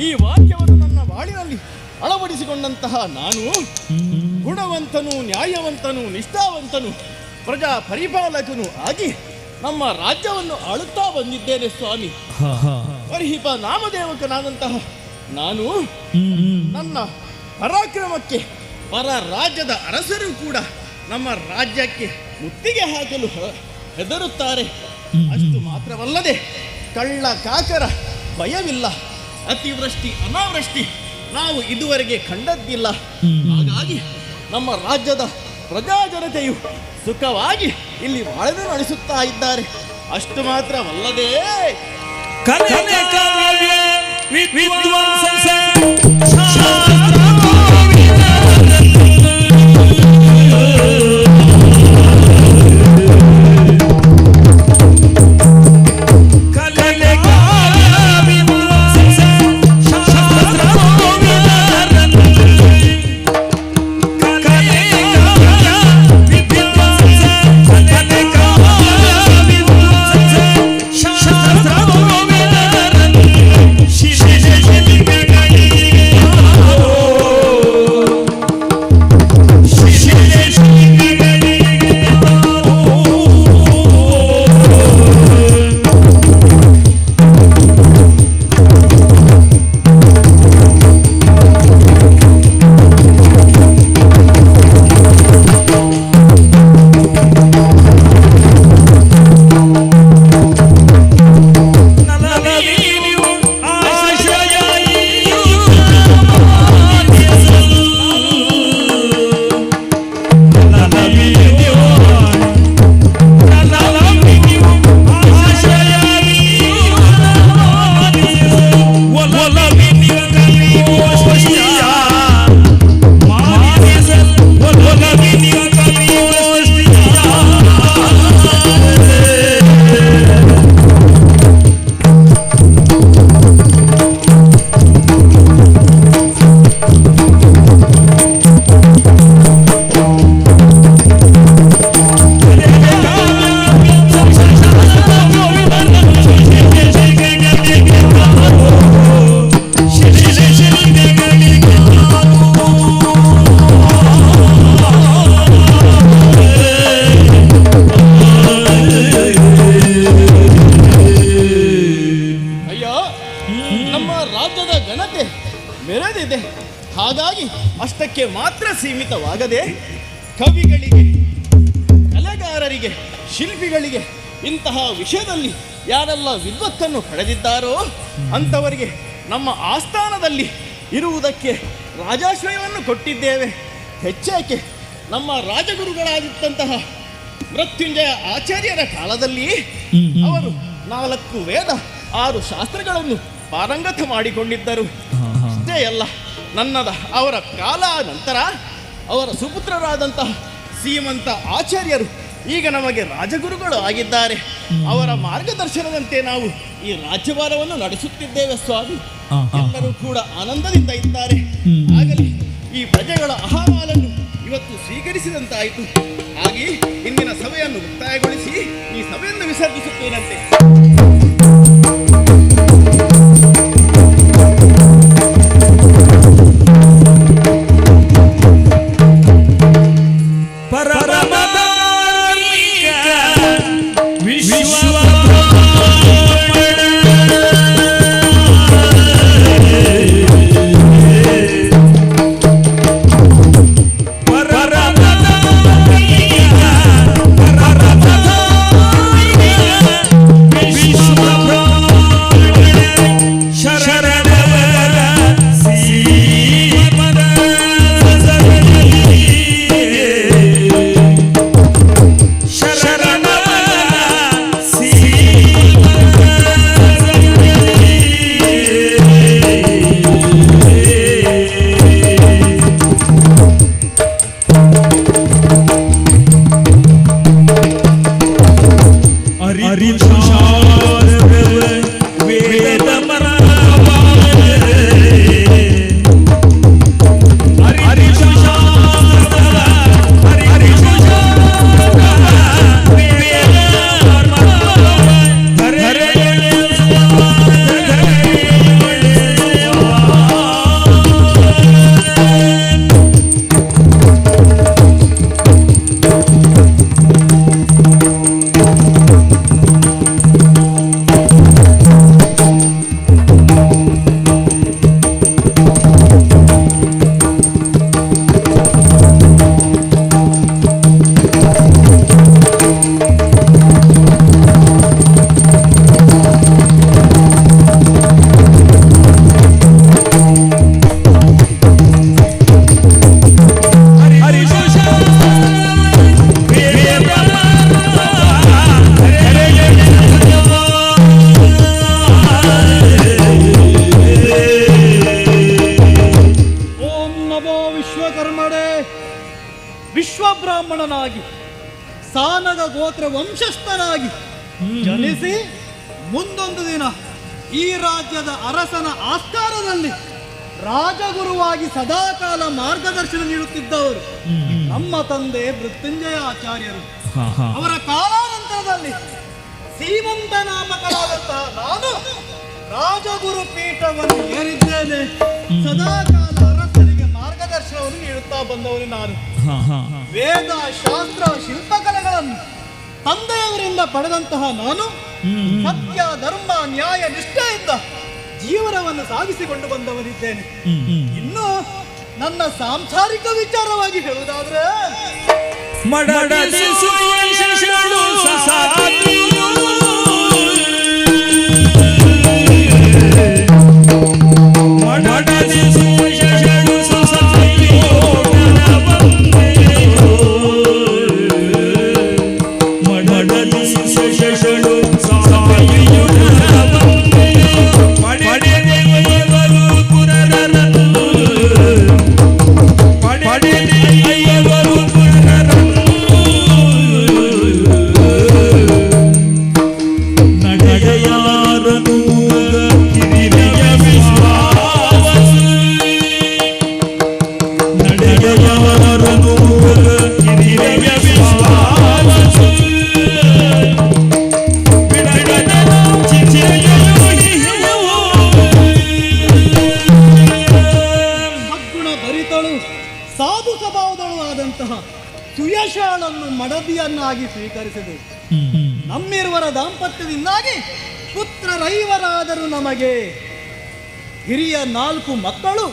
ಈ ವಾಕ್ಯವನ್ನು ನನ್ನ ಬಾಳಿನಲ್ಲಿ ಅಳವಡಿಸಿಕೊಂಡಂತಹ ನಾನು ಗುಣವಂತ ಧರ್ಮವಂತನು, ನ್ಯಾಯವಂತನು, ನಿಷ್ಠಾವಂತನು, ಪ್ರಜಾ ಪರಿಪಾಲಕನು ಆಗಿ ನಮ್ಮ ರಾಜ್ಯವನ್ನು ಆಳುತ್ತಾ ಬಂದಿದ್ದೇನೆ ಸ್ವಾಮಿ. ಪರಿಹಿಪ ನಾಮದೇವಕನಾದಂತಹ ನಾನು ನನ್ನ ಪರಾಕ್ರಮಕ್ಕೆ ಪರ ರಾಜ್ಯದ ಅರಸರು ಕೂಡ ನಮ್ಮ ರಾಜ್ಯಕ್ಕೆ ಮುತ್ತಿಗೆ ಹಾಕಲು ಹೆದರುತ್ತಾರೆ. ಅಷ್ಟು ಮಾತ್ರವಲ್ಲದೆ ಕಳ್ಳ ಕಾಕರ ಭಯವಿಲ್ಲ, ಅತಿವೃಷ್ಟಿ ಅನಾವೃಷ್ಟಿ ನಾವು ಇದುವರೆಗೆ ಕಂಡದ್ದಿಲ್ಲ. ಹಾಗಾಗಿ ನಮ್ಮ ರಾಜ್ಯದ ಪ್ರಜಾಜನತೆಯು ಸುಖವಾಗಿ ಇಲ್ಲಿ ಬಾಳನ್ನು ನಡೆಸುತ್ತಾ ಇದ್ದಾರೆ. ಅಷ್ಟು ಮಾತ್ರವಲ್ಲದೆ ಹಾಗಾಗಿ ಅಷ್ಟಕ್ಕೆ ಮಾತ್ರ ಸೀಮಿತವಾಗದೆ ಕವಿಗಳಿಗೆ, ಕಲೆಗಾರರಿಗೆ, ಶಿಲ್ಪಿಗಳಿಗೆ ಇಂತಹ ವಿಷಯದಲ್ಲಿ ಯಾರೆಲ್ಲ ವಿದ್ವತ್ತನ್ನು ಪಡೆದಿದ್ದಾರೋ ಅಂಥವರಿಗೆ ನಮ್ಮ ಆಸ್ಥಾನದಲ್ಲಿ ಇರುವುದಕ್ಕೆ ರಾಜಾಶ್ರಯವನ್ನು ಕೊಟ್ಟಿದ್ದೇವೆ. ಹೆಚ್ಚೇಕೆ ನಮ್ಮ ರಾಜಗುರುಗಳಾಗಿದ್ದಂತಹ ಮೃತ್ಯುಂಜಯ ಆಚಾರ್ಯರ ಕಾಲದಲ್ಲಿ ಅವರು 4 ವೇದ 6 ಶಾಸ್ತ್ರಗಳನ್ನು ಪಾರಂಗತ ಮಾಡಿಕೊಂಡಿದ್ದರು. ಅಷ್ಟೇ ಅಲ್ಲ, ಅವರ ಕಾಲ ನಂತರ ಅವರ ಸುಪುತ್ರರಾದಂತಹ ಶ್ರೀಮಂತ ಆಚಾರ್ಯರು ಈಗ ನಮಗೆ ರಾಜಗುರುಗಳು ಆಗಿದ್ದಾರೆ. ಅವರ ಮಾರ್ಗದರ್ಶನದಂತೆ ನಾವು ಈ ರಾಜ್ಯಭಾರವನ್ನು ನಡೆಸುತ್ತಿದ್ದೇವೆ ಸ್ವಾಮಿ. ಎಲ್ಲರೂ ಕೂಡ ಆನಂದದಿಂದ ಇದ್ದಾರೆ. ಆಗಲಿ ಈ ಪ್ರಜೆಗಳ ಅಹವಾಲನ್ನು ಇವತ್ತು ಸ್ವೀಕರಿಸಿದಂತಾಯಿತು. ಹಾಗೆ ಇಂದಿನ ಸಭೆಯನ್ನು ಮುಕ್ತಾಯಗೊಳಿಸಿ ಈ ಸಭೆಯನ್ನು ವಿಸರ್ಜಿಸುತ್ತೇನಂತೆ. ವಿಶ್ವ ಬ್ರಾಹ್ಮಣನಾಗಿ ಸಾನಗ ಗೋತ್ರ ವಂಶಸ್ಥನಾಗಿ ಜನಿಸಿ ಮುಂದೊಂದು ದಿನ ಈ ರಾಜ್ಯದ ಅರಸನ ಆಸ್ಥಾನದಲ್ಲಿ ರಾಜಗುರುವಾಗಿ ಸದಾಕಾಲ ಮಾರ್ಗದರ್ಶನ ನೀಡುತ್ತಿದ್ದವರು ನಮ್ಮ ತಂದೆ ಮೃತ್ಯುಂಜಯ ಆಚಾರ್ಯರು. ಅವರ ಕಾಲಾನಂತರದಲ್ಲಿ ಸೀಮಂತ ನಾಮಕರಾದಂತಹ ನಾನು ರಾಜಗುರು ಪೀಠವನ್ನು ಏರಿದ್ದೇನೆ. ಸದಾಕಾಲ ಅರಸನಿಗೆ ಮಾರ್ಗದರ್ಶನವನ್ನು ನೀಡುತ್ತಾ ಬಂದವನು ನಾನು. ವೇದ ಶಾಸ್ತ್ರ ಶಿಲ್ಪಕಲೆಗಳನ್ನು ತಂದೆಯವರಿಂದ ಪಡೆದಂತಹ ನಾನು ಸತ್ಯ ಧರ್ಮ ನ್ಯಾಯ ನಿಷ್ಠೆಯಿಂದ ಜೀವನವನ್ನು ಸಾಗಿಸಿಕೊಂಡು ಬಂದವನಿದ್ದೇನೆ. ಇನ್ನು ನನ್ನ ಸಾಂಸಾರಿಕ ವಿಚಾರವಾಗಿ ಹೇಳುವುದಾದ್ರೆ ಸಾಧು ಸ್ವಭಾವದಳು ಆದಂತಹ ಸುಯಶಾಳನ್ನು ಮಡದಿಯನ್ನಾಗಿ ಸ್ವೀಕರಿಸಿದೆ. ನಮ್ಮಿರುವರ ದಾಂಪತ್ಯದಿಂದಾಗಿ ಪುತ್ರರೈವರಾದರೂ ನಮಗೆ ಹಿರಿಯ 4 ಮಕ್ಕಳು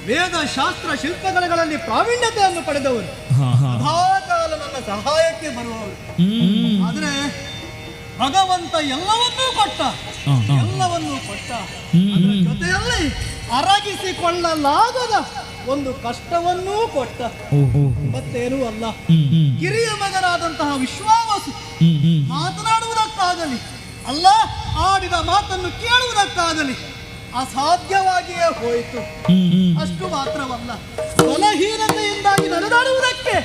ವೇದ ಶಾಸ್ತ್ರ ಶಿಲ್ಪಕಲೆಗಳಲ್ಲಿ ಪ್ರಾವೀಣ್ಯತೆಯನ್ನು ಪಡೆದವರು. ಸದಾಕಾಲ ನನ್ನ ಸಹಾಯಕ್ಕೆ ಬರುವವರು. ಆದರೆ ಭಗವಂತ ಎಲ್ಲವನ್ನೂ ಕೊಟ್ಟ. ಅದರ ಜೊತೆಯಲ್ಲಿ ಅರಗಿಸಿಕೊಳ್ಳಲಾಗದ ಒಂದು ಕಷ್ಟವನ್ನೂ ಕೊಟ್ಟ. ಮತ್ತೇನೂ ಅಲ್ಲ, ಕಿರಿಯ ಮಗನಾದಂತಹ ವಿಶ್ವಾವಸು ಮಾತನಾಡುವುದಕ್ಕಾಗಲಿ ಅಲ್ಲ ಆಡಿದ ಮಾತನ್ನು ಕೇಳುವುದಕ್ಕಾಗಲಿ ಅಸಾಧ್ಯವಾಗಿಯೇ ಹೋಯಿತು. ಅಷ್ಟು ಮಾತ್ರವಲ್ಲ, ಬಲಹೀನತೆಯಿಂದಾಗಿ ನಡೆದಾಡುವುದಕ್ಕೆ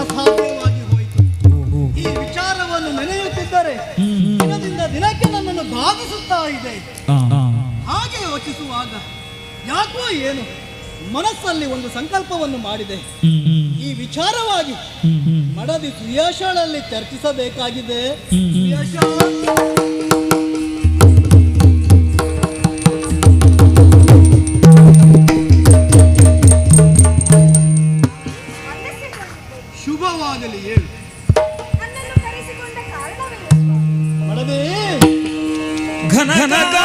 ಅಸಾಧ್ಯವಾಗಿ ಹೋಯಿತು. ಈ ವಿಚಾರವನ್ನು ನೆನೆಯುತ್ತಿದ್ದರೆ ದಿನದಿಂದ ದಿನಕ್ಕೆ ನನ್ನನ್ನು ಬಾಧಿಸುತ್ತಾ ಇದೆ. ಹಾಗೆ ಯೋಚಿಸುವಾಗ ಯಾಕೋ ಏನು ಮನಸ್ಸಲ್ಲಿ ಒಂದು ಸಂಕಲ್ಪವನ್ನು ಮಾಡಿದೆ. ಈ ವಿಚಾರವಾಗಿ ಮಡದಿ ಸುಯಶಾಳಲ್ಲಿ ಚರ್ಚಿಸಬೇಕಾಗಿದೆ. ಶುಭವಾಗಲಿ ಹೇಳು ಮಡದಿ. Tanana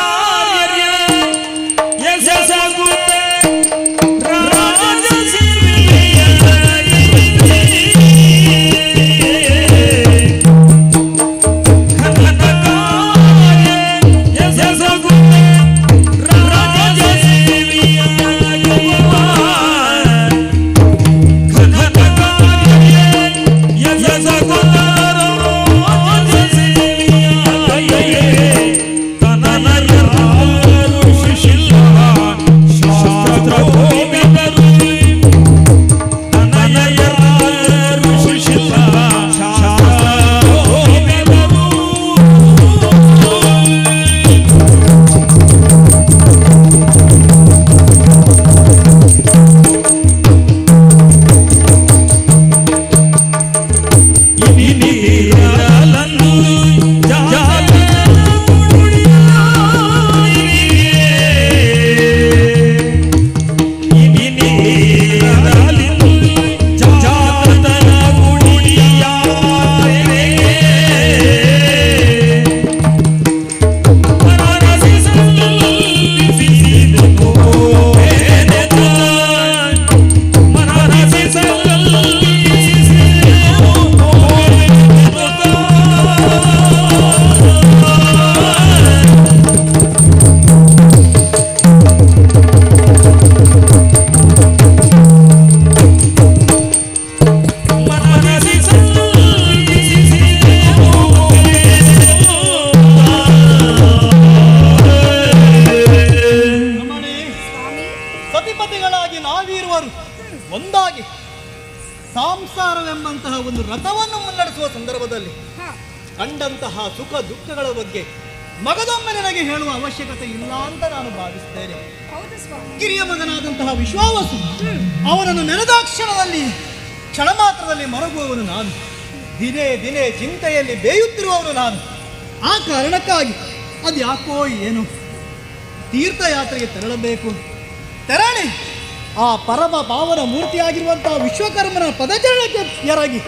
ಜೀವನವೆಂಬಂತಹ ಒಂದು ರಥವನ್ನು ಮುನ್ನಡೆಸುವ ಸಂದರ್ಭದಲ್ಲಿ ಕಂಡಂತಹ ಸುಖ ದುಃಖಗಳ ಬಗ್ಗೆ ಮಗದೊಮ್ಮೆ ನನಗೆ ಹೇಳುವ ಅವಶ್ಯಕತೆ ಇಲ್ಲ ಅಂತ ನಾನು ಭಾವಿಸ್ತೇನೆ. ಕಿರಿಯ ಮಗನಾದಂತಹ ವಿಶ್ವಾವಸು ಅವನನ್ನು ನೆನೆದಾಕ್ಷಣದಲ್ಲಿ ಕ್ಷಣ ಮಾತ್ರದಲ್ಲಿ ಮರಗುವವನು ನಾನು. ದಿನೇ ದಿನೇ ಚಿಂತೆಯಲ್ಲಿ ಬೇಯುತ್ತಿರುವವನು ನಾನು. ಆ ಕಾರಣಕ್ಕಾಗಿ ಅದು ಯಾಕೋ ಏನು ತೀರ್ಥಯಾತ್ರೆಗೆ ತೆರಳಬೇಕು. ತೆರಳಿ ಆ ಪರಮ ಪಾವನ ಮೂರ್ತಿಯಾಗಿರುವಂತಹ ವಿಶ್ವಕರ್ಮನ ಪದಚರಣಕ್ಕೆ ಎರಗಿ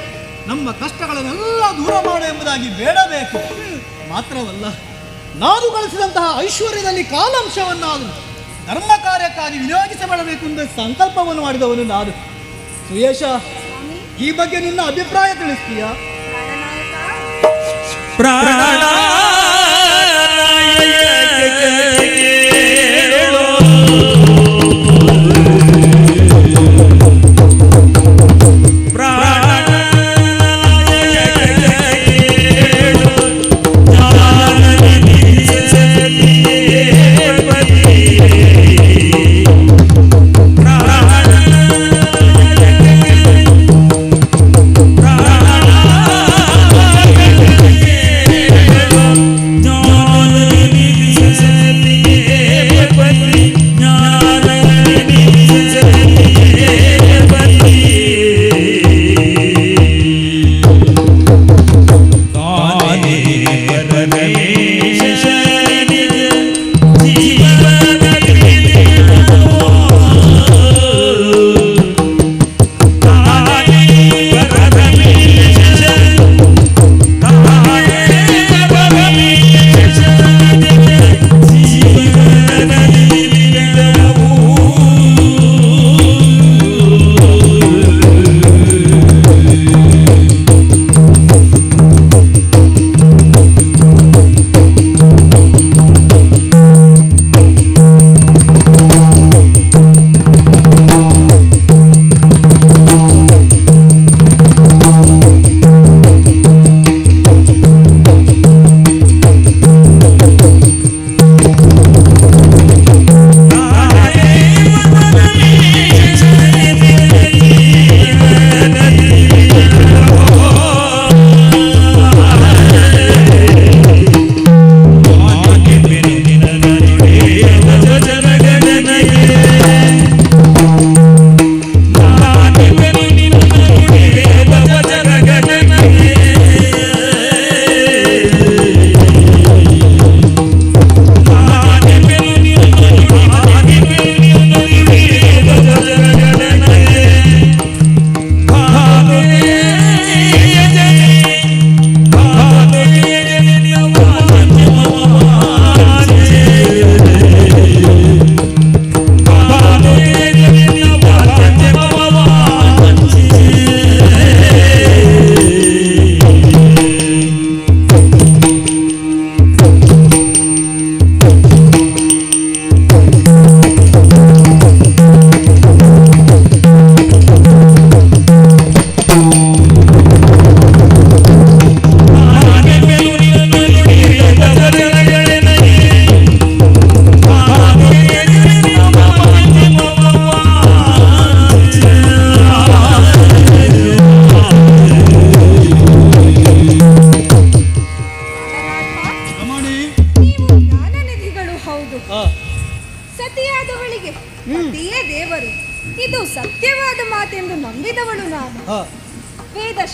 ನಮ್ಮ ಕಷ್ಟಗಳನ್ನೆಲ್ಲ ದೂರ ಮಾಡು ಎಂಬುದಾಗಿ ಬೇಡಬೇಕು. ಮಾತ್ರವಲ್ಲ, ನಾನು ಗಳಿಸಿದಂತಹ ಐಶ್ವರ್ಯದಲ್ಲಿ ಕಾಲಾಂಶವನ್ನಾದರೂ ಧರ್ಮ ಕಾರ್ಯಕ್ಕಾಗಿ ವಿನಿಯೋಗಿಸಬಡಬೇಕು ಎಂಬ ಸಂಕಲ್ಪವನ್ನು ಮಾಡಿದವನು ನಾನು. ಸುಯೇಶ, ಈ ಬಗ್ಗೆ ನಿನ್ನ ಅಭಿಪ್ರಾಯ ತಿಳಿಸ್ತೀಯಾ?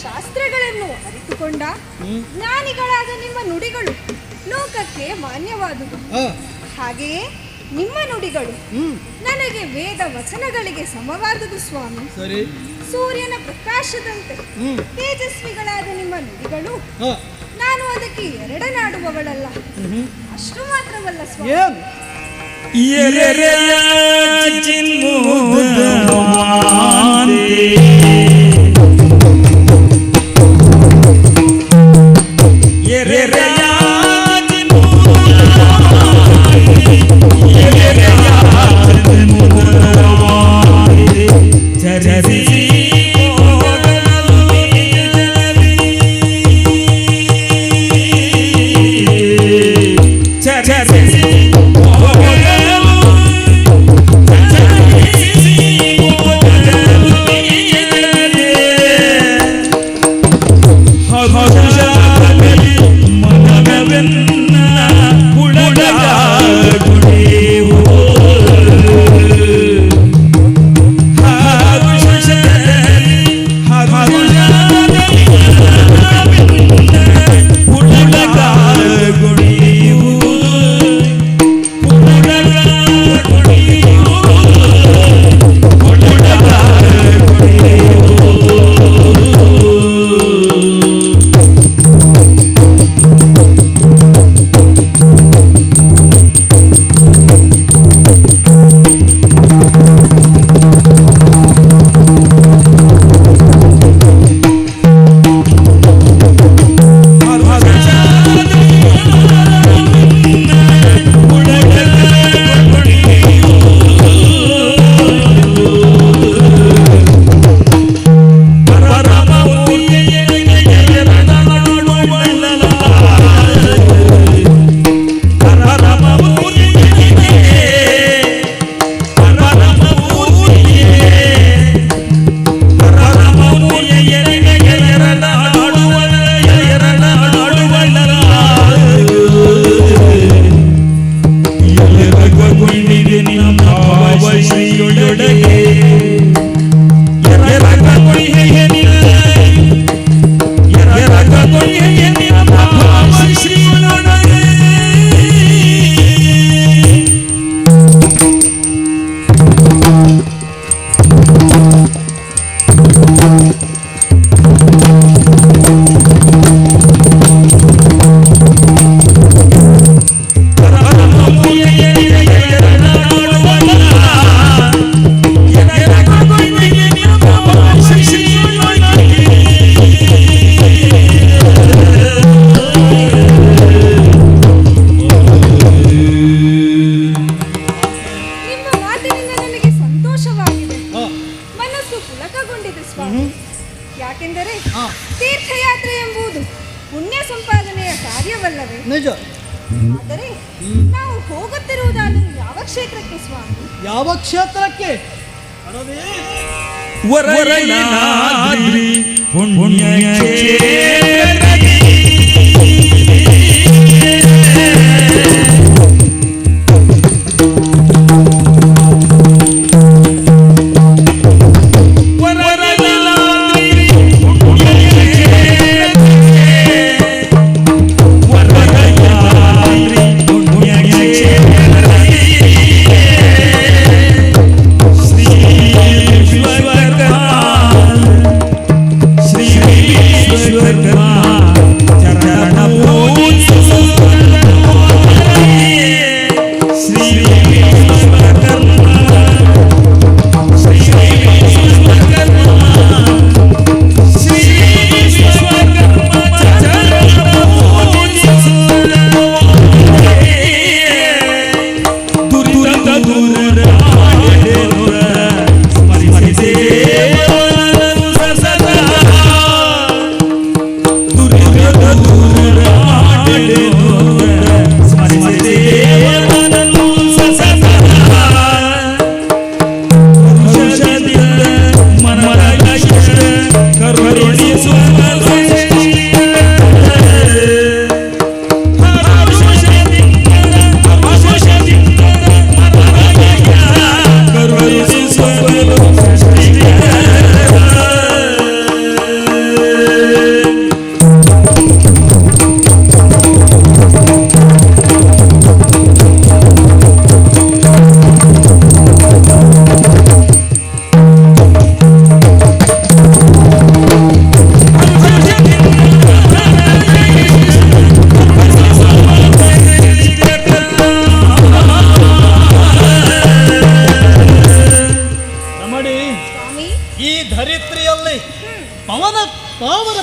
ಶಾಸ್ತ್ರಗಳನ್ನು ಅರಿತುಕೊಂಡ ಜ್ಞಾನಿಗಳಾದ ನಿಮ್ಮ ನುಡಿಗಳು ಲೋಕಕ್ಕೆ ಮಾನ್ಯವಾದುದು. ಹಾಗೆಯೇ ನಿಮ್ಮ ನುಡಿಗಳು ನನಗೆ ವೇದ ವಚನಗಳಿಗೆ ಸಮವಾದುದು ಸ್ವಾಮಿ. ಸೂರ್ಯನ ಪ್ರಕಾಶದಂತೆ ತೇಜಸ್ವಿಗಳಾದ ನಿಮ್ಮ ನುಡಿಗಳು ನಾನು ಅದಕ್ಕೆ ಎರಡನಾಡುವವಳಲ್ಲ. ಅಷ್ಟು ಮಾತ್ರವಲ್ಲ ಸ್ವಾಮಿ, Yeah. ತೀರ್ಥಯಾತ್ರೆ ಎಂಬುದು ಪುಣ್ಯ ಸಂಪಾದನೆಯ ಕಾರ್ಯವಲ್ಲವೇ? ನಿಜ. ಆದರೆ ನಾವು ಹೋಗುತ್ತಿರುವುದಾದರೂ ಯಾವ ಕ್ಷೇತ್ರಕ್ಕೆ ಸ್ವಾಮಿ? ಯಾವ ಕ್ಷೇತ್ರಕ್ಕೆ? ವರಯನಾದ್ರಿ ಪುಣ್ಯಕ್ಷೇತ್ರಕ್ಕೆ.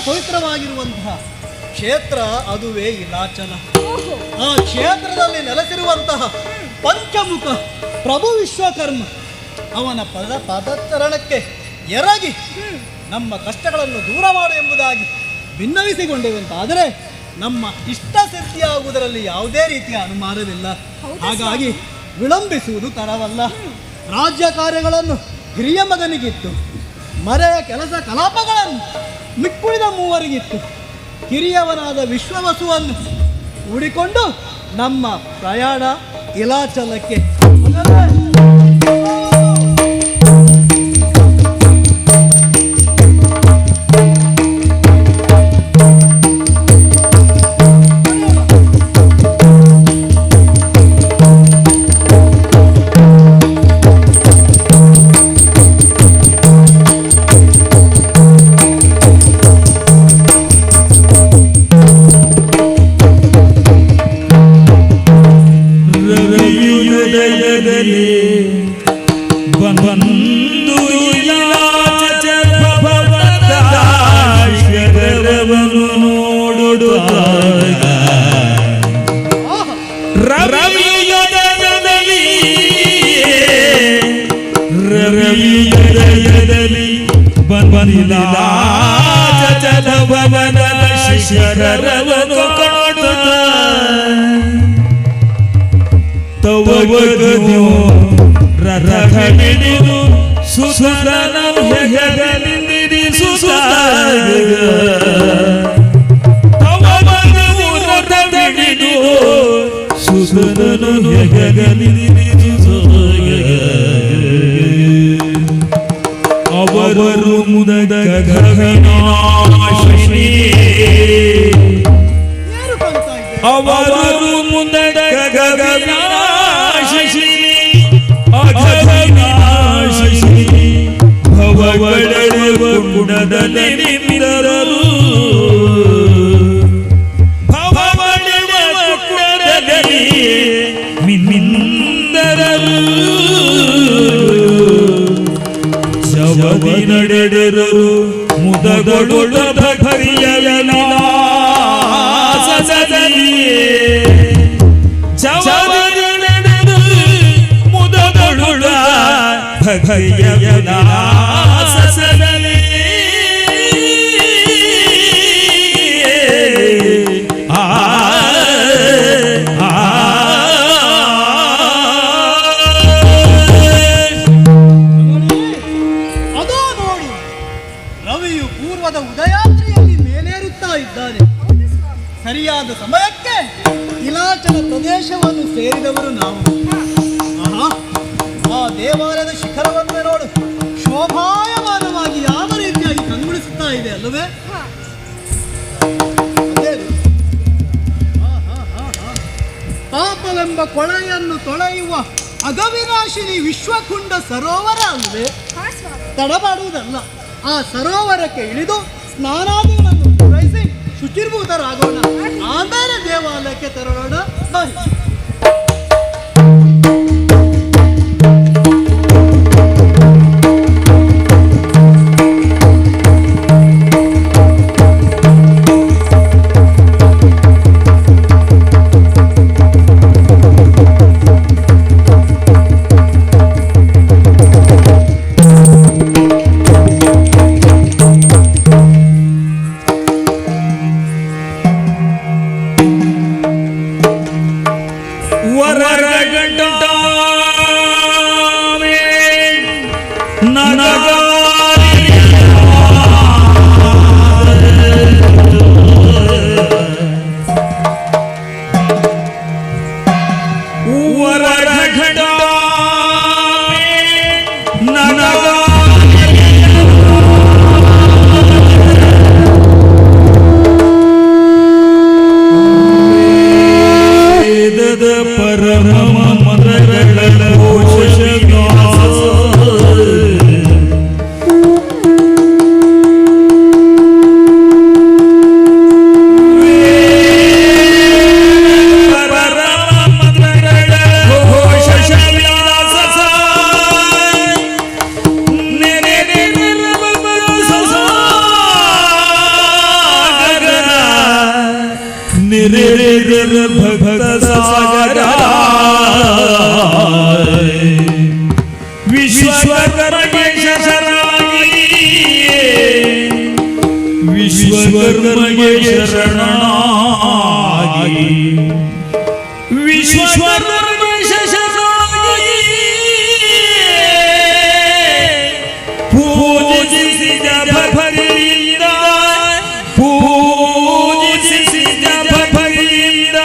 ಪವಿತ್ರವಾಗಿರುವಂತಹ ಕ್ಷೇತ್ರ ಅದುವೇ ಇಲಾಚಲ. ಆ ಕ್ಷೇತ್ರದಲ್ಲಿ ನೆಲೆಸಿರುವಂತಹ ಪಂಚಮುಖ ಪ್ರಭು ವಿಶ್ವಕರ್ಮ ಅವನ ಪದಚರಣಕ್ಕೆ ಎರಗಿ ನಮ್ಮ ಕಷ್ಟಗಳನ್ನು ದೂರ ಮಾಡು ಎಂಬುದಾಗಿ ಭಿನ್ನವಿಸಿಕೊಂಡೆವಂತಾದರೆ ನಮ್ಮ ಇಷ್ಟ ಸಿದ್ಧಿಯಾಗುವುದರಲ್ಲಿ ಯಾವುದೇ ರೀತಿಯ ಅನುಮಾನವಿಲ್ಲ. ಹಾಗಾಗಿ ವಿಳಂಬಿಸುವುದು ತರವಲ್ಲ. ರಾಜ್ಯ ಕಾರ್ಯಗಳನ್ನು ಹಿರಿಯ ಮಗನಿಗಿತ್ತು, ಮರೆಯ ಕೆಲಸ ಕಲಾಪಗಳನ್ನು ಮಿಕ್ಕುಳಿದ ಮೂವರಿಗಿತ್ತು. ಕಿರಿಯವನಾದ ವಿಶ್ವವಸುವನ್ನು ಹೂಡಿಕೊಂಡು ನಮ್ಮ ಪ್ರಯಾಣ ಇಲಾಚಲಕ್ಕೆ. ಶಿಖರವನ್ನು ಕಾಣುತ್ತ ತವಗನು ರಥ ಹಿಡಿದು ಸುಸರನ ಹೆಗಲಿನಿರಿಸುತ್ತ ತವಗನು ರಥ ಹಿಡಿದು ಸುಸರನ ಹೆಗಲಿನಿರಿಸುತ್ತ ಅವರು ಮುದದ ಗಗನಾಶಿನಿ, ಅವರು ಮುದದ ಗಗನಾಶಿನಿ ಅಗಗನಾಶಿನಿ ಭವಗಳೆಳುವ ಕುಂಡದಲ್ಲಿ ನಿಂದರು, ಭವಗಳೆಳುವ ಕುಂಡದಲ್ಲಿ ಮಿಂದರರು ಶವದಿ ನಡೆದರು ಮುದಗೊಳ್ಳುಳ ಭರಿಯಲಾಸದಲ್ಲಿ ಶವದಿ ನಡೆದರು ಮುದಗೊಳ್ಳುಳ ಭರಿಯಲಾಸದಲ್ಲಿ ಉದಯಾತ್ರಿಯಲ್ಲಿ ಮೇಲೇರುತ್ತಾ ಇದ್ದಾನೆ. ಸರಿಯಾದ ಸಮಯಕ್ಕೆ ಹಿಮಾಚಲ ಪ್ರದೇಶವನ್ನು ಸೇರಿದವರು ನಾವು. ಆ ದೇವಾಲಯದ ಶಿಖರವನ್ನು ನೋಡು, ಶೋಭಾಯಮಾನವಾಗಿ ಯಾವ ರೀತಿಯಾಗಿ ಕಂಗೊಳಿಸುತ್ತಾ ಇದೆ ಅಲ್ಲವೇ? ಪಾಪವೆಂಬ ಕೊಳೆಯನ್ನು ತೊಳೆಯುವ ಅಗವಿನಾಶಿನಿ ವಿಶ್ವಕುಂಡ ಸರೋವರ ಅಲ್ಲವೇ? ತಡಮಾಡುವುದಲ್ಲ, ಆ ಸರೋವರಕ್ಕೆ ಇಳಿದು ಸ್ನಾನಾದಿಗಳನ್ನು ಪೂರೈಸಿ ಶುಚಿರ್ಭೂತರಾಗೋಣ, ಆಮೇಲೆ ದೇವಾಲಯಕ್ಕೆ ತೆರಳೋಣ. भक्त सागर विश्वकर्मगे शरणाई विश्वकर्मगे शरणाई विश्वकर्मगे शरणाई पूजिಸಿ ಭಕ್ತಿಯಿಂದ पूजिಸಿ ಭಕ್ತಿಯಿಂದ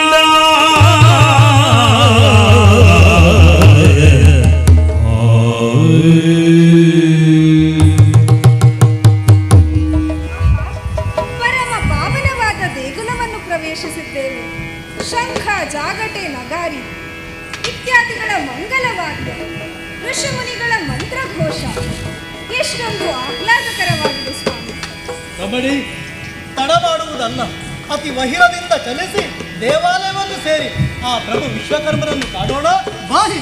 ಪರಮ ಪಾವನವಾದ ದೇಗುಲವನ್ನು ಪ್ರವೇಶಿಸಿದ್ದೇವೆ. ಶಂಖ, ಜಾಗಟೆ, ನಗಾರಿ ಇತ್ಯಾದಿಗಳ ಮಂಗಲವಾದ್ಯ, ಋಷಿಮುನಿಗಳ ಮಂತ್ರಘೋಷ ಎಷ್ಟೊಂದು ಆಹ್ಲಾದಕರವಾಗಿದೆ ಸ್ವಾಮಿ. ಕಬಡ್ಡಿ ತಡಮಾಡುವುದಲ್ಲ, ಅತಿ ವಹಿರದಿಂದ ಚಲಿಸಿ ದೇವಾಲಯವನ್ನು ಸೇರಿ ಆ ಪ್ರಭು ವಿಶ್ವಕರ್ಮರನ್ನು ಕಾಣೋಣ. ಬಾಹಿ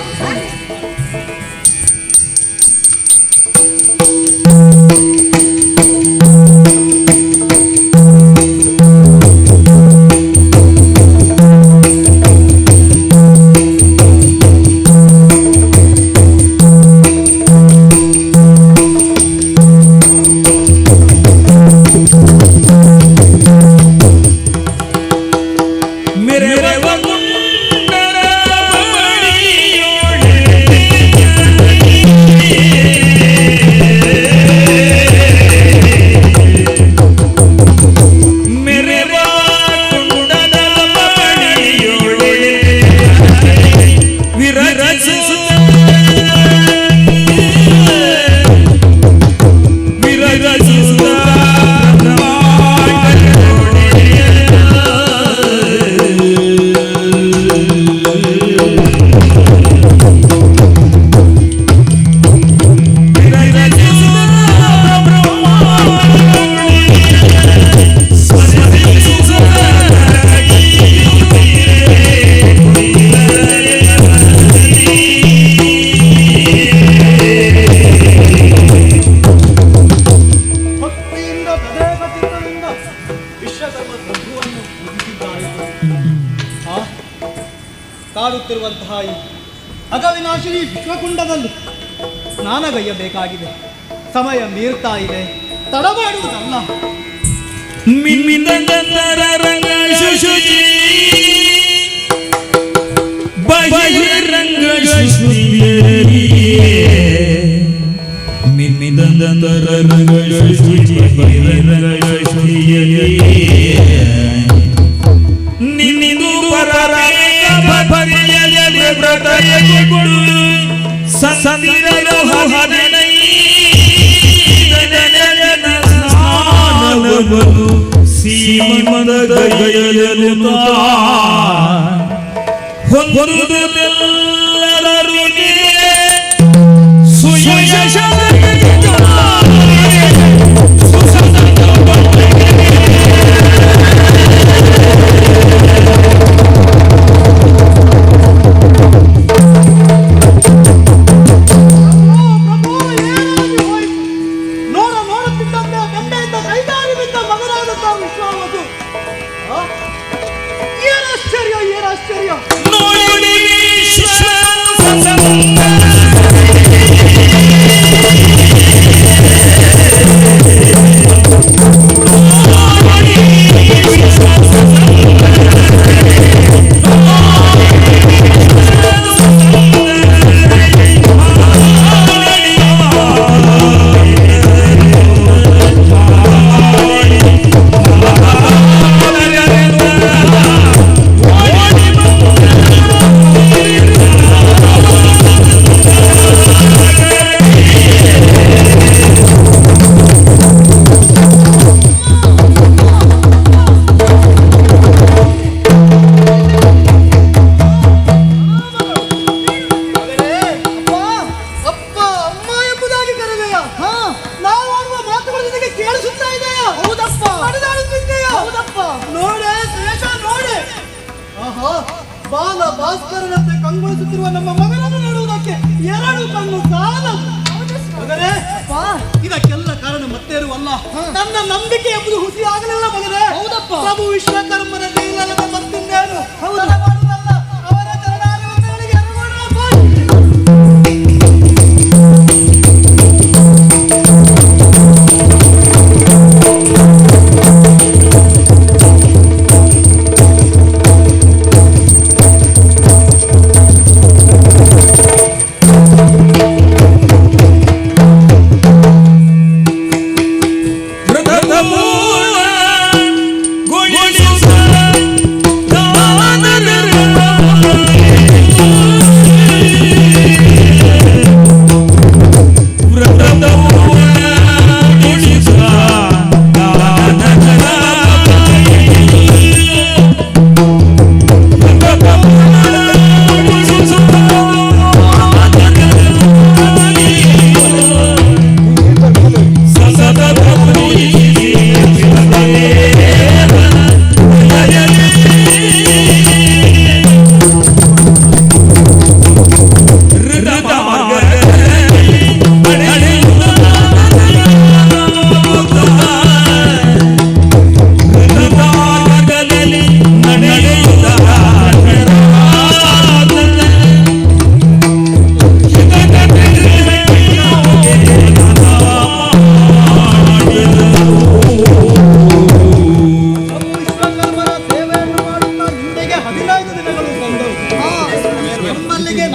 ಕಾಡುತ್ತಿರುವಂತಹ ಈ ಅಗವಿನಾಶಿನಿ ವಿಶ್ವಕುಂಡದಲ್ಲಿ ಸ್ನಾನಗೈಯಬೇಕಾಗಿದೆ. ಸಮಯ ಮೀರ್ತಾ ಇದೆ, ತಡಮಾಡುವುದಲ್ಲ. ಬಹಿರಂಗ ನಿರಂತರ ಶುಚಿ ಬಹಿರಂಗ ನಿನ್ನಿದು ಪರಮೇಕ ಭರಿಯಲಿ ವ್ರತಯಗಳು ಸಂದಿರಲು ಹದಿನೈ ಸ್ನಾನವನ್ನು ಸೀಮಂತ ಗಯಲು ಹೊಂದುವುದೆಲ್ಲರೂ ಸುಯಶ ಬಾಲ ಭಾಸ್ಕರನಂತೆ ಕಂಗೊಳಿಸುತ್ತಿರುವ ನಮ್ಮ ಮಗನನ್ನು ನೋಡುವುದಕ್ಕೆ ಎರಡು ಕಣ್ಣು ಸಾಲದು. ಮಗನೇ, ಇದಕ್ಕೆಲ್ಲ ಕಾರಣ ಮತ್ತೆ ಇರುವಲ್ಲ, ನನ್ನ ನಂಬಿಕೆ ಎಂಬುದು ಹುಸಿ ಆಗಲಿಲ್ಲ ಮಗನೇ. ಹೌದಪ್ಪ, ಪ್ರಭು ವಿಶ್ವಕರ್ಮನ ನೀಲದ ಮತ್ತಿನ್ನೇನು ಮಾಡುವುದಲ್ಲ, ಅವರ ಚರಣಾರವಿಂದಗಳಿಗೆ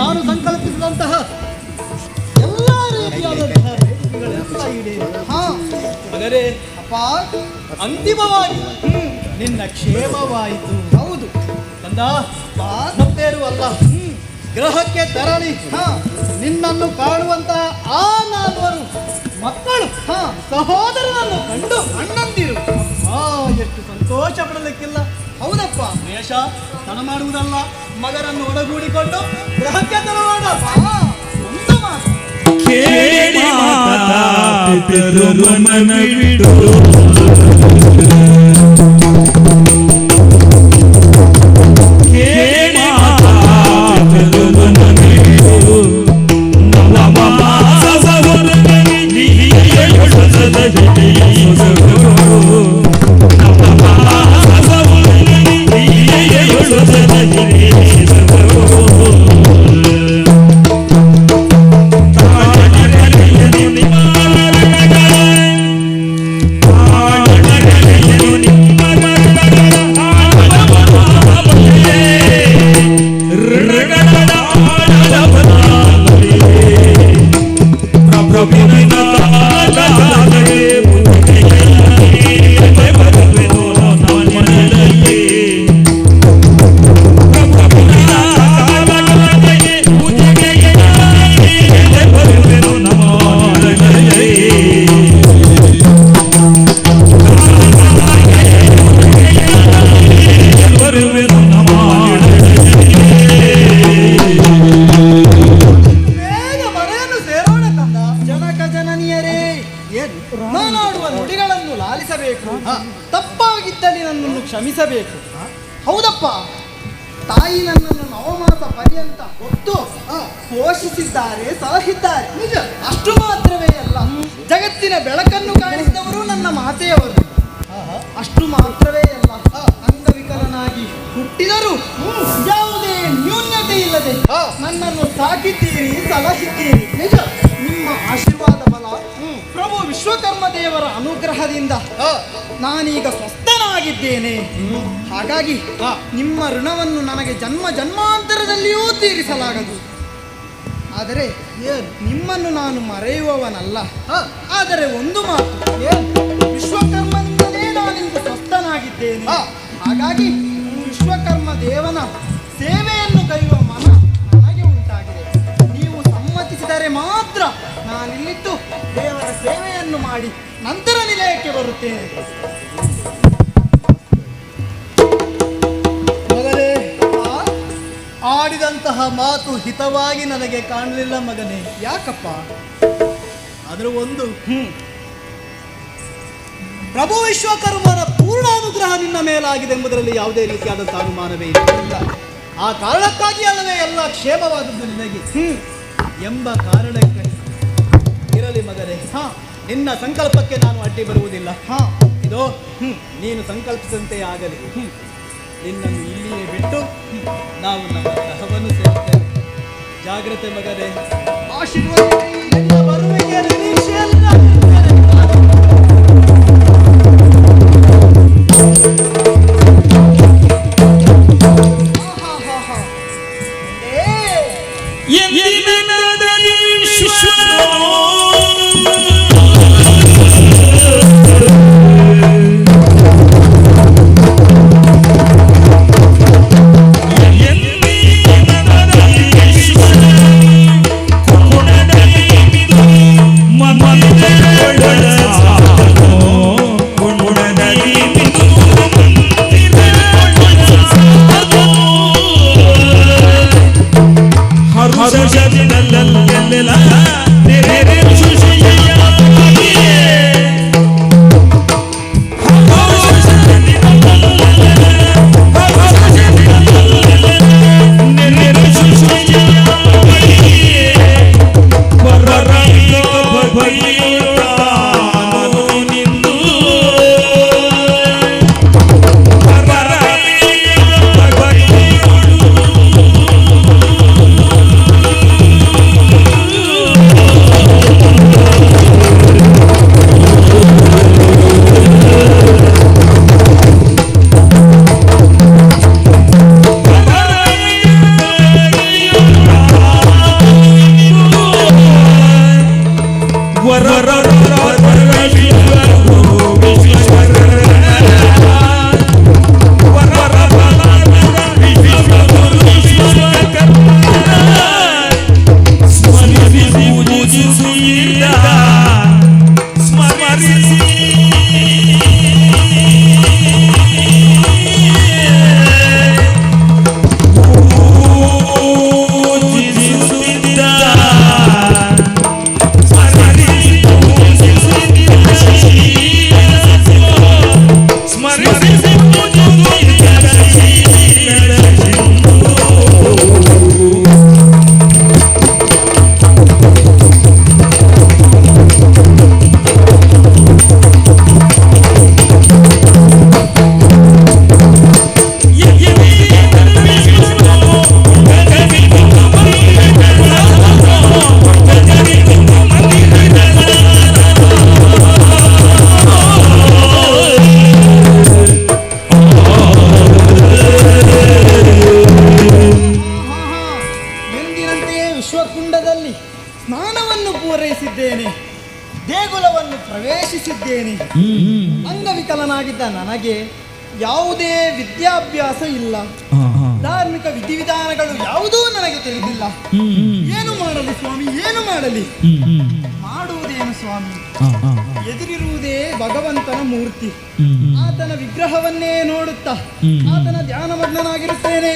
ನಾನು ಸಂಕಲ್ಪಿಸಿದಂತಹ ಎಲ್ಲ ರೀತಿಯಾದಂತಹ ಮಗನೇ, ಅಪ್ಪ, ಅಂತಿಮವಾಗಿ ನಿನ್ನ ಕ್ಷೇಮವಾಯಿತು. ಹೌದು ಕಂದ, ಮತ್ತೇನು ಅಲ್ಲ, ಗ್ರಹಕ್ಕೆ ತೆರಳಿ ನಿನ್ನನ್ನು ಕಾಣುವಂತಹ ಆ ನಾಲ್ವರು ಮಕ್ಕಳು ಸಹೋದರನನ್ನು ಕಂಡು ಅಣ್ಣಂದಿರು ಎಷ್ಟು ಸಂತೋಷ ಪಡಲಿಕ್ಕಿಲ್ಲ. ಹೌದಪ್ಪ, ವೇಷ ತಡ ಮಾಡುವುದಲ್ಲ, ಮಗನನ್ನು ಒಡಗೂಡಿಕೊಂಡು ಗ್ರಹಕ್ಕೆ ತೆರಳೋಣ. ಒಂದು ಮಾತು ಕೇಳಿ ಮಾತಾಡಿದರು ಮನವಿಡು ಕೇಳಿ ಮಾತಾಡಿದರು ಮನವಿಡು ನಮ್ಮ ಮಾಸವರದಲ್ಲಿ ಎಳುಸದ ಜಡೆಯೊಸರು ನಮ್ಮ ಮಾಸವರದಲ್ಲಿ ಎಳುಸದ ಜಡೆಯೊಸರು ಮಗನೇ, ತಪ್ಪಾಗಿದ್ದಲ್ಲಿ ನನ್ನನ್ನು ಕ್ಷಮಿಸಬೇಕು. ಹೌದಪ್ಪ, ತಾಯಿ ನನ್ನನ್ನು 9 ಮಾಸ ಪರ್ಯಂತ ಹೊತ್ತು ಪೋಷಿಸಿದ್ದಾರೆ, ಸಲಹಿದ್ದಾರೆ. ನಿಜ. ಅಷ್ಟು ಮಾತ್ರವೇ ಅಲ್ಲ, ಜಗತ್ತಿನ ಬೆಳಕನ್ನು ಕಾಣಿಸಿದವರು ನನ್ನ ಮಾತೆಯವರು. ಅಷ್ಟು ಮಾತ್ರವೇ ಅಲ್ಲ, ಅಂಗವಿಕಲನಾಗಿ ಹುಟ್ಟಿದರೂ ಯಾವುದೇ ನ್ಯೂನ್ಯತೆ ಇಲ್ಲದೆ ನನ್ನನ್ನು ಸಾಕಿದ್ದೀರಿ, ಸಲಹಿದ್ದೀರಿ. ನಿಜ. ನಿಮ್ಮ ಆಶೀರ್ವಾದ ಬಲ, ಪ್ರಭು ವಿಶ್ವಕರ್ಮ ದೇವರ ಅನುಗ್ರಹದಿಂದ ನಾನೀಗ ಸ್ವಸ್ಥನಾಗಿದ್ದೇನೆ. ಹಾಗಾಗಿ ನಿಮ್ಮ ಋಣವನ್ನು ನನಗೆ ಜನ್ಮ ಜನ್ಮಾಂತರದಲ್ಲಿಯೂ ತೀರಿಸಲಾಗದು. ಆದರೆ ನಿಮ್ಮನ್ನು ನಾನು ಮರೆಯುವವನಲ್ಲ. ಆದರೆ ಒಂದು ಮಾತು, ವಿಶ್ವಕರ್ಮನಿಂದಲೇ ನಾನಿಂದು ಸ್ವಸ್ಥನಾಗಿದ್ದೇನೆ. ಹಾಗಾಗಿ ವಿಶ್ವಕರ್ಮ ದೇವನ ಸೇವೆಯನ್ನು ಕೈಯುವ ಮನ ನನಗೆ ಉಂಟಾಗಿದೆ. ನೀವು ಸಮ್ಮತಿಸಿದರೆ ಮಾತ್ರ ನಾನಿಲ್ಲಿದ್ದು ದೇವರ ಸೇವೆಯನ್ನು ಮಾಡಿ ನಂತರ ನಿಲಯಕ್ಕೆ ಬರುತ್ತೇನೆ. ಮಗನೇ, ಆಡಿದಂತಹ ಮಾತು ಹಿತವಾಗಿ ನನಗೆ ಕಾಣಲಿಲ್ಲ ಮಗನೇ. ಯಾಕಪ್ಪ? ಅದರ ಒಂದು ಪ್ರಭು ವಿಶ್ವಕರ್ಮನ ಪೂರ್ಣ ಅನುಗ್ರಹ ನಿನ್ನ ಮೇಲಾಗಿದೆ ಎಂಬುದರಲ್ಲಿ ಯಾವುದೇ ರೀತಿಯಾದಂತಹ ಅನುಮಾನವೇ ಇಲ್ಲ. ಆ ಕಾರಣಕ್ಕಾಗಿ ಅಲ್ಲವೇ ಎಲ್ಲ ಕ್ಷೇಮವಾದದ್ದು ನಿನಗೆ ಎಂಬ ಕಾರಣಕ್ಕೆ ಇರಲಿ ಮಗನೇ. ನಿನ್ನ ಸಂಕಲ್ಪಕ್ಕೆ ನಾನು ಅಡ್ಡಿ ಬರುವುದಿಲ್ಲ. ಇದು ನೀನು ಸಂಕಲ್ಪಿಸಂತೆ ಆಗಲಿ. ನಿನ್ನನ್ನು ಇಲ್ಲಿಯೇ ಬಿಟ್ಟು ನಾವು ನಮ್ಮ ಗ್ರಹವನ್ನು ಸೇರುತ್ತೇವೆ. ಜಾಗ್ರತೆ ಮಗನೇ. ಆಶೀರ್ವಾದ ಬರುವಿಗೆ ನಿರೀಕ್ಷೆಯಲ್ಲಿ ನಾನಿರುತ್ತೇನೆ. ದೇಗುಲವನ್ನು ಪ್ರವೇಶಿಸಿದ್ದೇನೆ. ಅಂಗವಿಕಲನಾಗಿದ್ದ ನನಗೆ ಯಾವುದೇ ವಿದ್ಯಾಭ್ಯಾಸ ಇಲ್ಲ, ಧಾರ್ಮಿಕ ವಿಧಿವಿಧಾನಗಳು ಯಾವುದೂ ನನಗೆ ತಿಳಿದಿಲ್ಲ. ಏನು ಮಾಡಲಿ ಸ್ವಾಮಿ, ಏನು ಮಾಡಲಿ? ಮಾಡುವುದೇನು ಸ್ವಾಮಿ? ಎದುರಿರುವುದೇ ಭಗವಂತನ ಮೂರ್ತಿ. ಆತನ ವಿಗ್ರಹವನ್ನೇ ನೋಡುತ್ತಾ ಆತನ ಧ್ಯಾನಮಗ್ನನಾಗಿರುತ್ತೇನೆ.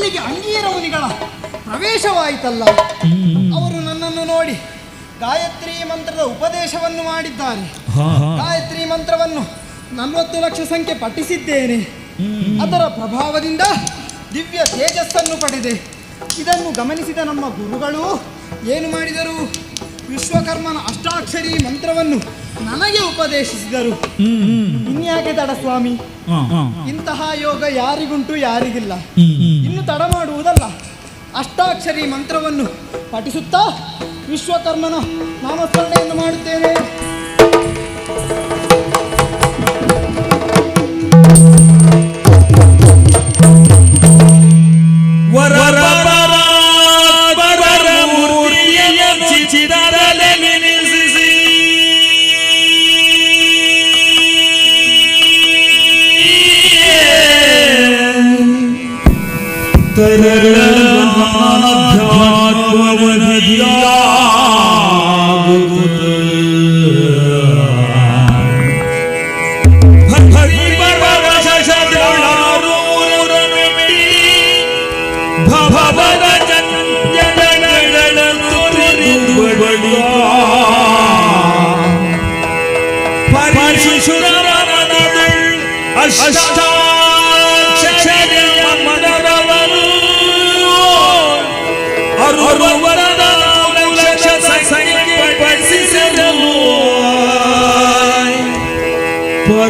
ಸಭೆಗೆ ಅಂಗೀರ ಮುನಿಗಳ ಪ್ರವೇಶವಾಯಿತಲ್ಲ. ಅವರು ನನ್ನನ್ನು ನೋಡಿ ಗಾಯತ್ರಿ ಮಂತ್ರದ ಉಪದೇಶವನ್ನು ಮಾಡಿದ್ದಾರೆ. ಗಾಯತ್ರಿ ಮಂತ್ರವನ್ನು 40 ಲಕ್ಷ ಸಂಖ್ಯೆ ಪಠಿಸಿದ್ದೇನೆ. ಅದರ ಪ್ರಭಾವದಿಂದ ದಿವ್ಯ ತೇಜಸ್ಸನ್ನು ಪಡೆದೆ. ಇದನ್ನು ಗಮನಿಸಿದ ನಮ್ಮ ಗುರುಗಳು ಏನು ಮಾಡಿದರು? ವಿಶ್ವಕರ್ಮನ ಅಷ್ಟಾಕ್ಷರಿ ಮಂತ್ರವನ್ನು ನನಗೆ ಉಪದೇಶಿಸಿದರು. ಇನ್ಯಾಕೆ ತಡ ಸ್ವಾಮಿ, ಇಂತಹ ಯೋಗ ಯಾರಿಗುಂಟು ಯಾರಿಗಿಲ್ಲ. ಇನ್ನು ತಡ ಮಾಡುವುದಲ್ಲ, ಅಷ್ಟಾಕ್ಷರಿ ಮಂತ್ರವನ್ನು ಪಠಿಸುತ್ತಾ ವಿಶ್ವಕರ್ಮನ ನಾಮಸ್ಮರಣೆಯನ್ನು ಮಾಡುತ್ತೇನೆ.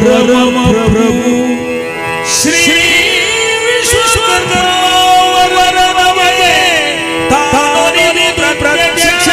ಪರಮ ಪ್ರಭು ಶ್ರೀ ವಿಶ್ವಕರ್ಮವರನವೇ ತಾನಿದೆ ಪ್ರತ್ಯಕ್ಷ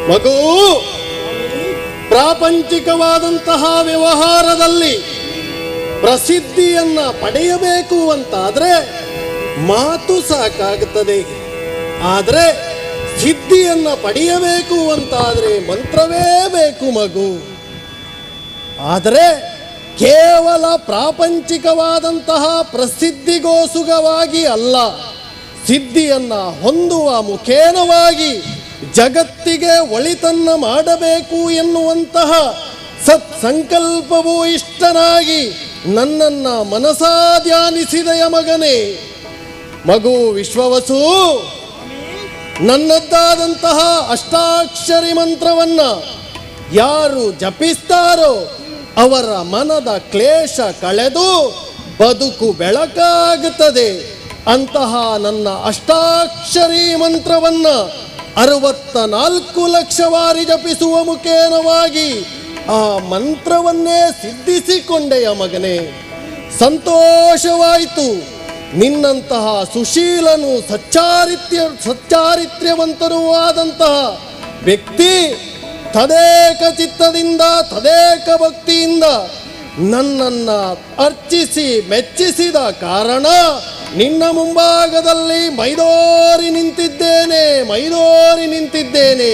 ಮಗು ಪ್ರಾಪಂಚಿಕವಾದಂತಹ ವ್ಯವಹಾರದಲ್ಲಿ ಪ್ರಸಿದ್ಧಿಯನ್ನ ಪಡೆಯಬೇಕು ಅಂತಾದ್ರೆ ಮಾತು ಸಾಕಾಗುತ್ತದೆ. ಆದರೆ ಸಿದ್ಧಿಯನ್ನ ಪಡೆಯಬೇಕು ಅಂತಾದ್ರೆ ಮಂತ್ರವೇ ಬೇಕು ಮಗು. ಆದರೆ ಕೇವಲ ಪ್ರಾಪಂಚಿಕವಾದಂತಹ ಪ್ರಸಿದ್ಧಿಗೋಸುಗವಾಗಿ ಅಲ್ಲ, ಸಿದ್ಧಿಯನ್ನ ಹೊಂದುವ ಮುಖೇನವಾಗಿ ಜಗತ್ತಿಗೆ ಒಳಿತನ್ನ ಮಾಡಬೇಕು ಎನ್ನುವಂತಹ ಸತ್ಸಂಕಲ್ಪವೂ ಇಷ್ಟನಾಗಿ ನನ್ನನ್ನ ಮನಸಾ ಧ್ಯಾನಿಸಿದೆಯ ಮಗನೇ. ಮಗು ವಿಶ್ವವಸು, ನನ್ನದ್ದಾದಂತಹ ಅಷ್ಟಾಕ್ಷರಿ ಮಂತ್ರವನ್ನ ಯಾರು ಜಪಿಸ್ತಾರೋ ಅವರ ಮನದ ಕ್ಲೇಶ ಕಳೆದು ಬದುಕು ಬೆಳಕಾಗುತ್ತದೆ. ಅಂತಹ ನನ್ನ ಅಷ್ಟಾಕ್ಷರಿ ಮಂತ್ರವನ್ನ 64 ಲಕ್ಷ ಬಾರಿ ಜಪಿಸುವ ಮುಖೇನವಾಗಿ ಆ ಮಂತ್ರವನ್ನೇ ಸಿದ್ಧಿಸಿಕೊಂಡೆಯ ಮಗನೇ. ಸಂತೋಷವಾಯಿತು. ನಿನ್ನಂತಹ ಸುಶೀಲನು ಸಚ್ಚಾರಿತ್ರ್ಯವಂತನೂ ಆದಂತಹ ವ್ಯಕ್ತಿ ತದೇಕ ಚಿತ್ತದಿಂದ ತದೇಕ ಭಕ್ತಿಯಿಂದ ನನ್ನನ್ನು ಅರ್ಚಿಸಿ ಮೆಚ್ಚಿಸಿದ ಕಾರಣ ನಿನ್ನ ಮುಂಭಾಗದಲ್ಲಿ ಮೈದೋರಿ ನಿಂತಿದ್ದೇನೆ.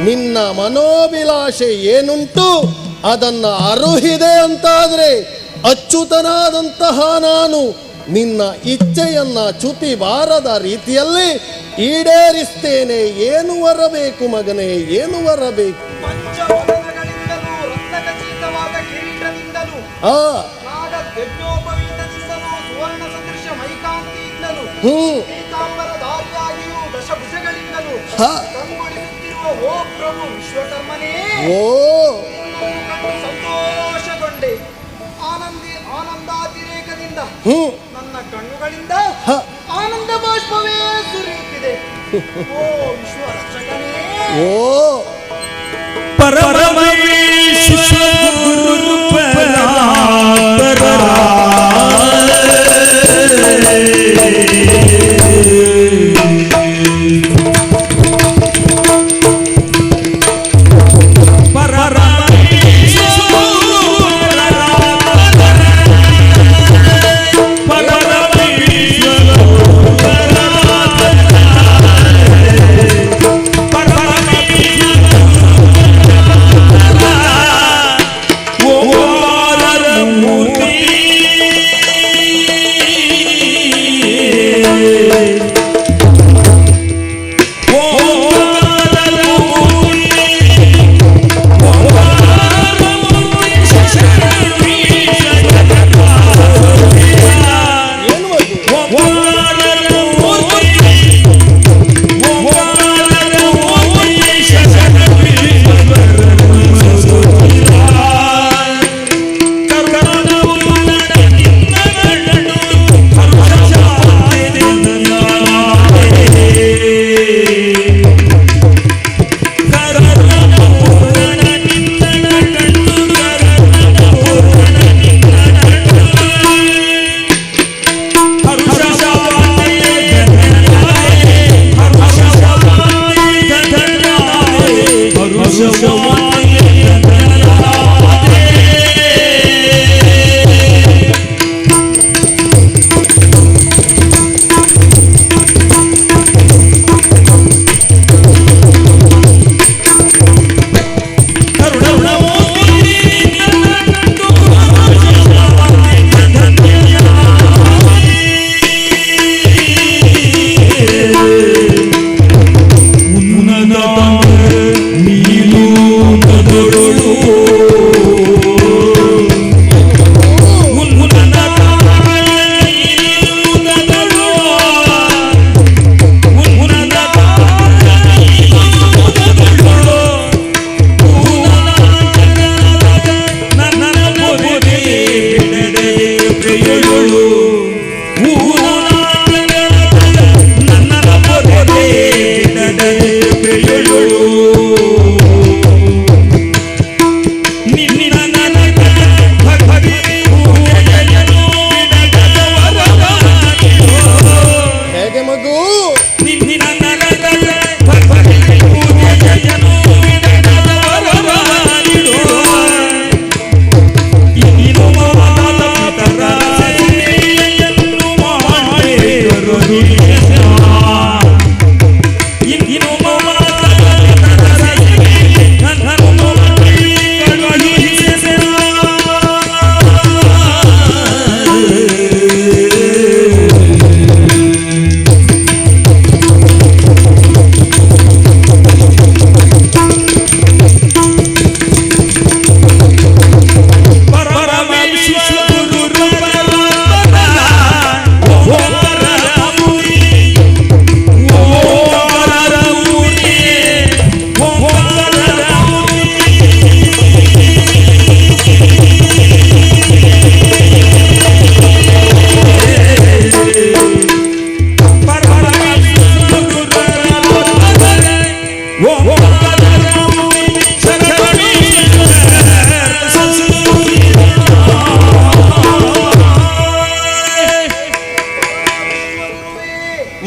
ನಿನ್ನ ಮನೋಭಿಲಾಷೆ ಏನುಂಟು ಅದನ್ನು ಅರುಹಿದೆ ಅಂತಾದರೆ ಅಚ್ಯುತನಾದಂತಹ ನಾನು ನಿನ್ನ ಇಚ್ಛೆಯನ್ನ ಚ್ಯುತಿ ಬಾರದ ರೀತಿಯಲ್ಲಿ ಈಡೇರಿಸ್ತೇನೆ. ಏನು ಬರಬೇಕು ಮಗನೇ, ಏನು ಬರಬೇಕು? ಸಂತೋಷಗೊಂಡೆ. ಆನಂದಾತಿರೇಕದಿಂದ ನನ್ನ ಕಣ್ಣುಗಳಿಂದ ಆನಂದ ಬಾಷ್ಪವೇ ಸುರಿಯುತ್ತಿದೆ. ಓ ವಿಶ್ವ ರಕ್ಷಕನೇ, ಓ ಪರಮೇಶ್ವರ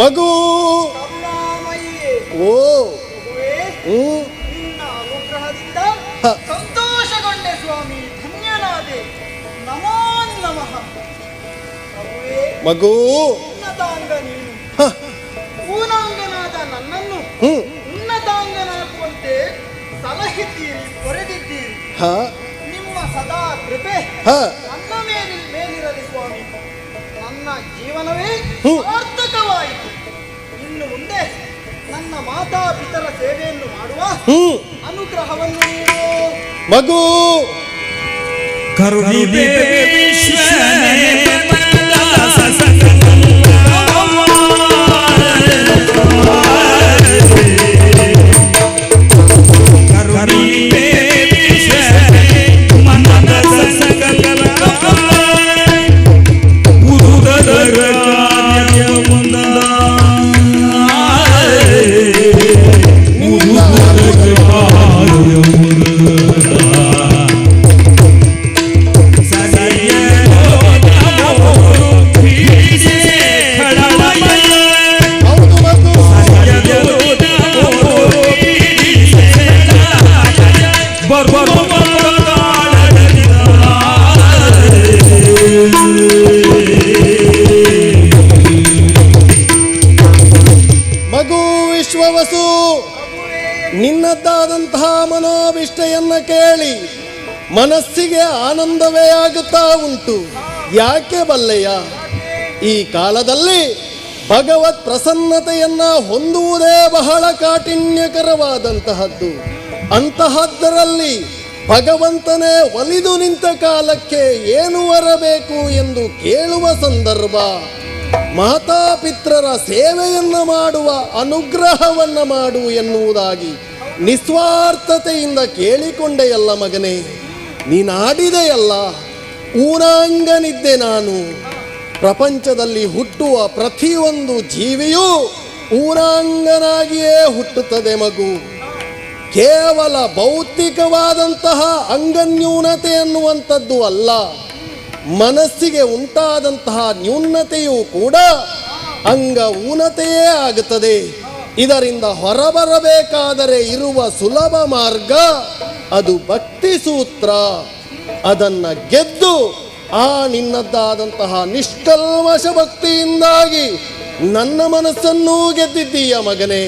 ಮಗು ಓ ನಿನ್ನ ಅನುಗ್ರಹದಿಂದ ಸಂತೋಷಗೊಂಡೆ ಸ್ವಾಮಿ, ಧನ್ಯನಾದೆ. ನಮೋ ನಮಃ. ಪ್ರಭುವೇ, ಮಗು ಉನ್ನತಾಂಗ ನೀನು ಪೂರ್ಣಾಂಗನಾದ ನನ್ನನ್ನು ಉನ್ನತಾಂಗನಾಗುವಂತೆ ಸಲಹಿದ್ದೀರಿ, ಕೊರೆದಿದ್ದೀರಿ. ನಿಮ್ಮ ಸದಾ ಕೃಪೆ ನನ್ನ ಮೇಲಿರಲಿ ಸ್ವಾಮಿ. ನನ್ನ ಜೀವನವೇ ಸಾರ್ಥಕವಾಯಿತು. ಇನ್ನು ಮುಂದೆ ನನ್ನ ಮಾತಾಪಿತರ ಸೇವೆಯನ್ನು ಮಾಡುವ ಅನುಗ್ರಹವನ್ನು ನೀಡು. ಮಗು ಕರುಣಿದೆ ವಿಶ್ವವಸು, ನಿನ್ನದ್ದಾದಂತಹ ಮನೋಭಿಷ್ಟೆಯನ್ನ ಕೇಳಿ ಮನಸ್ಸಿಗೆ ಆನಂದವೇ ಆಗುತ್ತಾ ಉಂಟು. ಯಾಕೆ ಬಲ್ಲೆಯ? ಈ ಕಾಲದಲ್ಲಿ ಭಗವತ್ ಪ್ರಸನ್ನತೆಯನ್ನ ಹೊಂದುವುದೇ ಬಹಳ ಕಾಠಿಣ್ಯಕರವಾದಂತಹದ್ದು. ಅಂತಹದ್ದರಲ್ಲಿ ಭಗವಂತನೇ ಒಲಿದು ನಿಂತ ಕಾಲಕ್ಕೆ ಏನು ಬರಬೇಕು ಎಂದು ಕೇಳುವ ಸಂದರ್ಭ, ಮಾತಾಪಿತ್ರರ ಸೇವೆಯನ್ನ ಮಾಡುವ ಅನುಗ್ರಹವನ್ನ ಮಾಡು ಎನ್ನುವುದಾಗಿ ನಿಸ್ವಾರ್ಥತೆಯಿಂದ ಕೇಳಿಕೊಂಡೆಯಲ್ಲ ಮಗನೇ. ನೀನಾಡಿದೆಯಲ್ಲ, ಊರಾಂಗನಿದ್ದೆ ನಾನು. ಪ್ರಪಂಚದಲ್ಲಿ ಹುಟ್ಟುವ ಪ್ರತಿಯೊಂದು ಜೀವಿಯೂ ಊರಾಂಗನಾಗಿಯೇ ಹುಟ್ಟುತ್ತದೆ ಮಗು. ಕೇವಲ ಭೌತಿಕವಾದಂತಹ ಅಂಗನ್ಯೂನತೆ ಎನ್ನುವಂಥದ್ದು ಅಲ್ಲ, ಮನಸ್ಸಿಗೆ ಉಂಟಾದಂತಹ ನ್ಯೂನತೆಯೂ ಕೂಡ ಅಂಗ ಊನತೆಯೇ ಆಗುತ್ತದೆ. ಇದರಿಂದ ಹೊರಬರಬೇಕಾದರೆ ಇರುವ ಸುಲಭ ಮಾರ್ಗ ಅದು ಭಕ್ತಿ ಸೂತ್ರ. ಅದನ್ನ ಗೆದ್ದು ಆ ನಿನ್ನದ್ದಾದಂತಹ ನಿಷ್ಕಲ್ಮಶ ಭಕ್ತಿಯಿಂದಾಗಿ ನನ್ನ ಮನಸ್ಸನ್ನೂ ಗೆದ್ದಿದ್ದೀಯ ಮಗನೇ.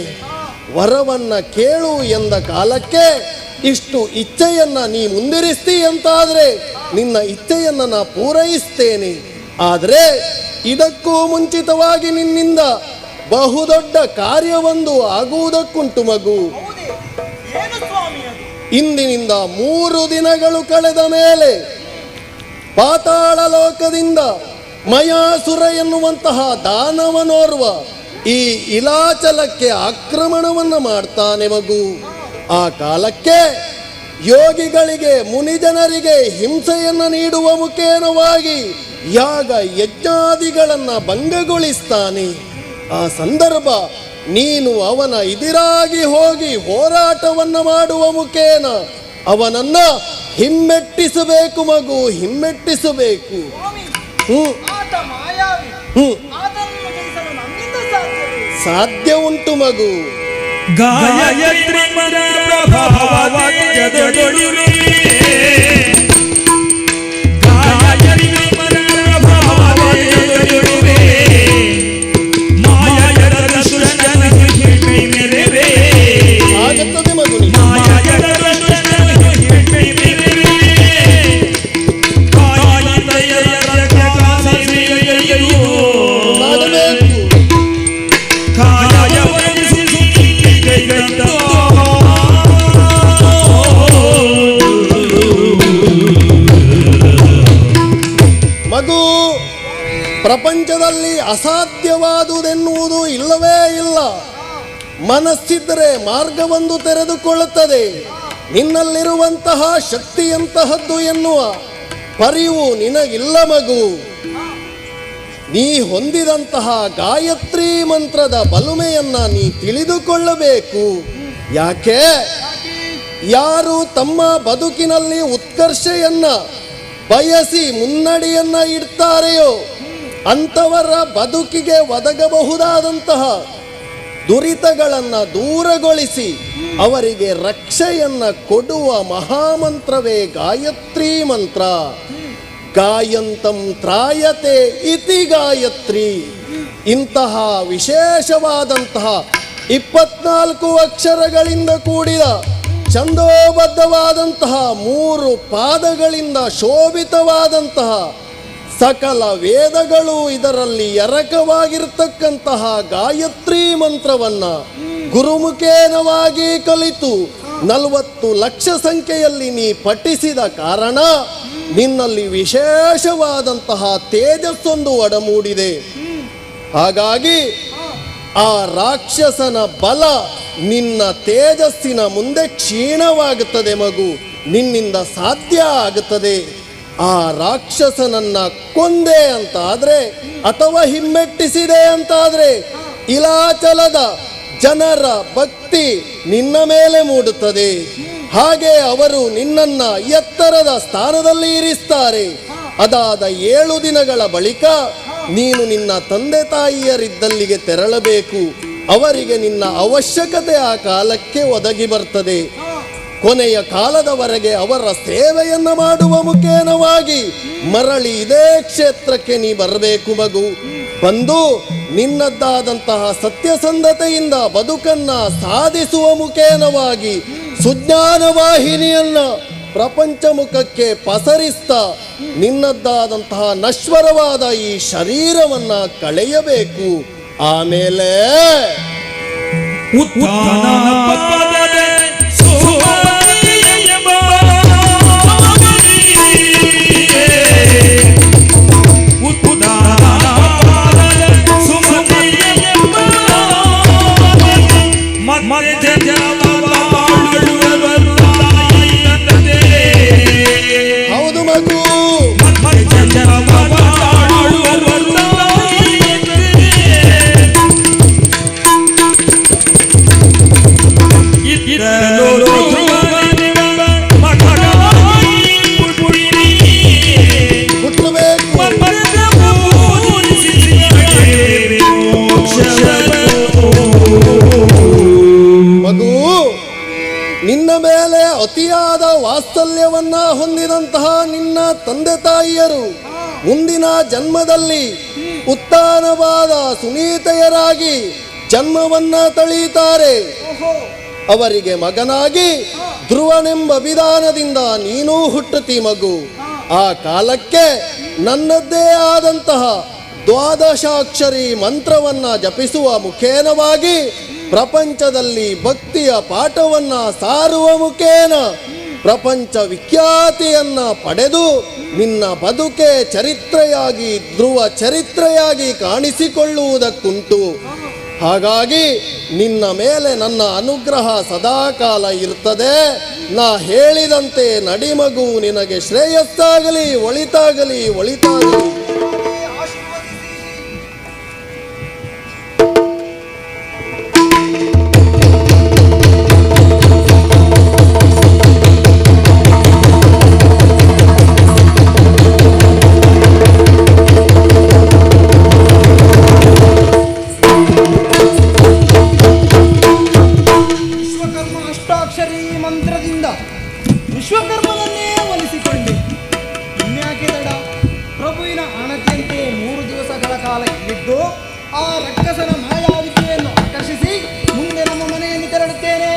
ವರವನ್ನ ಕೇಳು ಎಂದ ಕಾಲಕ್ಕೆ ಇಷ್ಟು ಇಚ್ಛೆಯನ್ನ ನೀ ಮುಂದಿರಿಸ್ತಿ ಅಂತಾದ್ರೆ ನಿನ್ನ ಇಚ್ಛೆಯನ್ನ ನಾ ಪೂರೈಸ್ತೇನೆ. ಆದರೆ ಇದಕ್ಕೂ ಮುಂಚಿತವಾಗಿ ನಿನ್ನಿಂದ ಬಹುದೊಡ್ಡ ಕಾರ್ಯವೊಂದು ಆಗುವುದಕ್ಕುಂಟು ಮಗು. ಇಂದಿನಿಂದ 3 ದಿನಗಳು ಕಳೆದ ಮೇಲೆ ಪಾತಾಳ ಲೋಕದಿಂದ ಮಯಾಸುರ ಎನ್ನುವಂತಹ ದಾನವನೋರ್ವ ಈ ಇಲಾಚಲಕ್ಕೆ ಆಕ್ರಮಣವನ್ನು ಮಾಡ್ತಾನೆ ಮಗು. ಆ ಕಾಲಕ್ಕೆ ಯೋಗಿಗಳಿಗೆ, ಮುನಿಜನರಿಗೆ ಹಿಂಸೆಯನ್ನು ನೀಡುವ ಮುಖೇನವಾಗಿ ಯಾಗ ಯಜ್ಞಾದಿಗಳನ್ನು ಭಂಗಗೊಳಿಸ್ತಾನೆ. ಆ ಸಂದರ್ಭ ನೀನು ಅವನ ಎದುರಾಗಿ ಹೋಗಿ ಹೋರಾಟವನ್ನು ಮಾಡುವ ಮುಖೇನ ಅವನನ್ನ ಹಿಮ್ಮೆಟ್ಟಿಸಬೇಕು ಮಗು, ಹಿಮ್ಮೆಟ್ಟಿಸಬೇಕು. ಸಾಧ್ಯ ಉಂಟು ಮಗು. ಗಾಯತ್ರಿ ಆಗುತ್ತದೆ ಮಗು. ಮಗು, ಪ್ರಪಂಚದಲ್ಲಿ ಅಸಾಧ್ಯವಾದುದೆನ್ನುವುದು ಇಲ್ಲವೇ ಇಲ್ಲ. ಮನಸ್ಸಿದ್ದರೆ ಮಾರ್ಗವೊಂದು ತೆರೆದುಕೊಳ್ಳುತ್ತದೆ. ನಿನ್ನಲ್ಲಿರುವಂತಹ ಶಕ್ತಿಯಂತಹದ್ದು ಎನ್ನುವ ಪರಿವು ನಿನಗಿಲ್ಲ ಮಗು. ನೀ ಹೊಂದಿದಂತಹ ಗಾಯತ್ರಿ ಮಂತ್ರದ ಬಲುಮೆಯನ್ನ ನೀ ತಿಳಿದುಕೊಳ್ಳಬೇಕು. ಯಾಕೆ? ಯಾರು ತಮ್ಮ ಬದುಕಿನಲ್ಲಿ ಉತ್ಕರ್ಷೆಯನ್ನ ಬಯಸಿ ಮುನ್ನಡಿಯನ್ನ ಇಡ್ತಾರೆಯೋ ಅಂಥವರ ಬದುಕಿಗೆ ಒದಗಬಹುದಾದಂತಹ ದುರಿತಗಳನ್ನು ದೂರಗೊಳಿಸಿ ಅವರಿಗೆ ರಕ್ಷೆಯನ್ನ ಕೊಡುವ ಮಹಾಮಂತ್ರವೇ ಗಾಯತ್ರಿ ಮಂತ್ರ. ಗಾಯಂತಂ ತ್ರಾಯತೆ ಇತಿ ಗಾಯತ್ರಿ. ಇಂತಹ ವಿಶೇಷವಾದಂತಹ 24 ಅಕ್ಷರಗಳಿಂದ ಕೂಡಿದ ಛಂದೋಬದ್ಧವಾದಂತಹ 3 ಪಾದಗಳಿಂದ ಶೋಭಿತವಾದಂತಹ ಸಕಲ ವೇದಗಳು ಇದರಲ್ಲಿ ಎರಕವಾಗಿರ್ತಕ್ಕಂತಹ ಗಾಯತ್ರಿ ಮಂತ್ರವನ್ನ ಗುರುಮುಖೇನವಾಗಿ ಕಲಿತು 40 ಲಕ್ಷ ಸಂಖ್ಯೆಯಲ್ಲಿ ನೀ ಪಠಿಸಿದ ಕಾರಣ ನಿನ್ನಲ್ಲಿ ವಿಶೇಷವಾದಂತಹ ತೇಜಸ್ಸೊಂದು ಒಡಮೂಡಿದೆ. ಹಾಗಾಗಿ ಆ ರಾಕ್ಷಸನ ಬಲ ನಿನ್ನ ತೇಜಸ್ಸಿನ ಮುಂದೆ ಕ್ಷೀಣವಾಗುತ್ತದೆ ಮಗು. ನಿನ್ನಿಂದ ಸಾಧ್ಯ ಆಗುತ್ತದೆ. ಆ ರಾಕ್ಷಸನನ್ನ ಕೊಂದೆ ಅಂತ ಆದ್ರೆ ಅಥವಾ ಹಿಮ್ಮೆಟ್ಟಿಸಿದೆ ಅಂತಾದ್ರೆ ಇಲಾಚಲದ ಜನರ ಭಕ್ತಿ ನಿನ್ನ ಮೇಲೆ ಮೂಡುತ್ತದೆ. ಹಾಗೆ ಅವರು ನಿನ್ನನ್ನ ಎತ್ತರದ ಸ್ಥಾನದಲ್ಲಿ ಇರಿಸ್ತಾರೆ. ಅದಾದ 7 ದಿನಗಳ ಬಳಿಕ ನೀನು ನಿನ್ನ ತಂದೆ ತಾಯಿಯರಿದ್ದಲ್ಲಿಗೆ ತೆರಳಬೇಕು. ಅವರಿಗೆ ನಿನ್ನ ಅವಶ್ಯಕತೆ ಆ ಕಾಲಕ್ಕೆ ಒದಗಿ ಬರ್ತದೆ. ಕೊನೆಯ ಕಾಲದವರೆಗೆ ಅವರ ಸೇವೆಯನ್ನ ಮಾಡುವ ಮುಖೇನವಾಗಿ ಮರಳಿ ಇದೇ ಕ್ಷೇತ್ರಕ್ಕೆ ನೀ ಬರಬೇಕು ಮಗು. ಬಂದು ನಿನ್ನದ್ದಾದಂತಹ ಸತ್ಯಸಂಧತೆಯಿಂದ ಬದುಕನ್ನ ಸಾಧಿಸುವ ಮುಖೇನವಾಗಿ ಸುಜ್ಞಾನ ವಾಹಿನಿಯನ್ನ ಪ್ರಪಂಚ ಮುಖಕ್ಕೆ ಪಸರಿಸ್ತಾ ನಿನ್ನದ್ದಾದಂತಹ ನಶ್ವರವಾದ ಈ ಶರೀರವನ್ನ ಕಳೆಯಬೇಕು. ಆಮೇಲೆ ಹೌದು ಮಗು, ನಿನ್ನ ಮೇಲೆ ಅತಿಯಾದ ವಾತ್ಸಲ್ಯವನ್ನ ಹೊಂದಿದಂತಹ ನಿನ್ನ ತಂದೆ ತಾಯಿಯರು ಮುಂದಿನ ಜನ್ಮದಲ್ಲಿ ಉತ್ತಾನವಾದ ಸುನೀತೆಯರಾಗಿ ಜನ್ಮವನ್ನ ತಳೀತಾರೆ. ಅವರಿಗೆ ಮಗನಾಗಿ ಧ್ರುವನೆಂಬ ವಿಧಾನದಿಂದ ನೀನೂ ಹುಟ್ಟುತ್ತಿ ಮಗು. ಆ ಕಾಲಕ್ಕೆ ನನ್ನದ್ದೇ ಆದಂತಹ 12 ಮಂತ್ರವನ್ನ ಜಪಿಸುವ ಮುಖೇನವಾಗಿ ಪ್ರಪಂಚದಲ್ಲಿ ಭಕ್ತಿಯ ಪಾಠವನ್ನ ಸಾರುವ ಮುಖೇನ ಪ್ರಪಂಚ ವಿಖ್ಯಾತಿಯನ್ನ ಪಡೆದು ನಿನ್ನ ಬದುಕೆ ಚರಿತ್ರೆಯಾಗಿ ಧ್ರುವ ಚರಿತ್ರೆಯಾಗಿ ಕಾಣಿಸಿಕೊಳ್ಳುವುದಕ್ಕುಂಟು. ಹಾಗಾಗಿ ನಿನ್ನ ಮೇಲೆ ನನ್ನ ಅನುಗ್ರಹ ಸದಾಕಾಲ ಇರ್ತದೆ. ನಾ ಹೇಳಿದಂತೆ ನಡಿಮಗು, ನಿನಗೆ ಶ್ರೇಯಸ್ಸಾಗಲಿ, ಒಳಿತಾಗಲಿ, ಒಳಿತಾಗಲಿ. ವಿಶ್ವಕರ್ಮನನ್ನೇ ಒಲಿಸಿಕೊಂಡೆ. ಇನ್ಯಾಕೆ ತಡ? ಪ್ರಭುವಿನ ಆಣತಿಯಂತೆ 3 ದಿವಸಗಳ ಕಾಲ ಇದ್ದು ಆ ರಕ್ಕಸನ ಮಾಯಾವಿಕೆಯನ್ನು ಆಕರ್ಷಿಸಿ ಮುಂದೆ ನಮ್ಮ ಮನೆಯನ್ನು ತೆರಳುತ್ತೇನೆ.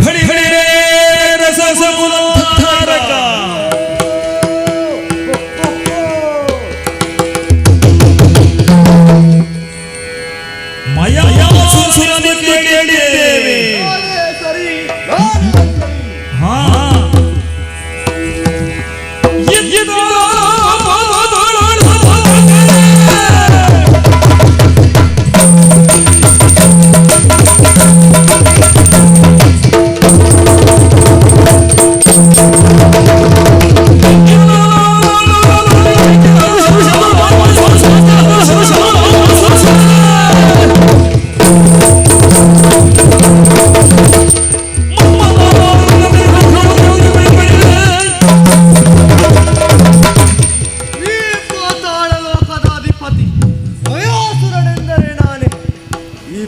ಬಳಿ ಬಳಿ ರಸ ಸಮುದ್ರಕ ಮಯ ಸುರನಿಗೆ ಕೇಳಿದ್ದೇವೆ. ಹಾ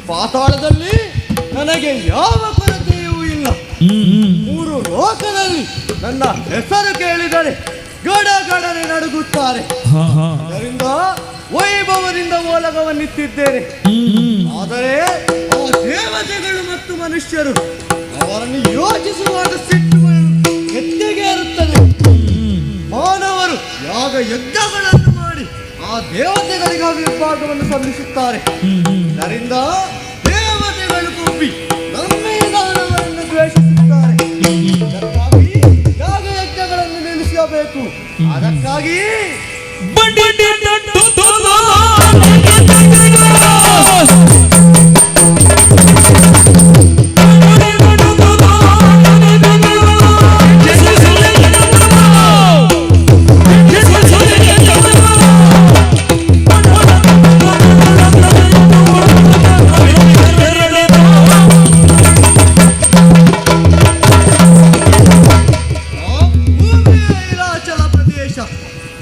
ಪಾತಾಳದಲ್ಲಿ ನನಗೆ ಯಾವ ಕೊರತೆಯೂ ಇಲ್ಲ. ಮೂರು ಲೋಕದಲ್ಲಿ ನನ್ನ ಹೆಸರು ಕೇಳಿದರೆ ಗಡಗಡನೆ ನಡುಗುತ್ತಾರೆ. ಅದರಿಂದ ವೈಭವದಿಂದ ಓಲಗವನ್ನಿತ್ತಿದ್ದೇನೆ. ಆದರೆ ಆ ದೇವತೆಗಳು ಮತ್ತು ಮನುಷ್ಯರು ಅವರನ್ನು ಯೋಚಿಸುವಾಗ ಸಿಟ್ಟುಗಳು ಎತ್ತಿಗೇರುತ್ತದೆ. ಮಾನವರು ಯಾಗ ಯಜ್ಞಗಳನ್ನು ಮಾಡಿ ಆ ದೇವತೆಗಳಿಗಾಗಿ ವಿಭಾಗವನ್ನು ಸಲ್ಲಿಸುತ್ತಾರೆ. ಅದರಿಂದ ದೇವತೆಗಳು ಕುಪ್ಪಿ ನಮ್ಮೇ ದಾನವರನ್ನು ದ್ವೇಷಿಸುತ್ತಾರೆ. ಅದಕ್ಕಾಗಿ ಯಾಗ ಯಜ್ಞಗಳನ್ನು ನಿಲ್ಲಿಸಬೇಕು. ಅದಕ್ಕಾಗಿ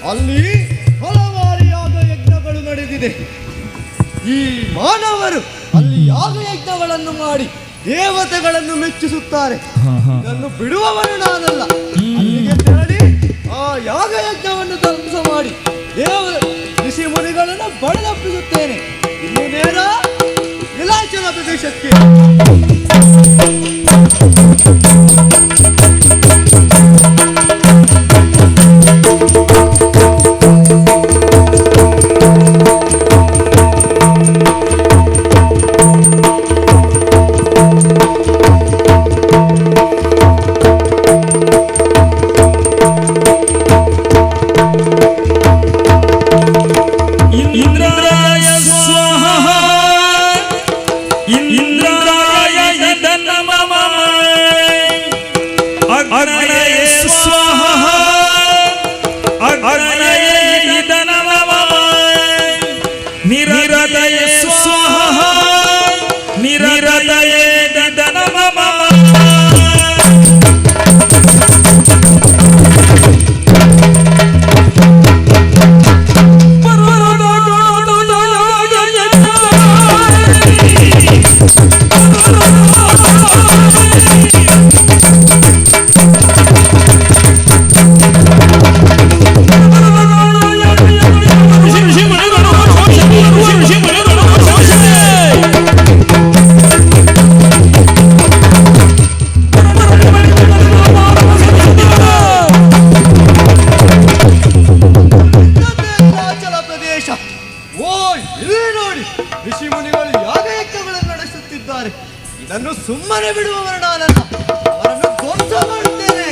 ಅಲ್ಲಿ ಹಲವಾರು ಯಾಗ ಯಜ್ಞಗಳು ನಡೆದಿದೆ. ಈ ಮಾನವರು ಅಲ್ಲಿ ಯಾಗ ಯಜ್ಞಗಳನ್ನು ಮಾಡಿ ದೇವತೆಗಳನ್ನು ಮೆಚ್ಚಿಸುತ್ತಾರೆ. ಇದನ್ನು ಬಿಡುವವನು ನಾನಲ್ಲ. ಅಲ್ಲಿಗೆ ತೆರಳಿ ಆ ಯಾಗ ಯಜ್ಞವನ್ನು ಧ್ವಂಸ ಮಾಡಿ ಋಷಿ ಮುನಿಗಳನ್ನು ಬಡದಪ್ಪಿಸುತ್ತೇನೆ. ಇನ್ನು ನೇರ ಹಿಮಾಚಲ ಪ್ರದೇಶಕ್ಕೆ. ಇದನ್ನು ಸುಮ್ಮನೆ ಬಿಡುವವರು ನಾನಲ್ಲ. ಅವರನ್ನು ಧ್ವಂಸ ಮಾಡುತ್ತೇನೆ.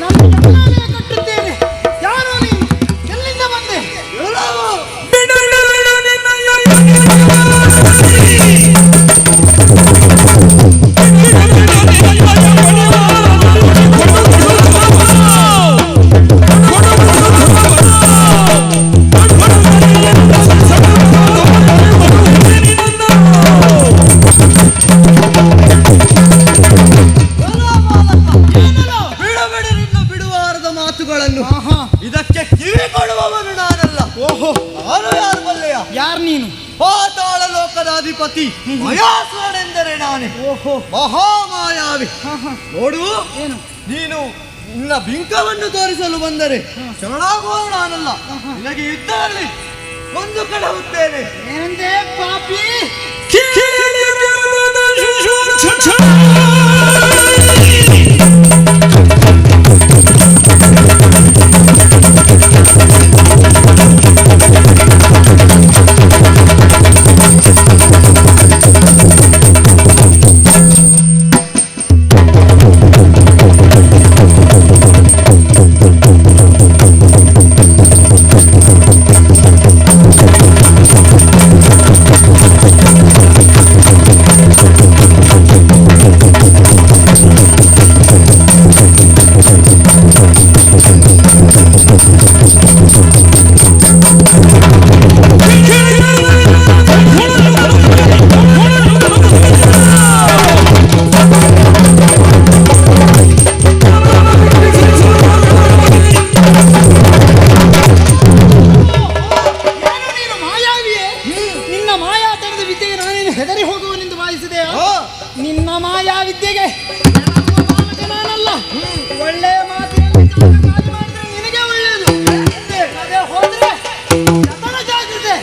ನಮ್ಮ ಯಮನಾಲಯ ಕಟ್ಟುತ್ತೇನೆ. ಯಾರು ನೀನು? ಎಲ್ಲಿಂದ ಬಂದೆ? ಇದಕ್ಕೆ ಕಿವಿ ಕೊಡುವವನು ನಾನಲ್ಲ. ಓಹೋ, ನಾನು ಯಾರು ಬಲ್ಲೆಯ? ಯಾರು ನೀನು? ಪಾತಾಳ ಲೋಕದ ಅಧಿಪತಿ ಮಯಾಸುರನೆಂದರೆ ನಾನೇ. ಓಹೋ, ಮಹಾಮಾಯಾವಿ. ನೋಡು, ಏನು ನೀನು ನಿನ್ನ ಬಿಂಕವನ್ನು ತೋರಿಸಲು ಬಂದರೆ ಶರಣಾಗುವವನು ನಾನಲ್ಲ. ನಿನಗೆ ಯುದ್ಧದಲ್ಲಿ ಒಂದು ಕಡಹುತ್ತೇನೆ. ಏನಂದೆ ಪಾಪಿ? ನಿನ್ನ ಮಾಯಾ ವಿದ್ಯೆಗೆ ನಾನಲ್ಲ. ಒಳ್ಳೆ ಮಾತಿನಲ್ಲಿ ನಿನಗೆ ಒಳ್ಳೆಯದು. ಅದೇ ಹೋದ್ರೆ ಜಾಗ್ರತೆ.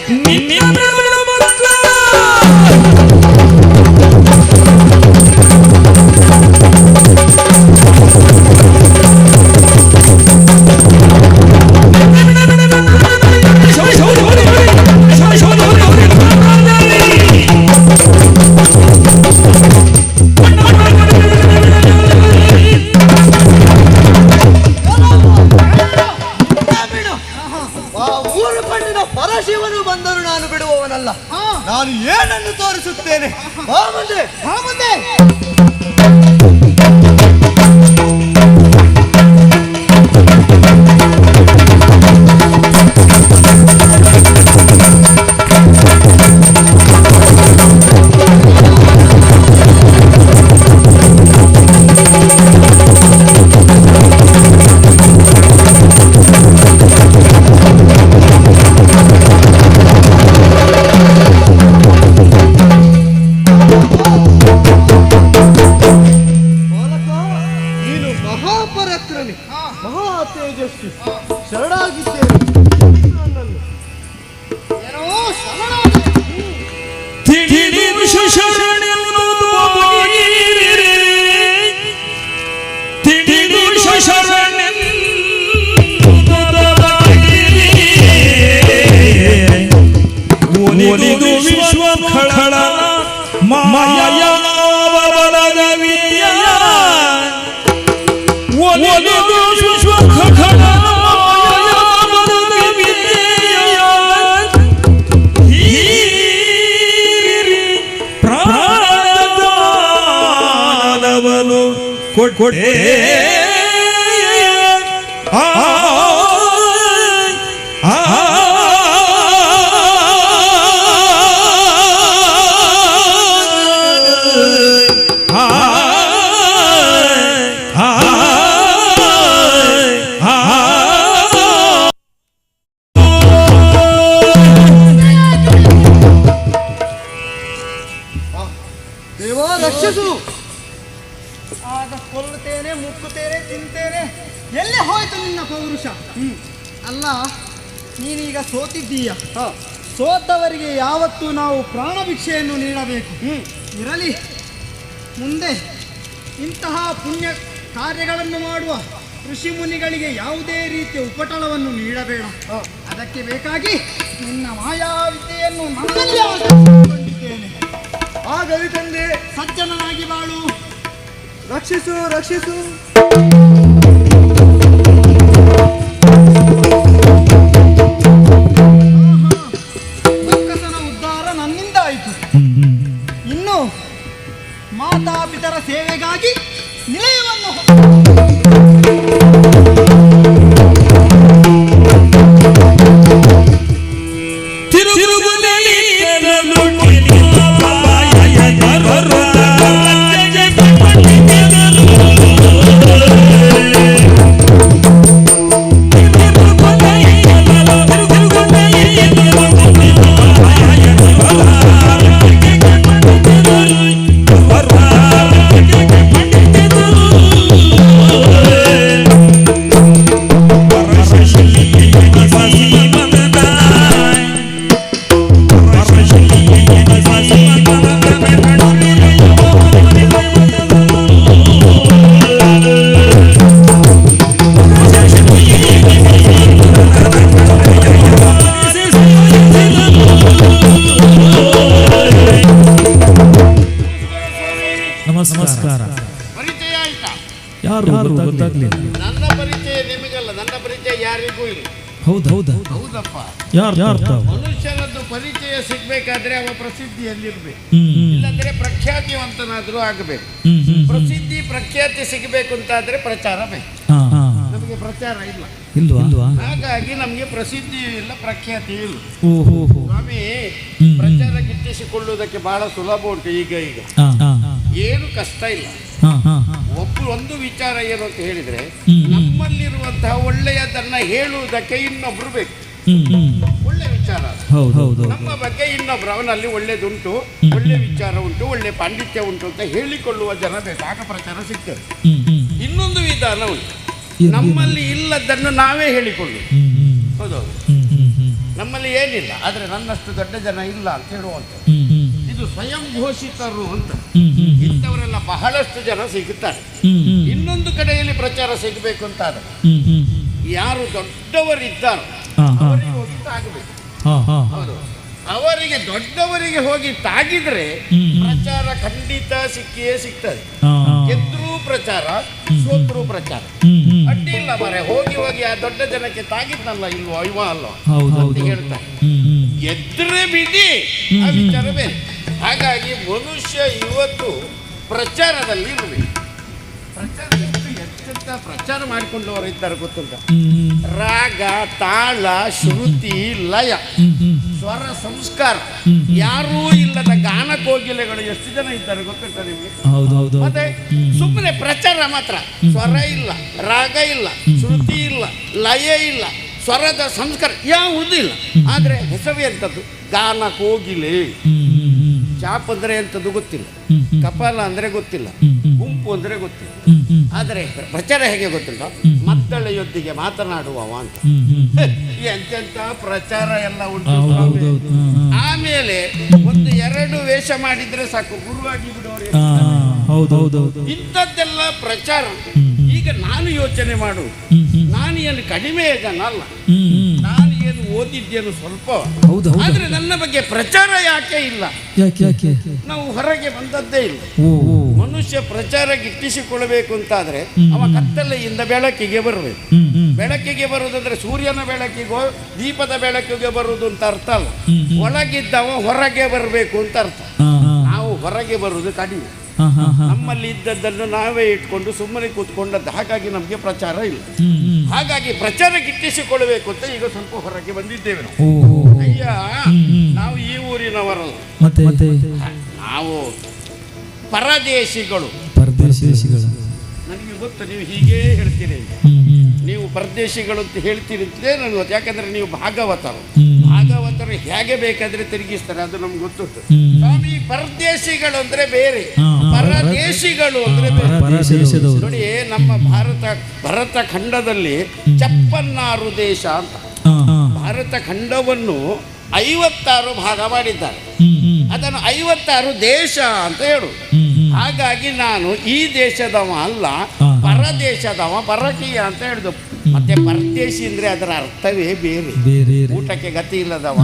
ಪರಶಿವನು ಬಂದರೂ ನಾನು ಬಿಡುವವನಲ್ಲ. ನಾನು ಏನನ್ನು ತೋರಿಸುತ್ತೇನೆ. ಬಾ ಮುಂದೆ, ಬಾ ಮುಂದೆ. ಮಹಾ ತೇಜಸ್ವಿ ಶರಣಾಗಿದ್ದೇನೆ. ಒಲಿದು ವಿಶ್ವ ಖಳ ಮಾಯಾ ಒಲಿದು ವಿಶ್ವ ಖಳ ಪ್ರಾಣದಾನವನು ಕೊಟ್ಟೆ. ದೇವಾ ರಕ್ಷಿಸು. ಆಗ ಕೊಲ್ಲುತ್ತೇನೆ, ಮುಕ್ಕುತ್ತೇನೆ, ತಿಂತೇನೆ. ಎಲ್ಲಿ ಹೋಯ್ತು ನಿನ್ನ ಪೌರುಷ? ಅಲ್ಲ, ನೀನೀಗ ಸೋತಿದ್ದೀಯ. ಸೋತವರಿಗೆ ಯಾವತ್ತೂ ನಾವು ಪ್ರಾಣ ಭಿಕ್ಷೆಯನ್ನು ನೀಡಬೇಕು. ಇರಲಿ, ಮುಂದೆ ಇಂತಹ ಪುಣ್ಯ ಕಾರ್ಯಗಳನ್ನು ಮಾಡುವ ಋಷಿ ಮುನಿಗಳಿಗೆ ಯಾವುದೇ ರೀತಿಯ ಉಪಟಳವನ್ನು ನೀಡಬೇಡ. ಅದಕ್ಕೆ ಬೇಕಾಗಿ ನಿನ್ನ ಮಾಯಾವಿದ್ಯೆಯನ್ನು ನನ್ನಲ್ಲಿ ಆರಿಸಿಕೊಂಡಿದ್ದೇನೆ. ಆಗಲಿ ತಂದೆ, ಸಜ್ಜನನಾಗಿ ಬಾಳು. ರಕ್ಷಿಸು ರಕ್ಷಿಸು. ಯಾರಿಗೂ ಇಲ್ಲ. ಹೌದಪ್ಪ. ಮನುಷ್ಯನದ್ದು ಪರಿಚಯ ಸಿಗ್ಬೇಕಾದ್ರೆ ಅವ ಪ್ರಸಿದ್ಧಿಯಲ್ಲಿರ್ಬೇಕು, ಇಲ್ಲಾಂದ್ರೆ ಪ್ರಖ್ಯಾತಿವಂತನಾದ್ರೂ ಆಗಬೇಕು. ಪ್ರಸಿದ್ಧಿ ಪ್ರಖ್ಯಾತಿ ಸಿಗಬೇಕು ಅಂತಾದ್ರೆ ಪ್ರಚಾರ ಬೇಕು. ನಮಗೆ ಪ್ರಚಾರ ಇಲ್ಲ, ಹಾಗಾಗಿ ನಮಗೆ ಪ್ರಸಿದ್ಧಿಯೂ ಇಲ್ಲ, ಪ್ರಖ್ಯಾತಿಯೂ ಇಲ್ಲ. ಸ್ವಾಮಿ, ಪ್ರಚಾರ ಗಿಟ್ಟಿಸಿಕೊಳ್ಳುವುದಕ್ಕೆ ಬಹಳ ಸುಲಭ ಉಂಟು. ಈಗ ಏನು ಕಷ್ಟ ಇಲ್ಲ. ಒಂದು ವಿಚಾರ ಏನು ಅಂತ ಹೇಳಿದ್ರೆ, ನಮ್ಮಲ್ಲಿರುವಂತಹ ಒಳ್ಳೆಯದನ್ನ ಹೇಳುವುದಕ್ಕೆ ಇನ್ನೊಬ್ರು ಬೇಕು. ಒಳ್ಳೆ ವಿಚಾರ ನಮ್ಮ ಬಗ್ಗೆ ಇನ್ನೊಬ್ರು, ಅವನಲ್ಲಿ ಒಳ್ಳೇದುಂಟು, ಒಳ್ಳೆ ವಿಚಾರ ಉಂಟು, ಒಳ್ಳೆ ಪಾಂಡಿತ್ಯ ಉಂಟು ಅಂತ ಹೇಳಿಕೊಳ್ಳುವ ಜನ ಬೇಕು, ಆಗ ಪ್ರಚಾರ ಸಿಗ್ತದೆ. ಇನ್ನೊಂದು ವಿಧಾನ ಉಂಟು, ನಮ್ಮಲ್ಲಿ ಇಲ್ಲದನ್ನು ನಾವೇ ಹೇಳಿಕೊಳ್ಳು. ಹೌದೌದು, ನಮ್ಮಲ್ಲಿ ಏನಿಲ್ಲ ಆದ್ರೆ ನನ್ನಷ್ಟು ದೊಡ್ಡ ಜನ ಇಲ್ಲ ಅಂತ ಹೇಳುವಂತ, ಇದು ಸ್ವಯಂ ಘೋಷಿತರು ಅಂತ. ಇಂಥವರೆಲ್ಲ ಬಹಳಷ್ಟು ಜನ ಸಿಗುತ್ತಾರೆ. ಇನ್ನೊಂದು ಕಡೆಯಲ್ಲಿ ಪ್ರಚಾರ ಸಿಗಬೇಕು ಅಂತಾದ್ರೆ ಯಾರು ದೊಡ್ಡವರಿದ್ದಾರೋ ಅವರಿಗೆ ಹೋಗಿ ತಾಗಬೇಕು. ಹೌದು, ಅವರಿಗೆ ದೊಡ್ಡವರಿಗೆ ಹೋಗಿ ತಾಗಿದ್ರೆ ಪ್ರಚಾರ ಖಂಡಿತ ಸಿಕ್ಕಿಯೇ ಸಿಗ್ತದೆ. ಗೆದ್ರೂ ಪ್ರಚಾರ, ಸೋತ್ರೂ ಪ್ರಚಾರ, ಅಡ್ಡಿ ಇಲ್ಲ ಮರೆ. ಹೋಗಿ ಹೋಗಿ ಆ ದೊಡ್ಡ ಜನಕ್ಕೆ ತಾಗಿದ್ನಲ್ಲ ಇಲ್ವೋ ಇವ ಅಲ್ವ ಅಂತ ಹೇಳ್ತಾರೆ. ಗೆದ್ರೆ ಬಿಡಿ, ಆ ವಿಚಾರ ಬೇರೆ. ಹಾಗಾಗಿ ಮನುಷ್ಯ ಇವತ್ತು ಪ್ರಚಾರದಲ್ಲಿ ಇರಬೇಕು. ಪ್ರಚಾರ ಮಾಡಿಕೊಂಡವರು ಇದ್ದಾರೆ ಗೊತ್ತುಂಟ. ರಾಗ, ತಾಳ, ಶ್ರುತಿ, ಲಯ, ಸ್ವರ, ಸಂಸ್ಕಾರ ಯಾರೂ ಇಲ್ಲದ ಗಾನ ಕೋಗಿಲೆಗಳು ಎಷ್ಟು ಜನ ಇದ್ದಾರೆ ಗೊತ್ತುಂಟ ನಿಮ್ಗೆ? ಮತ್ತೆ ಸುಮ್ಮನೆ ಪ್ರಚಾರ ಮಾತ್ರ, ಸ್ವರ ಇಲ್ಲ, ರಾಗ ಇಲ್ಲ, ಶ್ರುತಿ ಇಲ್ಲ, ಲಯ ಇಲ್ಲ, ಸ್ವರದ ಸಂಸ್ಕಾರ ಯಾವುದೂ ಇಲ್ಲ. ಆದ್ರೆ ಹೆಸರು ಎಂಥದ್ದು? ಗಾನ ಕೋಗಿಲೆ. ಚಾಪ್ ಅಂದ್ರೆ ಎಂಥದ್ದು ಗೊತ್ತಿಲ್ಲ, ಕಪಾಲ ಅಂದ್ರೆ ಗೊತ್ತಿಲ್ಲ, ಗುಂಪು ಅಂದ್ರೆ ಗೊತ್ತಿಲ್ಲ. ಆದರೆ ಪ್ರಚಾರ ಹೇಗೆ ಗೊತ್ತಿಲ್ಲ? ಮದ್ದಳೆಯೊಂದಿಗೆ ಮಾತನಾಡುವವ ಅಂತ. ಎಂತೆಂತ ಪ್ರಚಾರ ಎಲ್ಲ ಉಂಟು. ಆಮೇಲೆ ಒಂದು ಎರಡು ವೇಷ ಮಾಡಿದ್ರೆ ಸಾಕು, ಗುರುವಾಗಿ ಬಿಡೋರು. ಇಂಥದ್ದೆಲ್ಲ ಪ್ರಚಾರ. ಈಗ ನಾನು ಯೋಚನೆ ಮಾಡು, ನಾನು ಏನು ಕಡಿಮೆ ಜನ ಅಲ್ಲ, ನಾನು ಏನು ಓದಿದ್ದೇನು ಸ್ವಲ್ಪ, ಆದ್ರೆ ನನ್ನ ಬಗ್ಗೆ ಪ್ರಚಾರ ಯಾಕೆ ಇಲ್ಲ? ನಾವು ಹೊರಗೆ ಬಂದದ್ದೇ ಇಲ್ಲ. ಮನುಷ್ಯ ಪ್ರಚಾರ ಗಿಟ್ಟಿಸಿಕೊಳ್ಳಬೇಕು ಅಂತಾದ್ರೆ ಅವ ಕತ್ತಲೆಯಿಂದ ಬೆಳಕಿಗೆ ಬರಬೇಕು. ಬೆಳಕಿಗೆ ಬರುವುದಂದ್ರೆ ಸೂರ್ಯನ ಬೆಳಕಿಗೋ ದೀಪದ ಬೆಳಕಿಗೆ ಬರುವುದು ಅಂತ ಅರ್ಥ ಅಲ್ಲ. ಒಳಗಿದ್ದವ ಹೊರಗೆ ಬರಬೇಕು ಅಂತ ಅರ್ಥ. ನಾವು ಹೊರಗೆ ಬರುವುದು ಕಡಿಮೆ. ನಮ್ಮಲ್ಲಿ ಇದ್ದದ್ದನ್ನು ನಾವೇ ಇಟ್ಕೊಂಡು ಸುಮ್ಮನೆ ಕೂತ್ಕೊಂಡದ್ದು. ಹಾಗಾಗಿ ನಮಗೆ ಪ್ರಚಾರ ಇಲ್ಲ. ಹಾಗಾಗಿ ಪ್ರಚಾರ ಗಿಟ್ಟಿಸಿಕೊಳ್ಳಬೇಕು ಅಂತ ಈಗ ಸ್ವಲ್ಪ ಹೊರಗೆ ಬಂದಿದ್ದೇವೆ ನಾವು. ಅಯ್ಯ, ನಾವು ಈ ಊರಿನವರಲ್ಲ, ನಾವು ಪರದೇಶಿಗಳು. ನನಗೆ ಗೊತ್ತು ನೀವು ಹೀಗೇ ಹೇಳ್ತೀರಿ, ನೀವು ಪರದೇಶಿಗಳು ಅಂತ ಹೇಳ್ತೀರಿ ಅಂತಲೇ ನನಗೆ ಗೊತ್ತು. ಯಾಕಂದ್ರೆ ನೀವು ಭಾಗವತರು ಹೇಗೆ ಬೇಕಾದ್ರೆ ತಿರುಗಿಸ್ತಾರೆ, ಅದು ನಮ್ಗೆ ಗೊತ್ತುಂಟು. ಸ್ವಾಮಿ, ಪರದೇಶಿಗಳು ಅಂದ್ರೆ ಬೇರೆ, ಪರದೇಶಿಗಳು ಅಂದ್ರೆ ಬೇರೆ. ನೋಡಿ, ನಮ್ಮ ಭರತ ಖಂಡದಲ್ಲಿ 56 ದೇಶ ಅಂತ. ಭಾರತ ಖಂಡವನ್ನು 56 ಭಾಗ ಮಾಡಿದ್ದಾರೆ. ಅದನ್ನು 56 ದೇಶ ಅಂತ ಹೇಳು. ಹಾಗಾಗಿ ನಾನು ಈ ದೇಶದವ ಅಲ್ಲ, ಪರದೇಶದವ, ಪರಕೀಯ ಅಂತ ಹೇಳಿದ್ದು. ಮತ್ತೆ ಪರದೇಶಿ ಅಂದ್ರೆ ಅದರ ಅರ್ಥವೇ ಬೇರೆ. ಊಟಕ್ಕೆ ಗತಿ ಇಲ್ಲದವ,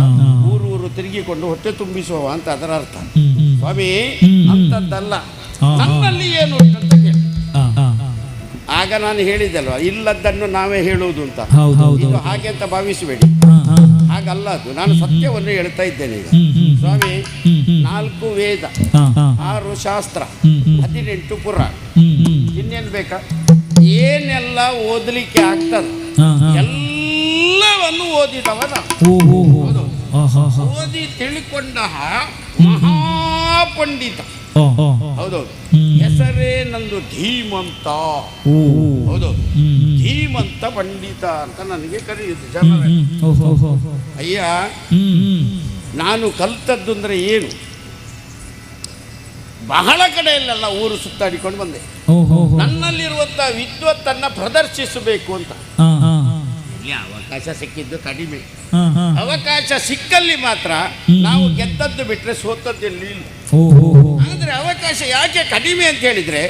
ಊರು ತಿರುಗಿಕೊಂಡು ಹೊಟ್ಟೆ ತುಂಬಿಸುವ ಅಂತ ಅದರ ಅರ್ಥ. ಸ್ವಾಮಿ, ಅಂತದ್ದಲ್ಲ. ನನ್ನಲ್ಲಿ ಏನು ಅಂತ ಕೇಳಿ, ಆಗ ನಾನು ಹೇಳಿದಲ್ವ, ಇಲ್ಲದನ್ನು ನಾವೇ ಹೇಳುವುದು ಅಂತ. ಇದು ಹಾಗೆ ಅಂತ ಭಾವಿಸಬೇಡಿ, ಹಾಗಲ್ಲ ಅದು. ನಾನು ಸತ್ಯವನ್ನು ಹೇಳ್ತಾ ಇದ್ದೇನೆ ಈಗ. ಸ್ವಾಮಿ, 4 ವೇದ, 6 ಶಾಸ್ತ್ರ, 18 ಪುರಾಣ, ಇನ್ನೇನು ಬೇಕಾ? ಏನೆಲ್ಲ ಓದಲಿಕ್ಕೆ ಆಗ್ತದೆ ಎಲ್ಲವನ್ನು ಓದಿದವ ನಾವು. ಓದಿ ತಿಳ್ಕೊಂಡ ಮಹಾಪಂಡಿತ. ಹೌದೌದು, ಹೆಸರೇ ನಂದು ಧೀಮಂತ. ಹೌದು, ಧೀಮಂತ ಪಂಡಿತ ಅಂತ ನನಗೆ ಕರೆಯುದು ಜನ. ಅಯ್ಯ, ನಾನು ಕಲ್ತದ್ದು ಅಂದ್ರೆ ಏನು? ಬಹಳ ಕಡೆಯಲ್ಲೆಲ್ಲ ಊರು ಸುತ್ತಾಡಿಕೊಂಡು ಬಂದೆ. ನನ್ನಲ್ಲಿರುವಂತಹ ವಿದ್ವತ್ತನ್ನ ಪ್ರದರ್ಶಿಸಬೇಕು ಅಂತ. ಇಲ್ಲಿ ಅವಕಾಶ ಸಿಕ್ಕಿದ್ದು ಕಡಿಮೆ. ಅವಕಾಶ ಸಿಕ್ಕಲ್ಲಿ ಮಾತ್ರ ನಾವು ಗೆದ್ದದ್ದು ಬಿಟ್ರೆ ಸೋತದ್ದೆಲ್ಲಿ ಇಲ್ಲ. ಆದ್ರೆ ಅವಕಾಶ ಯಾಕೆ ಕಡಿಮೆ ಅಂತ ಹೇಳಿದ್ರೆ,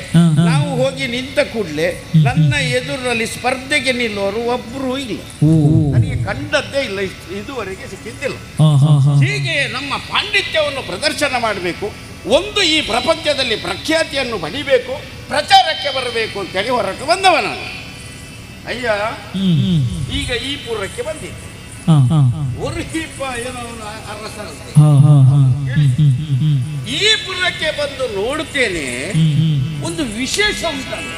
ನಾವು ಹೋಗಿ ನಿಂತ ಕೂಡಲೇ ನನ್ನ ಎದುರಲ್ಲಿ ಸ್ಪರ್ಧೆಗೆ ನಿಲ್ಲೋರು ಒಬ್ರು ಇಲ್ಲ. ನನಗೆ ಕಂಡದ್ದೇ ಇಲ್ಲ, ಇದುವರೆಗೆ ಸಿಕ್ಕಿದ್ದಿಲ್ಲ. ಹೀಗೆ ನಮ್ಮ ಪಾಂಡಿತ್ಯವನ್ನು ಪ್ರದರ್ಶನ ಮಾಡಬೇಕು. ಒಂದು ಈ ಪ್ರಪಂಚದಲ್ಲಿ ಪ್ರಖ್ಯಾತಿಯನ್ನು ಪಡಿಬೇಕು, ಪ್ರಚಾರಕ್ಕೆ ಬರಬೇಕು ಅಂತೇಳಿ ಹೊರಟು ಬಂದವ ನಾನು. ಅಯ್ಯ ಈಗ ಈ ಪುರಕ್ಕೆ ಬಂದಿದ್ದೆ. ಒರ್ಹಿಪ ಏನೋ ಅವನು ಅರಸರಂತೆ. ಈ ಪುರಕ್ಕೆ ಬಂದು ನೋಡುತ್ತೇನೆ, ಒಂದು ವಿಶೇಷ ಉಂಟಲ್ಲ.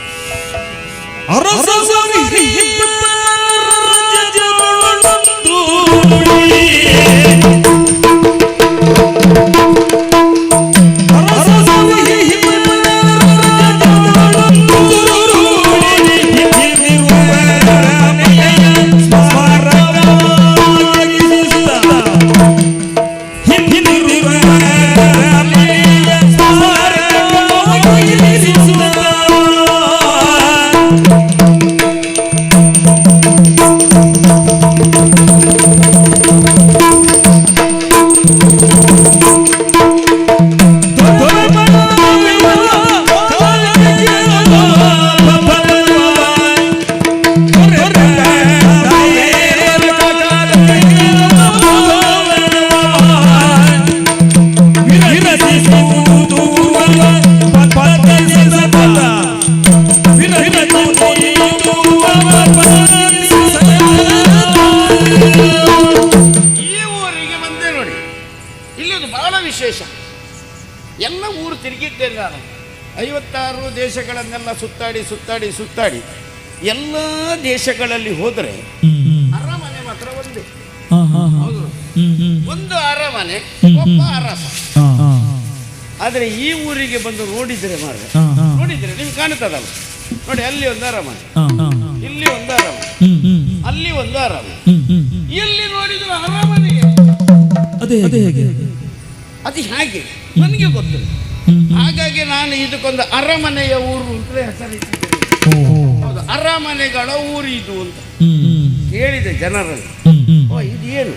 ಎಲ್ಲ ಊರು ತಿರುಗಿದ್ದೇನೆ ನಾನು. 56 ದೇಶಗಳನ್ನೆಲ್ಲ ಸುತ್ತಾಡಿ ಎಲ್ಲ ದೇಶಗಳಲ್ಲಿ ಹೋದರೆ ಅರಮನೆ ಮಾತ್ರ ಒಂದೇ. ಹೌದು, ಒಂದು ಅರಮನೆ, ಒಬ್ಬ ಅರಸ. ಆದರೆ ಈ ಊರಿಗೆ ಬಂದು ನೋಡಿದ್ರೆ ನೋಡಿದ್ರೆ ನಿಮ್ಗೆ ಕಾಣುತ್ತದಲ್ಲ ನೋಡಿ, ಅಲ್ಲಿ ಒಂದು ಅರಮನೆ, ಇಲ್ಲಿ ಒಂದು ಅರಮನೆ, ಅಲ್ಲಿ ಒಂದು ಅರಮನೆ, ಎಲ್ಲಿ ನೋಡಿದ್ರು ಅರಮನೆ. ಅದು ಹಾಗೆ ನನಗೆ ಗೊತ್ತಿಲ್ಲ. ಹಾಗಾಗಿ ನಾನು ಇದಕ್ಕೊಂದು ಅರಮನೆಯ ಊರು ಅಂತ ಹೆಸರಿಟ್ಟಿದ್ದೇನೆ. ಹೌದು, ಅರಮನೆಗಳ ಊರು ಇದು ಅಂತ ಕೇಳಿದೆ ಜನರಲ್ಲಿ. ಓ, ಇದೇನು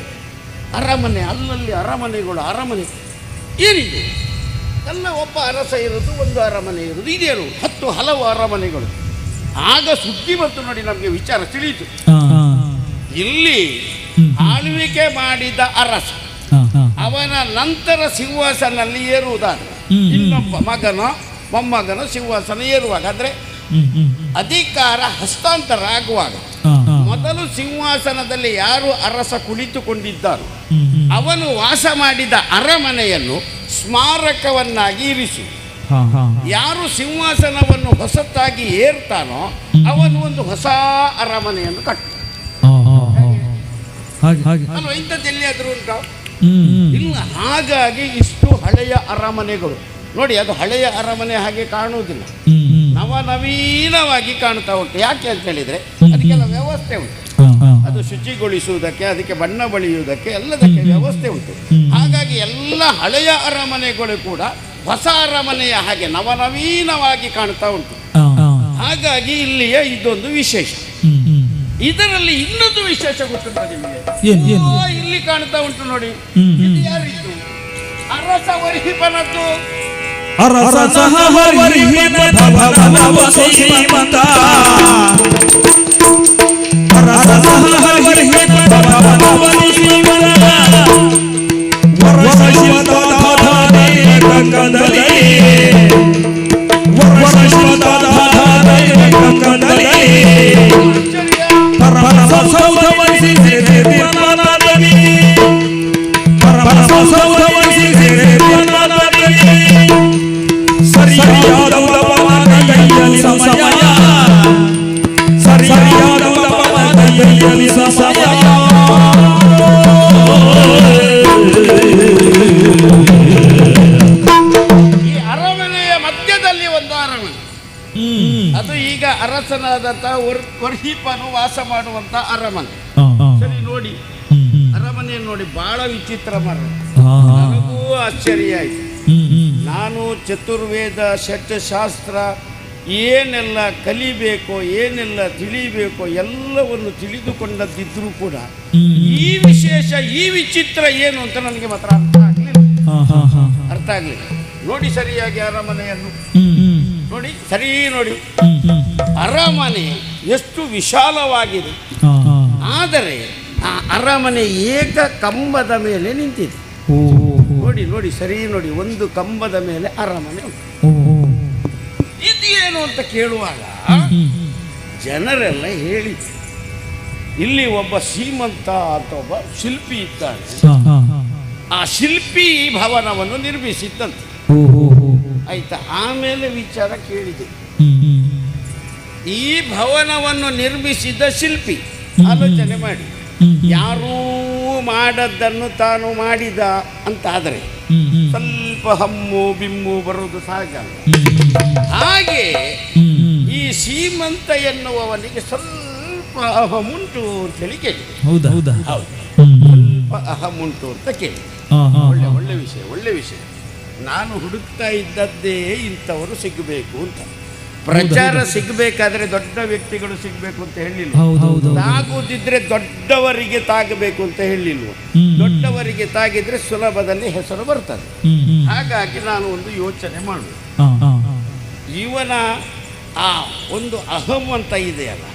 ಅರಮನೆ? ಅಲ್ಲಲ್ಲಿ ಅರಮನೆಗಳು, ಅರಮನೆ ಏನಿದೆ? ಎಲ್ಲ ಒಬ್ಬ ಅರಸ ಇರೋದು, ಒಂದು ಅರಮನೆ ಇರೋದು, ಇದೇನು 10 ಹಲವು ಅರಮನೆಗಳು. ಆಗ ಸುದ್ದಿ ಬಂತು ನೋಡಿ, ನಮಗೆ ವಿಚಾರ ತಿಳಿಯಿತು. ಇಲ್ಲಿ ಆಳ್ವಿಕೆ ಮಾಡಿದ ಅರಸ ಅವನ ನಂತರ ಸಿಂಹಾಸನಲ್ಲಿ ಏರುವುದಾದ್ರೆ ಇನ್ನೊಬ್ಬ ಮೊಮ್ಮಗನ ಸಿಂಹಾಸನ ಏರುವಾಗ, ಅಂದ್ರೆ ಅಧಿಕಾರ ಹಸ್ತಾಂತರ ಆಗುವಾಗ ಮೊದಲು ಸಿಂಹಾಸನದಲ್ಲಿ ಯಾರು ಅರಸ ಕುಳಿತುಕೊಂಡಿದ್ದಾನೋ ಅವನು ವಾಸ ಮಾಡಿದ ಅರಮನೆಯನ್ನು ಸ್ಮಾರಕವನ್ನಾಗಿ ಇರಿಸು. ಯಾರು ಸಿಂಹಾಸನವನ್ನು ಹೊಸತಾಗಿ ಏರ್ತಾನೋ ಅವನು ಒಂದು ಹೊಸ ಅರಮನೆಯನ್ನು ಕಟ್ಟ. ಅಲ್ವಾ? ಇಂಥದ್ದು ಎಲ್ಲಿಯಾದ್ರೂ ಉಂಟಾ? ಇಲ್ಲ. ಹಾಗಾಗಿ ಇಷ್ಟು ಹಳೆಯ ಅರಮನೆಗಳು ನೋಡಿ, ಅದು ಹಳೆಯ ಅರಮನೆ ಹಾಗೆ ಕಾಣುವುದಿಲ್ಲ, ನವನವೀನವಾಗಿ ಕಾಣ್ತಾ ಉಂಟು. ಯಾಕೆ ಅಂತ ಹೇಳಿದ್ರೆ ಅದಕ್ಕೆಲ್ಲ ವ್ಯವಸ್ಥೆ ಉಂಟು. ಅದು ಶುಚಿಗೊಳಿಸುವುದಕ್ಕೆ, ಅದಕ್ಕೆ ಬಣ್ಣ ಬಳಿಯುವುದಕ್ಕೆ ಎಲ್ಲದಕ್ಕೆ ವ್ಯವಸ್ಥೆ ಉಂಟು. ಹಾಗಾಗಿ ಎಲ್ಲ ಹಳೆಯ ಅರಮನೆಗಳು ಕೂಡ ಹೊಸ ಅರಮನೆಯ ಹಾಗೆ ನವನವೀನವಾಗಿ ಕಾಣ್ತಾ ಉಂಟು. ಹಾಗಾಗಿ ಇಲ್ಲಿಯ ಇದೊಂದು ವಿಶೇಷ. ಇದರಲ್ಲಿ ಇನ್ನೊಂದು ವಿಶೇಷ ಗೊತ್ತುಂಟ ನಿಮಗೆ? ಇಲ್ಲಿ ಕಾಣ್ತಾ ಉಂಟು ನೋಡಿ, ಇದು ಯಾರಿದ್ದು? ಅರಸ ವರ್ಹಿಪನದ್ದು. ಈ ಅರಮನೆಯ ಮಧ್ಯದಲ್ಲಿ ಒಂದು ಅರಮನೆ, ಅದು ಈಗ ಅರಸನಾದಂತ ವರ್ಹಿಪನು ವಾಸ ಮಾಡುವಂತ ಅರಮನೆ. ಸರಿ, ನೋಡಿ ಅರಮನೆಯನ್ನು ನೋಡಿ, ಬಹಳ ವಿಚಿತ್ರ ಮರ. ನನಗೂ ಆಶ್ಚರ್ಯ ಆಯ್ತು. ನಾನು ಚತುರ್ವೇದ ಷಟ್ಶಾಸ್ತ್ರ ಏನೆಲ್ಲ ಕಲಿಬೇಕೋ, ಏನೆಲ್ಲ ತಿಳಿಬೇಕೋ ಎಲ್ಲವನ್ನು ತಿಳಿದುಕೊಂಡದ್ದಿದ್ರೂ ಕೂಡ ಈ ವಿಶೇಷ, ಈ ವಿಚಿತ್ರ ಏನು ಅಂತ ನನಗೆ ಮಾತ್ರ ಅರ್ಥ ಆಗಲಿಲ್ಲ. ನೋಡಿ ಸರಿಯಾಗಿ ಅರಮನೆಯನ್ನು ನೋಡಿ, ಸರಿ ನೋಡಿ, ಅರಮನೆ ಎಷ್ಟು ವಿಶಾಲವಾಗಿದೆ. ಆದರೆ ಆ ಅರಮನೆ ಏಕ ಕಂಬದ ಮೇಲೆ ನಿಂತಿದೆ. ನೋಡಿ ನೋಡಿ, ಸರಿ ನೋಡಿ, ಒಂದು ಕಂಬದ ಮೇಲೆ ಅರಮನೆ ಉಂಟು. ಇದೇನು ಅಂತ ಕೇಳುವಾಗ ಜನರೆಲ್ಲ ಹೇಳಿದ್ರು, ಇಲ್ಲಿ ಒಬ್ಬ ಶ್ರೀಮಂತ ಅಂತ ಒಬ್ಬ ಶಿಲ್ಪಿ ಇದ್ದಾನೆ, ಆ ಶಿಲ್ಪಿ ಈ ಭವನವನ್ನು ನಿರ್ಮಿಸಿದ್ದಂತೆ. ಆಯ್ತಾ, ಆಮೇಲೆ ವಿಚಾರ ಕೇಳಿದೆ, ಈ ಭವನವನ್ನು ನಿರ್ಮಿಸಿದ ಶಿಲ್ಪಿ ಆಲೋಚನೆ ಮಾಡಿ, ಯಾರೂ ಮಾಡದ್ದನ್ನು ತಾನು ಮಾಡಿದ ಅಂತಾದರೆ ಸ್ವಲ್ಪ ಹಮ್ಮು ಬಿಮ್ಮು ಬರುವುದು ಸಹಜ. ಹಾಗೆ ಈ ಶ್ರೀಮಂತ ಎನ್ನುವವನಿಗೆ ಸ್ವಲ್ಪ ಅಹಮುಂಟು ಅಂತ ಹೇಳಿ ಕೇಳಿದೆ. ಹೌದು, ಸ್ವಲ್ಪ ಅಹಮುಂಟು ಅಂತ ಕೇಳಿ. ಒಳ್ಳೆ ವಿಷಯ, ಒಳ್ಳೆ ವಿಷಯ. ನಾನು ಹುಡುಕ್ತಾ ಇದ್ದದ್ದೇ ಇಂಥವರು ಸಿಗಬೇಕು ಅಂತ. ಪ್ರಚಾರ ಸಿಗಬೇಕಾದ್ರೆ ದೊಡ್ಡ ವ್ಯಕ್ತಿಗಳು ಸಿಗಬೇಕು ಅಂತ ಹೇಳಿಲ್ಲ, ತಾಗುದಿದ್ರೆ ದೊಡ್ಡವರಿಗೆ ತಾಗಬೇಕು ಅಂತ ಹೇಳಿಲ್ವ. ದೊಡ್ಡವರಿಗೆ ತಾಗಿದ್ರೆ ಸುಲಭದಲ್ಲಿ ಹೆಸರು ಬರ್ತದೆ. ಹಾಗಾಗಿ ನಾನು ಒಂದು ಯೋಚನೆ ಮಾಡುವುದು, ಇವನ ಆ ಒಂದು ಅಹಂ ಅಂತ ಇದೆಯಲ್ಲ,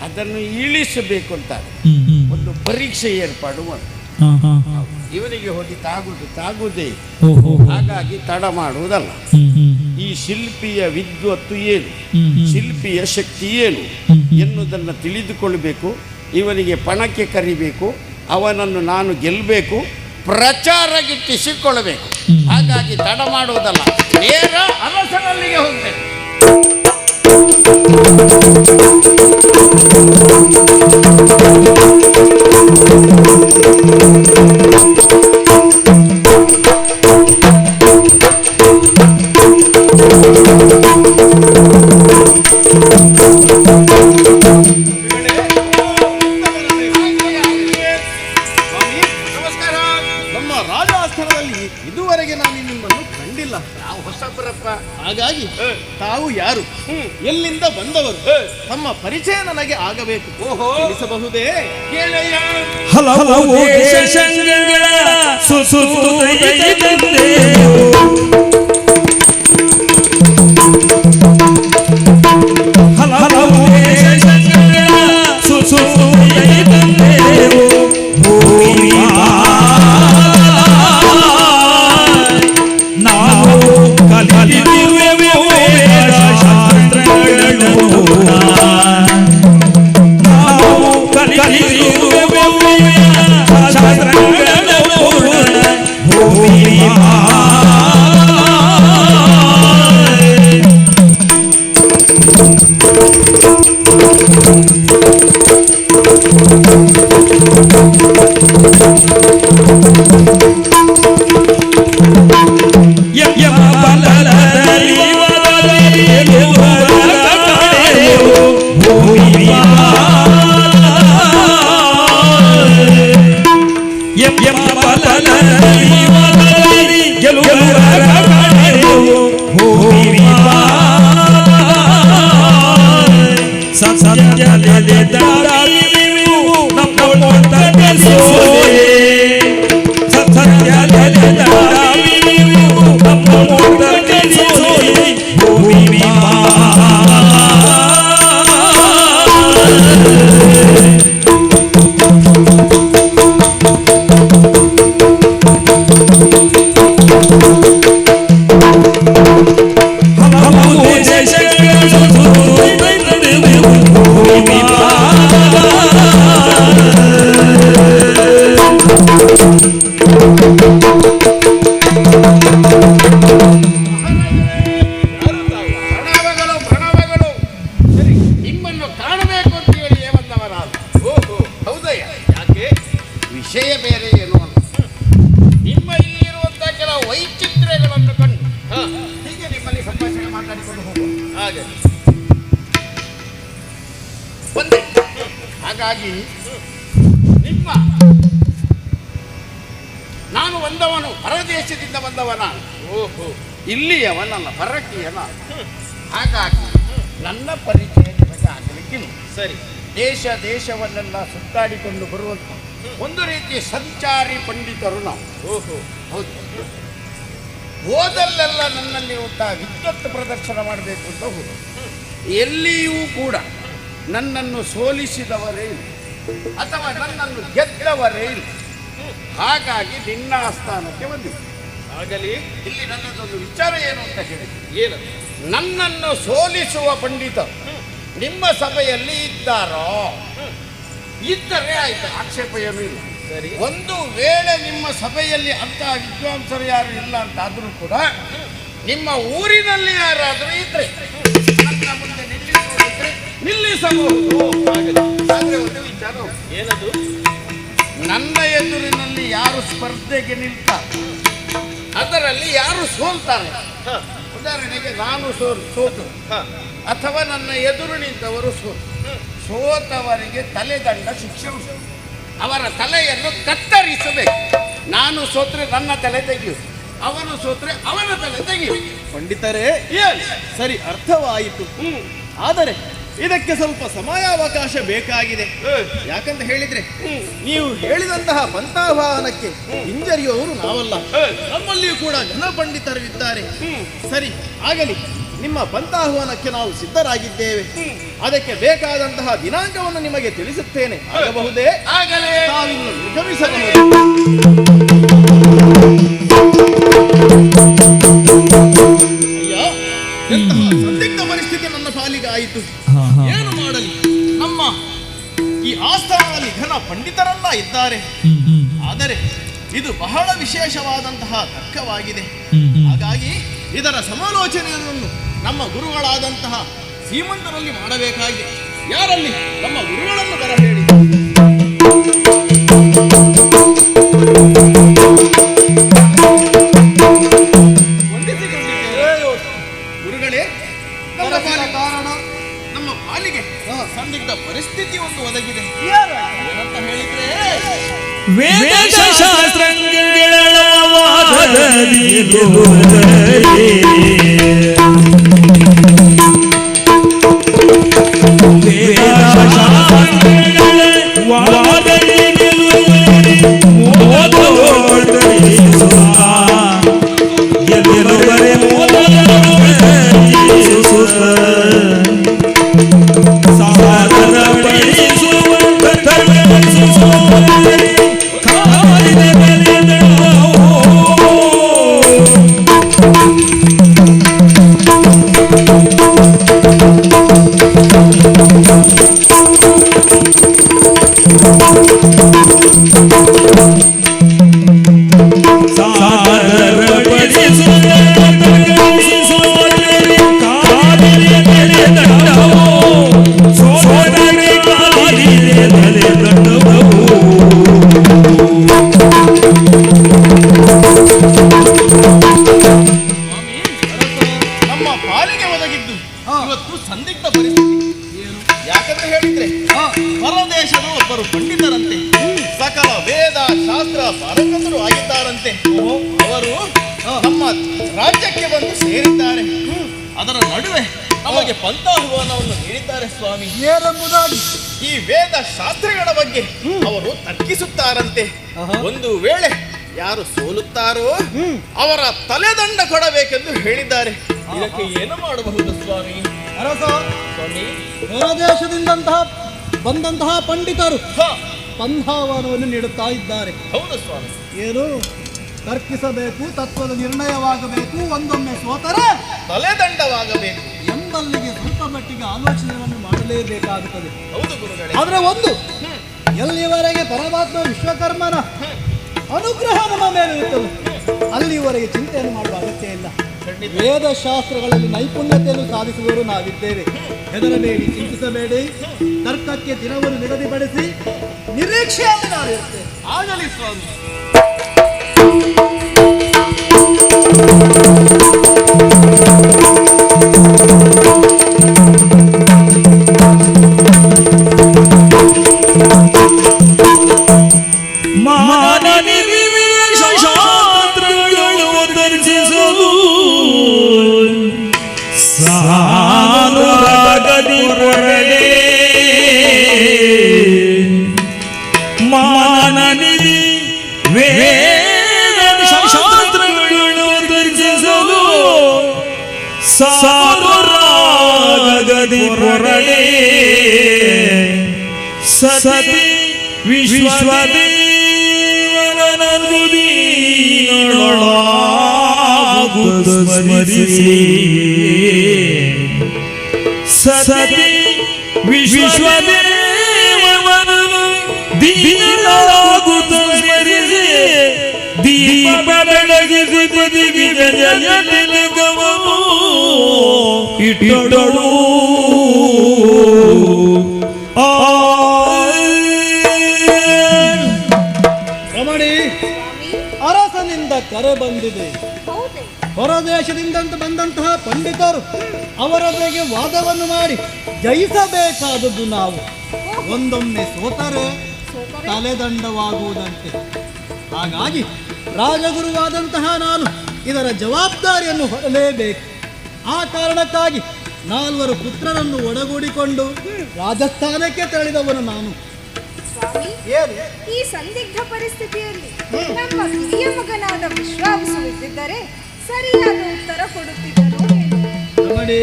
ಅದನ್ನು ಇಳಿಸಬೇಕು ಅಂತ ಒಂದು ಪರೀಕ್ಷೆ ಏರ್ಪಾಡು ಮಾಡಿ. ಇವನಿಗೆ ಹೋಗಿ ತಾಗುವುದೇ, ಹಾಗಾಗಿ ತಡ ಮಾಡುವುದಲ್ಲ. ಈ ಶಿಲ್ಪಿಯ ವಿದ್ವತ್ತು ಏನು, ಶಿಲ್ಪಿಯ ಶಕ್ತಿ ಏನು ಎನ್ನುವುದನ್ನು ತಿಳಿದುಕೊಳ್ಳಬೇಕು. ಇವನಿಗೆ ಪಣಕ್ಕೆ ಕರಿಬೇಕು, ಅವನನ್ನು ನಾನು ಗೆಲ್ಲಬೇಕು, ಪ್ರಚಾರ ಗಿಟ್ಟಿಸಿಕೊಳ್ಳಬೇಕು. ಹಾಗಾಗಿ ತಡ ಮಾಡುವುದಲ್ಲ, ನೇರ ಅರಸನಲ್ಲಿಗೆ ಹೋಗ್ಬೇಕು. ನಮ್ಮ ರಾಜಾಸ್ಥಾನದಲ್ಲಿ ಇದುವರೆಗೆ ನಾನು ನಿಮ್ಮನ್ನು ಕಂಡಿಲ್ಲ. ನಾವು ಹೊಸಬರಪ್ಪ. ಹಾಗಾಗಿ ತಾವು ಯಾರು, ಎಲ್ಲಿಂದ ಬಂದವರು, ತಮ್ಮ ಪರಿಚಯ ನನಗೆ ಆಗಬೇಕು. ತಿಳಿಸಬಹುದೇ? ಹಲವು ದೇಶಗಳ ಸುಸುತ್ತೈದಂತೆ ಹಲವು ದೇಶಗಳ ಸುಸುತ್ತೈದಂತೆ ನಾವು ಕಲಿತಿರುವೆವು ಶಾಸ್ತ್ರಗಳನ್ನು, ನಾವು ಕಲಿತಿರುವೆವು ಶಾಸ್ತ್ರಗಳನ್ನು ವಿಷಯ ಬೇರೆ ಏನು ಅಂತ. ನಿಮ್ಮ ಇಲ್ಲಿರುವಂಥ ಕೆಲವು ವೈಚಿತ್ರ್ಯಗಳನ್ನು ಕಂಡು ಹೀಗೆ ನಿಮ್ಮಲ್ಲಿ ಸಂಭಾಷಣೆ ಮಾತಾಡಿಕೊಂಡು ಹೋಗುವ ಹಾಗೆ ಬಂದೆ. ಹಾಗಾಗಿ ನಿಮ್ಮ ನಾನು ಬಂದವನು ಪರದೇಶದಿಂದ ಬಂದವನ, ಇಲ್ಲಿಯವನಲ್ಲ, ಪರಕೀಯನ. ಹಾಗಾಗಿ ನನ್ನ ಪರಿಚಯ ನಿಮಗೆ ಆಗಲಿಕ್ಕಿಲ್ಲ. ಸರಿ, ದೇಶವನ್ನೆಲ್ಲ ಸುತ್ತಾಡಿಕೊಂಡು ಬರುವಂಥ ಒಂದು ರೀತಿಯ ಸಂಚಾರಿ ಪಂಡಿತರು ನಾವು. ಹೌದು, ಹೋದಲ್ಲೆಲ್ಲ ನನ್ನಲ್ಲಿ ಉಂಟಾ ವಿದ್ವತ್ ಪ್ರದರ್ಶನ ಮಾಡಬೇಕು ಅಂತ ಹೋದ. ಎಲ್ಲಿಯೂ ಕೂಡ ನನ್ನನ್ನು ಸೋಲಿಸಿದವರೇ ಇಲ್ಲ, ಅಥವಾ ನನ್ನನ್ನು ಗೆದ್ದವರೇ ಇಲ್ಲ. ಹಾಗಾಗಿ ನಿನ್ನ ಆಸ್ಥಾನಕ್ಕೆ ಬಂದಿದ್ದೆ. ಆಗಲಿ, ಇಲ್ಲಿ ನನ್ನದೊಂದು ವಿಚಾರ ಏನು ಅಂತ ಹೇಳಿ, ಏನು ನನ್ನನ್ನು ಸೋಲಿಸುವ ಪಂಡಿತ ನಿಮ್ಮ ಸಭೆಯಲ್ಲಿ ಇದ್ದಾರೋ? ಇದ್ದರೆ ಆಯ್ತು, ಆಕ್ಷೇಪ ಏನೂ ಇಲ್ಲ. ಸರಿ, ಒಂದು ವೇಳೆ ನಿಮ್ಮ ಸಭೆಯಲ್ಲಿ ಅಂತಹ ವಿದ್ವಾಂಸರು ಯಾರು ಇಲ್ಲ ಅಂತಾದ್ರೂ ಕೂಡ ನಿಮ್ಮ ಊರಿನಲ್ಲಿ ಯಾರಾದರೂ ಇದ್ರೆ ನನ್ನ ಮುಂದೆ ನಿಲ್ಲಿಸಬಹುದು. ಆದ್ರೆ ಒಂದು ವಿಚಾರ, ಏನದು? ನನ್ನ ಎದುರಿನಲ್ಲಿ ಯಾರು ಸ್ಪರ್ಧೆಗೆ ನಿಲ್ತಾರೆ, ಅದರಲ್ಲಿ ಯಾರು ಸೋಲ್ತಾರೆ. ಉದಾಹರಣೆಗೆ ನಾನು ಸೋತು ಅಥವಾ ನನ್ನ ಎದುರು ನಿಂತವರು ಸೋತವರಿಗೆ ತಲೆದಂಡ ಶಿಕ್ಷೆ ಉಂಟು. ಅವರ ತಲೆಯನ್ನು ಕತ್ತರಿಸಬೇಕು. ನಾನು ಸೋತ್ರೆ ನನ್ನ ತಲೆ ತೆಗೆಯುವುದು, ಅವನು ಸೋತ್ರೆ ಅವನ ತಲೆ ತೆಗೆಯುವುದು. ಪಂಡಿತರೇ, ಸರಿ, ಅರ್ಥವಾಯಿತು. ಆದರೆ ಇದಕ್ಕೆ ಸ್ವಲ್ಪ ಸಮಯಾವಕಾಶ ಬೇಕಾಗಿದೆ. ಯಾಕಂತ ಹೇಳಿದ್ರೆ ನೀವು ಹೇಳಿದಂತಹ ಪಂಥಾವಾಹನಕ್ಕೆ ಹಿಂಜರಿಯುವವರು ನಾವಲ್ಲ, ನಮ್ಮಲ್ಲಿಯೂ ಕೂಡ ಜನಪಂಡಿತರು ಇದ್ದಾರೆ. ಸರಿ, ಆಗಲಿ, ನಿಮ್ಮ ಪಂಥಾಹ್ವಾನಕ್ಕೆ ನಾವು ಸಿದ್ಧರಾಗಿದ್ದೇವೆ. ಅದಕ್ಕೆ ಬೇಕಾದಂತಹ ದಿನಾಂಕವನ್ನು ನಿಮಗೆ ತಿಳಿಸುತ್ತೇನೆ. ಆಗಬಹುದೇ? ಆಗಲೇ ತಾವಿನ್ನು ನಿರ್ಗಮಿಸಬಹುದು. ಅಯ್ಯ, ಎಂತಹ ಸಂದಿಗ್ಧ ಪರಿಸ್ಥಿತಿ ನನ್ನ ಪಾಲಿಗೆ ಆಯಿತು. ಏನು ಮಾಡಲಿ? ನಮ್ಮ ಈ ಆಸ್ಥಾನದಲ್ಲಿ ಘನ ಪಂಡಿತರೆಲ್ಲ ಇದ್ದಾರೆ. ಆದರೆ ಇದು ಬಹಳ ವಿಶೇಷವಾದಂತಹ ತರ್ಕವಾಗಿದೆ. ಹಾಗಾಗಿ ಇದರ ಸಮಾಲೋಚನೆಯನ್ನು ನಮ್ಮ ಗುರುಗಳಾದಂತಹ ಸೀಮಂತರಲ್ಲಿ ಮಾಡಬೇಕಾಗಿದೆ. ಯಾರಲ್ಲಿ? ನಮ್ಮ ಗುರುಗಳನ್ನು ಬರ ಹೇಳಿ. ಗುರುಗಳೇ, ನಮ್ಮ ಪಾಲಿಗೆ ಸಂದಿಗ್ಧ ಪರಿಸ್ಥಿತಿ ಒಂದು ಒದಗಿದೆ. ಏನಂತ ಹೇಳಿದ್ರೆ, ಈ ವೇದ ಶಾಸ್ತ್ರಗಳ ಬಗ್ಗೆ ಅವರು ತರ್ಕಿಸುತ್ತಾರಂತೆ. ಒಂದು ವೇಳೆ ಯಾರು ಸೋಲುತ್ತಾರೋ ಅವರ ತಲೆದಂಡ ಕೊಡಬೇಕೆಂದು ಹೇಳಿದ್ದಾರೆ. ಇದಕ್ಕೆ ಏನು ಮಾಡಬಹುದು ಸ್ವಾಮಿ? ಅರಸ ಸ್ವಾಮಿ, ಹೊರದೇಶದಿಂದ ಬಂದಂತಹ ಪಂಡಿತರು ಪಂಥಾವಾನವನ್ನು ನೀಡುತ್ತಾ ಇದ್ದಾರೆ. ಹೌದು ಸ್ವಾಮಿ. ಏನು ತರ್ಕಿಸಬೇಕು, ತತ್ವದ ನಿರ್ಣಯವಾಗಬೇಕು, ಒಂದೊಮ್ಮೆ ಸೋತರೆ ತಲೆದಂಡವಾಗಬೇಕು ಎಂಬಲ್ಲಿಗೆ ಸ್ವಲ್ಪ ಮಟ್ಟಿಗೆ ಆಲೋಚನೆಗಳನ್ನು ಮಾಡಲೇಬೇಕಾಗುತ್ತದೆ. ಹೌದು ಗುರುಗಳೇ. ಆದ್ರೆ ಒಂದು, ಎಲ್ಲಿವರೆಗೆ ಪರಮಾತ್ಮ ವಿಶ್ವಕರ್ಮನ ಅನುಗ್ರಹ ನಮ್ಮ ಮೇಲೆ ಇರುತ್ತದೆ ಅಲ್ಲಿವರೆಗೆ ಚಿಂತೆಯನ್ನು ಮಾಡುವ ಅಗತ್ಯ ಇಲ್ಲ. ವೇದಶಾಸ್ತ್ರಗಳಲ್ಲಿ ನೈಪುಣ್ಯತೆಯನ್ನು ಸಾಧಿಸುವವರು ನಾವಿದ್ದೇವೆ. ಹೆದರಬೇಡಿ, ಚಿಂತಿಸಬೇಡಿ. ತರ್ಕಕ್ಕೆ ದಿನವನ್ನು ನಿಗದಿಪಡಿಸಿ ನಿರೀಕ್ಷೆಯಲ್ಲಿ ನಾವಿರುತ್ತೇವೆ. ಆಗಲಿ ಸ್ವಾಮಿ. ಸತಿ ವಿಶ್ವದೇವನನುದೀನೊಳಾಗುವುದು ಸ್ಮರಿಸಿ ಸತಿ ವಿಶ್ವದೇವನು ದೀನಲಾಗುತ್ತ ಸ್ಮರಿಸಿ ದೀಪ ಬೆಳಗಿಸಿ ಬದಿಗೆ ಜಯ ತಿಲಕವನು ಇಟ್ಟಳು. ರಮಣಿ, ಅರಸನಿಂದ ಕರೆ ಬಂದಿದೆ. ಹೊರದೇಶದಿಂದ ಬಂದಂತಹ ಪಂಡಿತರು ಅವರೊಂದಿಗೆ ವಾದವನ್ನು ಮಾಡಿ ಜಯಿಸಬೇಕಾದದ್ದು ನಾವು. ಒಂದೊಮ್ಮೆ ಸೋತರೆ ತಲೆದಂಡವಾಗುವುದಂತೆ. ಹಾಗಾಗಿ ರಾಜಗುರುವಾದಂತಹ ನಾನು ಇದರ ಜವಾಬ್ದಾರಿಯನ್ನು ಹೊರಲೇಬೇಕು. ಆ ಕಾರಣಕ್ಕಾಗಿ 4 ಪುತ್ರರನ್ನು ಒಡಗೂಡಿಕೊಂಡು ರಾಜಸ್ಥಾನಕ್ಕೆ ತೆರಳಿದವನು ನಾನು. ಈ ಸಂದಿಗ್ಧ ಪರಿಸ್ಥಿತಿಯಲ್ಲಿ ನಮ್ಮ ಹಿರಿಯ ಮಗನಾದ ವಿಶ್ವಾವಸು ಇದ್ದಿದ್ದರೆ ಸರಿಯಾದ ಉತ್ತರ ಕೊಡುತ್ತಿದ್ದನು. ರಮಣಿ,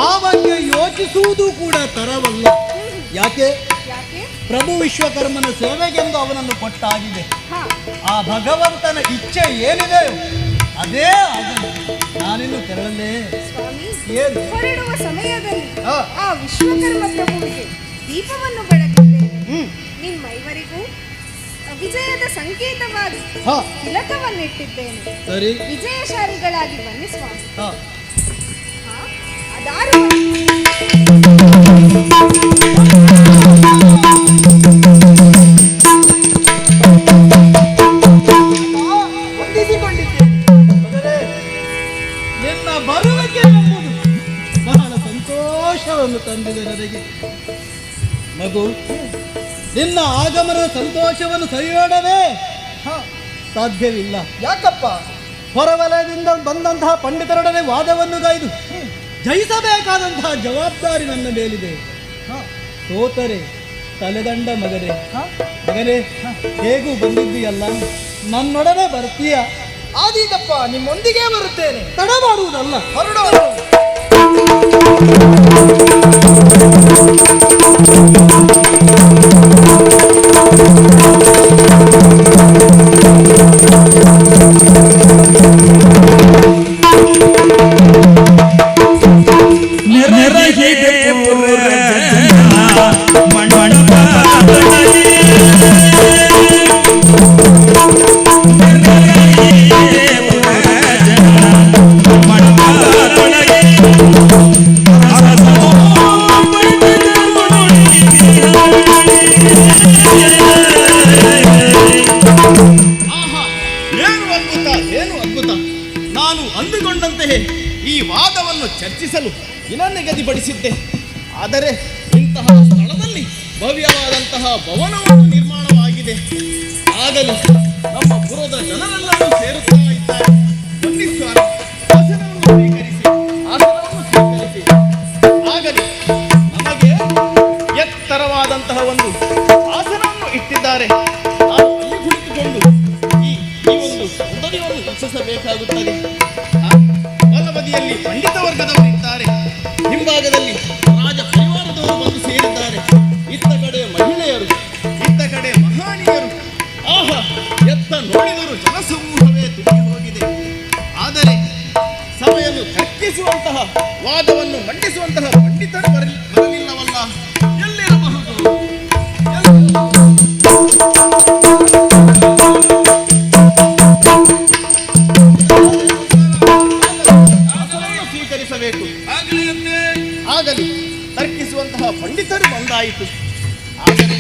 ಆ ಬಗ್ಗೆ ಯೋಚಿಸುವುದು ಕೂಡ ತರವಲ್ಲ. ಯಾಕೆ? ಪ್ರಭು ವಿಶ್ವಕರ್ಮನ ಸೇವೆಗೆಂದು ಅವನನ್ನು ಕೊಟ್ಟಾಗಿದೆ. ಆ ಭಗವಂತನ ಇಚ್ಛೆ ಏನಿದೆ ಅದೇ ಆಗಲಿ. ನಾನಿನ್ನು ತೆರಳಲೇ. ಹೊರಡುವ ಸಮಯದಲ್ಲಿ ಆ ವಿಶ್ವಕರ್ಮ ಪ್ರಭುವಿಗೆ ದೀಪವನ್ನು ಬೆಳಗಿದ್ದೇನೆ. ನಿಮ್ಮೈವರಿಗೂ ವಿಜಯದ ಸಂಕೇತವಾಗಿ ತಿಲಕವನ್ನಿಟ್ಟಿದ್ದೇನೆ. ವಿಜಯಶಾಲಿಗಳಾಗಿ ಬನ್ನಿ ಸ್ವಾಮಿ. ಅದಾರು ನಿನ್ನ ಬರುವಿಕೆ ಎಂಬುದು ಬಹಳ ಸಂತೋಷವನ್ನು ತಂದಿದೆ ನನಗೆ. ಮಗು, ನಿನ್ನ ಆಗಮನದ ಸಂತೋಷವನ್ನು ಸವಿಯೋಣವೇ ಸಾಧ್ಯವಿಲ್ಲ. ಯಾಕಪ್ಪ? ಹೊರವಲಯದಿಂದ ಬಂದಂತಹ ಪಂಡಿತರೊಡನೆ ವಾದವನ್ನು ಗೈದು ಜಯಿಸಬೇಕಾದಂತಹ ಜವಾಬ್ದಾರಿ ನನ್ನ ಮೇಲಿದೆ. ಸೋತರೆ ತಲೆದಂಡ ಮಗನೇ. ಮಗನೇ, ಹೇಗೂ ಬಂದಿದ್ದೀಯಲ್ಲ, ನನ್ನೊಡನೆ ಬರ್ತೀಯ? ಆದೀಗಪ್ಪ, ನಿಮ್ಮೊಂದಿಗೆ ಬರುತ್ತೇನೆ. ತಡ ಮಾಡುವುದಲ್ಲ, ಹೊರಡೋಣ. ಏನು ಅದ್ಭುತ! ನಾನು ಅಂದುಕೊಂಡಂತೆಯೇ ಈ ವಾದವನ್ನು ಚರ್ಚಿಸಲು ದಿನ ನಿಗದಿಪಡಿಸಿದ್ದೆ. ಆದರೆ ಇಂತಹ ಸ್ಥಳದಲ್ಲಿ ಭವ್ಯವಾದಂತಹ ಭವನವನ್ನು ನಿರ್ಮಾಣವಾಗಿದೆ. ಆಗಲಿ, ನಮ್ಮ ಪುರದ ಜನರೆಲ್ಲರೂ ಸೇರುತ್ತಾ ಇದ್ದಾರೆ. ಬನ್ನಿ ಸ್ವಾಮಿ, ಆಸನವನ್ನು ಸ್ವೀಕರಿಸಿ. ಆಗಲಿ, ನಮಗೆ ಎತ್ತರವಾದಂತಹ ಒಂದು ಆಸನವನ್ನು ಇಟ್ಟಿದ್ದಾರೆ. ನಾವು ಅಲ್ಲಿ ಕುಳಿತುಕೊಂಡು ಈ ಒಂದು ಸೌಂದರ್ಯವನ್ನು ವೀಕ್ಷಿಸಬೇಕಾಗುತ್ತದೆ. ಬಲಬದಿಯಲ್ಲಿ ಪಂಡಿತ ವರ್ಗದವರಿದ್ದಾರೆ, ಹಿಂಭಾಗದಲ್ಲಿ ರಾಜ ಪರಿವಾರದವರು ಬಂದು ಸೇರಿದ್ದಾರೆ. ಇತ್ತ ಕಡೆ ಮಹಿಳೆಯರು, ಇತ್ತ ಕಡೆ ಮಹಾನೀಯರು. ಆಹಾ, ಎತ್ತ ನೋಡಿದರೂ ಜನಸಮೂಹವೇ ತುಂಬಿ ಹೋಗಿದೆ. ಆದರೆ ಸಭೆಯನ್ನು ತರ್ಕಿಸುವಂತಹ, ವಾದವನ್ನು ಮಂಡಿಸುವಂತಹ ಪಂಡಿತರು ಬರಲಿಲ್ಲವಲ್ಲ. ಎಲ್ಲಿರಬಹುದು? ಸ್ವೀಕರಿಸಬೇಕು. ಆಗಲಿ, ತರ್ಕಿಸುವಂತಹ ಪಂಡಿತರು ಬಂದಾಯಿತು. ಆದರೆ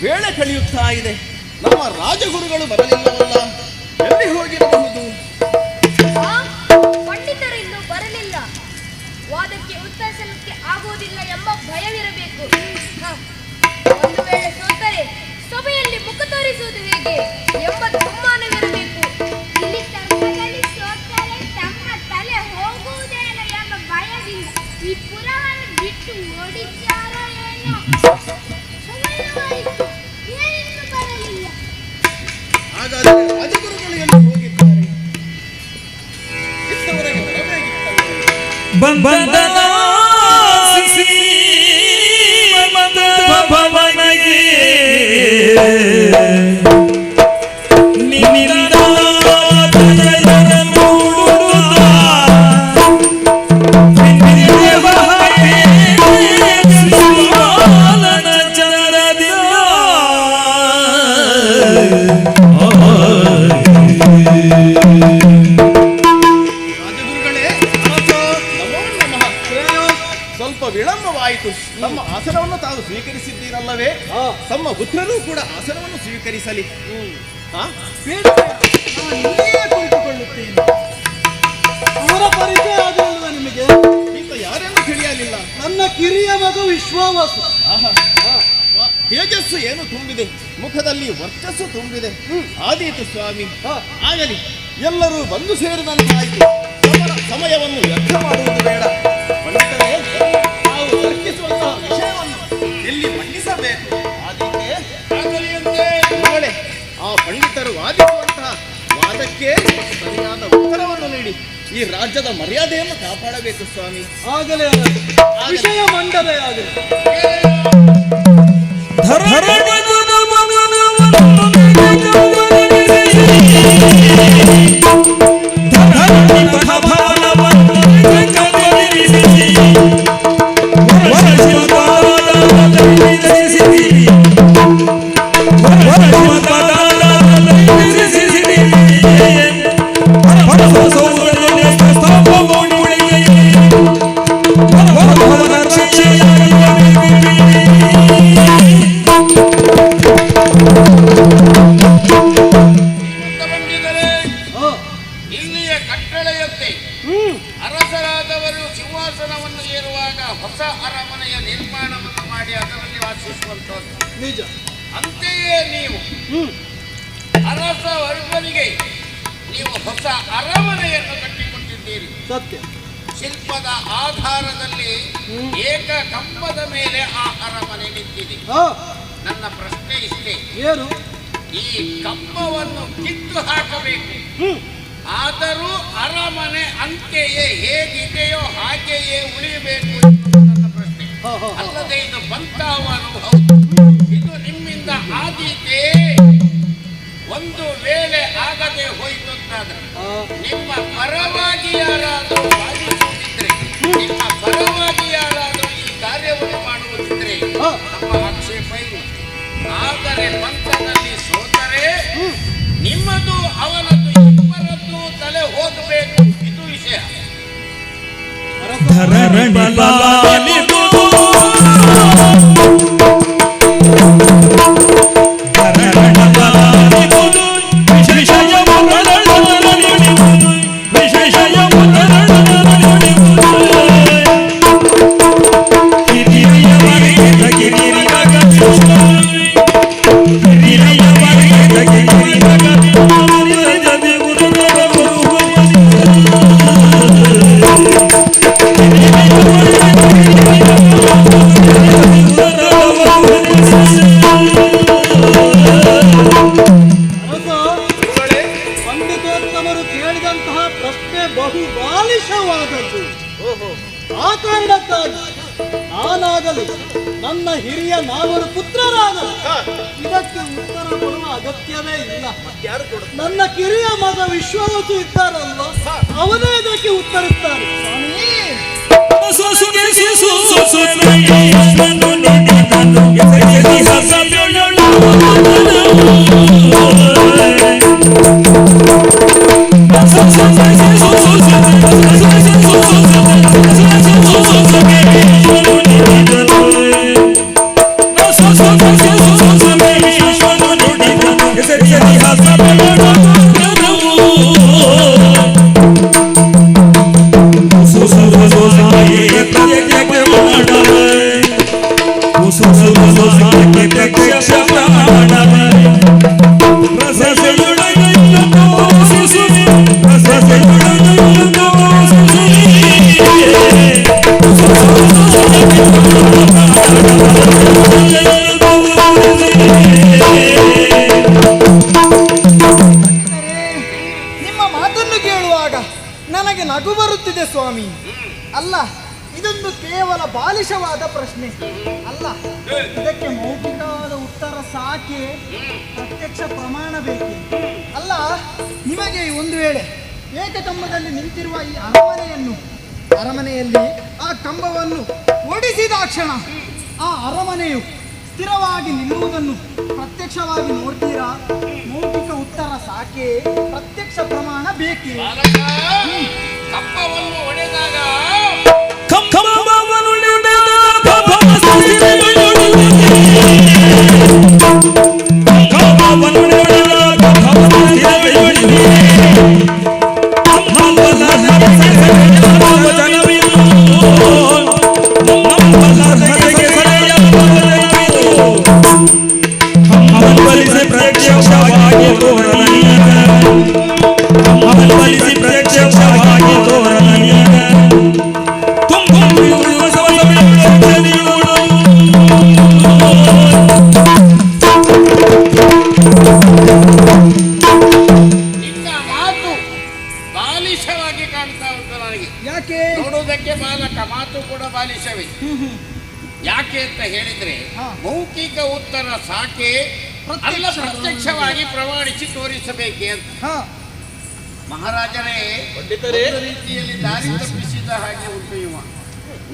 ವೇಳೆ ಕಳೆಯುತ್ತಾ ಇದೆ. ನಮ್ಮ ರಾಜಗುರುಗಳು ಬರಲಿಲ್ಲವಲ್ಲ. ಎಲ್ಲಿ ಹೋಗಿರಬಹುದು? ಪಂಡಿತರು ಇನ್ನೂ ಬರಲಿಲ್ಲ. ವಾದಕ್ಕೆ ಉತ್ತರಿಸಲಿಕ್ಕೆ ಆಗುವುದಿಲ್ಲ ಎಂಬ ಭಯವಿರಬೇಕು. ಒಂದು ವೇಳೆ ಸೋತರೆ ಸಭೆಯಲ್ಲಿ ಮುಖ ತೋರಿಸುವುದು ಹೇಗೆ ಎಂಬ ದುಮ್ಮಾನವಿರಬೇಕು. ಇಲ್ಲಿ ತರ್ಕದಲ್ಲಿ ಸೋತರೆ ತಮ್ಮ ತಲೆ ಹೋಗುವುದೇನೋ ಎಂಬ ಭಯದಿಂದ ಈ ಪುರವನ್ನು ಬಿಟ್ಟು ಓಡಿದ್ದಾರೋ ಏನೋ. ಸಮಯವಾಯಿತು, ಏನಿನ್ನೂ ಬರಲಿಲ್ಲ. ಹಾಗಾದರೆ ರಾಜಗುರುಗಳು ಎಲ್ಲಿ ಹೋಗಿದ್ದಾರೆ? ಇಷ್ಟವರೆಗೆ ಭವನಗೆ ಸ್ವಲ್ಪ ವಿಳಂಬವಾಯಿತು. ತಮ್ಮ ಆಸನವನ್ನು ತಾವು ಸ್ವೀಕರಿಸಿದ್ದೀರಲ್ಲವೇ? ತಮ್ಮ ಪುತ್ರರು ಕೂಡ ಆಸನವನ್ನು ಸ್ವೀಕರಿಸಲಿ. ಕುಳಿತುಕೊಳ್ಳುತ್ತೇನೆ. ಅವರ ಪರಿಚಯ ಆಗಲಿಲ್ಲ ನಿಮಗೆ? ಈಗ ಯಾರನ್ನು ತಿಳಿಯಲಿಲ್ಲ. ನನ್ನ ಕಿರಿಯ ಮಗ ವಿಶ್ವಾವಾಸು. ತೇಜಸ್ಸು ಏನು ತುಂಬಿದೆ, ಮುಖದಲ್ಲಿ ವರ್ಚಸ್ಸು ತುಂಬಿದೆ. ಆದೀತು ಸ್ವಾಮಿ, ಆಗಲಿ. ಎಲ್ಲರೂ ಬಂದು ಸೇರಿದಂತಾಯಿತು. ಸಮಯವನ್ನು ವ್ಯರ್ಥ ಮಾಡುವುದು ಬೇಡ. ಪಂಡಿತರೇ, ನಾವು ತರ್ಕಿಸುವಂತಹ ವಿಷಯವನ್ನು ಎಲ್ಲಿ ಮಂಡಿಸಬೇಕು? ಆದೀತೆ ಆಗಲಿಯಂತೆ. ಮಗಳೇ, ಆ ಪಂಡಿತರು ವಾದಿಸುವಂತಹ ವಾದಕ್ಕೆ ಸರಿಯಾದ ಉತ್ತರವನ್ನು ನೀಡಿ ಈ ರಾಜ್ಯದ ಮರ್ಯಾದೆಯನ್ನು ಕಾಪಾಡಬೇಕು ಸ್ವಾಮಿ. ಆಗಲೇ ವಿಷಯ ಮಂಡನೆ ಆಗಲಿ. ಇಲ್ಲಿಯ ಕಟ್ಟಳೆಯಂತೆ ಅರಸರಾದವರು ಸಿಂಹಾಸನವನ್ನು ಏರುವಾಗ ಹೊಸ ಅರಮನೆಯ ನಿರ್ಮಾಣವನ್ನು ಮಾಡಿ ಅದರಲ್ಲಿ ವಾಸಿಸುವಂತದ್ದು ನಿಜ. ಅಂತೆಯೇ ನೀವು ಅರಸ ವರ್ಗನಿಗೆ ನೀವು ಹೊಸ ಅರಮನೆಯನ್ನು ಕಟ್ಟಿಕೊಟ್ಟಿದ್ದೀರಿ. ಸತ್ಯ. ಶಿಲ್ಪದ ಆಧಾರದಲ್ಲಿ ಏಕ ಕಂಬದ ಮೇಲೆ ಆ ಅರಮನೆ ನಿಂತಿದೆ. ನನ್ನ ಪ್ರಶ್ನೆ ಇಷ್ಟೇ, ಏನು? ಈ ಕಂಬವನ್ನು ಕಿತ್ತು ಹಾಕಬೇಕು, ಆದರೂ ಅರಮನೆ ಅಂತೆಯೇ ಹೇಗಿದೆಯೋ ಹಾಗೆಯೇ ಉಳಿಯಬೇಕು ಎನ್ನುವುದು ನನ್ನ ಪ್ರಶ್ನೆ. ಅಲ್ಲದೆ ಇದು ಬಂತಾವನು ಹೌದು, ಇದು ನಿಮ್ಮಿಂದ ಆದೀತೆ. ಒಂದು ವೇಳೆ ಆಗದೆ ಹೋಯಿತು ಅಂತಾದ್ರೆ ನಿಮ್ಮ ಪರವಾಗಿ ಯಾರಾದರೂ ವಾದಿಸುವುದಿದ್ರೆ, ನಿಮ್ಮ ಪರವಾಗಿ ಯಾರಾದರೂ ಈ ಕಾರ್ಯವನ್ನು ಮಾಡುವುದಿದ್ರೆ ನಮ್ಮ ಆಕ್ಷೇಪ ಇಲ್ಲ. ಆದರೆ ಪಂಥದಲ್ಲಿ ಸೋತರೆ ನಿಮ್ಮದು ಅವನದ್ದು ಇಬ್ಬರದ್ದು ತಲೆ ಹೋಗಬೇಕು, ಇದು ವಿಷಯ. ಪಂಡಿತೋತ್ತಮರು ಕೇಳಿದಂತಹ ಪ್ರಶ್ನೆ ಬಹು ಬಾಲಿಶವಾದದ್ದು. ಆ ಕಾರಣಕ್ಕಾಗಿ ನಾನಾಗಲಿ ನನ್ನ ಹಿರಿಯ ನಾಲ್ವರು ಪುತ್ರರಾಗಲಿ ಇದಕ್ಕೆ ಉತ್ತರ ಕೊಡುವ ಅಗತ್ಯವೇ ಇಲ್ಲ. ನನ್ನ ಕಿರಿಯ ಮಗ ವಿಶ್ವಾವಸು ಇದ್ದಾರಲ್ಲ, ಅವನೇ ಇದಕ್ಕೆ ಉತ್ತರಿಸ್ತಾರೆ. ನಿಮ್ಮ ಮಾತನ್ನು ಕೇಳುವಾಗ ನನಗೆ ನಗು ಬರುತ್ತಿದೆ ಸ್ವಾಮಿ. ಅಲ್ಲ, ಇದೊಂದು ಕೇವಲ ಬಾಲಿಶವಾದ ಪ್ರಶ್ನೆ ಅಲ್ಲ. ಇದಕ್ಕೆ ಮೌಖಿಕವಾದ ಉತ್ತರ ಸಾಕೆ, ಪ್ರತ್ಯಕ್ಷ ಪ್ರಮಾಣ ಬೇಕೆ? ಅಲ್ಲ, ನಿಮಗೆ ಒಂದು ವೇಳೆ ಏಕಕಂಬದಲ್ಲಿ ನಿಂತಿರುವ ಈ ಅರಮನೆಯಲ್ಲಿ ಆ ಕಂಬವನ್ನು ಓಡಿಸಿದಾಕ್ಷಣ ಆ ಅರಮನೆಯು ಸ್ಥಿರವಾಗಿ ನಿಲ್ಲುವುದನ್ನು ಪ್ರತ್ಯಕ್ಷವಾಗಿ ನೋಡ್ತೀರಾ? ಸಾಕೆ ಪ್ರತ್ಯಕ್ಷ ಪ್ರಮಾಣ ಬೇಕೇ. ಕಪ್ಪವನ್ನು ಒಡೆದಾಗ ಯಾಕೆ ಅಂತ ಹೇಳಿದ್ರೆ ಮೌಖಿಕ ಉತ್ತರ ಸಾಕೆ ಅಲ್ಲ ಪ್ರತ್ಯಕ್ಷವಾಗಿ ಪ್ರಮಾಣಿಸಿ ತೋರಿಸಬೇಕೆ ಅಂತ. ಮಹಾರಾಜರೇ ರೀತಿಯಲ್ಲಿ ದಾರಿ ತಪ್ಪಿಸಿದ ಹಾಗೆ ಉಂಟು ಇವ.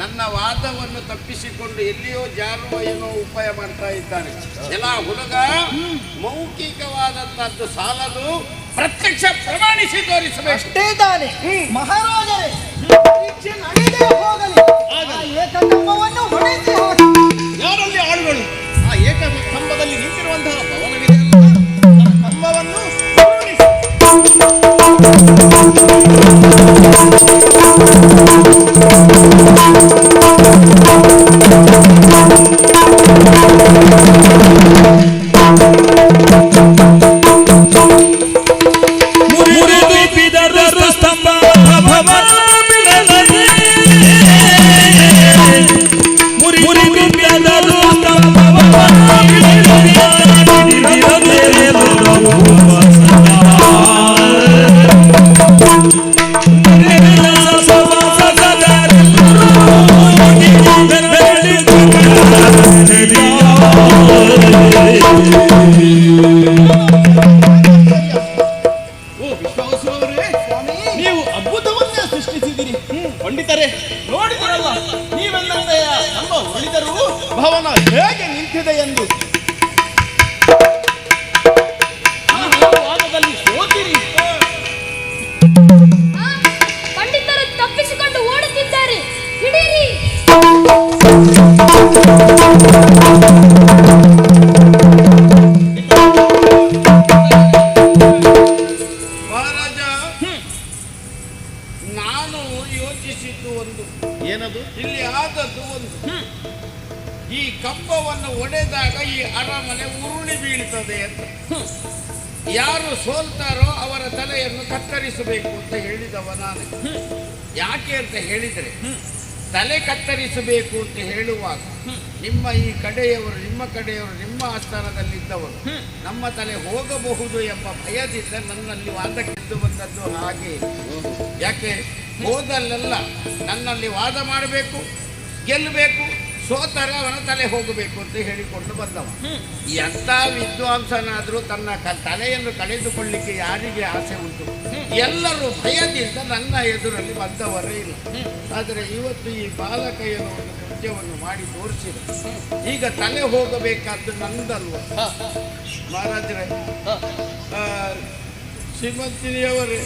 ನನ್ನ ವಾದವನ್ನು ತಪ್ಪಿಸಿಕೊಂಡು ಎಲ್ಲಿಯೋ ಜಾರುವ ಏನೋ ಉಪಾಯ ಮಾಡ್ತಾ ಇದ್ದಾನೆ. ಎಲ್ಲ ಹುಡುಗ ಮೌಖಿಕವಾದಂತದ್ದು ಸಾಲದು, ಪ್ರತ್ಯಕ್ಷ ಪ್ರಮಾಣಿಸಿ ತೋರಿಸಬೇಕು. ಅಷ್ಟೇ ತಾನೆ ಮಹಾರಾಜರೇ, ಪರೀಕ್ಷೆ ನಡೆದೇ ಹೋಗಲಿ, ಏಕಕಂಬವನ್ನು ಹೊಡೆಸಿ ಹಾಕಿ. ಯಾರಲ್ಲಿ ಆಳುಗಳು? ಆ ಏಕಕಂಬದಲ್ಲಿ ನಿಂತಿರುವಂತಹ ಭವನವಿದೆ ಕಂಬವನ್ನು ನೀವು ಅದ್ಭುತವನ್ನೇ ಸೃಷ್ಟಿಸಿದ್ದೀರಿ ಪಂಡಿತರೇ. ನೋಡಿದರಲ್ಲ ನೀವೆಲ್ಲಂತೆಯ ನಮ್ಮ ಉಳಿದರು ಭವನ ಹೇಗೆ ನಿಂತಿದೆ ಎಂದು. ವಾದದಲ್ಲಿ ಸೋತಿರಿ. ಪಂಡಿತರು ತಪ್ಪಿಸಿಕೊಂಡು ಓಡುತ್ತಿದ್ದಾರೆ, ಹಿಡೀರಿ. ಏನದು ಇಲ್ಲಿ ಆದದ್ದು ಒಂದು, ಈ ಕಂಬವನ್ನು ಒಡೆದಾಗ ಈ ಅರಮನೆ ಉರುಳಿ ಬೀಳ್ತದೆ ಅಂತ. ಯಾರು ಸೋಲ್ತಾರೋ ಅವರ ತಲೆಯನ್ನು ಕತ್ತರಿಸಬೇಕು ಅಂತ ಹೇಳಿದವ ನಾನು. ಯಾಕೆ ಅಂತ ಹೇಳಿದರೆ, ತಲೆ ಕತ್ತರಿಸಬೇಕು ಅಂತ ಹೇಳುವಾಗ ನಿಮ್ಮ ಈ ಕಡೆಯವರು ನಿಮ್ಮ ಆಸ್ಥಾನದಲ್ಲಿದ್ದವರು ನಮ್ಮ ತಲೆ ಹೋಗಬಹುದು ಎಂಬ ಭಯದಿಂದ ನನ್ನಲ್ಲಿ ವಾದಕ್ಕೆದ್ದು ಬಂದದ್ದು. ಹಾಗೆ ಯಾಕೆ ಹೋದಲ್ಲೆಲ್ಲ ನನ್ನಲ್ಲಿ ವಾದ ಮಾಡಬೇಕು, ಗೆಲ್ಲಬೇಕು, ಸೋತರೆ ಅವನ ತಲೆ ಹೋಗಬೇಕು ಅಂತ ಹೇಳಿಕೊಂಡು ಬಂದವ. ಎಂಥ ವಿದ್ವಾಂಸನಾದರೂ ತನ್ನ ತಲೆಯನ್ನು ಕಳೆದುಕೊಳ್ಳಿಕ್ಕೆ ಯಾರಿಗೆ ಆಸೆ ಉಂಟು? ಎಲ್ಲರೂ ಭಯದಿಂದ ನನ್ನ ಎದುರಲ್ಲಿ ಬಂದವರೇ ಇಲ್ಲ. ಆದರೆ ಇವತ್ತು ಈ ಬಾಲಕ ಏನೋ ಒಂದು ಕೃತ್ಯವನ್ನು ಮಾಡಿ ತೋರಿಸಿದ. ಈಗ ತಲೆ ಹೋಗಬೇಕಾದ್ದು ನಂದಲ್ವ ಮಹಾರಾಜರೇ? ಶ್ರೀಮಂತಿನಿಯವರೇ,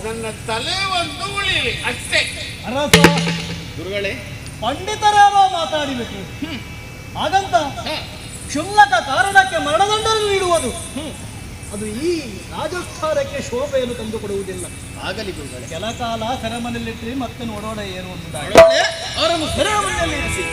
ನನ್ನ ತಲೆ ಒಂದು ಉಳಿಲಿ ಅಷ್ಟೇ. ಅರಸ ಗುರುಗಳೇ, ಪಂಡಿತರೇನೋ ಮಾತಾಡಿಬೇಕು. ಹಾಗಂತ ಕ್ಷುಲ್ಲಕ ಕಾರಣಕ್ಕೆ ಮರಣದಂಡನ್ನು ನೀಡುವುದು ಅದು ಈ ರಾಜಸ್ಥಾನಕ್ಕೆ ಶೋಭೆಯನ್ನು ತಂದು ಕೊಡುವುದಿಲ್ಲ. ಆಗಲಿ ಗುರುಗಳೇ. ಕೆಲ ಕಾಲ ಸೆರೆಮನೆಯಲ್ಲಿಟ್ಟರೆ ಮತ್ತೆ ನೋಡೋಣ ಏನು ಅಂತ. ಅವರನ್ನು ಸೆರೆಮನೆಯಲ್ಲಿ ಇರಿಸಿ.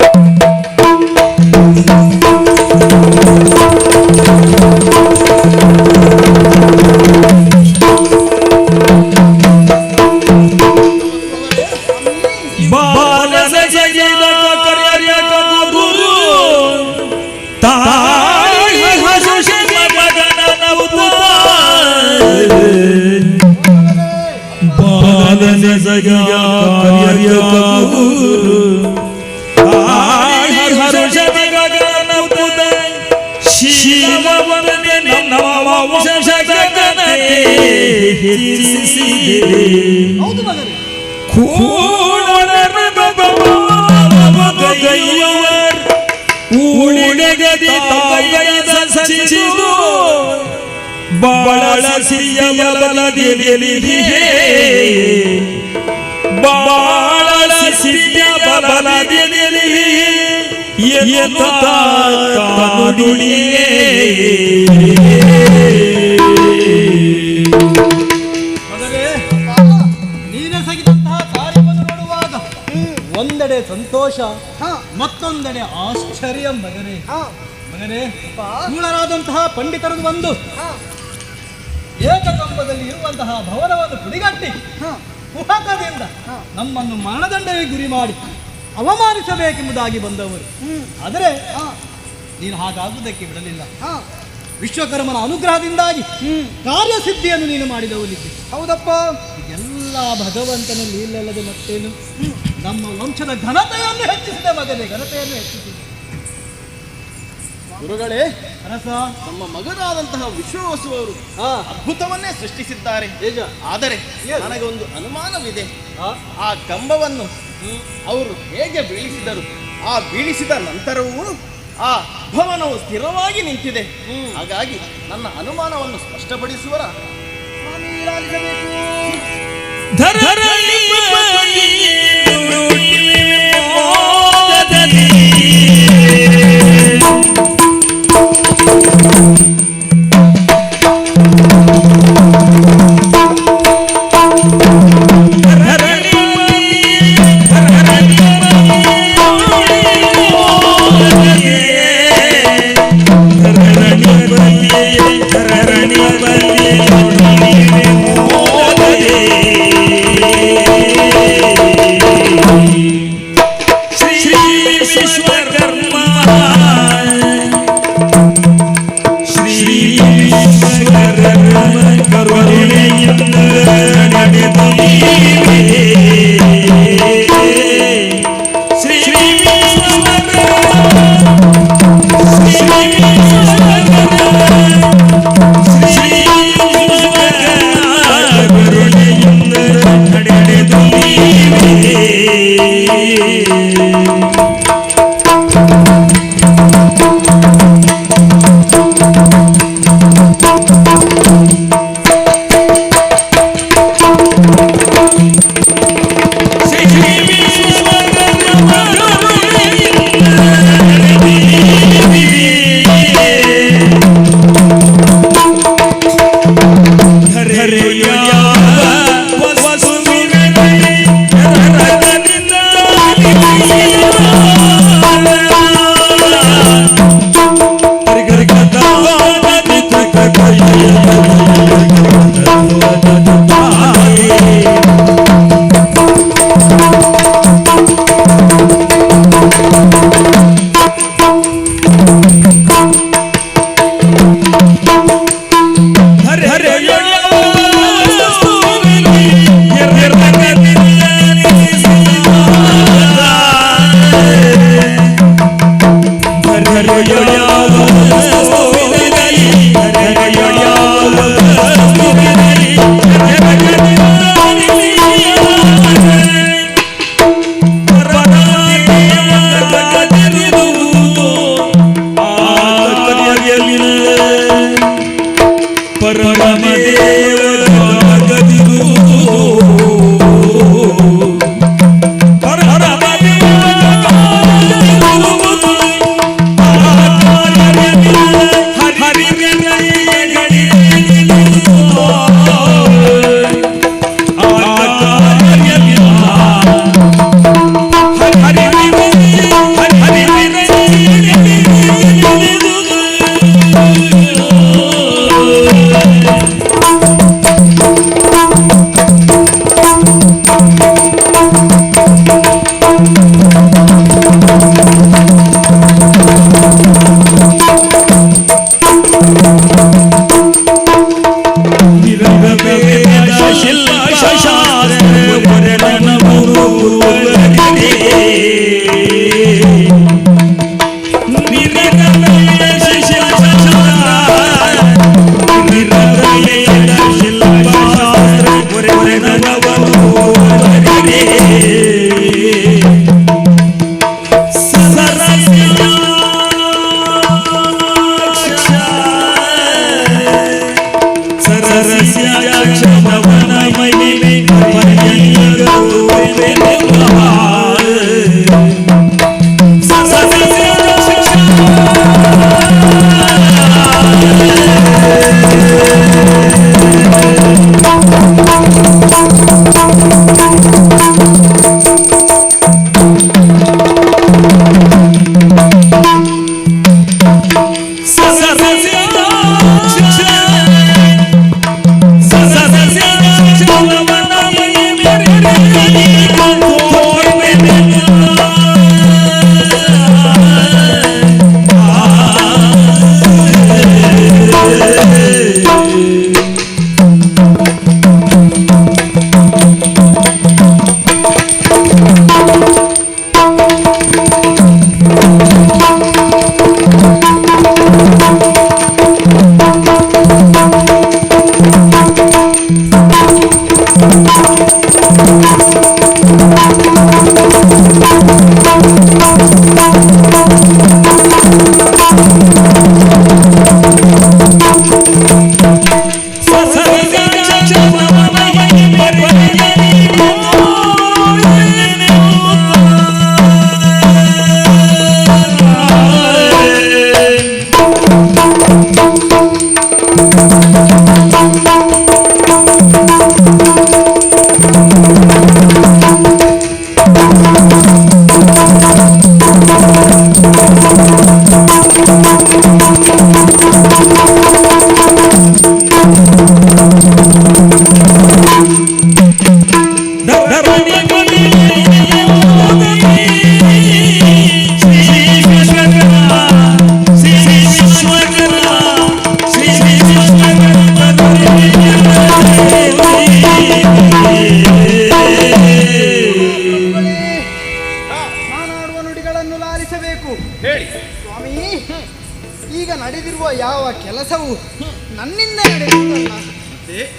ಬಾಳ ಸಿರಿಯ ಬಲದಿಯಲಿ ಬಾಳ ಸಿರಿಯ ಬಲದಿಯಲಿ ಎನ್ನುತ್ತಾ ನುಡಿಯೇ ನೀನೆಸಗಿದಂತಹ ಕಾರ್ಯವನ್ನು ನೋಡುವಾಗ ಒಂದೆಡೆ ಸಂತೋಷ ಮತ್ತೊಂದೆಡೆ ಆಶ್ಚರ್ಯ ಮಗನೇ ಮಗನೇ ಮೂಳರಾದಂತಹ ಪಂಡಿತರದು ಒಂದು ಏಕಕಂಬದಲ್ಲಿ ಇರುವಂತಹ ಭವನವನ್ನು ಪುಡಿಗಟ್ಟಿ ಕುಹಕದಿಂದ ನಮ್ಮನ್ನು ಮರಣದಂಡಕ್ಕೆ ಗುರಿ ಮಾಡಿ ಅವಮಾನಿಸಬೇಕೆಂಬುದಾಗಿ ಬಂದವರು. ಆದರೆ ನೀನು ಹಾಗಾಗುವುದಕ್ಕೆ ಬಿಡಲಿಲ್ಲ. ವಿಶ್ವಕರ್ಮನ ಅನುಗ್ರಹದಿಂದಾಗಿ ಕಾರ್ಯಸಿದ್ಧಿಯನ್ನು ನೀನು ಮಾಡಿದವನಿದ್ದೆ. ಹೌದಪ್ಪ, ಎಲ್ಲ ಭಗವಂತನ ಲೀಲಲ್ಲದೆ ಮತ್ತೇನು? ನಮ್ಮ ವಂಶದ ಘನತೆಯನ್ನು ಹೆಚ್ಚಿಸಿದೆ ಮಗನೇ, ಘನತೆಯನ್ನು ಹೆಚ್ಚಿಸಿದೆ. ಗುರುಗಳೇ, ಅರಸ, ನಮ್ಮ ಮಗನಾದಂತಹ ವಿಶ್ವವಸು ಅವರು ಅದ್ಭುತವನ್ನೇ ಸೃಷ್ಟಿಸಿದ್ದಾರೆ. ಆದರೆ ನನಗೆ ಒಂದು ಅನುಮಾನವಿದೆ. ಆ ಕಂಬವನ್ನು ಅವರು ಹೇಗೆ ಬೀಳಿಸಿದರು? ಆ ಬೀಳಿಸಿದ ನಂತರವೂ ಆ ಭವನವು ಸ್ಥಿರವಾಗಿ ನಿಂತಿದೆ. ಹಾಗಾಗಿ ನನ್ನ ಅನುಮಾನವನ್ನು ಸ್ಪಷ್ಟಪಡಿಸುವರ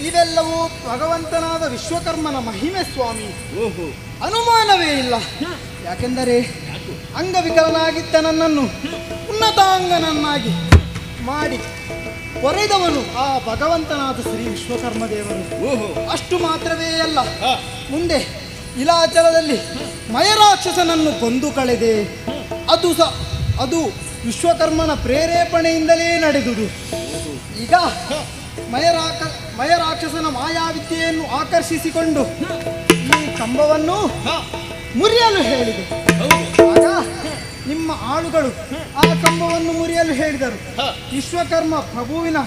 ಇವೆಲ್ಲವೂ ಭಗವಂತನಾದ ವಿಶ್ವಕರ್ಮನ ಮಹಿಮೆ ಸ್ವಾಮಿ. ಅನುಮಾನವೇ ಇಲ್ಲ. ಯಾಕೆಂದರೆ ಅಂಗವಿಕಲನಾಗಿದ್ದ ನನ್ನನ್ನು ಉನ್ನತಾಂಗನನ್ನಾಗಿ ಮಾಡಿ ಹೊರೆದವನು ಆ ಭಗವಂತನಾದ ಶ್ರೀ ವಿಶ್ವಕರ್ಮ ದೇವರು. ಅಷ್ಟು ಮಾತ್ರವೇ ಅಲ್ಲ, ಮುಂದೆ ಇಲಾಚಲದಲ್ಲಿ ಮಯರಾಕ್ಷಸನನ್ನು ಕೊಂದು ಕಳೆದೆ. ಅದು ವಿಶ್ವಕರ್ಮನ ಪ್ರೇರೇಪಣೆಯಿಂದಲೇ ನಡೆದುದು. ಈಗ ಮಯರಾಕ್ಷಸನ ಮಾಯಾವಿದ್ಯೆಯನ್ನು ಆಕರ್ಷಿಸಿಕೊಂಡು ಈ ಕಂಬವನ್ನು ಮುರಿಯಲು ಹೇಳಿದೆ. ಆಗ ನಿಮ್ಮ ಆಳುಗಳು ಆ ಕಂಬವನ್ನು ಮುರಿಯಲು ಹೇಳಿದರು. ವಿಶ್ವಕರ್ಮ ಪ್ರಭುವಿನ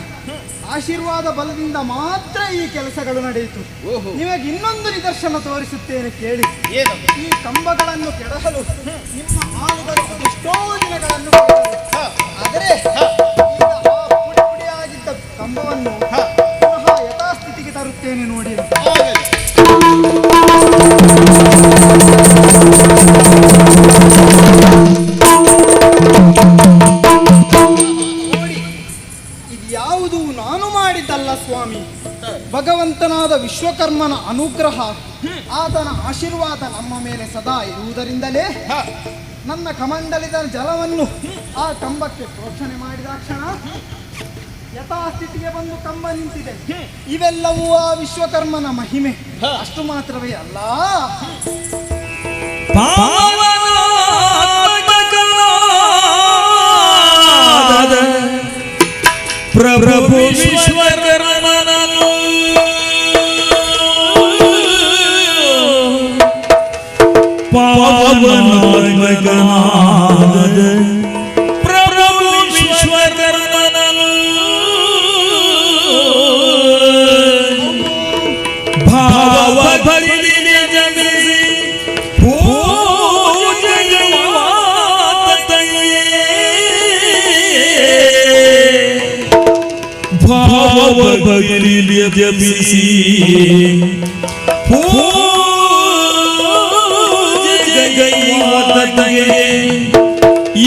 ಆಶೀರ್ವಾದ ಬಲದಿಂದ ಮಾತ್ರ ಈ ಕೆಲಸಗಳು ನಡೆಯಿತು. ನಿಮಗೆ ಇನ್ನೊಂದು ನಿದರ್ಶನ ತೋರಿಸುತ್ತೇನೆ ಕೇಳಿ. ಈ ಕಂಬಗಳನ್ನು ಕೆಡಹಲು ನಿಮ್ಮ ಆಳುಗಳು ಅದೆಷ್ಟೋ ದಿನಗಳನ್ನು ಆದರೆ ಈಗ ಆ ಪುಡಿ ಪುಡಿಯಾಗಿದ್ದ ಕಂಬವನ್ನು ಪುನಃ ಯಥಾಸ್ಥಿತಿಗೆ ತರುತ್ತೇನೆ ನೋಡಿ. ನೋಡಿ, ಇದ್ಯಾವುದು ನಾನು ಮಾಡಿದ್ದಲ್ಲ ಸ್ವಾಮಿ. ಭಗವಂತನಾದ ವಿಶ್ವಕರ್ಮನ ಅನುಗ್ರಹ, ಆತನ ಆಶೀರ್ವಾದ ನಮ್ಮ ಮೇಲೆ ಸದಾ ಇರುವುದರಿಂದಲೇ ನನ್ನ ಕಮಂಡಲಿದ ಜಲವನ್ನು ಆ ಕಂಬಕ್ಕೆ ಪ್ರೋಕ್ಷಣೆ ಮಾಡಿದ ಕ್ಷಣ ಯಥಾಸ್ಥಿತಿಗೆ ಬಂದು ಕಂಬ ನಿಂತಿದೆ. ಇವೆಲ್ಲವೂ ಆ ವಿಶ್ವಕರ್ಮನ ಮಹಿಮೆ. ಅಷ್ಟು ಮಾತ್ರವೇ ಅಲ್ಲ, ಪ್ರಭು ವಿಶ್ವಕರ್ಮನನು ಪಾವನಾತ್ಮಕನಾದ ಪ್ರಭು ವಿಶ್ವಕರ್ಮನನು ಭಾವ ಭಕ್ತಿಗೆ ಜಗಿಸಿ ಪೂಜೆಗೆ ಮಾತಯ್ಯೇ ಭಾವ ಭಕ್ತಿಗೆ ಜಗಿಸಿ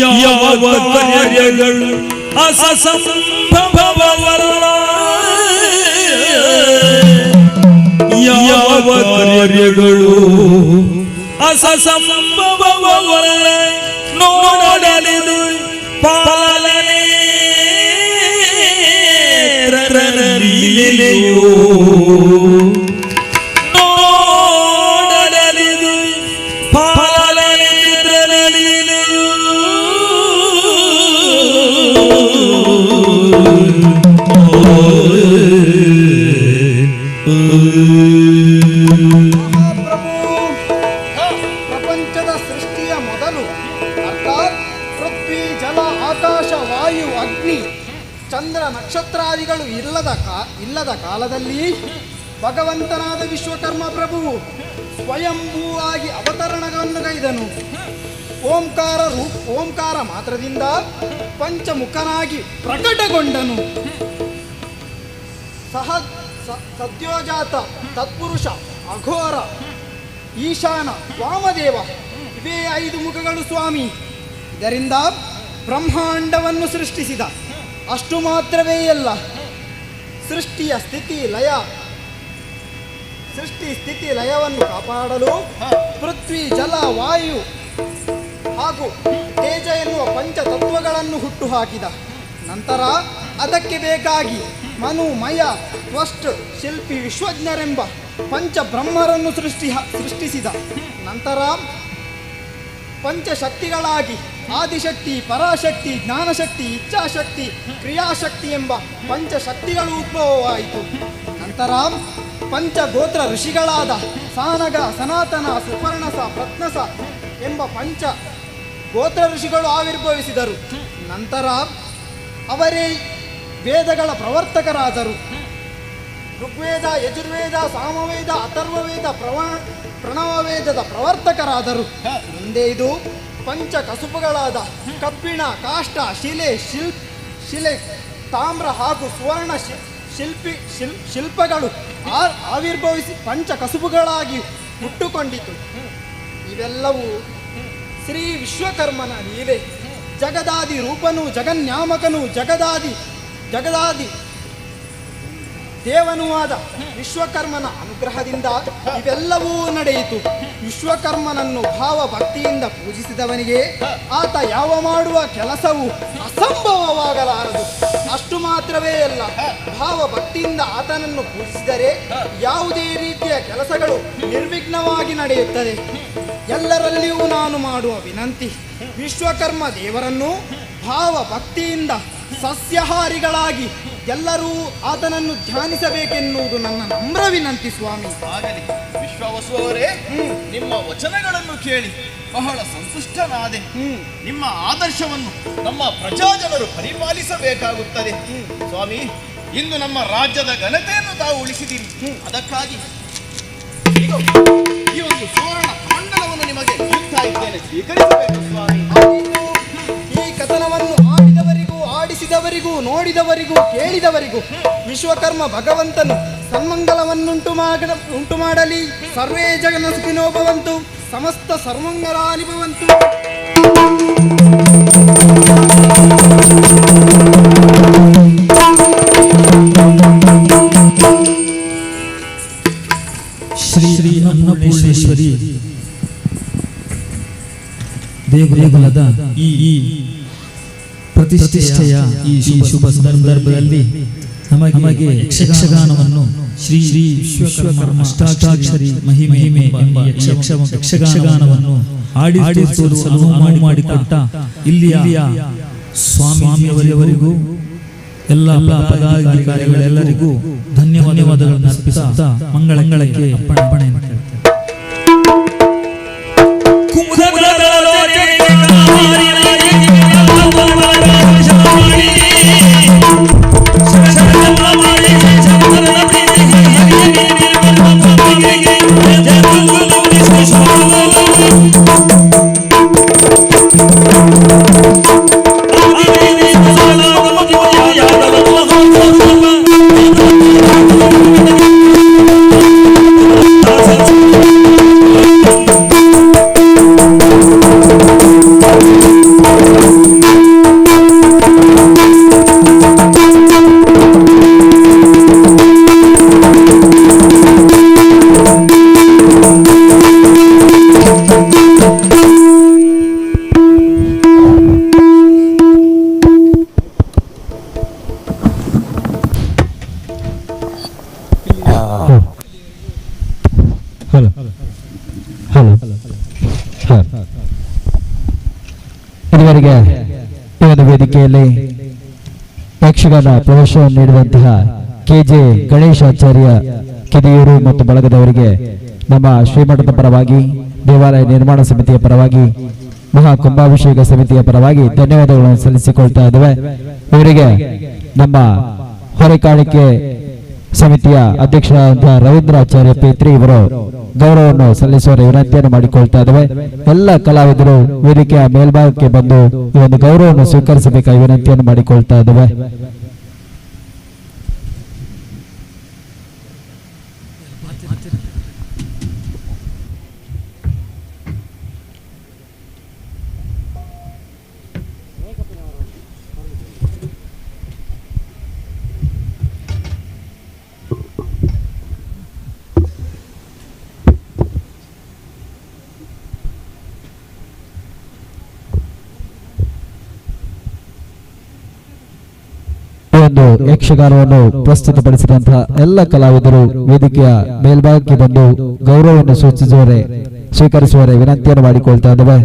ಯಾವ ಕಾರ್ಯಗಳು ಅಸಂಭವವಲ್ಲ, ಯಾವ ಕಾರ್ಯಗಳು ಅಸಂಭವವಲ್ಲ, ನೋಡಲಿದು ಪಾಲನೆ ಲೀಲೆಯೋ, ನೋಡಲಿದು ಪಾಲನೆ ಲೀಲೆಯೋ. ಪ್ರಪಂಚದ ಸೃಷ್ಟಿಯ ಮೊದಲು ಅರ್ಥಾತ್ ಪೃಥ್ವಿ, ಜಲ, ಆಕಾಶ, ವಾಯು, ಅಗ್ನಿ ಚಂದ್ರ ನಕ್ಷತ್ರಾದಿಗಳು ಇಲ್ಲದ ಕಾಲದಲ್ಲಿ ಭಗವಂತನಾದ ವಿಶ್ವಕರ್ಮ ಪ್ರಭುವು ಸ್ವಯಂಭೂವಾಗಿ ಅವತರಣವನ್ನು ಗೈದನು. ಓಂಕಾರ ಮಾತ್ರದಿಂದ ಪಂಚಮುಖನಾಗಿ ಪ್ರಕಟಗೊಂಡನು. ಸದ್ಯೋಜಾತ, ತತ್ಪುರುಷ, ಅಘೋರ, ಈಶಾನ, ವಾಮದೇವ ಇವೇ 5 ಮುಖಗಳು ಸ್ವಾಮಿ. ಇದರಿಂದ ಬ್ರಹ್ಮಾಂಡವನ್ನು ಸೃಷ್ಟಿಸಿದ. ಅಷ್ಟು ಮಾತ್ರವೇ ಅಲ್ಲ, ಸೃಷ್ಟಿ ಸ್ಥಿತಿ ಲಯವನ್ನು ಕಾಪಾಡಲು ಪೃಥ್ವಿ, ಜಲ, ವಾಯು ಹಾಗೂ ತೇಜ ಎನ್ನುವ ಪಂಚತತ್ವಗಳನ್ನು ಹುಟ್ಟುಹಾಕಿದ. ನಂತರ ಅದಕ್ಕೆ ಬೇಕಾಗಿ ಮನು, ಮಯ, ತ್ವಷ್ಟ, ಶಿಲ್ಪಿ, ವಿಶ್ವಜ್ಞರೆಂಬ ಪಂಚಬ್ರಹ್ಮರನ್ನು ಸೃಷ್ಟಿಸಿದ. ನಂತರ ಪಂಚಶಕ್ತಿಗಳಾಗಿ ಆದಿಶಕ್ತಿ, ಪರಾಶಕ್ತಿ, ಜ್ಞಾನಶಕ್ತಿ, ಇಚ್ಛಾಶಕ್ತಿ, ಕ್ರಿಯಾಶಕ್ತಿ ಎಂಬ ಪಂಚಶಕ್ತಿಗಳು ಉದ್ಭವವಾಯಿತು. ನಂತರ ಪಂಚಗೋತ್ರ ಋಷಿಗಳಾದ ಸಾನಗ, ಸನಾತನ, ಸುಪರ್ಣಸ, ಪ್ರತ್ನಸ ಎಂಬ ಪಂಚ ಗೋತ್ರ ಋಷಿಗಳು ಆವಿರ್ಭವಿಸಿದರು. ನಂತರ ಅವರೇ ವೇದಗಳ ಪ್ರವರ್ತಕರಾದರು. ಋಗ್ವೇದ, ಯಜುರ್ವೇದ, ಸಾಮವೇದ, ಅಥರ್ವವೇದ, ಪ್ರಣವವೇದದ ಪ್ರವರ್ತಕರಾದರು. ಮುಂದೆ ಇದು ಪಂಚ ಕಸುಬುಗಳಾದ ಕಬ್ಬಿಣ, ಕಾಷ್ಟ, ಶಿಲೆ, ತಾಮ್ರ ಹಾಗೂ ಸುವರ್ಣ ಶಿಲ್ಪಗಳು ಆವಿರ್ಭವಿಸಿ ಪಂಚ ಕಸುಬುಗಳಾಗಿ ಹುಟ್ಟುಕೊಂಡಿತು. ಇವೆಲ್ಲವೂ ಶ್ರೀ ವಿಶ್ವಕರ್ಮನ ಲೀಲೆ. ಜಗದಾದಿ ರೂಪನು, ಜಗನ್ಯಾಮಕನು, ಜಗದಾದಿ ದೇವನೂ ಆದ ವಿಶ್ವಕರ್ಮನ ಅನುಗ್ರಹದಿಂದ ಇವೆಲ್ಲವೂ ನಡೆಯಿತು. ವಿಶ್ವಕರ್ಮನನ್ನು ಭಾವ ಭಕ್ತಿಯಿಂದ ಪೂಜಿಸಿದವನಿಗೆ ಆತ ಯಾವ ಮಾಡುವ ಕೆಲಸವು ಅಸಂಭವವಾಗಲಾರದು. ಅಷ್ಟು ಮಾತ್ರವೇ ಅಲ್ಲ, ಭಾವ ಭಕ್ತಿಯಿಂದ ಆತನನ್ನು ಪೂಜಿಸಿದರೆ ಯಾವುದೇ ರೀತಿಯ ಕೆಲಸಗಳು ನಿರ್ವಿಘ್ನವಾಗಿ ನಡೆಯುತ್ತದೆ. ಎಲ್ಲರಲ್ಲಿಯೂ ನಾನು ಮಾಡುವ ವಿನಂತಿ, ವಿಶ್ವಕರ್ಮ ದೇವರನ್ನು ಭಾವ ಭಕ್ತಿಯಿಂದ ಸಸ್ಯಾಹಾರಿಗಳಾಗಿ ಎಲ್ಲರೂ ಆತನನ್ನು ಧ್ಯಾನಿಸಬೇಕೆನ್ನುವುದು ನನ್ನ ನಮ್ರ ವಿನಂತಿ ಸ್ವಾಮಿ. ಆಗಲಿ ವಿಶ್ವವಸುವವರೇ, ನಿಮ್ಮ ವಚನಗಳನ್ನು ಕೇಳಿ ಬಹಳ ಸಂತುಷ್ಟನಾದೆ. ನಿಮ್ಮ ಆದರ್ಶವನ್ನು ನಮ್ಮ ಪ್ರಜಾಜನರು ಪರಿಪಾಲಿಸಬೇಕಾಗುತ್ತದೆ ಸ್ವಾಮಿ. ಇಂದು ನಮ್ಮ ರಾಜ್ಯದ ಘನತೆಯನ್ನು ತಾವು ಉಳಿಸಿದ್ದೀರಿ. ಅದಕ್ಕಾಗಿ ಈ ಒಂದು ಸುವರ್ಣ ಕಮಂಡಲವನ್ನು ನಿಮಗೆ ನೀಡ್ತಾ ಇದ್ದೇನೆ, ಸ್ವೀಕರಿಸಬೇಕು ಸ್ವಾಮಿ. ಈ ಕಥನವನ್ನು ಆಡಿದವರಿಗೂ, ಆಡಿಸಿದವರಿಗೂ, ನೋಡಿದವರಿಗೂ, ಕೇಳಿದವರಿಗೂ ವಿಶ್ವಕರ್ಮ ಭಗವಂತನು ಸನ್ಮಂಗಲವನ್ನುಂಟು ಮಾಡಲಿ. ಸರ್ವೇ ಜಗನ ಸುಖಿನೋ ಭವಂತು, ಸಮಸ್ತ ಸರ್ವಮಂಗಲಾನಿ ಭವಂತು. ಶ್ರೀ ಅನ್ನಪೂರ್ಣೇಶ್ವರಿ ದೇಗುಲದ ಈ ಪ್ರತಿಷ್ಠೆಯ ಈ ಶುಭ ಸಂದರ್ಭದಲ್ಲಿ ನಮಗೆ ಯಕ್ಷಗಾನವನ್ನು ಶ್ರೀ ವಿಶ್ವಕರ್ಮ ಅಷ್ಟಾಕ್ಷರಿ ಮಹಿಮೆ ಎಂಬ ಯಕ್ಷಗಾನವನ್ನು ಆಡಿ ತೋರಿಸಲು ಮಾಡಿಕೊಟ್ಟ ಇಲ್ಲಿಯ ಸ್ವಾಮಿಯವರಿಗೂ ಎಲ್ಲ ಪದಾಧಿಕಾರಿಗಳೆಲ್ಲರಿಗೂ ಧನ್ಯವಾದಗಳನ್ನು ಅರ್ಪಿಸುತ್ತಾ ಮಂಗಳಕ್ಕೆ ಅರ್ಪಣೆ ಇದುವರೆಗೆ ಈ ಒಂದು ವೇದಿಕೆಯಲ್ಲಿ ಯಕ್ಷಗಾನ ಪ್ರವೇಶವನ್ನು ನೀಡಿದಂತಹ ಕೆಜೆ ಗಣೇಶಾಚಾರ್ಯ ಕಿದಿಯೂರು ಮತ್ತು ಬಳಗದವರಿಗೆ ನಮ್ಮ ಶ್ರೀಮಠದ ಪರವಾಗಿ, ದೇವಾಲಯ ನಿರ್ಮಾಣ ಸಮಿತಿಯ ಪರವಾಗಿ, ಮಹಾ ಕುಂಭಾಭಿಷೇಕ ಸಮಿತಿಯ ಪರವಾಗಿ ಧನ್ಯವಾದಗಳನ್ನು ಸಲ್ಲಿಸಿಕೊಳ್ತಾ ಇದ್ದೇವೆ. ಇವರಿಗೆ ನಮ್ಮ ಹೊರೆಕಾಣಿಕೆ ಸಮಿತಿಯ ಅಧ್ಯಕ್ಷರಾದಂತಹ ರವೀಂದ್ರಾಚಾರ್ಯ ಪೇತ್ರಿ ಇವರು ಗೌರವವನ್ನು ಸಲ್ಲಿಸುವ ವಿನಂತಿಯನ್ನು ಮಾಡಿಕೊಳ್ತಾ ಇದ್ದೇವೆ. ಎಲ್ಲ ಕಲಾವಿದರು ವೇದಿಕೆಯ ಮೇಲ್ಭಾಗಕ್ಕೆ ಬಂದು ಈ ಒಂದು ಗೌರವವನ್ನು ಸ್ವೀಕರಿಸಬೇಕಾಗಿ ವಿನಂತಿಯನ್ನು ಮಾಡಿಕೊಳ್ತಾ ಇದ್ದೇವೆ. ಒಂದು ಯಕ್ಷಗಾನವನ್ನು ಪ್ರಸ್ತುತಪಡಿಸಿದಂತಹ ಎಲ್ಲ ಕಲಾವಿದರು ವೇದಿಕೆಯ ಮೇಲ್ಭಾಗಕ್ಕೆ ಬಂದು ಗೌರವವನ್ನು ಸ್ವೀಕರಿಸುವರೆ ವಿನಂತಿಯನ್ನು ಮಾಡಿಕೊಳ್ತಾ ಇದ್ದೇವೆ.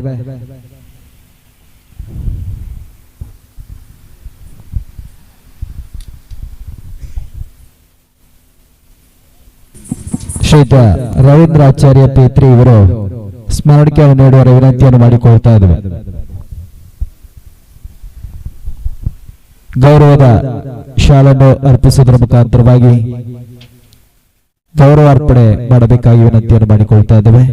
ಶ್ರೀಯುತ ರವೀಂದ್ರಾಚಾರ್ಯ ಪೇತ್ರಿ ಇವರು ಸ್ಮರಣಿಕೆಯನ್ನು ನೀಡುವ ವಿನಂತಿಯನ್ನು ಮಾಡಿಕೊಳ್ತಾ ಇದ್ದೇವೆ. ಗೌರವದ ಶಾಲನ್ನು ಅರ್ಪಿಸುವುದರ ಮುಖಾಂತರವಾಗಿ ಗೌರವಾರ್ಪಣೆ ಮಾಡಬೇಕಾಗಿ ವಿನಂತಿಯನ್ನು ಮಾಡಿಕೊಳ್ತಾ ಇದ್ದೇವೆ.